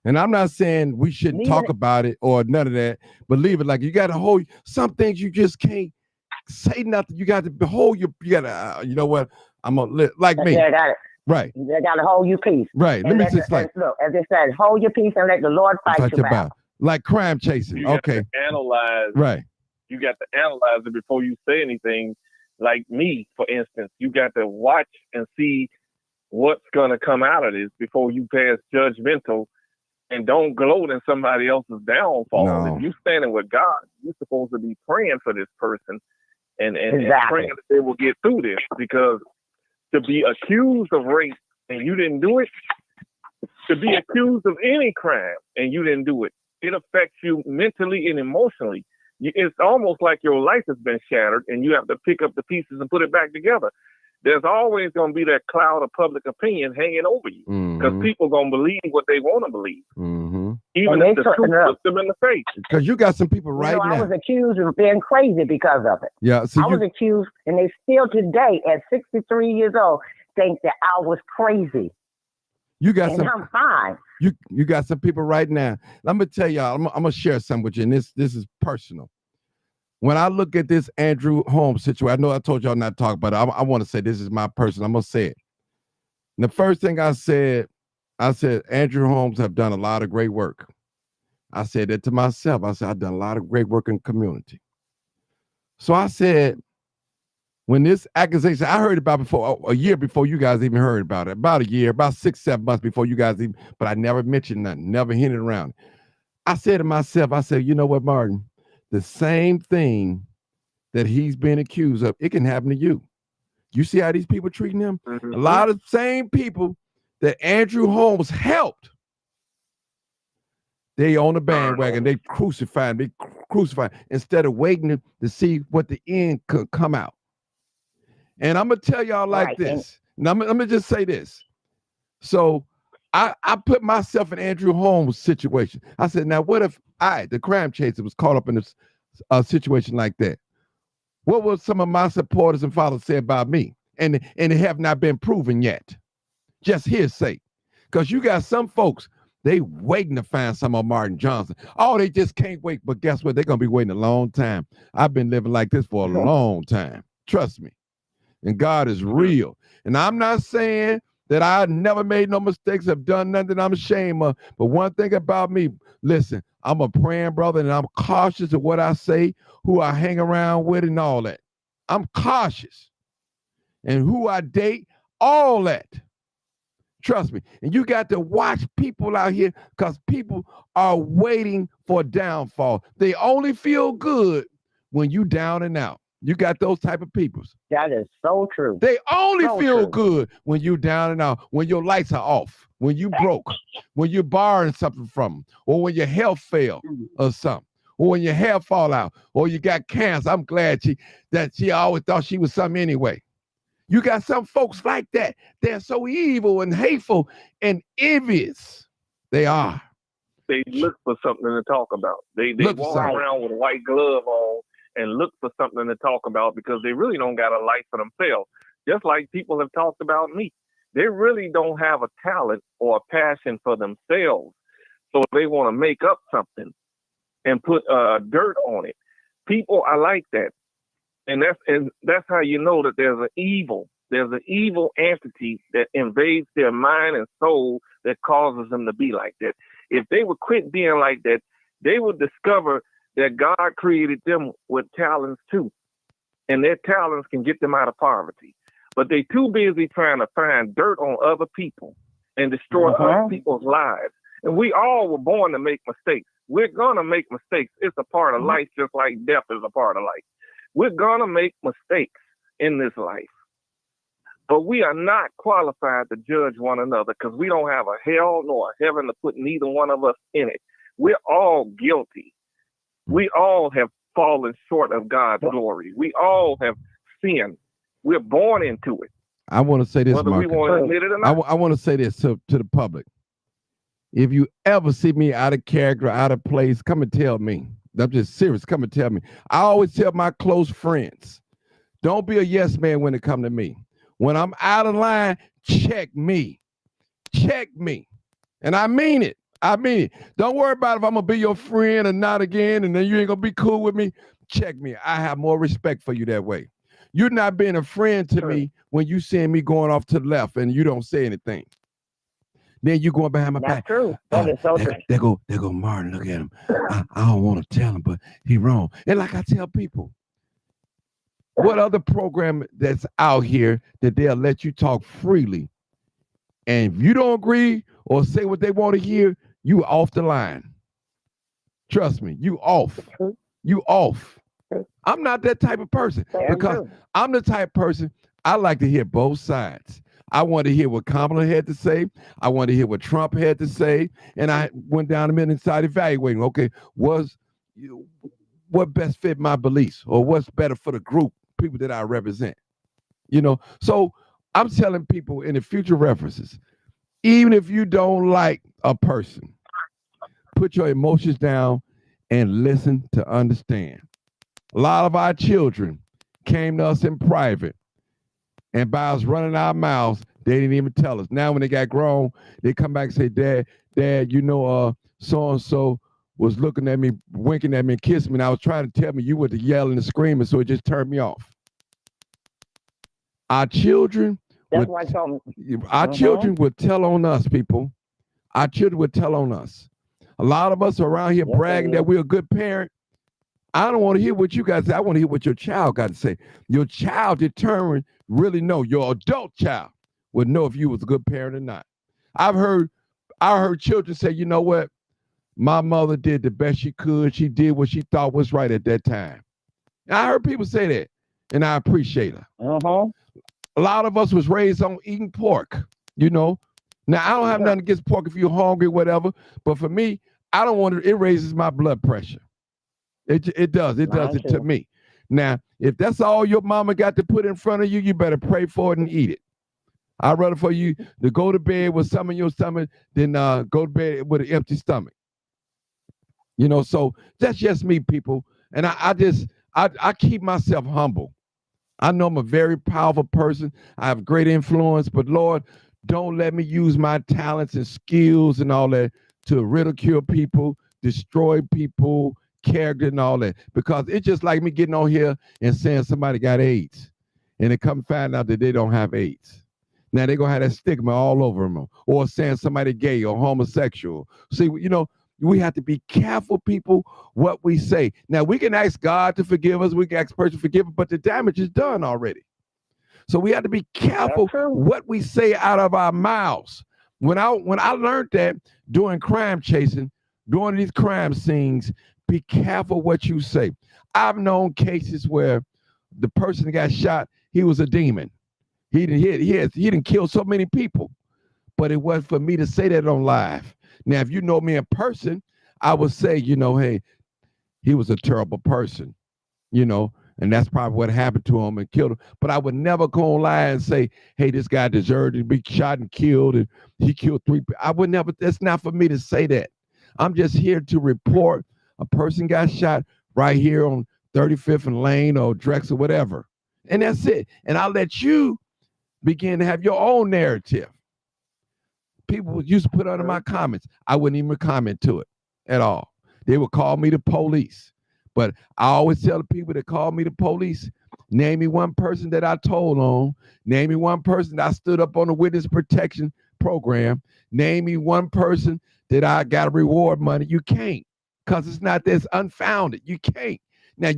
And I'm not saying we shouldn't talk about it or none of that, but leave it like you got to hold some things. You just can't say nothing. You got to hold you got to, you know what? I'm going to like me. They got it. Right. They got to hold your peace. Right. Let me just like, look, as they said, hold your peace and let the Lord fight your battle. Like crime chasing. You Okay. got to analyze. Right. You got to analyze it before you say anything. Like me, for instance, you got to watch and see what's going to come out of this before you pass judgmental, and don't gloat in somebody else's downfall. No. If you're standing with God, you're supposed to be praying for this person and praying that they will get through this, because to be accused of rape and you didn't do it, to be accused of any crime and you didn't do it, it affects you mentally and emotionally. It's almost like your life has been shattered and you have to pick up the pieces and put it back together. There's always going to be that cloud of public opinion hanging over you, because people going to believe what they want to believe. Mm-hmm. Even if the truth looks them in the face. Because you got some people right now. I was accused of being crazy because of it. Yeah. So I was accused, and they still today at 63 years old think that I was crazy. You got some. I'm fine. You got some people right now. I'm gonna tell y'all. I'm gonna share something with you, and this is personal. When I look at this Andrew Holmes situation, I know I told y'all not to talk, but I want to say this is my personal. I'm gonna say it. And the first thing I said, Andrew Holmes have done a lot of great work. I said that to myself. I said, I've done a lot of great work in the community. So I said, when this accusation, I heard about before, a year before you guys even heard about it, about a year, about 6-7 months before you guys even, but I never mentioned nothing, never hinted around. I said to myself, I said, you know what, Martin, the same thing that he's been accused of, it can happen to you. You see how these people treating him? Mm-hmm. A lot of same people that Andrew Holmes helped, they on the bandwagon, they crucify instead of waiting to see what the end could come out. And I'm gonna tell y'all like this. Now I'm gonna just say this. So I put myself in Andrew Holmes' situation. I said, now what if I, the crime chaser, was caught up in a situation like that? What will some of my supporters and followers say about me? And it have not been proven yet. Just hearsay. Because you got some folks They waiting to find some of Martin Johnson. Oh, they just can't wait. But guess what? They're going to be waiting a long time. I've been living like this for a long time. Trust me. And God is real. And I'm not saying that I never made no mistakes, have done nothing I'm ashamed of. But one thing about me, listen, I'm a praying brother and I'm cautious of what I say, who I hang around with and all that. I'm cautious. And who I date, all that. Trust me. And you got to watch people out here because people are waiting for a downfall. They only feel good when you down and out. You got those type of people. That is so true. They only So feel true. good when you down and out, when your lights are off, when you broke, when you're borrowing something from them, or when your health fail or something, or when your hair fall out, or you got cancer. I'm glad she always thought she was something anyway. You got some folks like that. They're so evil and hateful and envious. They are. They look for something to talk about. They walk around with a white glove on and look for something to talk about because they really don't got a life for themselves. Just like people have talked about me. They really don't have a talent or a passion for themselves. So they want to make up something and put dirt on it. People are like that. And that's how you know that there's an evil entity that invades their mind and soul that causes them to be like that. If they would quit being like that, they would discover that God created them with talents too. And their talents can get them out of poverty. But they too busy trying to find dirt on other people and destroy other people's lives. And we all were born to make mistakes. We're going to make mistakes. It's a part of life, just like death is a part of life. We're going to make mistakes in this life. But we are not qualified to judge one another because we don't have a hell nor a heaven to put neither one of us in it. We're all guilty. We all have fallen short of God's glory. We all have sinned. We're born into it. I want to say this, whether Marcus. we want to admit it or not. I want to say this to the public. If you ever see me out of character, out of place, come and tell me. I'm just serious. Come and tell me. I always tell my close friends, don't be a yes man when it comes to me. When I'm out of line, check me. Check me. And I mean it. I mean it. Don't worry about if I'm going to be your friend or not again, and then you ain't going to be cool with me. Check me. I have more respect for you that way. You're not being a friend to me when you see me going off to the left and you don't say anything. Then you going behind my back. That's true. That is so true. There go Martin. Look at him. I don't want to tell him, but he wrong. And like I tell people, what other program that's out here that they'll let you talk freely? And if you don't agree or say what they want to hear, you off the line. Trust me, you off. You off. I'm not that type of person because I'm the type of person, I like to hear both sides. I want to hear what Kamala had to say. I want to hear what Trump had to say. And I went down a minute and started evaluating, okay, what best fit my beliefs or what's better for the group, people that I represent. So I'm telling people in the future references, even if you don't like a person, put your emotions down and listen to understand. A lot of our children came to us in private, and by us running our mouths, they didn't even tell us. Now when they got grown, they come back and say, Dad, so-and-so was looking at me, winking at me and kissing me, and I was trying to tell me you were the yelling and screaming, so it just turned me off. Our children would tell on us, people. Our children would tell on us. A lot of us are around here bragging that we're a good parent. I don't want to hear what you guys say. I want to hear what your child got to say. Your child determined, really know, your adult child would know if you was a good parent or not. I heard children say, you know what? My mother did the best she could. She did what she thought was right at that time. And I heard people say that, and I appreciate her. A lot of us was raised on eating pork, Now, I don't have nothing against pork if you're hungry, whatever. But for me, I don't want it raises my blood pressure. It does it to me. Now, if that's all your mama got to put in front of you, you better pray for it and eat it. I'd rather for you to go to bed with some in your stomach than go to bed with an empty stomach. So that's just me, people. And I keep myself humble. I know I'm a very powerful person. I have great influence, but Lord, don't let me use my talents and skills and all that to ridicule people, destroy people, character and all that. Because it's just like me getting on here and saying somebody got AIDS and they come find out that they don't have AIDS. Now they're going to have that stigma all over them. Or saying somebody gay or homosexual. See, you know, we have to be careful, people, what we say. Now, we can ask God to forgive us. We can ask person to forgive us, but the damage is done already. So we have to be careful what we say out of our mouths. When I learned that doing crime chasing, doing these crime scenes, be careful what you say. I've known cases where the person that got shot, he was a demon. He didn't kill so many people, but it wasn't for me to say that on live. Now, if you know me in person, I would say, you know, hey, he was a terrible person, you know, and that's probably what happened to him and killed him. But I would never go online and say, hey, this guy deserved to be shot and killed, and he killed 3 people. I would never. That's not for me to say that. I'm just here to report a person got shot right here on 35th and Lane or Drexel, whatever. And that's it. And I'll let you begin to have your own narrative. People used to put under my comments. I wouldn't even comment to it at all. They would call me the police. But I always tell the people that call me the police, name me one person that I told on. Name me one person that I stood up on the witness protection program. Name me one person that I got to reward money. You can't, because it's not this unfounded. You can't. Now,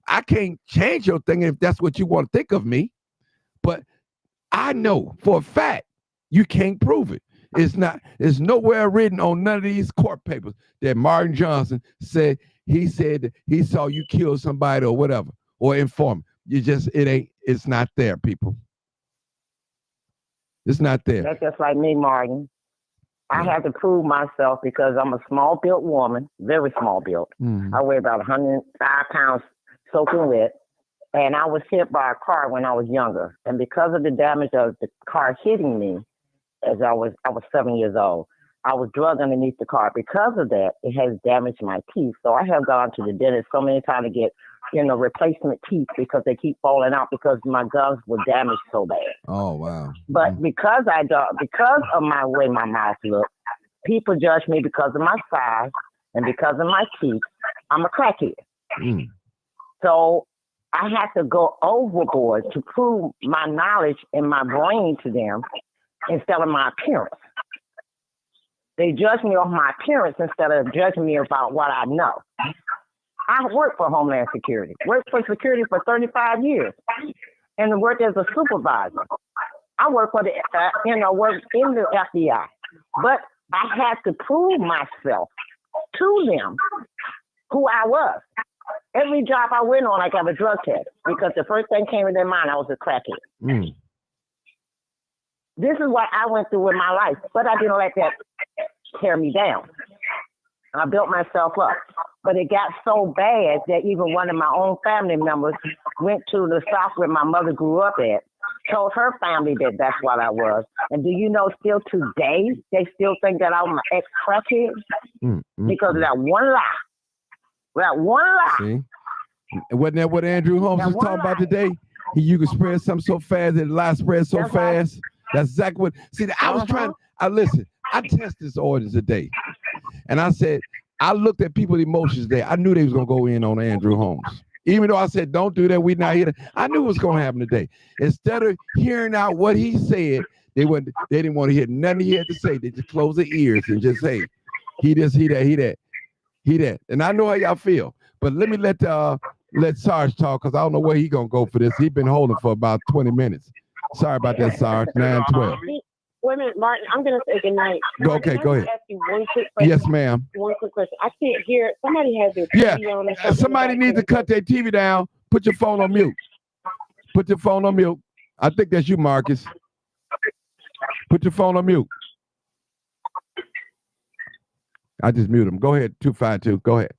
I can't change your thing if that's what you want to think of me. But I know for a fact you can't prove it. It's nowhere written on none of these court papers that Martin Johnson said he saw you kill somebody or whatever, or inform. It's not there, people. It's not there. That's just like me, Martin. I had to prove myself because I'm a small built woman, very small built. I weigh about 105 pounds soaking wet. And I was hit by a car when I was younger. And because of the damage of the car hitting me, as I was 7 years old, I was drugged underneath the car. Because of that, it has damaged my teeth. So I have gone to the dentist so many times to get, replacement teeth because they keep falling out because my gums were damaged so bad. Oh, wow. But because of my way my mouth looks, people judge me because of my size and because of my teeth. I'm a crackhead. So I had to go overboard to prove my knowledge and my brain to them instead of my appearance. They judge me on my appearance instead of judging me about what I know. I worked for Homeland Security, worked for security for 35 years, and worked as a supervisor. I worked for worked in the FBI, but I had to prove myself to them who I was. Every job I went on, I got a drug test because the first thing came in their mind, I was a crackhead. This is what I went through with my life, but I didn't let that tear me down. I built myself up, but it got so bad that even one of my own family members went to the South where my mother grew up at, told her family that that's what I was. And do you know, still today, they still think that I'm an ex-crackhead because of that one lie. That one lie. See? Wasn't that what Andrew Holmes was talking about today? You can spread something so fast that the lie spreads so fast. That's exactly what. See, I was trying. I tested this ordinance today, and I said I looked at people's emotions there. I knew they was gonna go in on Andrew Holmes, even though I said don't do that. We not here. I knew it was gonna happen today. Instead of hearing out what he said, they didn't want to hear nothing he had to say. They just closed their ears and just say, he this, he that. And I know how y'all feel, but let me let Sarge talk because I don't know where he gonna go for this. He's been holding for about 20 minutes. Sorry about that, Sarge. 9-12. Wait a minute, Martin. I'm going to say goodnight. Okay, go ahead. Ask you one quick question. Yes, ma'am. One quick question. I can't hear. Somebody has their TV on. Or something. Somebody needs to cut their TV down. Put your phone on mute. Put your phone on mute. I think that's you, Marcus. Put your phone on mute. I just muted him. Go ahead, 252. Go ahead.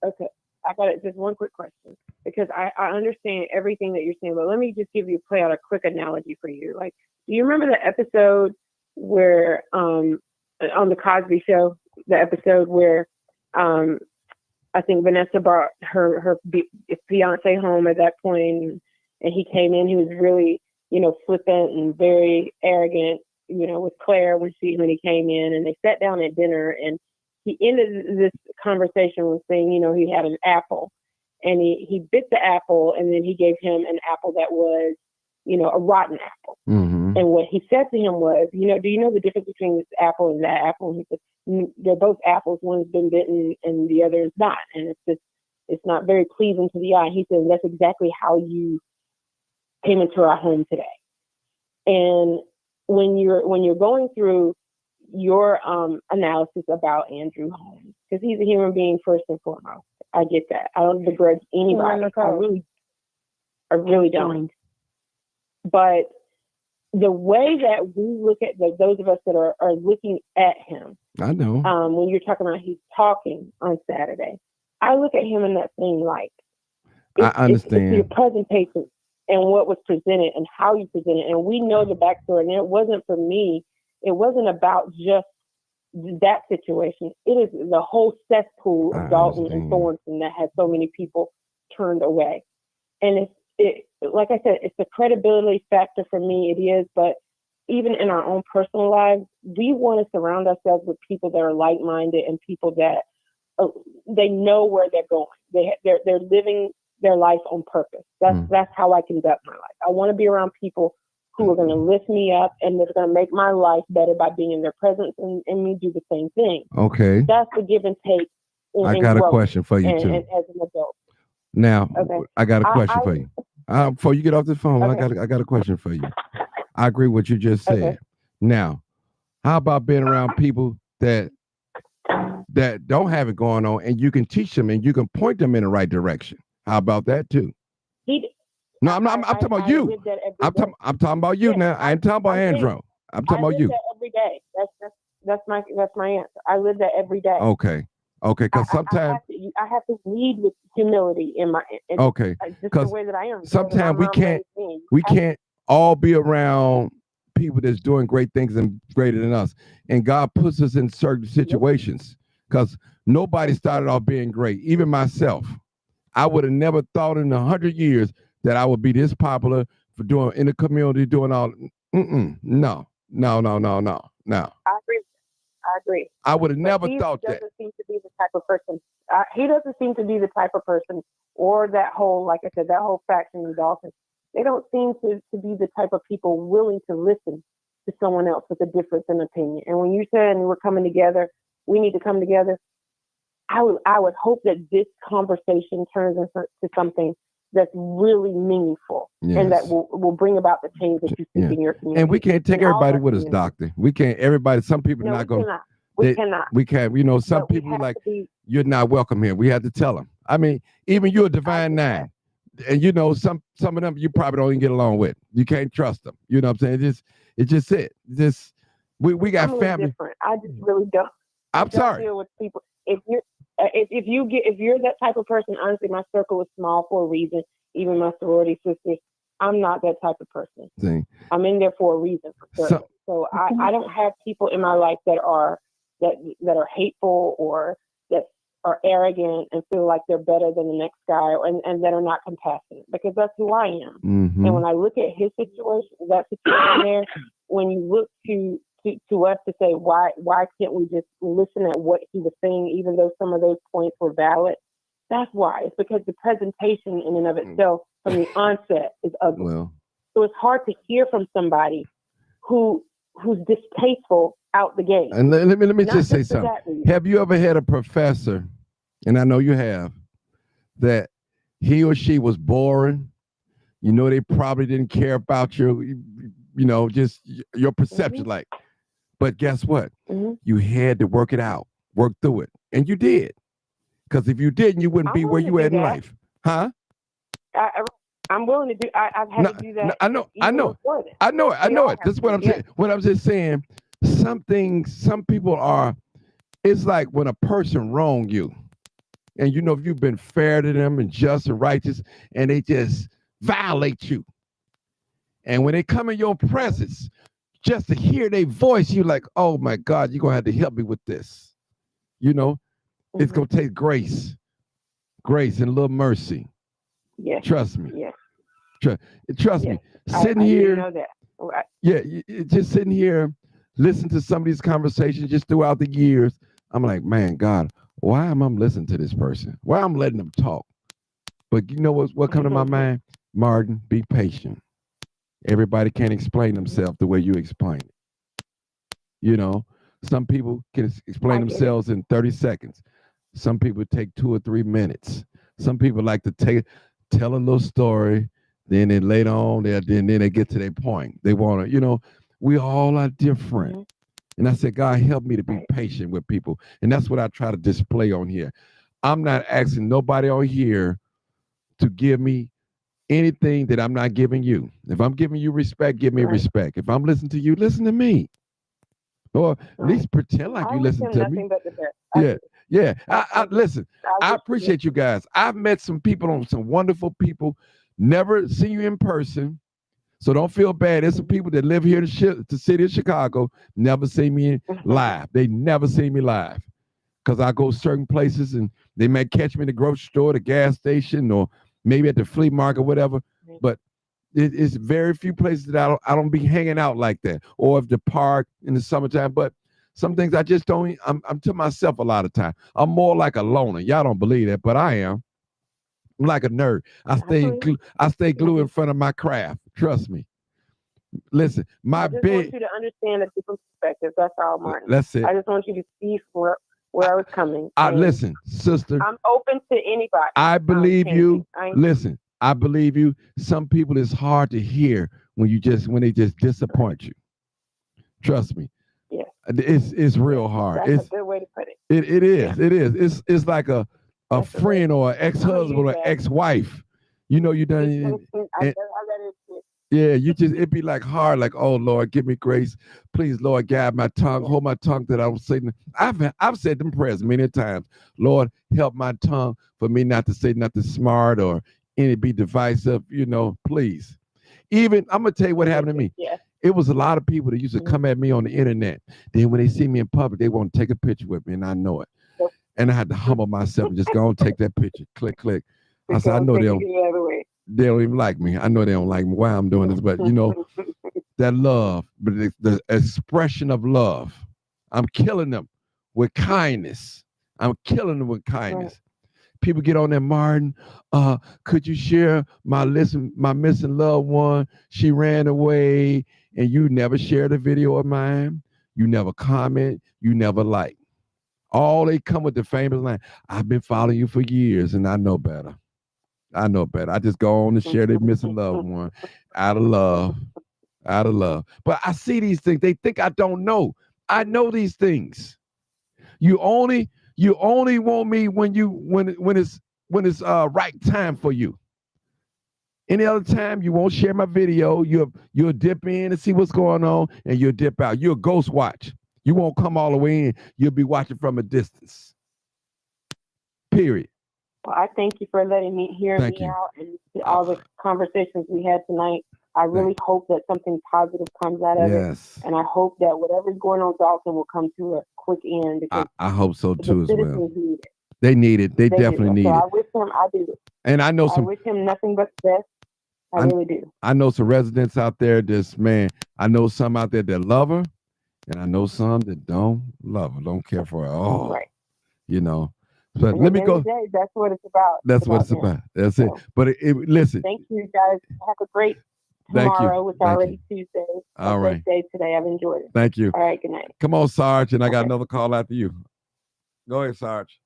Okay. I got just one quick question because I understand everything that you're saying, but let me just play out a quick analogy for you. Like, do you remember the episode where on the Cosby Show, the episode where I think Vanessa brought her fiance home at that point, and he came in. He was really, flippant and very arrogant, with Claire when he came in, and they sat down at dinner, and he ended this conversation with saying, you know, he had an apple, and he bit the apple, and then he gave him an apple that was, you know, a rotten apple. Mm-hmm. And what he said to him was, you know, do you know the difference between this apple and that apple? And he said, they're both apples. One's been bitten and the other is not. And it's not very pleasing to the eye. He said, that's exactly how you came into our home today. And when you're going through your analysis about Andrew Holmes, because he's a human being first and foremost, I get that. I don't begrudge anybody. I really don't. But the way that we look at those of us that are looking at him, I know. When you're talking about he's talking on Saturday, I look at him in that same light. I understand. It's your presentation and what was presented and how you presented. And we know the backstory. And it wasn't for me. It wasn't about just that situation. It is the whole cesspool of Dalton and Thornton that has so many people turned away. And like I said, it's a credibility factor for me. It is, but even in our own personal lives, we want to surround ourselves with people that are like-minded and people that they know where they're going. They're living their life on purpose. That's how I conduct my life. I want to be around people who are going to lift me up and they're going to make my life better by being in their presence and me do the same thing. Okay. That's the give and take. I got a question for you too. And as an adult. Now, okay. I got a question for you. Before you get off the phone, okay. I got a question for you. I agree with what you just said. Okay. Now, how about being around people that don't have it going on, and you can teach them and you can point them in the right direction? How about that too? I'm talking about you. I'm talking about you now. I ain't talking about Andrew. I'm talking about you. That every day. That's my answer. I live that every day. Okay. Because sometimes I have to lead with humility in my okay. Just the way that I am. Sometimes we can't all be around people that's doing great things and greater than us. And God puts us in certain situations because nobody started off being great. Even myself, I would have never thought in 100 years that I would be this popular for doing in the community, doing all. No. I agree. I would have never thought that. He doesn't seem to be the type of person. He doesn't seem to be the type of person, or that whole, like I said, that whole faction in Dolphins. They don't seem to be the type of people willing to listen to someone else with a difference in opinion. And when you said we're coming together, we need to come together. I would hope that this conversation turns into something that's really meaningful and that will bring about the change that you seek in your community. And we can't take everybody with us, doctor. We can't. Everybody. Some people not going. We cannot. We can't. You know, some people like you're not welcome here. We have to tell them. I mean, even you're a divine nine, and you know some of them you probably don't even get along with. You can't trust them. You know what I'm saying? It's just it. We got family. Different. I just really don't. I'm sorry. Deal with people. If you're that type of person, honestly, my circle is small for a reason. Even my sorority sisters, I'm not that type of person. I'm in there for a reason. For sure. So I don't have people in my life that are hateful or that are arrogant and feel like they're better than the next guy, and that are not compassionate, because that's who I am. Mm-hmm. And when I look at his situation, that situation there, when you look to us to say why can't we just listen at what he was saying, even though some of those points were valid? That's why. It's because the presentation in and of itself from the onset is ugly. So it's hard to hear from somebody who's distasteful out the gate. And let me just say something. Have you ever had a professor, and I know you have, that he or she was boring? You know, they probably didn't care about your, just your perception, but guess what? Mm-hmm. You had to work it out, work through it. And you did. Because if you didn't, you wouldn't be where you at in life. Huh? I'm willing to do, I've had to do that. I know it. That's what I'm saying. What I'm just saying, some people are, it's like when a person wrong you, and you know, if you've been fair to them and just and righteous, and they just violate you. And when they come in your presence, just to hear their voice, you're like, oh my God, you're going to have to help me with this. You know, it's going to take grace and a little mercy. Yes. Trust me. Yes. Trust me. Sitting here. You know that. Right. Yeah, just sitting here, listen to some of these conversations just throughout the years. I'm like, man, God, why am I listening to this person? Why I'm letting them talk? But you know what come to my mind? Martin, be patient. Everybody can't explain themselves the way you explain it. You know, some people can explain themselves in 30 seconds. Some people take 2 or 3 minutes. Some people like to tell a little story, then later on, then they get to their point. They want to, we all are different. And I said, God, help me to be patient with people. And that's what I try to display on here. I'm not asking nobody on here to give me anything that I'm not giving you. If I'm giving you respect, give me respect. If I'm listening to you, listen to me. Or at least pretend like you listen to me. But the best. Yeah. I listen. I appreciate you guys. I've met some people, some wonderful people. Never seen you in person, so don't feel bad. There's some people that live here in the city of Chicago, never see me live. They never see me live because I go certain places and they might catch me in the grocery store, the gas station, or maybe at the flea market, whatever. But it's very few places that I don't be hanging out like that, or if the park in the summertime. But some things I just don't. I'm to myself a lot of time. I'm more like a loner. Y'all don't believe that, but I am. I'm like a nerd. I stay glued in front of my craft. Trust me. Listen, I just want you to understand a different perspective. That's all, Martin. That's it. I just want you to see where I was coming. Listen, sister. I'm open to anybody. I believe you. Listen, I believe you. Some people it's hard to hear when they just disappoint you. Trust me. Yeah. It's real hard. That's a good way to put it. It is. Yeah. It is. It's like a friend or an ex-husband or ex-wife. You done. Yeah, it'd be like hard, like, oh Lord, give me grace. Please, Lord, guide my tongue, hold my tongue that I don't say. I've said them prayers many times. Lord, help my tongue for me not to say nothing smart or be divisive, please. Even I'm gonna tell you what happened to me. Yeah. It was a lot of people that used to come at me on the internet. Then when they see me in public, they want to take a picture with me, and I know it. And I had to humble myself and just go and take that picture. Click, click. I said, I know they don't even like me. I know they don't like me. Why I'm doing this, but that love, but the expression of love, I'm killing them with kindness. People get on there, Martin. Could you share my missing loved one? She ran away, and you never shared a video of mine. You never comment. You never like. All they come with the famous line. I've been following you for years, and I know better. I just go on and share their missing loved one out of love. But I see these things. They think I don't know. I know these things. You only want me when it's right time for you. Any other time you won't share my video. You'll dip in and see what's going on, and you'll dip out. You'll ghost watch. You won't come all the way in. You'll be watching from a distance. Period. Well, I thank you for letting me hear me out and all the conversations we had tonight. I really hope that something positive comes out of it. And I hope that whatever's going on with Dalton will come to a quick end. Because I hope so too as well. Need it. They need it. They definitely need it. I wish him, I do. And I wish him nothing but the best. I really do. I know some residents out there I know some out there that love her, and I know some that don't love her, don't care for her at all. Right. But let me go. That's what it's about. That's what it's about. That's it. But listen. Thank you guys. Have a great tomorrow. It's already Tuesday. All right. Day today. I've enjoyed it. Thank you. All right. Good night. Come on, Sarge, and I got another call after you. Go ahead, Sarge.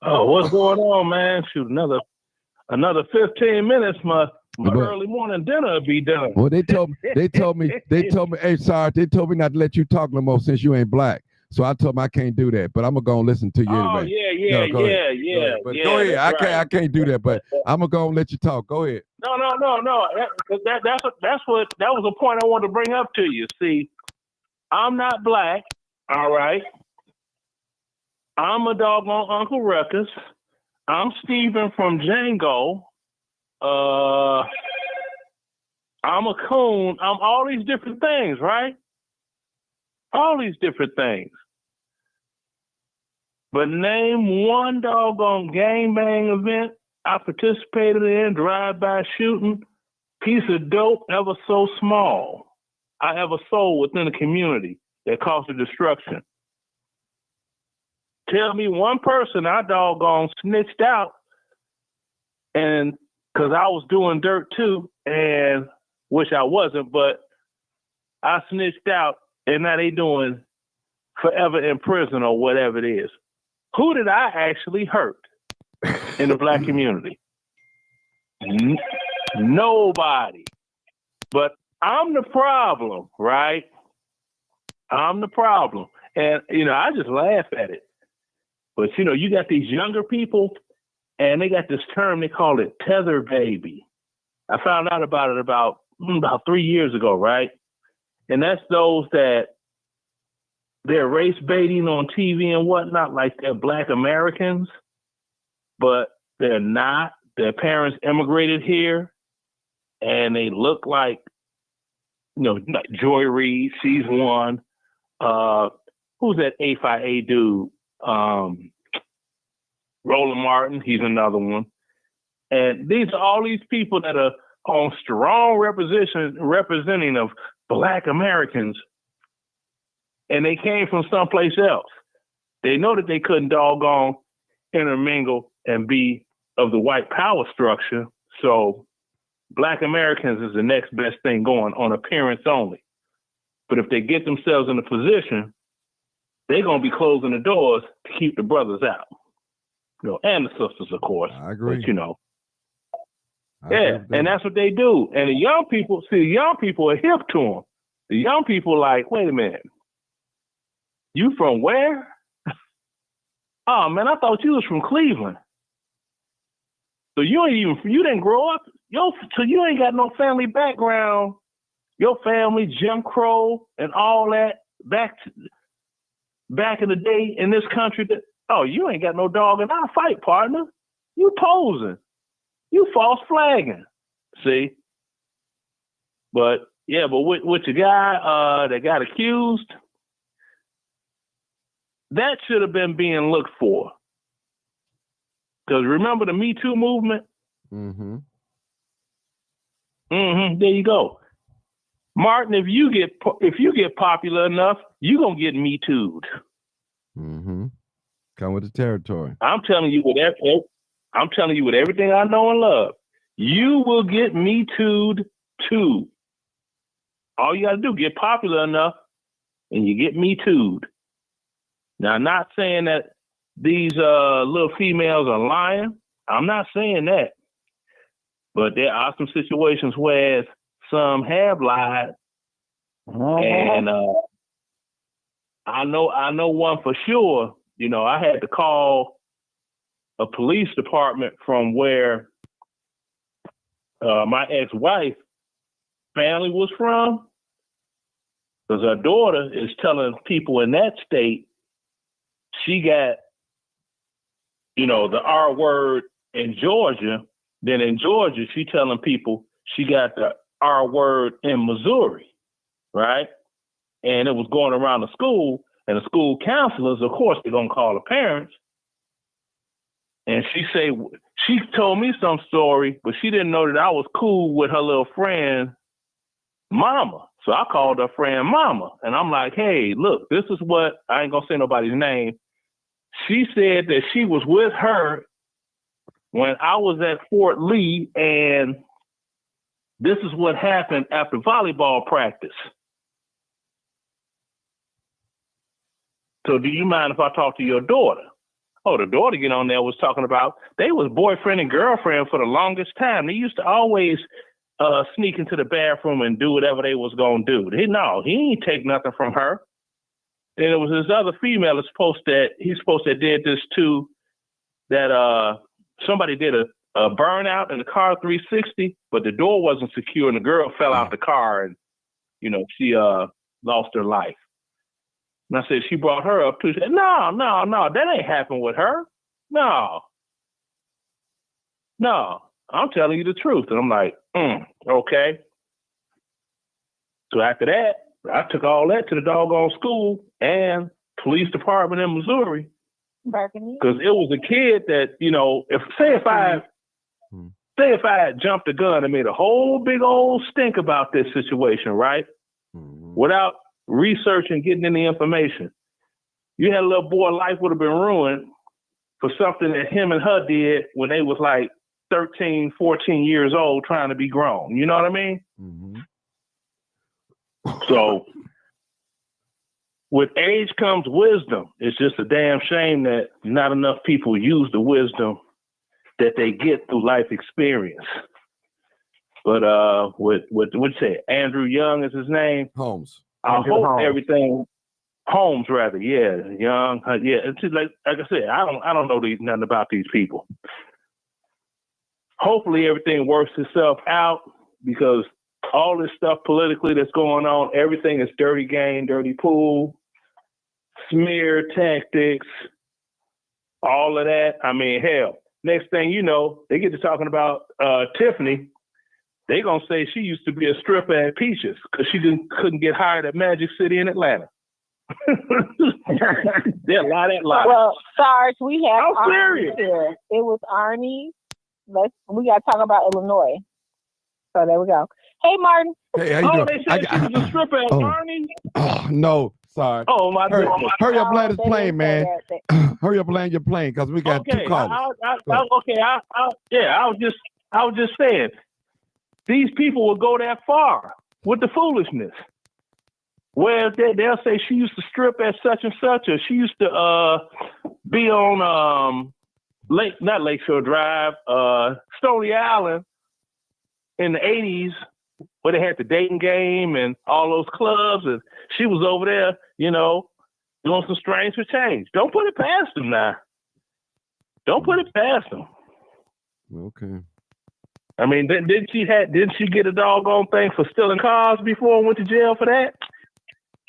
Oh, what's going on, man? Shoot, another 15 minutes. My early morning dinner will be done. Well, they told me, hey, Sarge, they told me not to let you talk no more since you ain't black. So I told them I can't do that, but I'm gonna go and listen to you anyway. Yeah. But go ahead. I can't do that, but I'm gonna go and let you talk. Go ahead. No. That was a point I wanted to bring up to you. See, I'm not black. All right. I'm a doggone Uncle Ruckus. I'm Steven from Django. I'm a coon. I'm all these different things, right? All these different things. But name one doggone gangbang event I participated in, drive-by shooting, piece of dope ever so small I ever sold within a community that caused the destruction. Tell me one person I doggone snitched out, and because I was doing dirt too, and which I wasn't, but I snitched out, and now they doing forever in prison or whatever it is. Who did I actually hurt in the black community? Nobody. But I'm the problem, right? I'm the problem. And, I just laugh at it. But, you got these younger people, and they got this term, they call it tether baby. I found out about it about 3 years ago, right? And that's those that they're race baiting on TV and whatnot, like they're Black Americans, but they're not. Their parents immigrated here, and they look like, like Joy Reid, she's one. Who's that A5A dude? Roland Martin, he's another one. And these are all these people that are on strong representing of Black Americans, and they came from someplace else. They know that they couldn't doggone intermingle and be of the white power structure, so Black Americans is the next best thing going on appearance only. But if they get themselves in a position, they're going to be closing the doors to keep the brothers out. And the sisters, of course. I agree. But, and that's what they do. And the young people are hip to them. The young people like, wait a minute, you from where? Oh man, I thought you was from Cleveland. So you didn't grow up. So you ain't got no family background. Your family, Jim Crow, and all that back in the day in this country. You ain't got no dog in our fight, partner. You posing. You false flagging. See? But with the guy that got accused, that should have been being looked for. Because remember the Me Too movement? Mm-hmm. Mm-hmm. There you go. Martin, if you get popular enough, you're gonna get Me Too'd. Mm-hmm. Come with the territory. I'm telling you with everything I know and love, you will get Me Too'd too. All you gotta do, get popular enough, and you get Me Too'd. Now, I'm not saying that these little females are lying. I'm not saying that. But there are some situations where some have lied. And I know one for sure. I had to call a police department from where my ex-wife family was from, because her daughter is telling people in that state she got, the R word in Georgia. Then in Georgia, she telling people she got the R word in Missouri, right? And it was going around the school, and the school counselors, of course, they're gonna call the parents. And she told me some story, but she didn't know that I was cool with her little friend, Mama. So I called her friend Mama, and I'm like, hey, look, this is what, I ain't gonna say nobody's name. She said that she was with her when I was at Fort Lee, and this is what happened after volleyball practice. So do you mind if I talk to your daughter? Oh, the daughter get on there was talking about they was boyfriend and girlfriend for the longest time. They used to always sneak into the bathroom and do whatever they was gonna do. He ain't take nothing from her. And it was this other female that's supposed to did this too, that somebody did a burnout in the car 360, but the door wasn't secure and the girl fell out the car and, she lost her life. And I said, she brought her up too. She said, no, that ain't happened with her. No, I'm telling you the truth. And I'm like, okay. So after that, I took all that to the doggone school and police department in Missouri. Because it was a kid that, if I had jumped the gun and made a whole big old stink about this situation, right? Without researching, getting any information, you had a little boy, life would have been ruined for something that him and her did when they was like 13, 14 years old trying to be grown. You know what I mean? Mm-hmm. So with age comes wisdom. It's just a damn shame that not enough people use the wisdom that they get through life experience. But what you say? Andrew Young is his name? Holmes. I Andrew hope Holmes. everything Holmes rather, yeah, Young, yeah. It's just like I said, I don't know nothing about these people. Hopefully everything works itself out, because all this stuff politically that's going on, everything is dirty game, dirty pool, smear tactics, all of that. I mean, hell, next thing you know, they get to talking about Tiffany. They gonna say she used to be a stripper at Peaches because she couldn't get hired at Magic City in Atlanta. They'll lie that lie. Well, Sarge, we have I'm Arnie serious. here. It was Arnie. We got to talk about Illinois. So there we go. Hey, Martin. Hey, how you doing? They said she was a stripper at Arnie. Oh, no, sorry. Oh, my Hurry goodness. up, land this they plane, didn't man. say that. Hurry up, land your plane, because we got two callers. I was just saying, these people will go that far with the foolishness. Well, they'll say she used to strip at such and such, or she used to be on not Lakeshore Drive, Stony Island in the 80s, where they had the dating game and all those clubs, and she was over there, doing some strange for change. Don't put it past them now. Don't put it past them. Okay. I mean, didn't she get a doggone thing for stealing cars before and went to jail for that?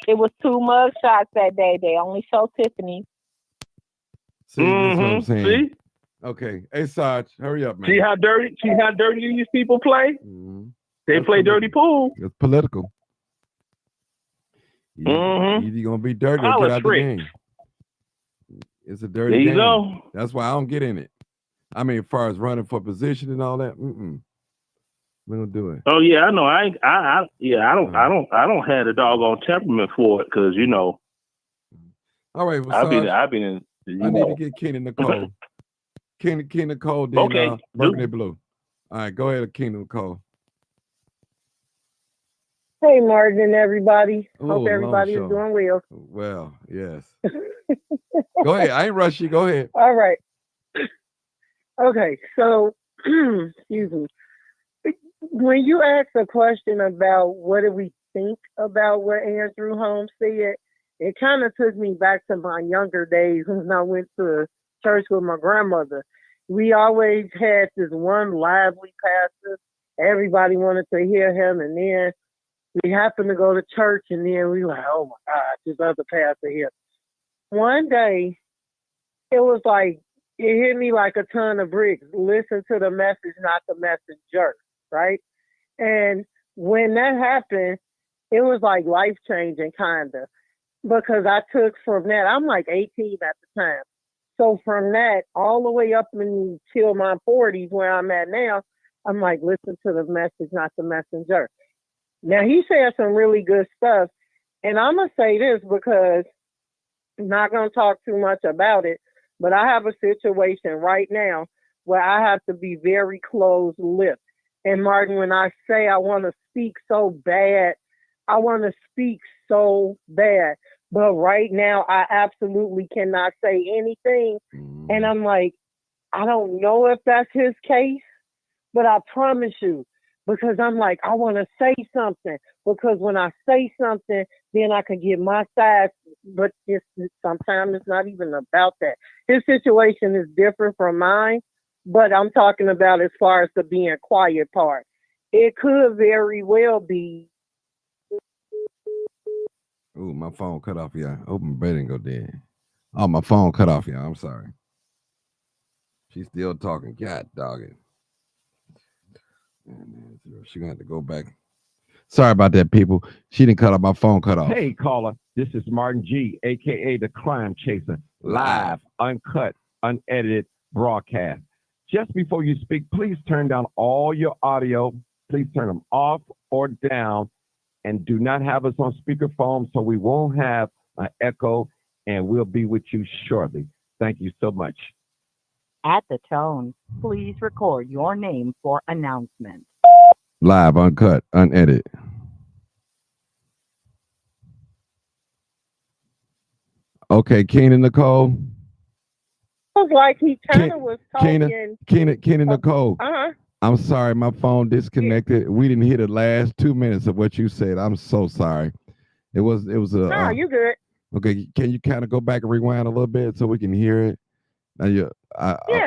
It was 2 mug shots that day. They only showed Tiffany. See, that's what I'm saying. See? Okay. Hey, Sarge, hurry up, man. See how dirty these people play? Mm-hmm. They That's play political. dirty pool. It's political. Either you're going to be dirty or get out the game. It's a dirty There you game. go. That's why I don't get in it. I mean, as far as running for position and all that, we don't do it. Oh yeah, I know. I don't have the doggone temperament for it, because All right, well, I've been in. I need to get Kenny Nicole. Kenny Nicole, then Okay. Burgundy Blue. All right, go ahead, Kenny Nicole. Hey, Martin and everybody. Ooh, Hope everybody is long doing well. Well, yes. Go ahead. I ain't rush you. Go ahead. All right. Okay, so, excuse me. When you ask a question about what do we think about what Andrew Holmes said, it kind of took me back to my younger days when I went to church with my grandmother. We always had this one lively pastor. Everybody wanted to hear him, and then we happened to go to church, and then we were like, oh my God, this other pastor here. One day, it was like, it hit me like a ton of bricks. Listen to the message, not the messenger, right? And when that happened, it was like life-changing, kind of, because I took from that, I'm like 18 at the time. So from that, all the way up until my 40s, where I'm at now, I'm like, listen to the message, not the messenger. Now, he said some really good stuff, and I'm going to say this because I'm not going to talk too much about it, but I have a situation right now where I have to be very closed-lipped. And Martin, when I say I want to speak so bad, I want to speak so bad. But right now, I absolutely cannot say anything. And I'm like, I don't know if that's his case, but I promise you, because I'm like, I want to say something. Because when I say something, then I can get my side. But sometimes it's not even about that. His situation is different from mine, but I'm talking about as far as the being quiet part. It could very well be. Ooh, my phone cut off, y'all. I hope my bed didn't go dead. Oh, my phone cut off, y'all. I'm sorry. She's still talking. God dog it. She's going to have to go back. Sorry about that, people. She didn't cut off. My phone cut off. Hey, caller. This is Martin G, a.k.a. The Crime Chaser. Live, uncut, unedited broadcast. Just before you speak, please turn down all your audio. Please turn them off or down. And do not have us on speakerphone so we won't have an echo and we'll be with you shortly. Thank you so much. At the tone, please record your name for announcement. Live, uncut, unedited. Okay, Keenan Nicole. It was like he kind of was talking. Keenan Nicole. Uh-huh. I'm sorry, my phone disconnected. We didn't hear the last 2 minutes of what you said. I'm so sorry. It was a. No, you good. Okay, can you kind of go back and rewind a little bit so we can hear it? Now, Yeah,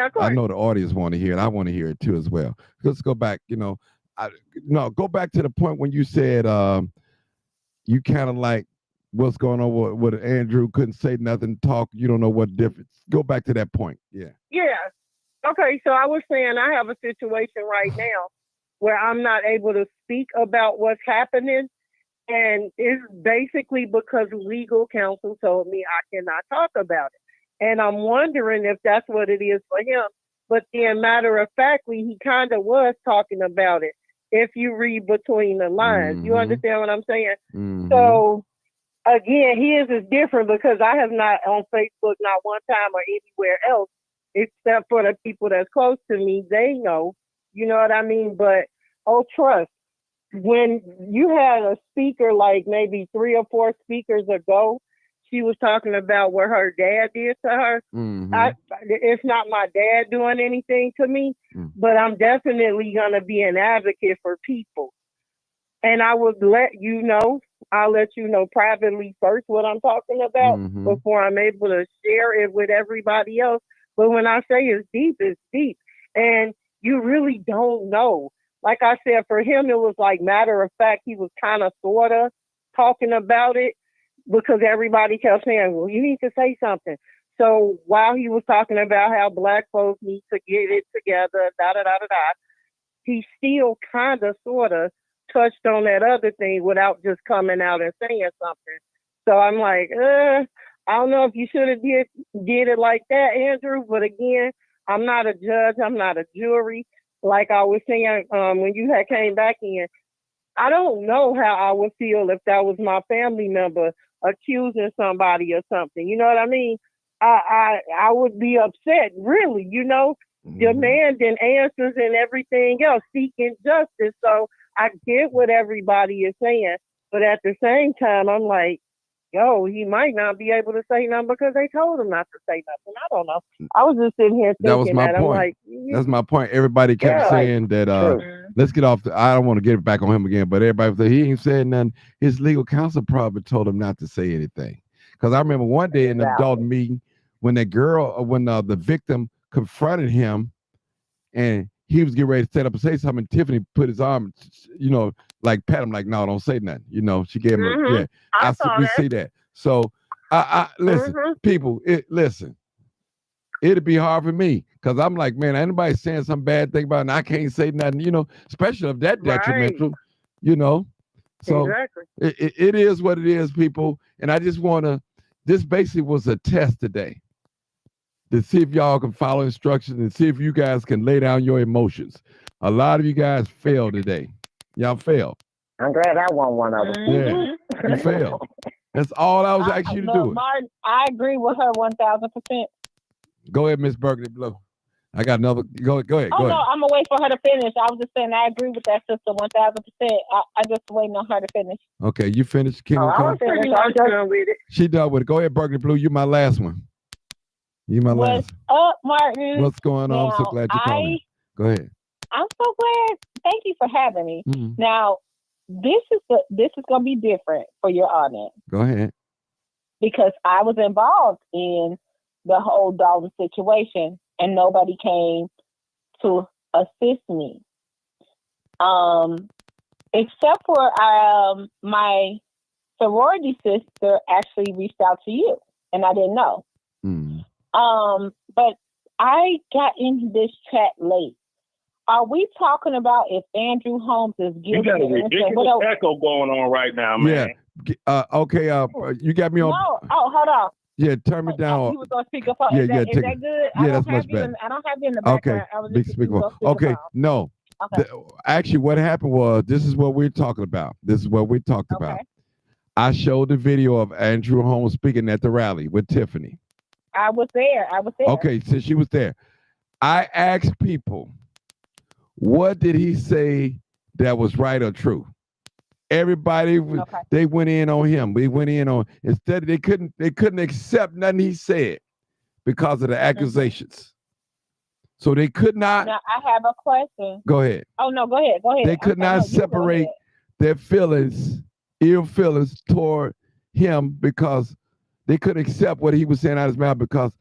of course. I know the audience want to hear it. I want to hear it too as well. Let's go back. Go back to the point when you said you kind of like what's going on with Andrew couldn't say nothing, talk. You don't know what difference. Go back to that point. Yeah. Yeah. Okay, so I was saying I have a situation right now where I'm not able to speak about what's happening. And it's basically because legal counsel told me I cannot talk about it. And I'm wondering if that's what it is for him. But then, matter of factly, he kind of was talking about it. If you read between the lines, you understand what I'm saying? So, again, his is different because I have not on Facebook, not one time or anywhere else, except for the people that's close to me. They know, you know what I mean? But, trust. When you had a speaker like maybe 3 or 4 speakers ago, she was talking about what her dad did to her. It's not my dad doing anything to me, but I'm definitely going to be an advocate for people. And I would let you know, I'll let you know privately first what I'm talking about before I'm able to share it with everybody else. But when I say it's deep, it's deep. And you really don't know. Like I said, for him, it was like matter of fact, he was kind of sort of talking about it because everybody kept saying, well, you need to say something. So while he was talking about how Black folks need to get it together, he still kind of sort of touched on that other thing without just coming out and saying something. So I'm like, I don't know if you should have did it like that, Andrew. But again, I'm not a judge. I'm not a jury. Like I was saying, when you had came back in, I don't know how I would feel if that was my family member accusing somebody or something. You know what I mean? I would be upset, really, demanding answers and everything else, seeking justice. So I get what everybody is saying, but at the same time, I'm like, he might not be able to say nothing because they told him not to say nothing. I don't know. I was just sitting here thinking that was my point. I'm like, that's my point. Everybody kept saying that. Let's get off. I don't want to get it back on him again, but everybody said he ain't said nothing. His legal counsel probably told him not to say anything. Because I remember one day in the adult meeting when the victim confronted him, and he was getting ready to set up and say something. Tiffany put his arm, like pat him, like, no, don't say nothing. She gave him we see that. So I listen, people, listen. It'd be hard for me because I'm like, man, anybody saying some bad thing about it and I can't say nothing, especially if that detrimental, So exactly. It is what it is, people. And I just this basically was a test today to see if y'all can follow instructions and see if you guys can lay down your emotions. A lot of you guys failed today. Y'all failed. I'm glad I won one of them. Yeah, you failed. That's all I was asking you to do. Martin, I agree with her 1,000%. Go ahead, Miss Berkeley Blue. I got another. Go ahead. Oh, Go ahead. no, I'm going to wait for her to finish. I was just saying I agree with that sister 1,000%. I just waiting on her to finish. Okay, you finished, King. I was pretty much done with it. She done with it. Go ahead, Berkeley Blue. You my last one. You my last. What's up, Martin? What's going on? I'm so glad you called me. Go ahead. I'm so glad. Thank you for having me. Now, this is going to be different for your audience. Go ahead. Because I was involved in the whole Dalton situation and nobody came to assist me. Except for my sorority sister actually reached out to you and I didn't know. But I got into this chat late. Are we talking about if Andrew Holmes is guilty? You got a ridiculous echo going on right now, man. Yeah. Okay. You got me on. No. Oh, hold on. Yeah, turn me down. You was on speakerphone. Yeah, is that good? Yeah, that's much better. I don't have you in the background. Okay. I was Big just speakerphone. Okay. No. Okay. Actually, what happened was this is what we're talking about. This is what we talked about. I showed the video of Andrew Holmes speaking at the rally with Tiffany. I was there. Okay, since she was there, I asked people, what did he say that was right or true? Everybody, they went in on him. We went in on, instead they couldn't accept nothing he said because of the accusations. So they could not. Now I have a question. Go ahead. Oh no, go ahead. They could not separate their feelings, ill feelings toward him, because they couldn't accept what he was saying out of his mouth because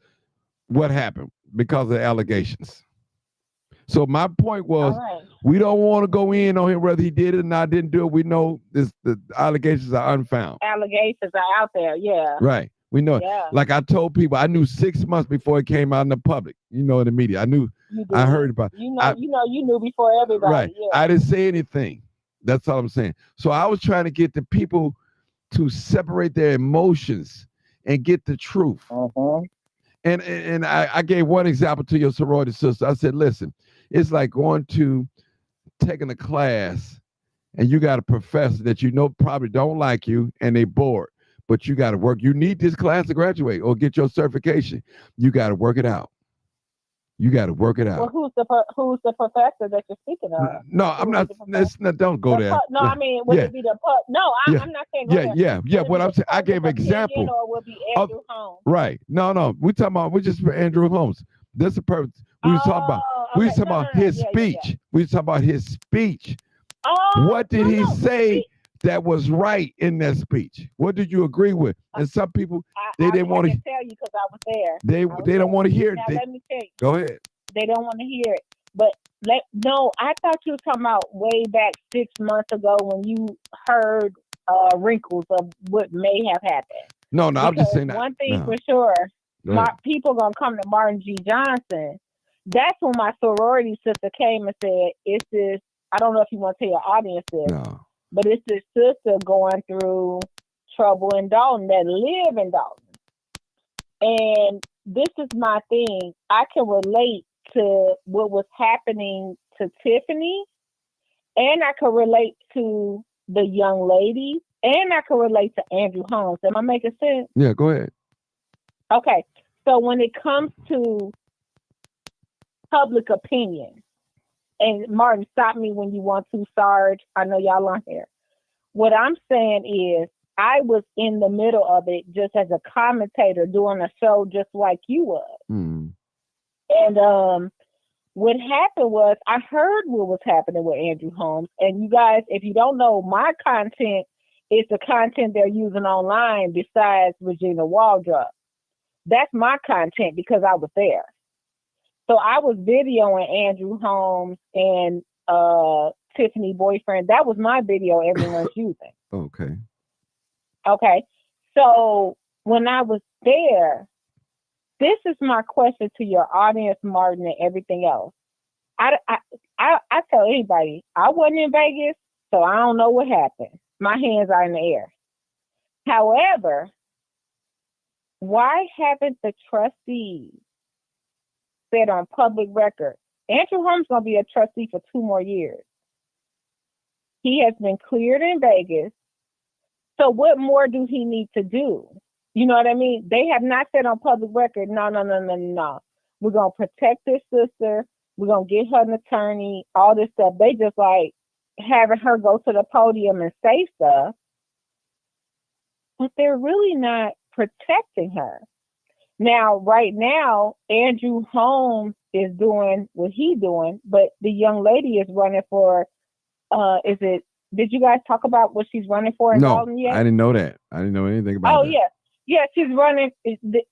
what happened, because of the allegations. So my point was, we don't want to go in on him whether he did it or not, didn't do it. We know the allegations are unfound. Allegations are out there, yeah. Right. We know it. Yeah. Like I told people, I knew 6 months before it came out in the public, in the media. I knew, I heard about it. You knew before everybody. Right. Yeah. I didn't say anything. That's all I'm saying. So I was trying to get the people to separate their emotions and get the truth. And I gave one example to your sorority sister. I said, listen, it's like taking a class and you got a professor that you know probably don't like you and they bored, but you got to work. You need this class to graduate or get your certification. You got to work it out. You got to work it out. Well, who's the professor that you're speaking of? No, I'm not. Don't go there. No, I mean, would it be the no? I'm not saying. Yeah. What I'm saying, I gave an example. Or would be Andrew Holmes. Right. No. We just for Andrew Holmes. That's the purpose. We was talking about. We was talking about his speech. We was talking about his speech. What did he say that was right in that speech? What did you agree with? And some people they didn't want to tell you because I was there. They don't want to hear it. Now, let me tell you. Go ahead. They don't want to hear it. But I thought you were talking about way back 6 months ago when you heard wrinkles of what may have happened. No, I'm just saying that. One thing for sure, people gonna come to Martin G. Johnson. That's when my sorority sister came and said, "It's this." I don't know if you want to tell your audience this, but it's this sister going through trouble in Dalton that live in Dalton. And this is my thing. I can relate to what was happening to Tiffany, and I can relate to the young lady, and I can relate to Andrew Holmes. Am I making sense? Yeah, go ahead. Okay. So when it comes to public opinion, and Martin, stop me when you want to, Sarge. I know y'all on here. What I'm saying is, I was in the middle of it just as a commentator doing a show just like you was. And what happened was I heard what was happening with Andrew Holmes. And you guys, if you don't know, my content is the content they're using online besides Regina Waldrop. That's my content because I was there. So I was videoing Andrew Holmes and Tiffany boyfriend. That was my video everyone's using. Okay. So when I was there, this is my question to your audience, Martin, and everything else. I tell anybody, I wasn't in Vegas, so I don't know what happened. My hands are in the air. However, why haven't the trustees said on public record, Andrew Holmes is going to be a trustee for 2 more years. He has been cleared in Vegas. So what more do he need to do? You know what I mean? They have not said on public record, no. We're going to protect this sister. We're going to get her an attorney, all this stuff. They just like having her go to the podium and say stuff. But they're really not protecting her. Now, right now, Andrew Holmes is doing what he's doing, but the young lady is running for, did you guys talk about what she's running for in Dalton yet? I didn't know that. I didn't know anything about that. Yeah, she's running,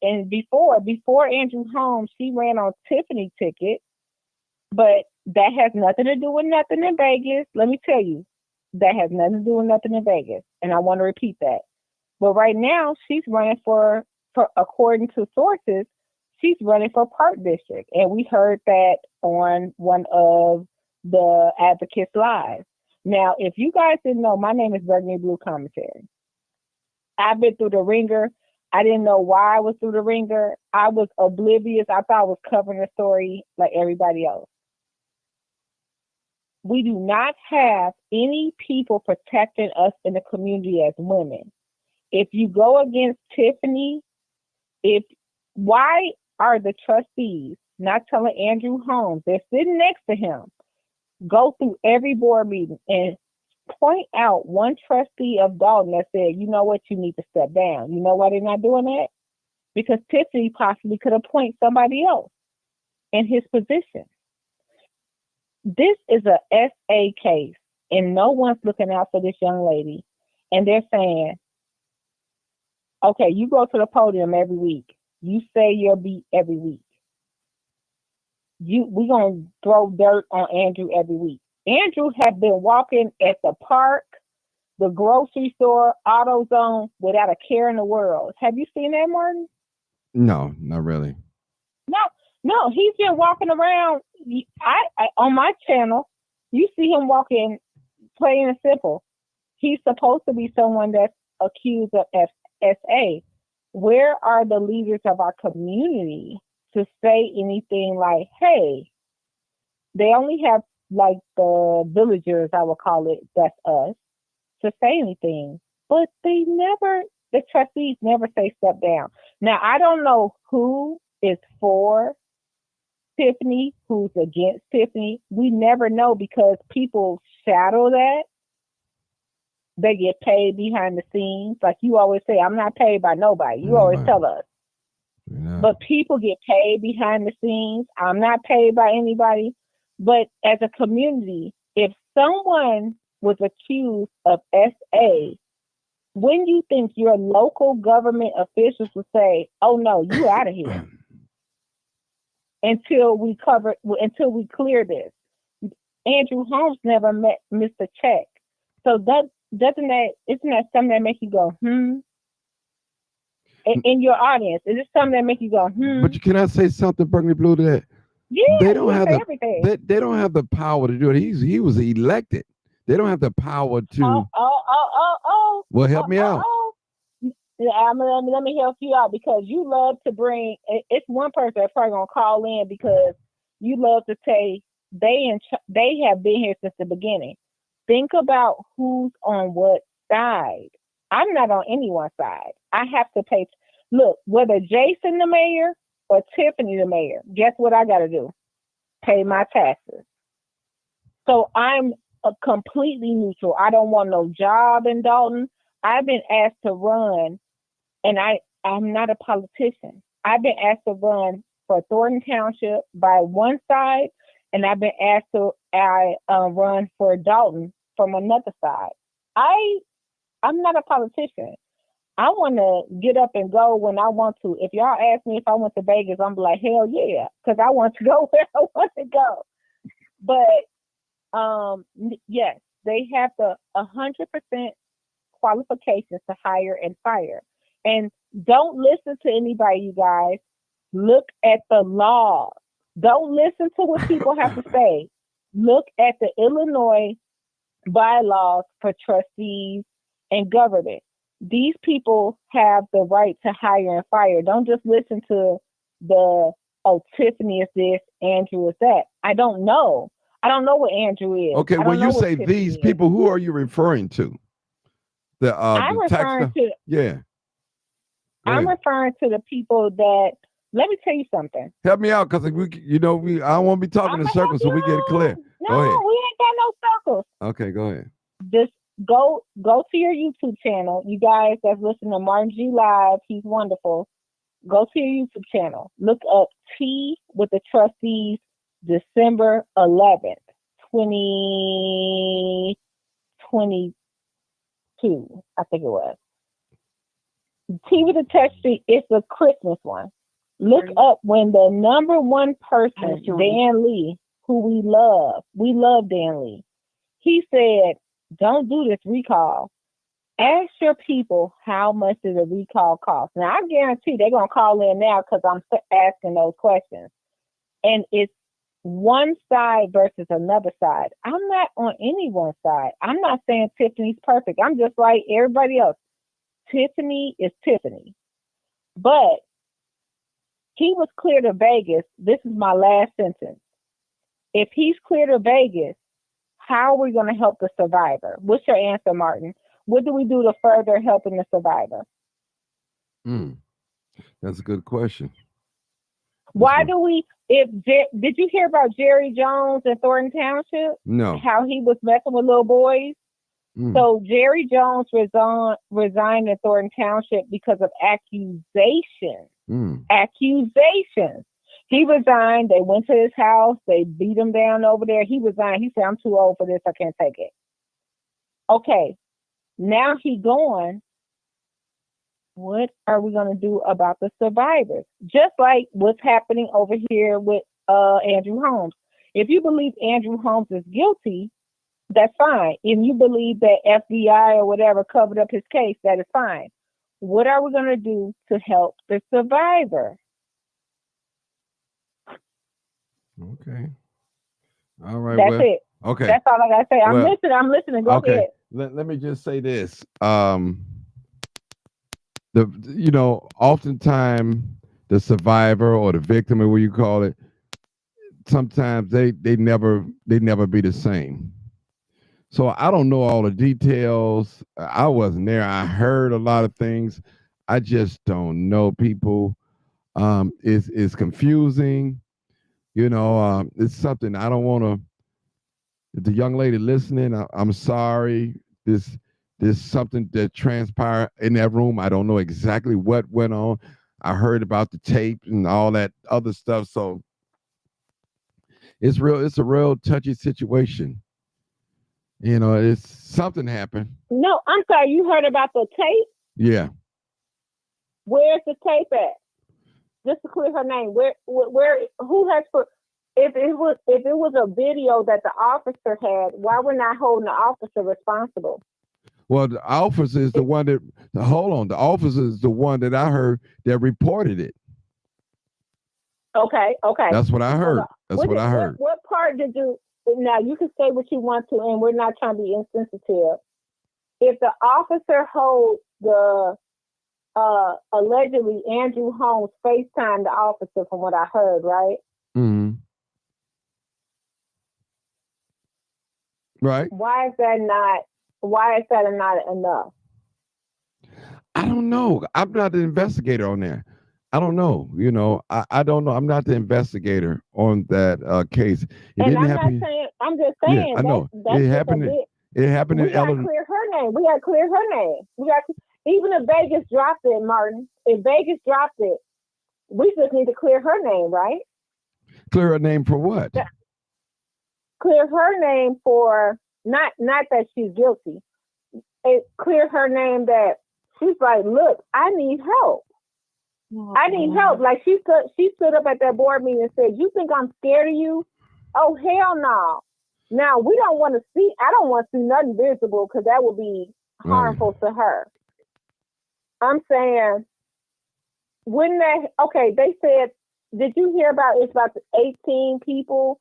and before Andrew Holmes, she ran on Tiffany ticket, but that has nothing to do with nothing in Vegas. Let me tell you, that has nothing to do with nothing in Vegas, and I want to repeat that. But right now, she's running for according to sources, she's running for Park District, and we heard that on one of the Advocates Live. Now, if you guys didn't know, my name is Burgundy Blue Commentary. I've been through the ringer. I didn't know why I was through the ringer. I was oblivious. I thought I was covering the story like everybody else. We do not have any people protecting us in the community as women. if you go against Tiffany, why are the trustees not telling Andrew Holmes, they're sitting next to him, go through every board meeting and point out one trustee of Dalton that said, you know what, you need to step down. You know why they're not doing that? Because Tiffany possibly could appoint somebody else in his position. This is a SA case, and no one's looking out for this young lady. And they're saying, okay, you go to the podium every week. You say your beat every week. We're going to throw dirt on Andrew every week. Andrew has been walking at the park, the grocery store, AutoZone without a care in the world. Have you seen that, Martin? No, not really. No, he's been walking around. I on my channel, you see him walking, plain and simple. He's supposed to be someone that's accused of SA. Where are the leaders of our community to say anything like, hey, they only have like the villagers, I will call it, that's us, to say anything. But the trustees never say step down. Now, I don't know who is for Tiffany, who's against Tiffany. We never know because people shadow that. They get paid behind the scenes. Like you always say, I'm not paid by nobody. You always tell us. Yeah. But people get paid behind the scenes. I'm not paid by anybody. But as a community, if someone was accused of SA, when you think your local government officials would say, oh no, you out of here until we clear this. Andrew Holmes never met Mr. Check. So isn't that something that makes you go, in your audience? Is it something that makes you go, But can I say something, Burgundy Blue, to that? Yeah, they don't have everything. They don't have the power to do it. He was elected. They don't have the power to. Well, help me out. Yeah, let me help you out because you love to bring. It's one person that's probably gonna call in because you love to say they have been here since the beginning. Think about who's on what side. I'm not on anyone's side. I have to pay. Look, whether Jason the mayor or Tiffany the mayor, guess what I got to do? Pay my taxes. So I'm completely neutral. I don't want no job in Dalton. I've been asked to run, and I'm not a politician. I've been asked to run for Thornton Township by one side, and I've been asked to run for Dalton from another side. I'm not a politician. I want to get up and go when I want to. If y'all ask me if I went to Vegas, I'm like, hell yeah, because I want to go where I want to go. But yes, they have the 100% qualifications to hire and fire. And don't listen to anybody, you guys. Look at the law. Don't listen to what people have to say. Look at the Illinois bylaws for trustees and government. These people have the right to hire and fire. Don't just listen to Tiffany is this, Andrew is that. I don't know. I don't know what Andrew is. Okay, when you say these people, who are you referring to? I'm referring to. Yeah. I'm referring to the people that. Let me tell you something. Help me out, because I don't want to be talking in circles, so we get it clear. No, we ain't got no circles. Okay, go ahead. Just go to your YouTube channel. You guys that's listening to Martin G Live, he's wonderful. Go to your YouTube channel. Look up T with the trustees, December 11th, 2022, I think it was. T with the trustees, it's a Christmas one. Look up when the number one person, Dan Lee, who we love Dan Lee, he said, don't do this recall. Ask your people how much does a recall cost. Now, I guarantee they're going to call in now because I'm asking those questions. And it's one side versus another side. I'm not on anyone's side. I'm not saying Tiffany's perfect. I'm just like everybody else. Tiffany is Tiffany. But he was cleared of Vegas. This is my last sentence. If he's cleared of Vegas, how are we going to help the survivor? What's your answer, Martin? What do we do to further helping the survivor? That's a good question. Why do we? Did you hear about Jerry Jones in Thornton Township? No. How he was messing with little boys. So Jerry Jones resigned in Thornton Township because of accusations. Accusations. He resigned. They went to his house. They beat him down over there. He resigned. He said, "I'm too old for this. I can't take it." Okay. Now he gone. What are we going to do about the survivors? Just like what's happening over here with Andrew Holmes. If you believe Andrew Holmes is guilty, that's fine. If you believe that FBI or whatever covered up his case, that is fine. What are we going to do to help the survivor? Okay. All right. That's it. Okay. That's all I got to say. I'm listening. Go ahead. Let me just say this. Oftentimes the survivor or the victim or what you call it, sometimes they never be the same. So I don't know all the details. I wasn't there. I heard a lot of things. I just don't know. People, it's confusing. It's something I don't want to. The young lady listening, I'm sorry. This something that transpired in that room. I don't know exactly what went on. I heard about the tape and all that other stuff. So it's a real touchy situation. It's something happened. No, I'm sorry. You heard about the tape? Yeah. Where's the tape at? Just to clear her name. Where who has put? If it was a video that the officer had, why we're not holding the officer responsible? Well, the officer is the one that. Hold on, the officer is the one that I heard that reported it. Okay. That's what I heard. What part did you? Now you can say what you want to, and we're not trying to be insensitive. If the officer holds the allegedly Andrew Holmes FaceTime the officer, from what I heard, right? Mm-hmm. Right. Why is that not enough? I don't know. I'm not the investigator on there. I don't know. I don't know. I'm not the investigator on that case. I'm just saying. Yeah, I know. It happened. It happened in Ellen. We got to clear her name. Even if Vegas dropped it, Martin. If Vegas dropped it, we just need to clear her name, right? Clear her name for what? Yeah. Clear her name for not that she's guilty. Clear her name that she's like, look, I need help. I need help. Like she stood up at that board meeting and said, "You think I'm scared of you? Oh hell no! Now we don't want to see. I don't want to see nothing visible because that would be harmful to her." I'm saying, wouldn't that? Okay, they said. Did you hear about? It's about 18 people.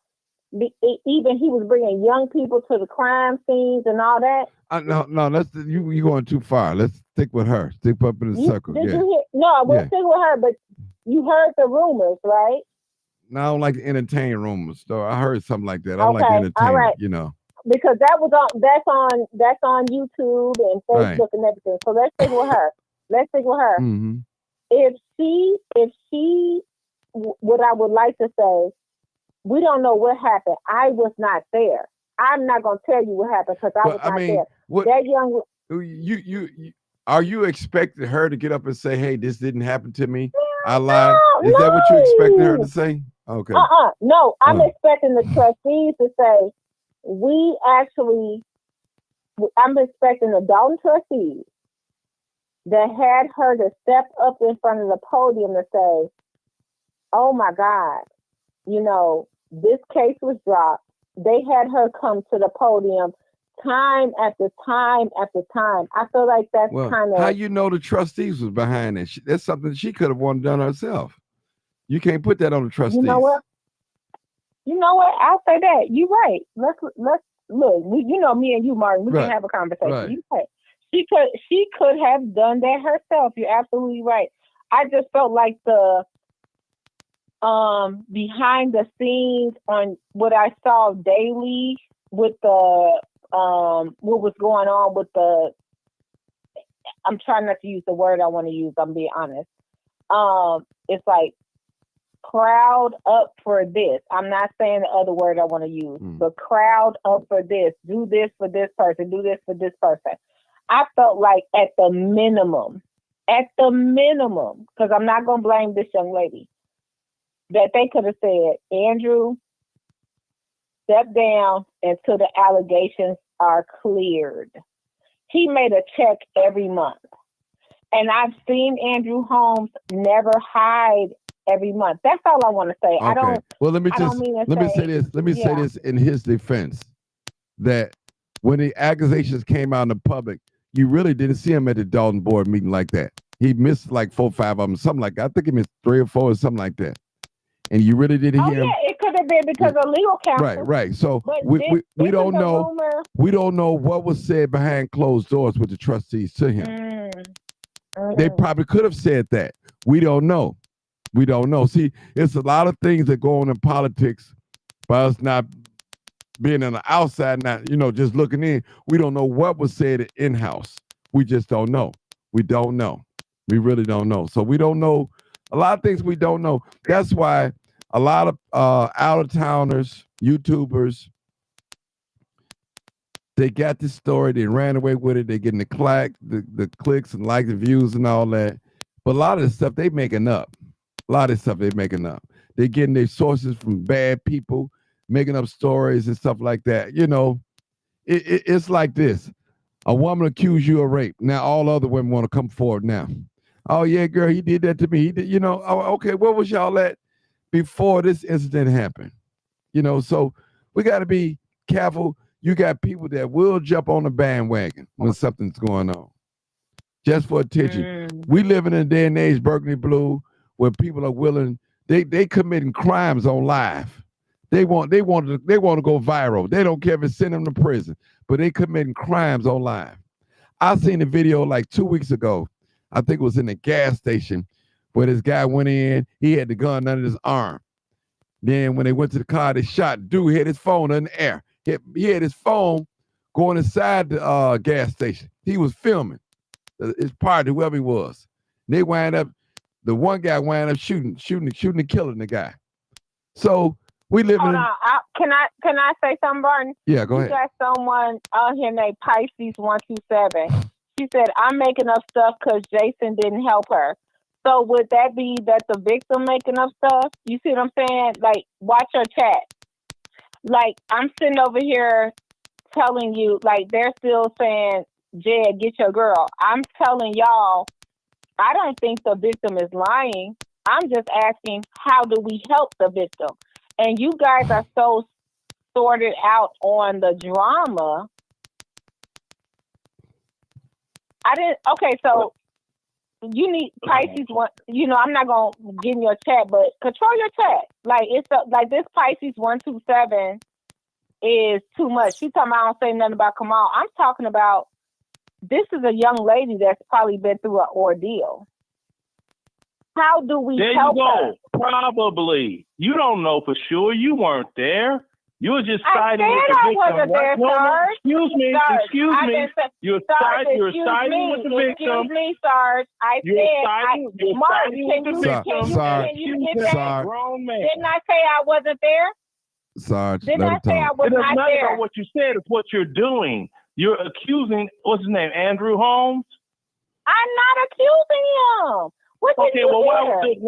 Even he was bringing young people to the crime scenes and all that. No, you going too far. Let's stick with her. Stick up in the circle. Did you hear? No, we'll stick with her. But you heard the rumors, right? No, I don't like to entertain rumors. So I heard something like that. I don't like to entertain. All right. Because that's on YouTube and Facebook and everything. So let's stick with her. Mm-hmm. If she, what I would like to say, we don't know what happened. I was not there. I'm not gonna tell you what happened because I was not there. That young. You are you expecting her to get up and say, "Hey, this didn't happen to me. I lied." Is that what you expected her to say? Okay. No, I'm expecting the trustees to say, I'm expecting the Dalton trustees that had her to step up in front of the podium to say, "Oh my God, this case was dropped." They had her come to the podium time after time after time. I feel like that's kind of... How the trustees was behind it? That's something she could have wanted done herself. You can't put that on the trustees. You know what? I'll say that. You're right. Let's look. Me and you, Martin, we can have a conversation. Right. You're right. She could have done that herself. You're absolutely right. I just felt like the behind the scenes on what I saw daily with the what was going on with the I'm trying not to use the word I want to use. I'm being honest. It's like crowd up for this. I'm not saying the other word I want to use, but crowd up for this. Do this for this person. Do this for this person. I felt like at the minimum, because I'm not going to blame this young lady, that they could have said, Andrew, step down until the allegations are cleared. He made a check every month. And I've seen Andrew Holmes never hide every month. That's all I want to say. Okay. I don't. Well, let me say this. Let me say this in his defense, that when the accusations came out in the public, you really didn't see him at the Dalton board meeting like that. He missed like 4 or 5 of them, something like that. I think he missed 3 or 4 or something like that. And you really didn't hear him. Yeah, it could have been because of legal counsel. Right. So but we don't know. Rumor. We don't know what was said behind closed doors with the trustees to him. They probably could have said that. We don't know. We don't know. See, it's a lot of things that go on in politics by us not being on the outside, not, just looking in. We don't know what was said in-house. We just don't know. We don't know. We really don't know. So we don't know a lot of things we don't know. That's why a lot of out-of-towners, YouTubers, they got this story, they ran away with it, they getting the clicks and likes and views and all that. But a lot of this stuff they making up. They're getting their sources from bad people, making up stories and stuff like that. It's like this. A woman accused you of rape. Now all other women want to come forward now. Oh yeah, girl, he did that to me. He did, okay, where was y'all at before this incident happened? So we got to be careful. You got people that will jump on the bandwagon when something's going on, just for attention. We live in a day and age, Burgundy Blue, where people are willing. They committing crimes on live. They want to go viral. They don't care if it send them to prison, but they committing crimes on live. I seen a video like 2 weeks ago. I think it was in a gas station where this guy went in. He had the gun under his arm. Then when they went to the car, they shot. Dude had his phone in the air. He had his phone going inside the gas station. He was filming his party, whoever he was. They wind up, the one guy wind up shooting and killing the guy. So we live in. Can I say something, Barton? Yeah, go ahead. You got someone out here named Pisces 127. She said, I'm making up stuff because Jason didn't help her. So would that be that the victim making up stuff? You see what I'm saying? Like, watch your chat. Like, I'm sitting over here telling you, like, they're still saying, Jed, get your girl. I'm telling y'all, I don't think the victim is lying. I'm just asking, how do we help the victim? And you guys are so sorted out on the drama. Okay, so you need Pisces one. I'm not gonna get in your chat, but control your chat. Like like this Pisces 127 is too much. She's talking about I don't say nothing about Kamal. I'm talking about this is a young lady that's probably been through an ordeal. How do we help her? Probably. You don't know for sure. You weren't there. You were just siding with the victim. I wasn't there, Sarge. Excuse me. You're siding with the victim. Excuse me, Sarge. Martin, can you get that? Grown man. Didn't I say I wasn't there? Sarge, didn't I say I was not there? It doesn't matter there? what you said. It's what you're doing. You're accusing, what's his name, Andrew Holmes? I'm not accusing him. What did you do?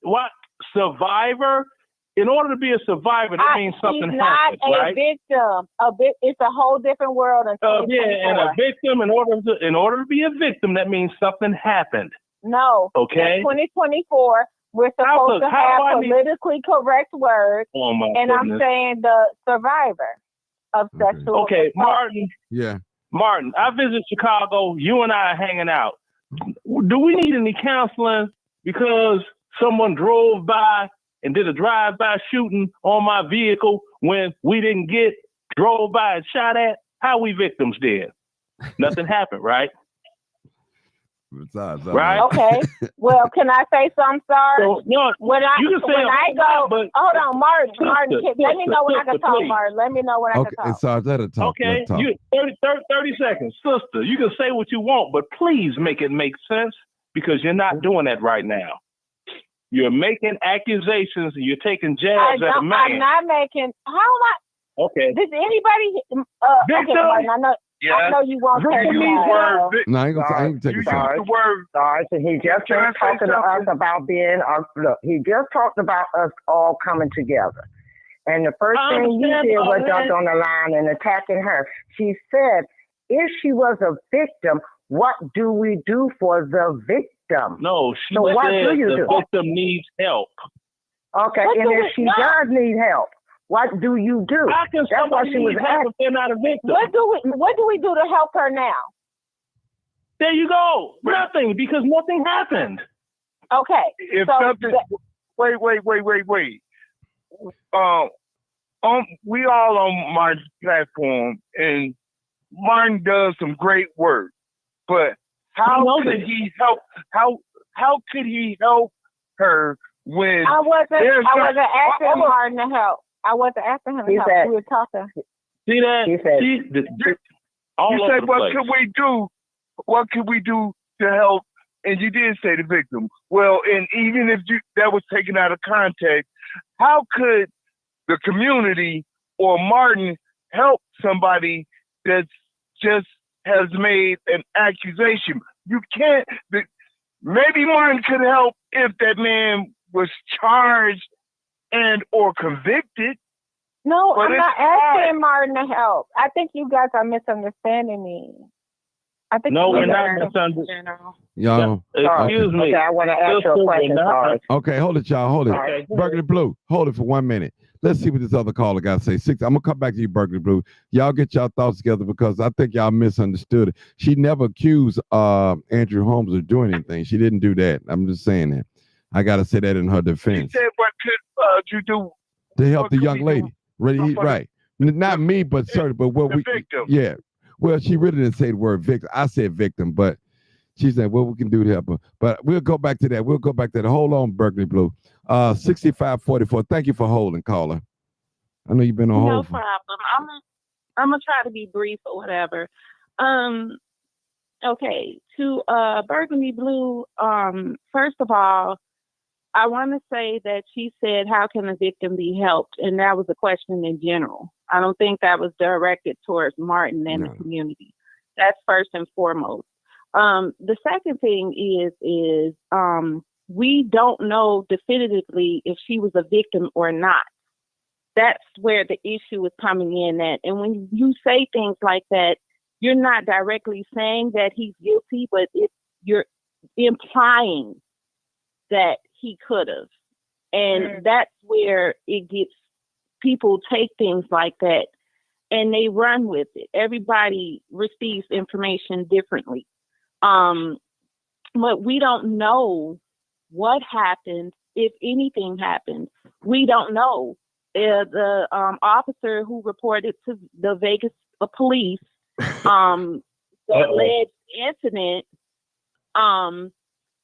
Why survivor? In order to be a survivor, that means something happens, right? He's not a victim. It's a whole different world. And a victim, in order to be a victim, that means something happened. No. Okay. In 2024, we're supposed to have politically correct words. Oh my and goodness. I'm saying the survivor of sexual Okay, assault. Martin. Yeah. Martin, I visit Chicago. You and I are hanging out. Do we need any counseling because someone drove by and did a drive-by shooting on my vehicle when we didn't drove by and shot at? How we victims did? Nothing happened, right? Besides, Right? Okay. Well, can I say something, Sarge? So, no, when I you can say when I go, but hold on, Martin. Let me know when I can talk, please. Martin. Let me know when I Okay, can talk. Sarge, let her talk. Okay, Let her talk. you 30 seconds, sister. You can say what you want, but please make it make sense because you're not doing that right now. You're making accusations and you're taking jabs at a man. I'm not making. How am I? Okay. Does anybody? Victim? Okay, Martin, I know you won't take Victim it. means word. No, I ain't gonna take a shot. The word. And he just been talking to us about being. Look, he just talked about us all coming together. And the first thing you did was jumped on the line and attacking her. She said, if she was a victim, what do we do for the victim? No, she so what said do you the do? victim needs help. Okay, and if she does need help, what do you do? That's what she was asking. They're not a victim. What do we do to help her now? There you go. Nothing, because nothing happened. Okay. If so something, wait. We all on my platform, and Martin does some great work. But how could he help? How could he help her when I wasn't asking Martin to help. I wasn't asking him to help. said- We were talking. See that? He said, you said, what could we do? What could we do to help? And you did say the victim. Well, and even if that was taken out of context, how could the community or Martin help somebody that just has made an accusation? You can't. Maybe Martin could help if that man was charged and or convicted. No, But I'm not asking Martin to help. I think you guys are misunderstanding me. I think No, we're you not guys are- misunderstanding. Y'all. Excuse me. Okay, I want to ask you a question, Sarge. Okay, hold it, y'all. Hold it. Okay. Burgundy Blue, hold it for 1 minute. Let's see what this other caller got to say. I'm gonna come back to you, Burgundy Blue. Y'all get y'all thoughts together because I think y'all misunderstood it. She never accused Andrew Holmes of doing anything. She didn't do that. I'm just saying that. I gotta say that in her defense. He said, what could you do To help the young lady. Really, right. Not me, but certain, but what we victim? Yeah. Well, she really didn't say the word victim. I said victim, but she said what we can do to help her. But we'll go back to that. Hold on, Burgundy Blue. 6544. Thank you for holding, caller. I know you've been on No hold. problem. I'm gonna try to be brief or whatever. Okay, to Burgundy Blue. First of all, I want to say that she said, "How can a victim be helped?" And that was a question in general. I don't think that was directed towards Martin and the community. That's first and foremost. The second thing is we don't know definitively if she was a victim or not. That's where the issue is coming in at. And when you say things like that, you're not directly saying that he's guilty, but you're implying that he could have. And that's where it gets, people take things like that and they run with it. Everybody receives information differently. But we don't know what happened, if anything happened. We don't know. The officer who reported to the Vegas police the alleged incident, and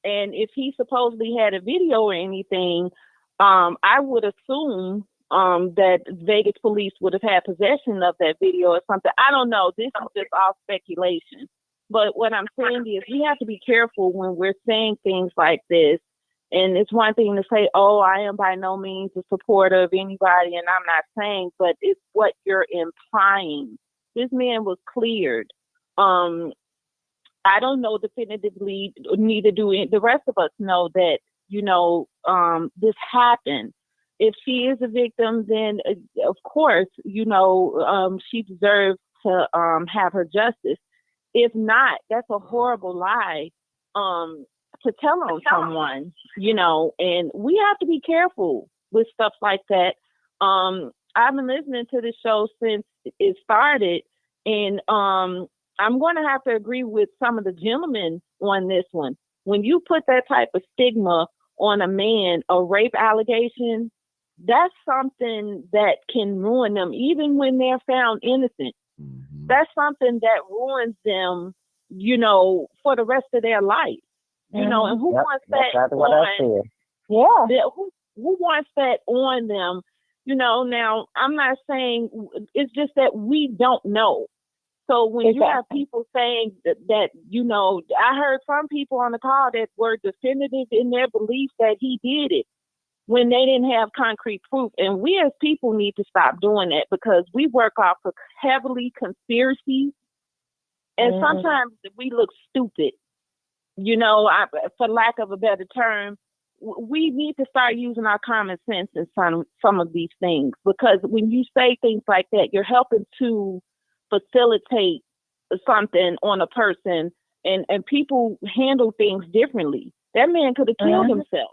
if he supposedly had a video or anything, I would assume that Vegas police would have had possession of that video or something. I don't know. This is just all speculation. But what I'm saying is we have to be careful when we're saying things like this. And it's one thing to say, oh, I am by no means a supporter of anybody, and I'm not saying, but it's what you're implying. This man was cleared. I don't know definitively, neither do the rest of us know that, this happened. If she is a victim, then of course, she deserves to have her justice. If not, that's a horrible lie to tell on someone, and we have to be careful with stuff like that. I've been listening to the show since it started, and I'm going to have to agree with some of the gentlemen on this one. When you put that type of stigma on a man, a rape allegation, that's something that can ruin them, even when they're found innocent. That's something that ruins them for the rest of their life. And who wants that That's what I on? said. Yeah. Who wants that on them? Now I'm not saying, it's just that we don't know. So when you have people saying that, I heard from people on the call that were definitive in their belief that he did it when they didn't have concrete proof. And we as people need to stop doing that, because we work off of heavily conspiracies. And sometimes we look stupid, for lack of a better term. We need to start using our common sense in some of these things, because when you say things like that, you're helping to facilitate something on a person, and people handle things differently. That man could have killed himself.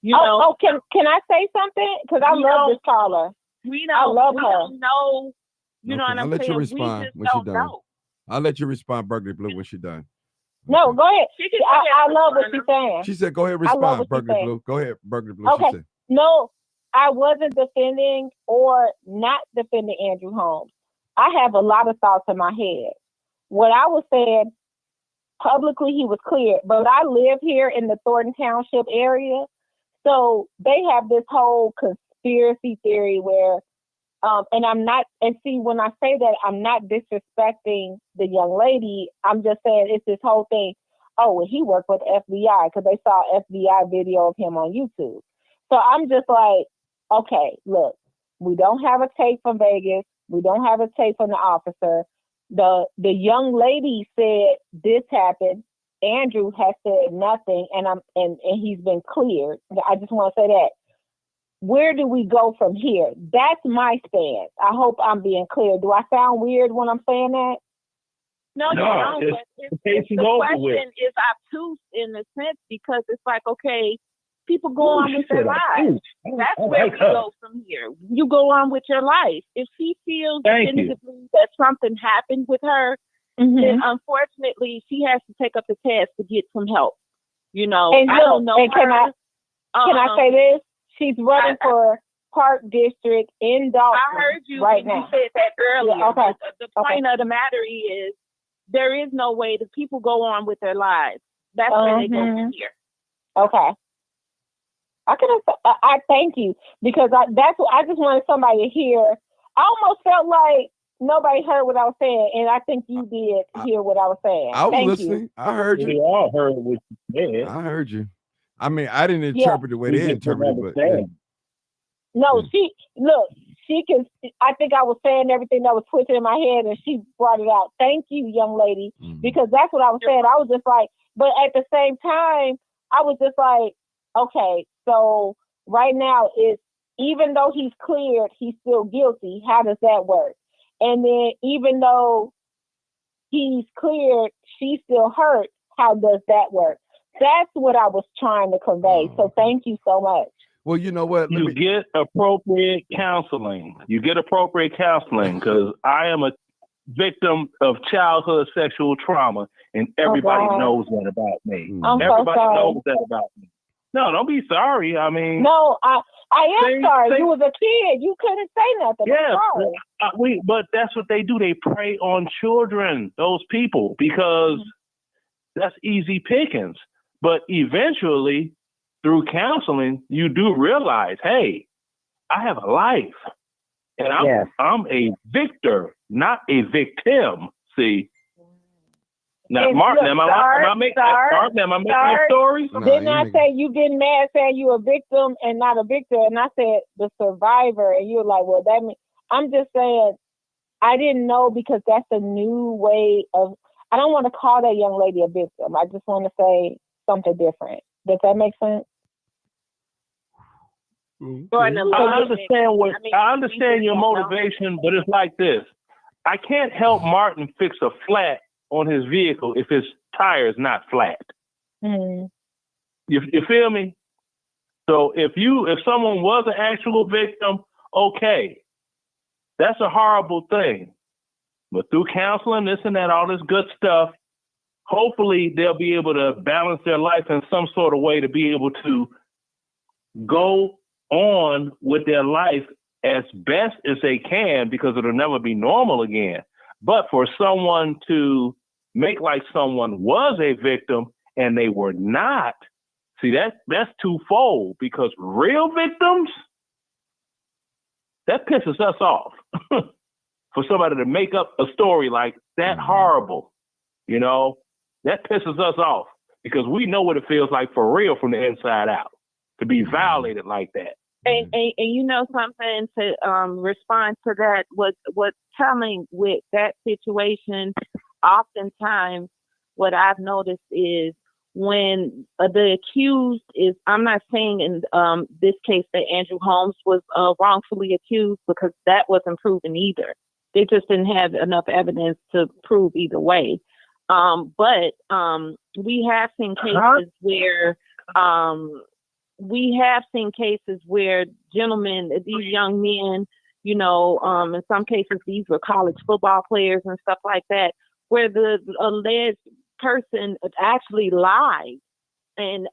Can I say something? Because I love this caller. I love her. Don't know. You know what I'll I'm let saying? you respond we just when she's don't done. know. I'll let you respond, Burgundy Blue, when she's done. No, go ahead. I love what she's saying. She said, go ahead, respond, Burgundy Blue. Go ahead, Burgundy Blue. Okay. She said. No, I wasn't defending or not defending Andrew Holmes. I have a lot of thoughts in my head. What I was saying, publicly he was clear, but I live here in the Thornton Township area. So they have this whole conspiracy theory where, when I say that, I'm not disrespecting the young lady. I'm just saying it's this whole thing. Oh, well, he worked with FBI because they saw FBI video of him on YouTube. So I'm just like, okay, look, we don't have a tape from Vegas. We don't have a tape from the officer. The young lady said this happened. Andrew has said nothing, and he's been cleared. I just want to say that. Where do we go from here? That's my stance. I hope I'm being clear. Do I sound weird when I'm saying that? No, you don't. But the question is obtuse in the sense, because it's like, okay, people go on with their lives. That's where we go from here. You go on with your life. If she feels definitively that something happened with her, then unfortunately she has to take up the task to get some help. And I don't know. Can I say this? She's running for Park District in Dalton. I heard you right when now. you said that earlier. Yeah, okay. The point of the matter is, there is no way that people go on with their lives. That's where they go from here. Okay. I thank you, because I just wanted somebody to hear. I almost felt like nobody heard what I was saying, and I think you did hear what I was saying. I was Thank listening. you. I heard you. We all heard what you said. I heard you. I mean, I didn't interpret the way they interpreted, but No, she can. I think I was saying everything that was twisted in my head, and she brought it out. Thank you, young lady, because that's what I was saying. I was just like, but at the same time, I was just like, okay, so right now is, even though he's cleared, he's still guilty. How does that work? And then even though he's cleared, she's still hurt. How does that work? That's what I was trying to convey. So thank you so much. Well, you know what? You get appropriate counseling. Because I am a victim of childhood sexual trauma, and everybody knows that about me. Everybody knows that about me. No, don't be sorry. I mean, no, I am sorry. You was a kid. You couldn't say nothing. Yeah, I'm sorry. But that's what they do. They prey on children, those people, because that's easy pickings. But eventually, through counseling, you do realize, hey, I have a life, and I'm a victor, not a victim. See. Now, Martin, am I making my story? Didn't I say you getting mad saying you a victim and not a victor? And I said the survivor, and you're like, well, that means, I'm just saying, I didn't know, because that's a new way of, I don't want to call that young lady a victim. I just want to say something different. Does that make sense? I understand your motivation, but it's like this. I can't help Martin fix a flat on his vehicle if his tire is not flat. You feel me? So if someone was an actual victim, okay, that's a horrible thing. But through counseling, this and that, all this good stuff, hopefully they'll be able to balance their life in some sort of way to be able to go on with their life as best as they can, because it'll never be normal again. But for someone to make like someone was a victim and they were not. See, that's twofold, because real victims, that pisses us off. For somebody to make up a story like that horrible, you know, that pisses us off, because we know what it feels like for real from the inside out to be violated like that. And you know something, to respond to that, what's telling with that situation, oftentimes what I've noticed is when the accused is, I'm not saying in this case that Andrew Holmes was wrongfully accused, because that wasn't proven either. They just didn't have enough evidence to prove either way. But we have seen cases where gentlemen, these young men, you know, in some cases these were college football players and stuff like that, where the alleged person actually lied. And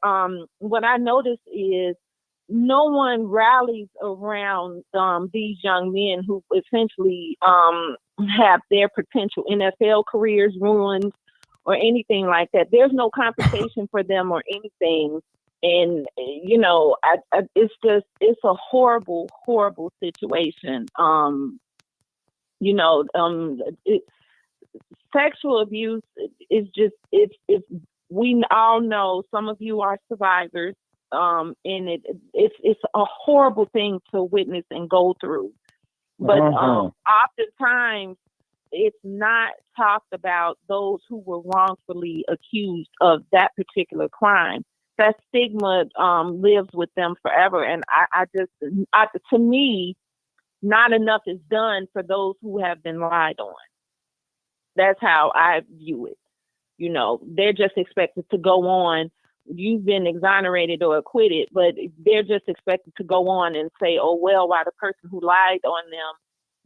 what I noticed is no one rallies around these young men who essentially have their potential NFL careers ruined or anything like that. There's no compensation for them or anything. And, you know, it's a horrible, horrible situation. You know, sexual abuse is just, we all know, some of you are survivors. And it's a horrible thing to witness and go through. But oftentimes it's not talked about those who were wrongfully accused of that particular crime. That stigma lives with them forever. And I to me, not enough is done for those who have been lied on. That's how I view it. You know, they're just expected to go on. You've been exonerated or acquitted, but they're just expected to go on and say, oh, well, while the person who lied on them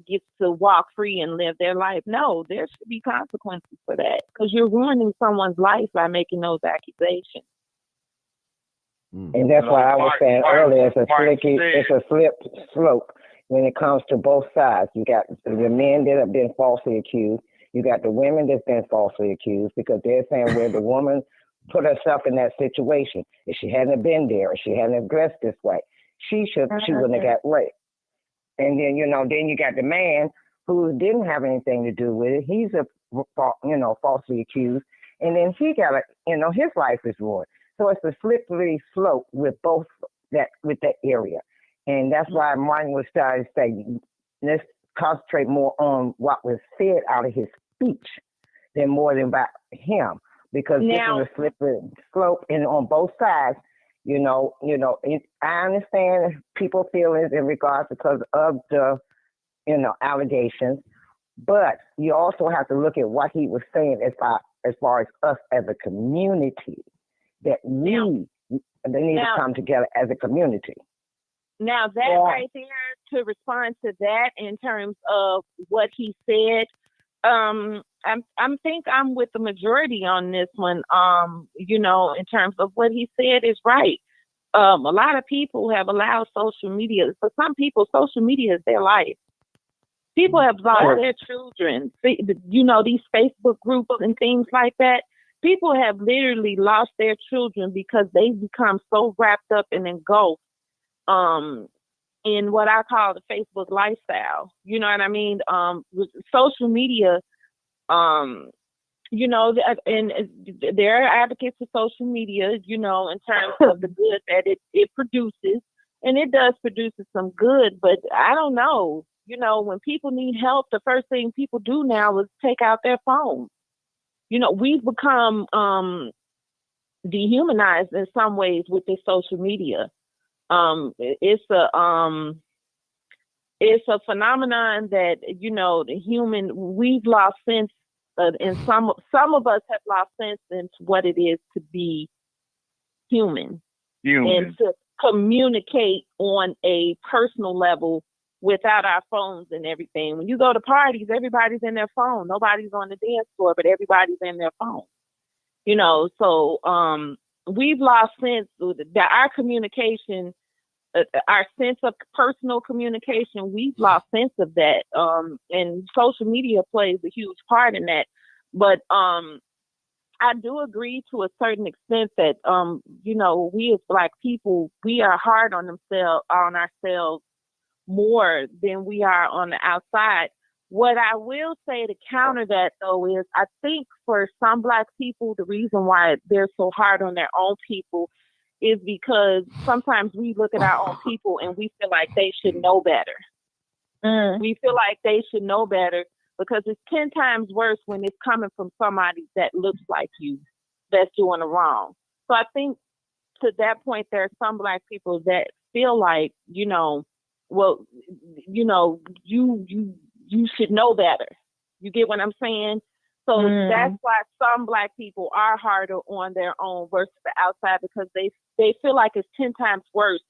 gets to walk free and live their life. No, there should be consequences for that, because you're ruining someone's life by making those accusations. And that's why I was saying earlier, it's a slip slope when it comes to both sides. You got the men that have been falsely accused. You got the women that's been falsely accused, because they're saying where the woman put herself in that situation. If she hadn't been there, if she hadn't dressed this way, she wouldn't have got raped. And then, you know, then you got the man who didn't have anything to do with it. He's falsely accused. And then he got his life is ruined. So it's a slippery slope with that area. And that's why Martin was trying to say, let's concentrate more on what was said out of his speech than more than about him. Because this is a slippery slope, and on both sides, I understand people's feelings in regards because of the, allegations, but you also have to look at what he was saying as far as us as a community, that they need to come together as a community. Now that right there, to respond to that in terms of what he said, I'm with the majority on this one. In terms of what he said is right. A lot of people have allowed social media. For some people, social media is their life. People have lost their children. These Facebook groups and things like that. People have literally lost their children because they've become so wrapped up and engulfed in what I call the Facebook lifestyle. You know what I mean? With social media, and there are advocates for social media, in terms of the good that it produces, and it does produce some good, but I don't know, when people need help, the first thing people do now is take out their phone. We've become dehumanized in some ways with this social media. It's a phenomenon that, we've lost sense, and some of us have lost sense into what it is to be human. And to communicate on a personal level without our phones and everything. When you go to parties, everybody's in their phone. Nobody's on the dance floor, but everybody's in their phone. So we've lost sense that our communication, our sense of personal communication, we've lost sense of that. And social media plays a huge part in that. But I do agree to a certain extent that we as Black people, we are hard on ourselves more than we are on the outside. What I will say to counter that, though, is I think for some Black people, the reason why they're so hard on their own people is because sometimes we look at our own people and we feel like they should know better. We feel like they should know better because it's 10 times worse when it's coming from somebody that looks like you that's doing it wrong. So I think to that point, there are some Black people that feel like, you should know better. You get what I'm saying? So that's why some Black people are harder on their own versus the outside, because they feel like it's 10 times worse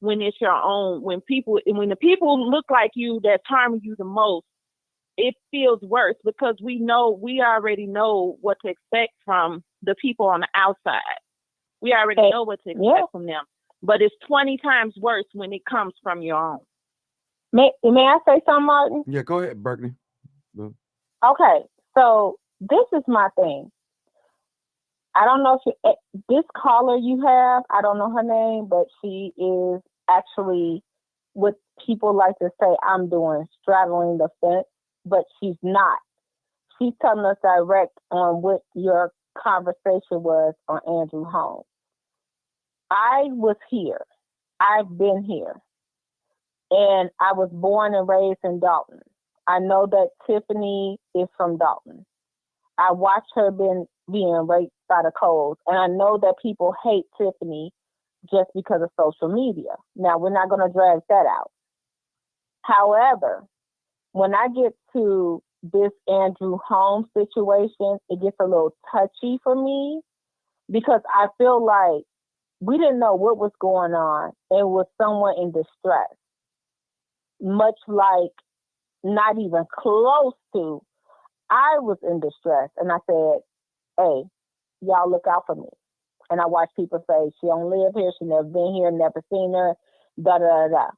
when it's your own. When the people look like you that's harming you the most, it feels worse because we already know what to expect from the people on the outside. We already know what to expect from them. But it's 20 times worse when it comes from your own. May I say something, Martin? Yeah, go ahead, Berkeley. Okay, so this is my thing. I don't know if this caller you have, I don't know her name, but she is actually what people like to say I'm doing, straddling the fence, but she's not. She's telling us direct on what your conversation was on Andrew Holmes. I was here. I've been here. And I was born and raised in Dalton. I know that Tiffany is from Dalton. I watched her being raped by the Coles, and I know that people hate Tiffany just because of social media. Now, we're not going to drag that out. However, when I get to this Andrew Holmes situation, it gets a little touchy for me because I feel like we didn't know what was going on and was someone in distress. Much like not even close to, I was in distress. And I said, hey, y'all look out for me. And I watched people say, she don't live here, she never been here, never seen her, da da da.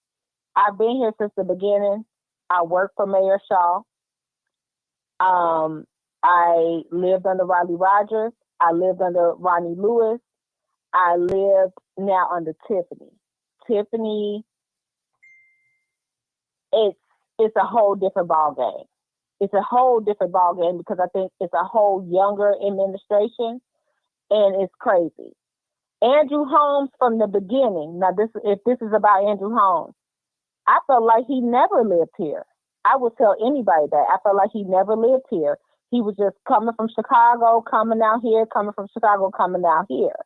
I've been here since the beginning. I worked for Mayor Shaw. I lived under Riley Rogers. I lived under Ronnie Lewis. I lived now under Tiffany. Tiffany, it's a whole different ball game. It's a whole different ball game because I think it's a whole younger administration, and it's crazy. Andrew Holmes from the beginning. Now, if this is about Andrew Holmes, I felt like he never lived here. I would tell anybody that. I felt like he never lived here. He was just coming from Chicago, coming out here, coming from Chicago, coming out here.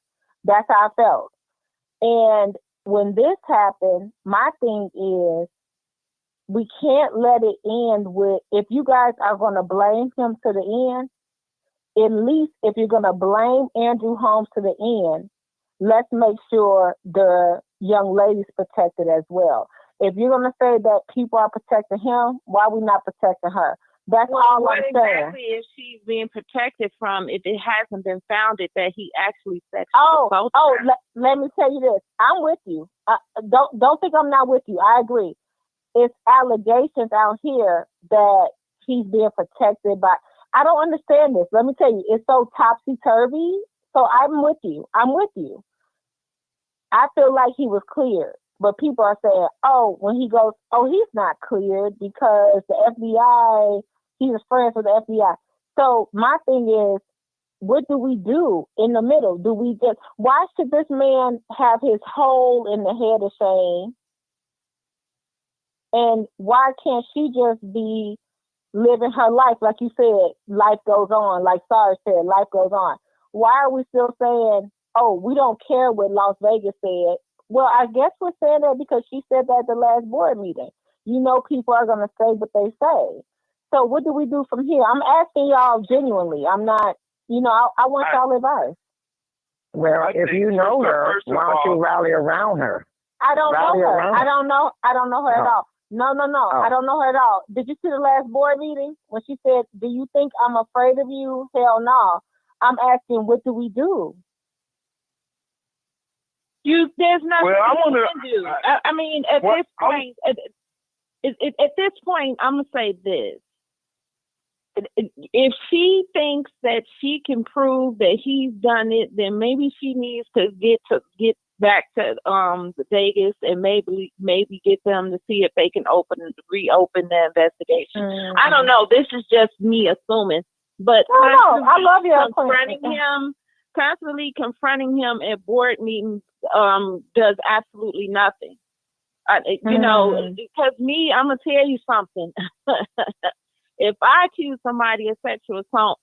That's how I felt. And when this happened, my thing is, we can't let it end with, if you guys are going to blame him to the end, at least if you're going to blame Andrew Holmes to the end, let's make sure the young lady's protected as well. If you're going to say that people are protecting him, why are we not protecting her? That's all I'm saying. Exactly is she being protected from if it hasn't been founded that he actually sexually assaulted her? Let me tell you this. I'm with you. Don't think I'm not with you. I agree. It's allegations out here that he's being protected by. I don't understand this. Let me tell you, it's so topsy-turvy. So I'm with you. I feel like he was cleared. But people are saying, when he goes, he's not cleared because the FBI, he was friends with the FBI. So my thing is, what do we do in the middle? Why should this man have his hole in the head of shame? And why can't she just be living her life? Like you said, life goes on. Like Sarah said, life goes on. Why are we still saying, we don't care what Las Vegas said? Well, I guess we're saying that because she said that at the last board meeting. People are going to say what they say. So what do we do from here? I'm asking y'all genuinely. I'm not, I want y'all advice. Well, if you know her, why don't you rally around her? I don't know her. I don't know her at all. No. I don't know her at all. Did you see the last board meeting when she said, do you think I'm afraid of you? Hell no. I'm asking, what do we do? There's nothing you can do. I mean, at this point, I'm gonna say this: if she thinks that she can prove that he's done it, then maybe she needs to get back to Vegas and maybe get them to see if they can reopen the investigation. Mm-hmm. I don't know. This is just me assuming, but No, I love your constantly confronting him at board meetings does absolutely nothing. You know, because I'm gonna tell you something. If I accuse somebody of sexual assault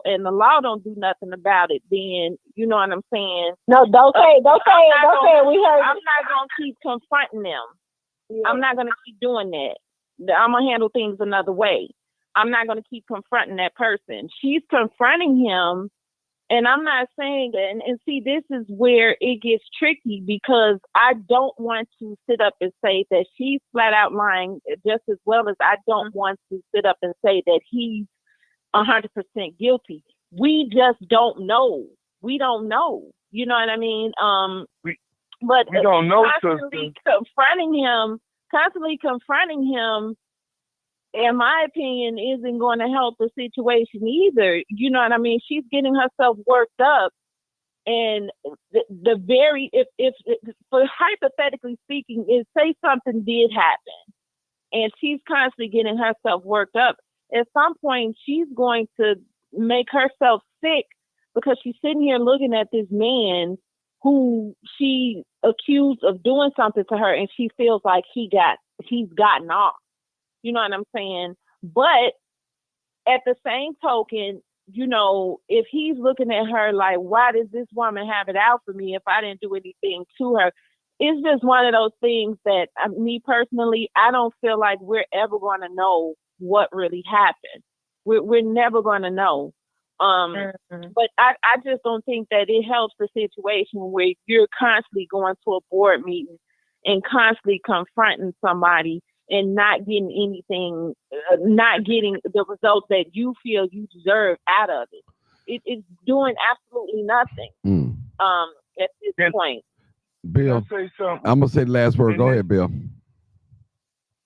and the law don't do nothing about it, then you know what I'm saying? No, don't say it. We heard. I'm not gonna keep confronting them. Yeah. I'm not gonna keep doing that. I'm gonna handle things another way. I'm not gonna keep confronting that person. She's confronting him, and I'm not saying that. And see, this is where it gets tricky because I don't want to sit up and say that she's flat out lying just as well as I don't want to sit up and say that he's 100% guilty. We just don't know. We don't know. You know what I mean? We don't know. Constantly confronting him, in my opinion, isn't going to help the situation either. You know what I mean? She's getting herself worked up, and if for hypothetically speaking, if say something did happen, and she's constantly getting herself worked up, at some point she's going to make herself sick because she's sitting here looking at this man who she accused of doing something to her, and she feels like he's gotten off. You know what I'm saying? But at the same token, you know, if he's looking at her like, why does this woman have it out for me if I didn't do anything to her? It's just one of those things that me personally, I don't feel like we're ever going to know what really happened. We're never going to know. But I just don't think that it helps the situation where you're constantly going to a board meeting and constantly confronting somebody and not getting anything, not getting the results that you feel you deserve out of it. It's doing absolutely nothing at this point. Bill, I'm going to say the last word. Go ahead, Bill.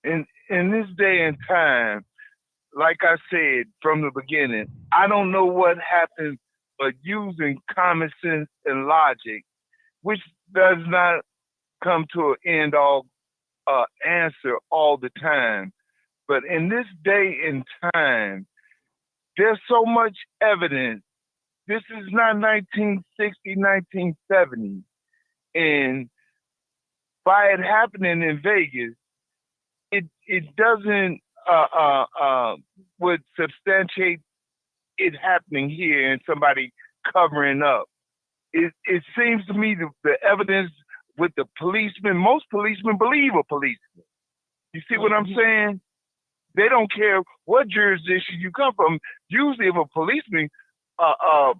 In this day and time, like I said from the beginning, I don't know what happens, but using common sense and logic, which does not come to an end-all answer all the time. But in this day and time, there's so much evidence. This is not 1960, 1970. And by it happening in Vegas, it doesn't would substantiate it happening here and somebody covering up. It seems to me the evidence with the policemen, most policemen believe a policeman. You see what I'm saying? They don't care what jurisdiction you come from. Usually if a policeman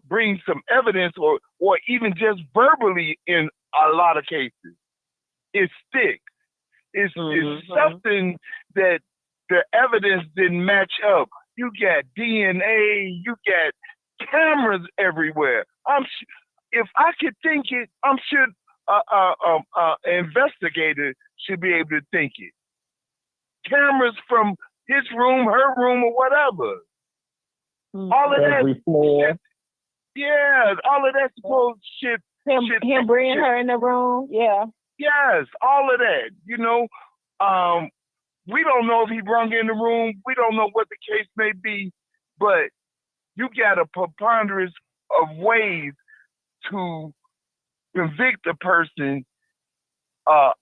brings some evidence or even just verbally in a lot of cases, it sticks. It's something that the evidence didn't match up. You got DNA, you got cameras everywhere. If I could think it, I'm sure an investigator should be able to think it. Cameras from his room, her room, or whatever. All of that. Yeah, all of that supposed shit. Him bringing her in the room. Yeah. Yes, all of that. You know, we don't know if he brung in the room. We don't know what the case may be, but you got a preponderance of ways to convict a person of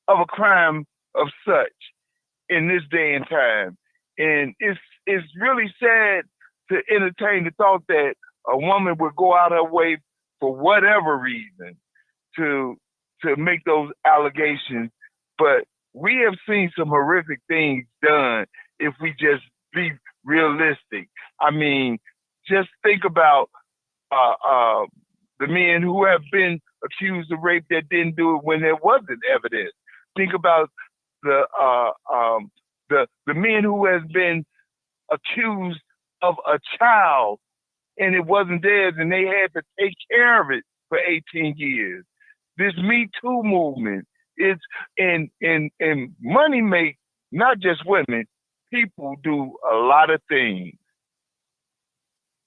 a crime of such in this day and time. And it's really sad to entertain the thought that a woman would go out her way for whatever reason to make those allegations. But we have seen some horrific things done if we just be realistic. I mean, just think about the men who have been accused of rape that didn't do it when there wasn't evidence. Think about the men who has been accused of a child and it wasn't theirs and they had to take care of it for 18 years. This Me Too movement is and money make not just women, people do a lot of things.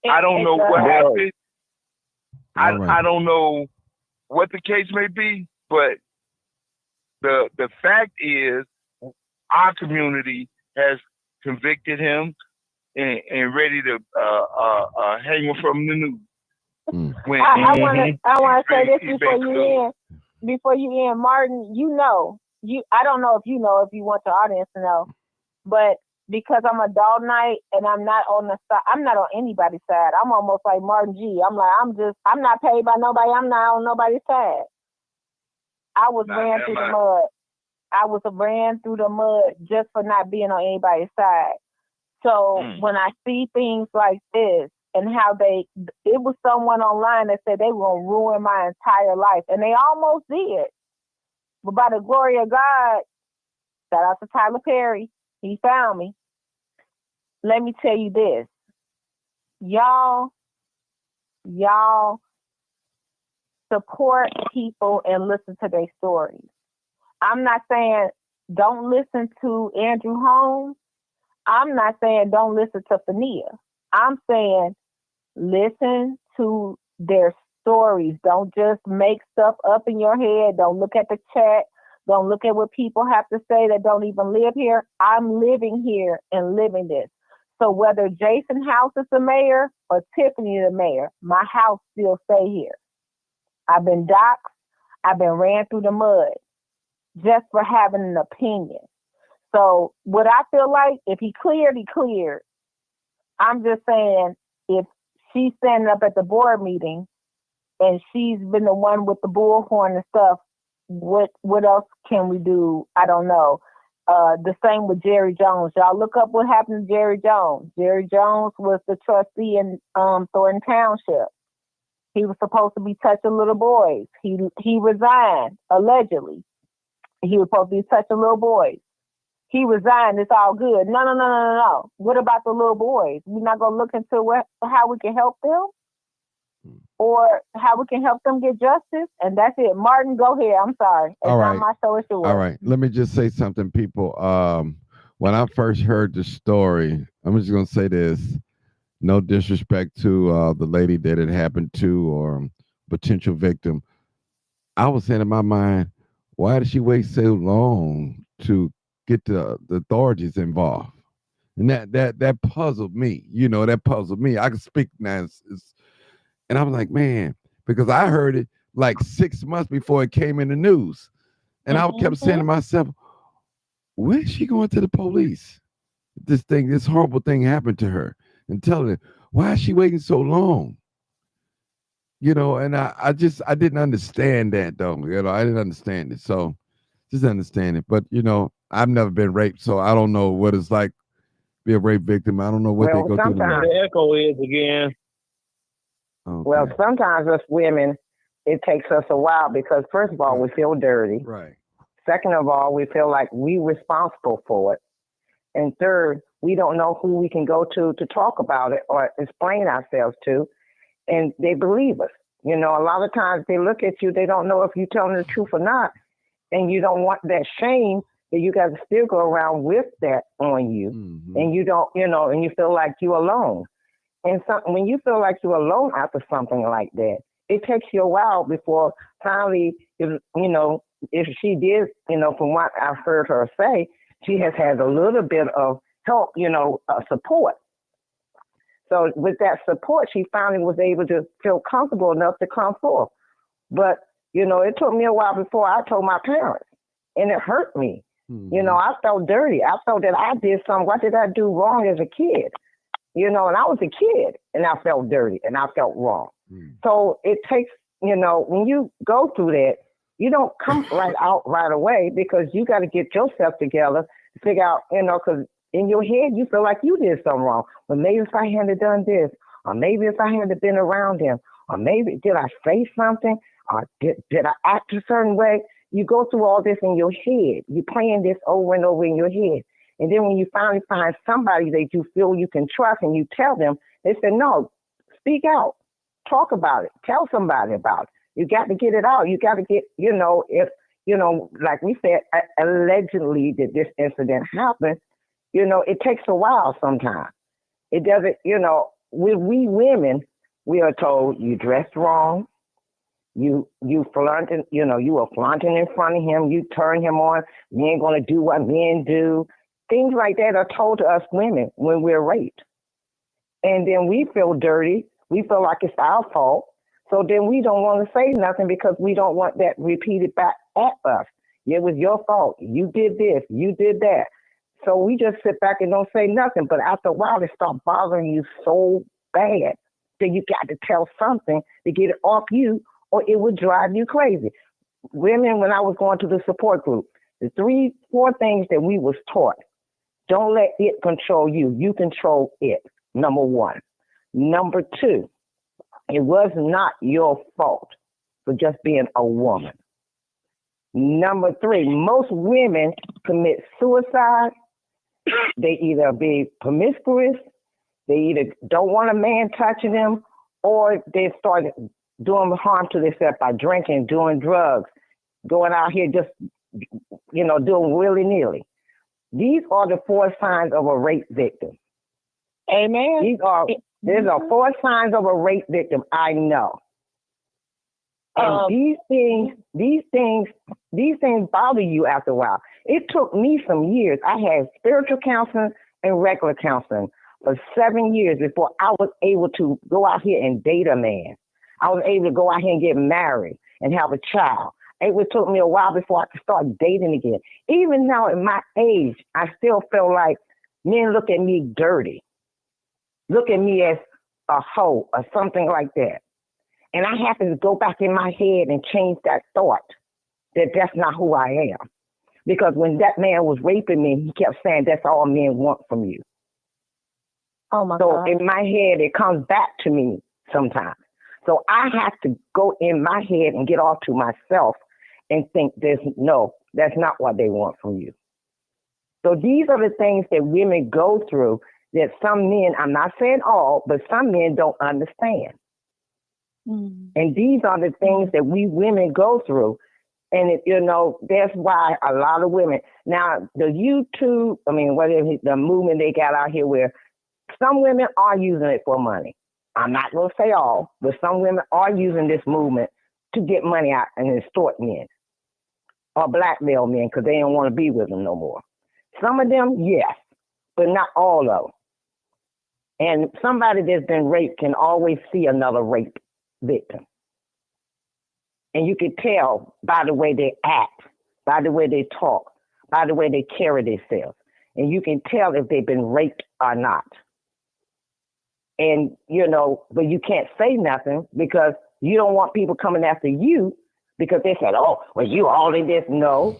I don't know what happened. I don't know what the case may be, but the fact is our community has convicted him and ready to hang him from the news. I want to say this before you end, Martin. I don't know if you want the audience to know, but because I'm a dog night and I'm not on anybody's side. I'm almost like Martin G. I'm not paid by nobody. I'm not on nobody's side. I was ran through the mud. I was ran through the mud just for not being on anybody's side. So when I see things like this and how it was someone online that said they were going to ruin my entire life, and they almost did. But by the glory of God, shout out to Tyler Perry, he found me. Let me tell you this. Y'all support people and listen to their stories. I'm not saying don't listen to Andrew Holmes. I'm not saying don't listen to Fania. I'm saying listen to their stories. Don't just make stuff up in your head. Don't look at the chat. Don't look at what people have to say that don't even live here. I'm living here and living this. So whether Jason House is the mayor or Tiffany the mayor, my house still stay here. I've been doxxed. I've been ran through the mud just for having an opinion. So what I feel like, if he cleared, he cleared. I'm just saying, if she's standing up at the board meeting and she's been the one with the bullhorn and stuff, what else can we do? I don't know. The same with Jerry Jones. Y'all look up what happened to Jerry Jones. Jerry Jones was the trustee in Thornton Township. He was supposed to be touching little boys. He resigned, allegedly. He was supposed to be touching little boys. He resigned. It's all good. No. What about the little boys? We're not going to look into how we can help them or how we can help them get justice. And that's it. Martin, go ahead. I'm sorry. It's not my show. It's yours. All right. Let me just say something, people. When I first heard the story, I'm just going to say this. No disrespect to the lady that it happened to or potential victim. I was saying in my mind, why did she wait so long to get the authorities involved? And that puzzled me. That puzzled me. I can speak now. And I was like, man, because I heard it like 6 months before it came in the news. And I kept saying to myself, when is she going to the police? This horrible thing happened to her. And telling her, why is she waiting so long? And I didn't understand that though. I didn't understand it. So just understand it. But I've never been raped, so I don't know what it's like to be a rape victim. I don't know what they go through. The echo is again. Okay. Well, sometimes us women, it takes us a while because first of all, we feel dirty. Right. Second of all, we feel like we're responsible for it. And third, we don't know who we can go to talk about it or explain ourselves to. And they believe us. A lot of times they look at you, they don't know if you're telling the truth or not. And you don't want that shame that you got to still go around with that on you. Mm-hmm. And you don't, and you feel like you're alone. And when you feel like you're alone after something like that, it takes you a while before finally, if she did, from what I've heard her say, she has had a little bit of help, support. So with that support, she finally was able to feel comfortable enough to come forth. But, it took me a while before I told my parents, and it hurt me. Mm-hmm. I felt dirty. I felt that I did something. What did I do wrong as a kid? And I was a kid, and I felt dirty, and I felt wrong. Mm-hmm. So it takes, when you go through that, you don't come right away because you got to get yourself together to figure out, because in your head, you feel like you did something wrong. But maybe if I hadn't done this, or maybe if I hadn't been around him, or maybe did I say something, or did I act a certain way? You go through all this in your head. You're playing this over and over in your head. And then when you finally find somebody that you feel you can trust and you tell them, they say, no, speak out. Talk about it. Tell somebody about it. You got to get it out. You got to get, if, like we said, allegedly that this incident happened, it takes a while sometimes. It doesn't, with we women, we are told you dressed wrong, you flaunting, you were flaunting in front of him, you turn him on, you ain't gonna do what men do. Things like that are told to us women when we're raped. And then we feel dirty. We feel like it's our fault. So then we don't want to say nothing because we don't want that repeated back at us. It was your fault. You did this. You did that. So we just sit back and don't say nothing. But after a while, it starts bothering you so bad that you got to tell something to get it off you, or it would drive you crazy. Women, when I was going to the support group, the 3-4 things that we was taught: don't let it control you. You control it. Number 1. Number 2, it was not your fault for just being a woman. Number 3, most women commit suicide. They either be promiscuous, they either don't want a man touching them, or they start doing harm to themselves by drinking, doing drugs, going out here just, doing willy-nilly. These are the 4 signs of a rape victim. Amen. There's 4 signs of a rape victim I know. And these things bother you after a while. It took me some years. I had spiritual counseling and regular counseling for 7 years before I was able to go out here and date a man. I was able to go out here and get married and have a child. It took me a while before I could start dating again. Even now at my age, I still feel like men look at me dirty, look at me as a hoe or something like that. And I have to go back in my head and change that thought that that's not who I am. Because when that man was raping me, he kept saying that's all men want from you. Oh my God. God. In my head, it comes back to me sometimes. So I have to go in my head and get off to myself and think that's not what they want from you. So these are the things that women go through that some men, I'm not saying all, but some men don't understand. And these are the things that we women go through. And, that's why a lot of women, now the YouTube, whatever the movement they got out here where some women are using it for money. I'm not going to say all, but some women are using this movement to get money out and extort men or blackmail men because they don't want to be with them no more. Some of them, yes, but not all of them. And somebody that's been raped can always see another rape victim. And you can tell by the way they act, by the way they talk, by the way they carry themselves. And you can tell if they've been raped or not. And, but you can't say nothing because you don't want people coming after you because they said, oh, well, you all in this. No.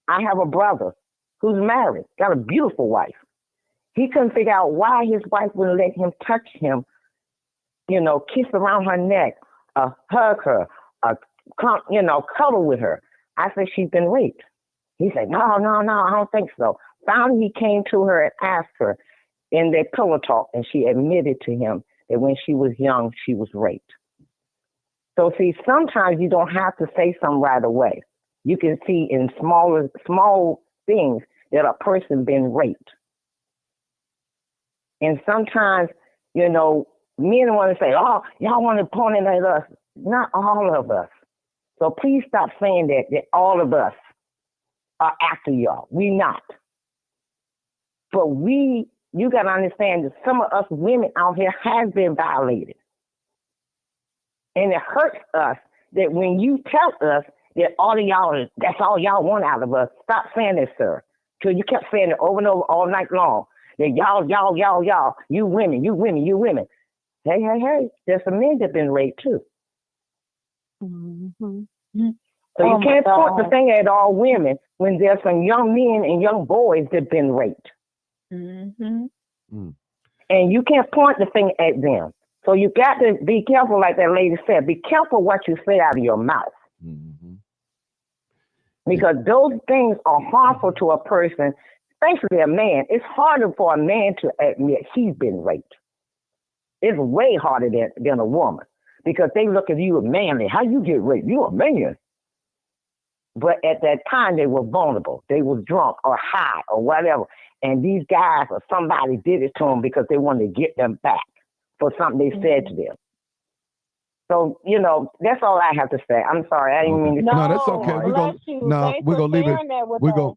I have a brother who's married, got a beautiful wife. He couldn't figure out why his wife wouldn't let him touch him, kiss around her neck, hug her, cuddle with her. I said, she's been raped. He said, no, I don't think so. Finally, he came to her and asked her in their pillow talk, and she admitted to him that when she was young, she was raped. So see, sometimes you don't have to say something right away. You can see in small things that a person been raped. And sometimes, men want to say, oh, y'all want to point it at us. Not all of us. So please stop saying that all of us are after y'all. We not. But you got to understand that some of us women out here have been violated. And it hurts us that when you tell us that all of y'all, that's all y'all want out of us, stop saying this, sir. Because you kept saying it over and over all night long. That y'all, you women. Hey, there's some men that been raped too. Mm-hmm. So you can't point the finger at all women when there's some young men and young boys that been raped. Mm-hmm. And you can't point the finger at them. So you got to be careful, like that lady said. Be careful what you say out of your mouth. Because those things are harmful to a person, especially a man. It's harder for a man to admit he's been raped. It's way harder than a woman because they look at you as manly. How you get raped? You a man. But at that time, they were vulnerable. They was drunk or high or whatever. And these guys or somebody did it to them because they wanted to get them back for something they said to them. So, you know, that's all I have to say. I'm sorry. I didn't mean to. No, that's okay. We're gonna leave it.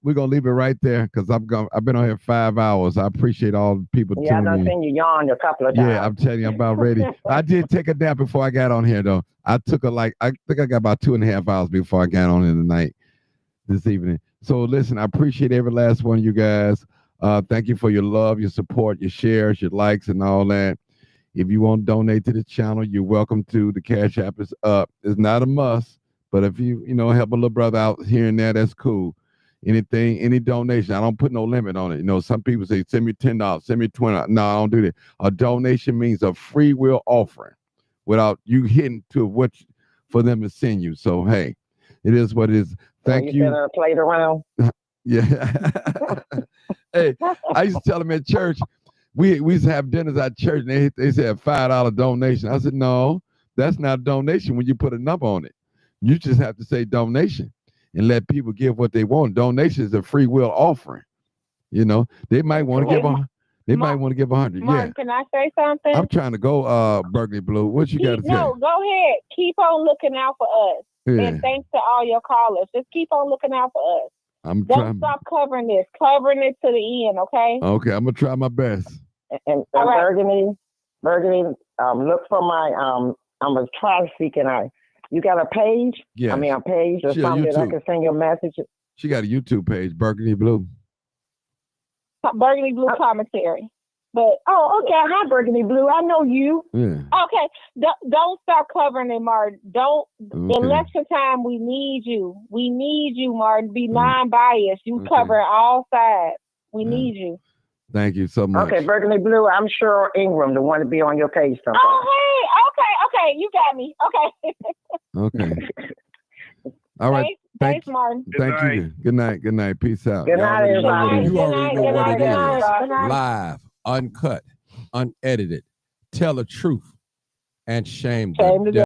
We're gonna leave it right there because I've been on here 5 hours. I appreciate all the people Yeah, I tuning done in. seen you yawn a couple of times. Yeah, I'm telling you, I'm about ready. I did take a nap before I got on here, though. I think I got about 2.5 hours before I got on here tonight, this evening. So listen, I appreciate every last one of you guys. Thank you for your love, your support, your shares, your likes, and all that. If you want to donate to the channel, you're welcome to. The Cash App is up. It's not a must, but if you help a little brother out here and there, that's cool. Anything, any donation, I don't put no limit on it. You know, some people say, send me $10, send me $20. No, I don't do that. A donation means a free will offering without you hitting to for them to send you. So, hey, it is what it is. Thank you. You played around? Yeah. Hey, I used to tell them at church, we used to have dinners at church, and they said $5 donation. I said, no, that's not a donation when you put a number on it. You just have to say donation and let people give what they want. Donation is a free will offering. You know, they might want to give might want to give 100. Martin, Yeah. can I say something? I'm trying to go, Burgundy Blue. What you got to say? No, go ahead. Keep on looking out for us. Yeah. And thanks to all your callers. Just keep on looking out for us. Don't stop covering it to the end, okay? Okay, I'm gonna try my best. And right. Burgundy, look for my I'm gonna try to see. You got a page? Yes. I mean, a page or She on something that I YouTube. can send you a message. She got a YouTube page, Burgundy Blue. Burgundy Blue commentary. But okay, hi Burgundy Blue. I know you. Yeah. Okay, don't stop covering it, Martin. Don't. Okay. Election time, we need you. We need you, Martin. Be non-biased. You cover all sides. We need you. Thank you so much. Okay, Burgundy Blue. I'm sure Ingram, the one to be on your page sometime. Oh, hey. Okay. You got me. Okay. Okay. All right. Thanks, Martin. Thank you. Good night. Peace out. Good night, everybody. You already know what it is. Good night. Live, uncut, unedited. Tell the truth and shame the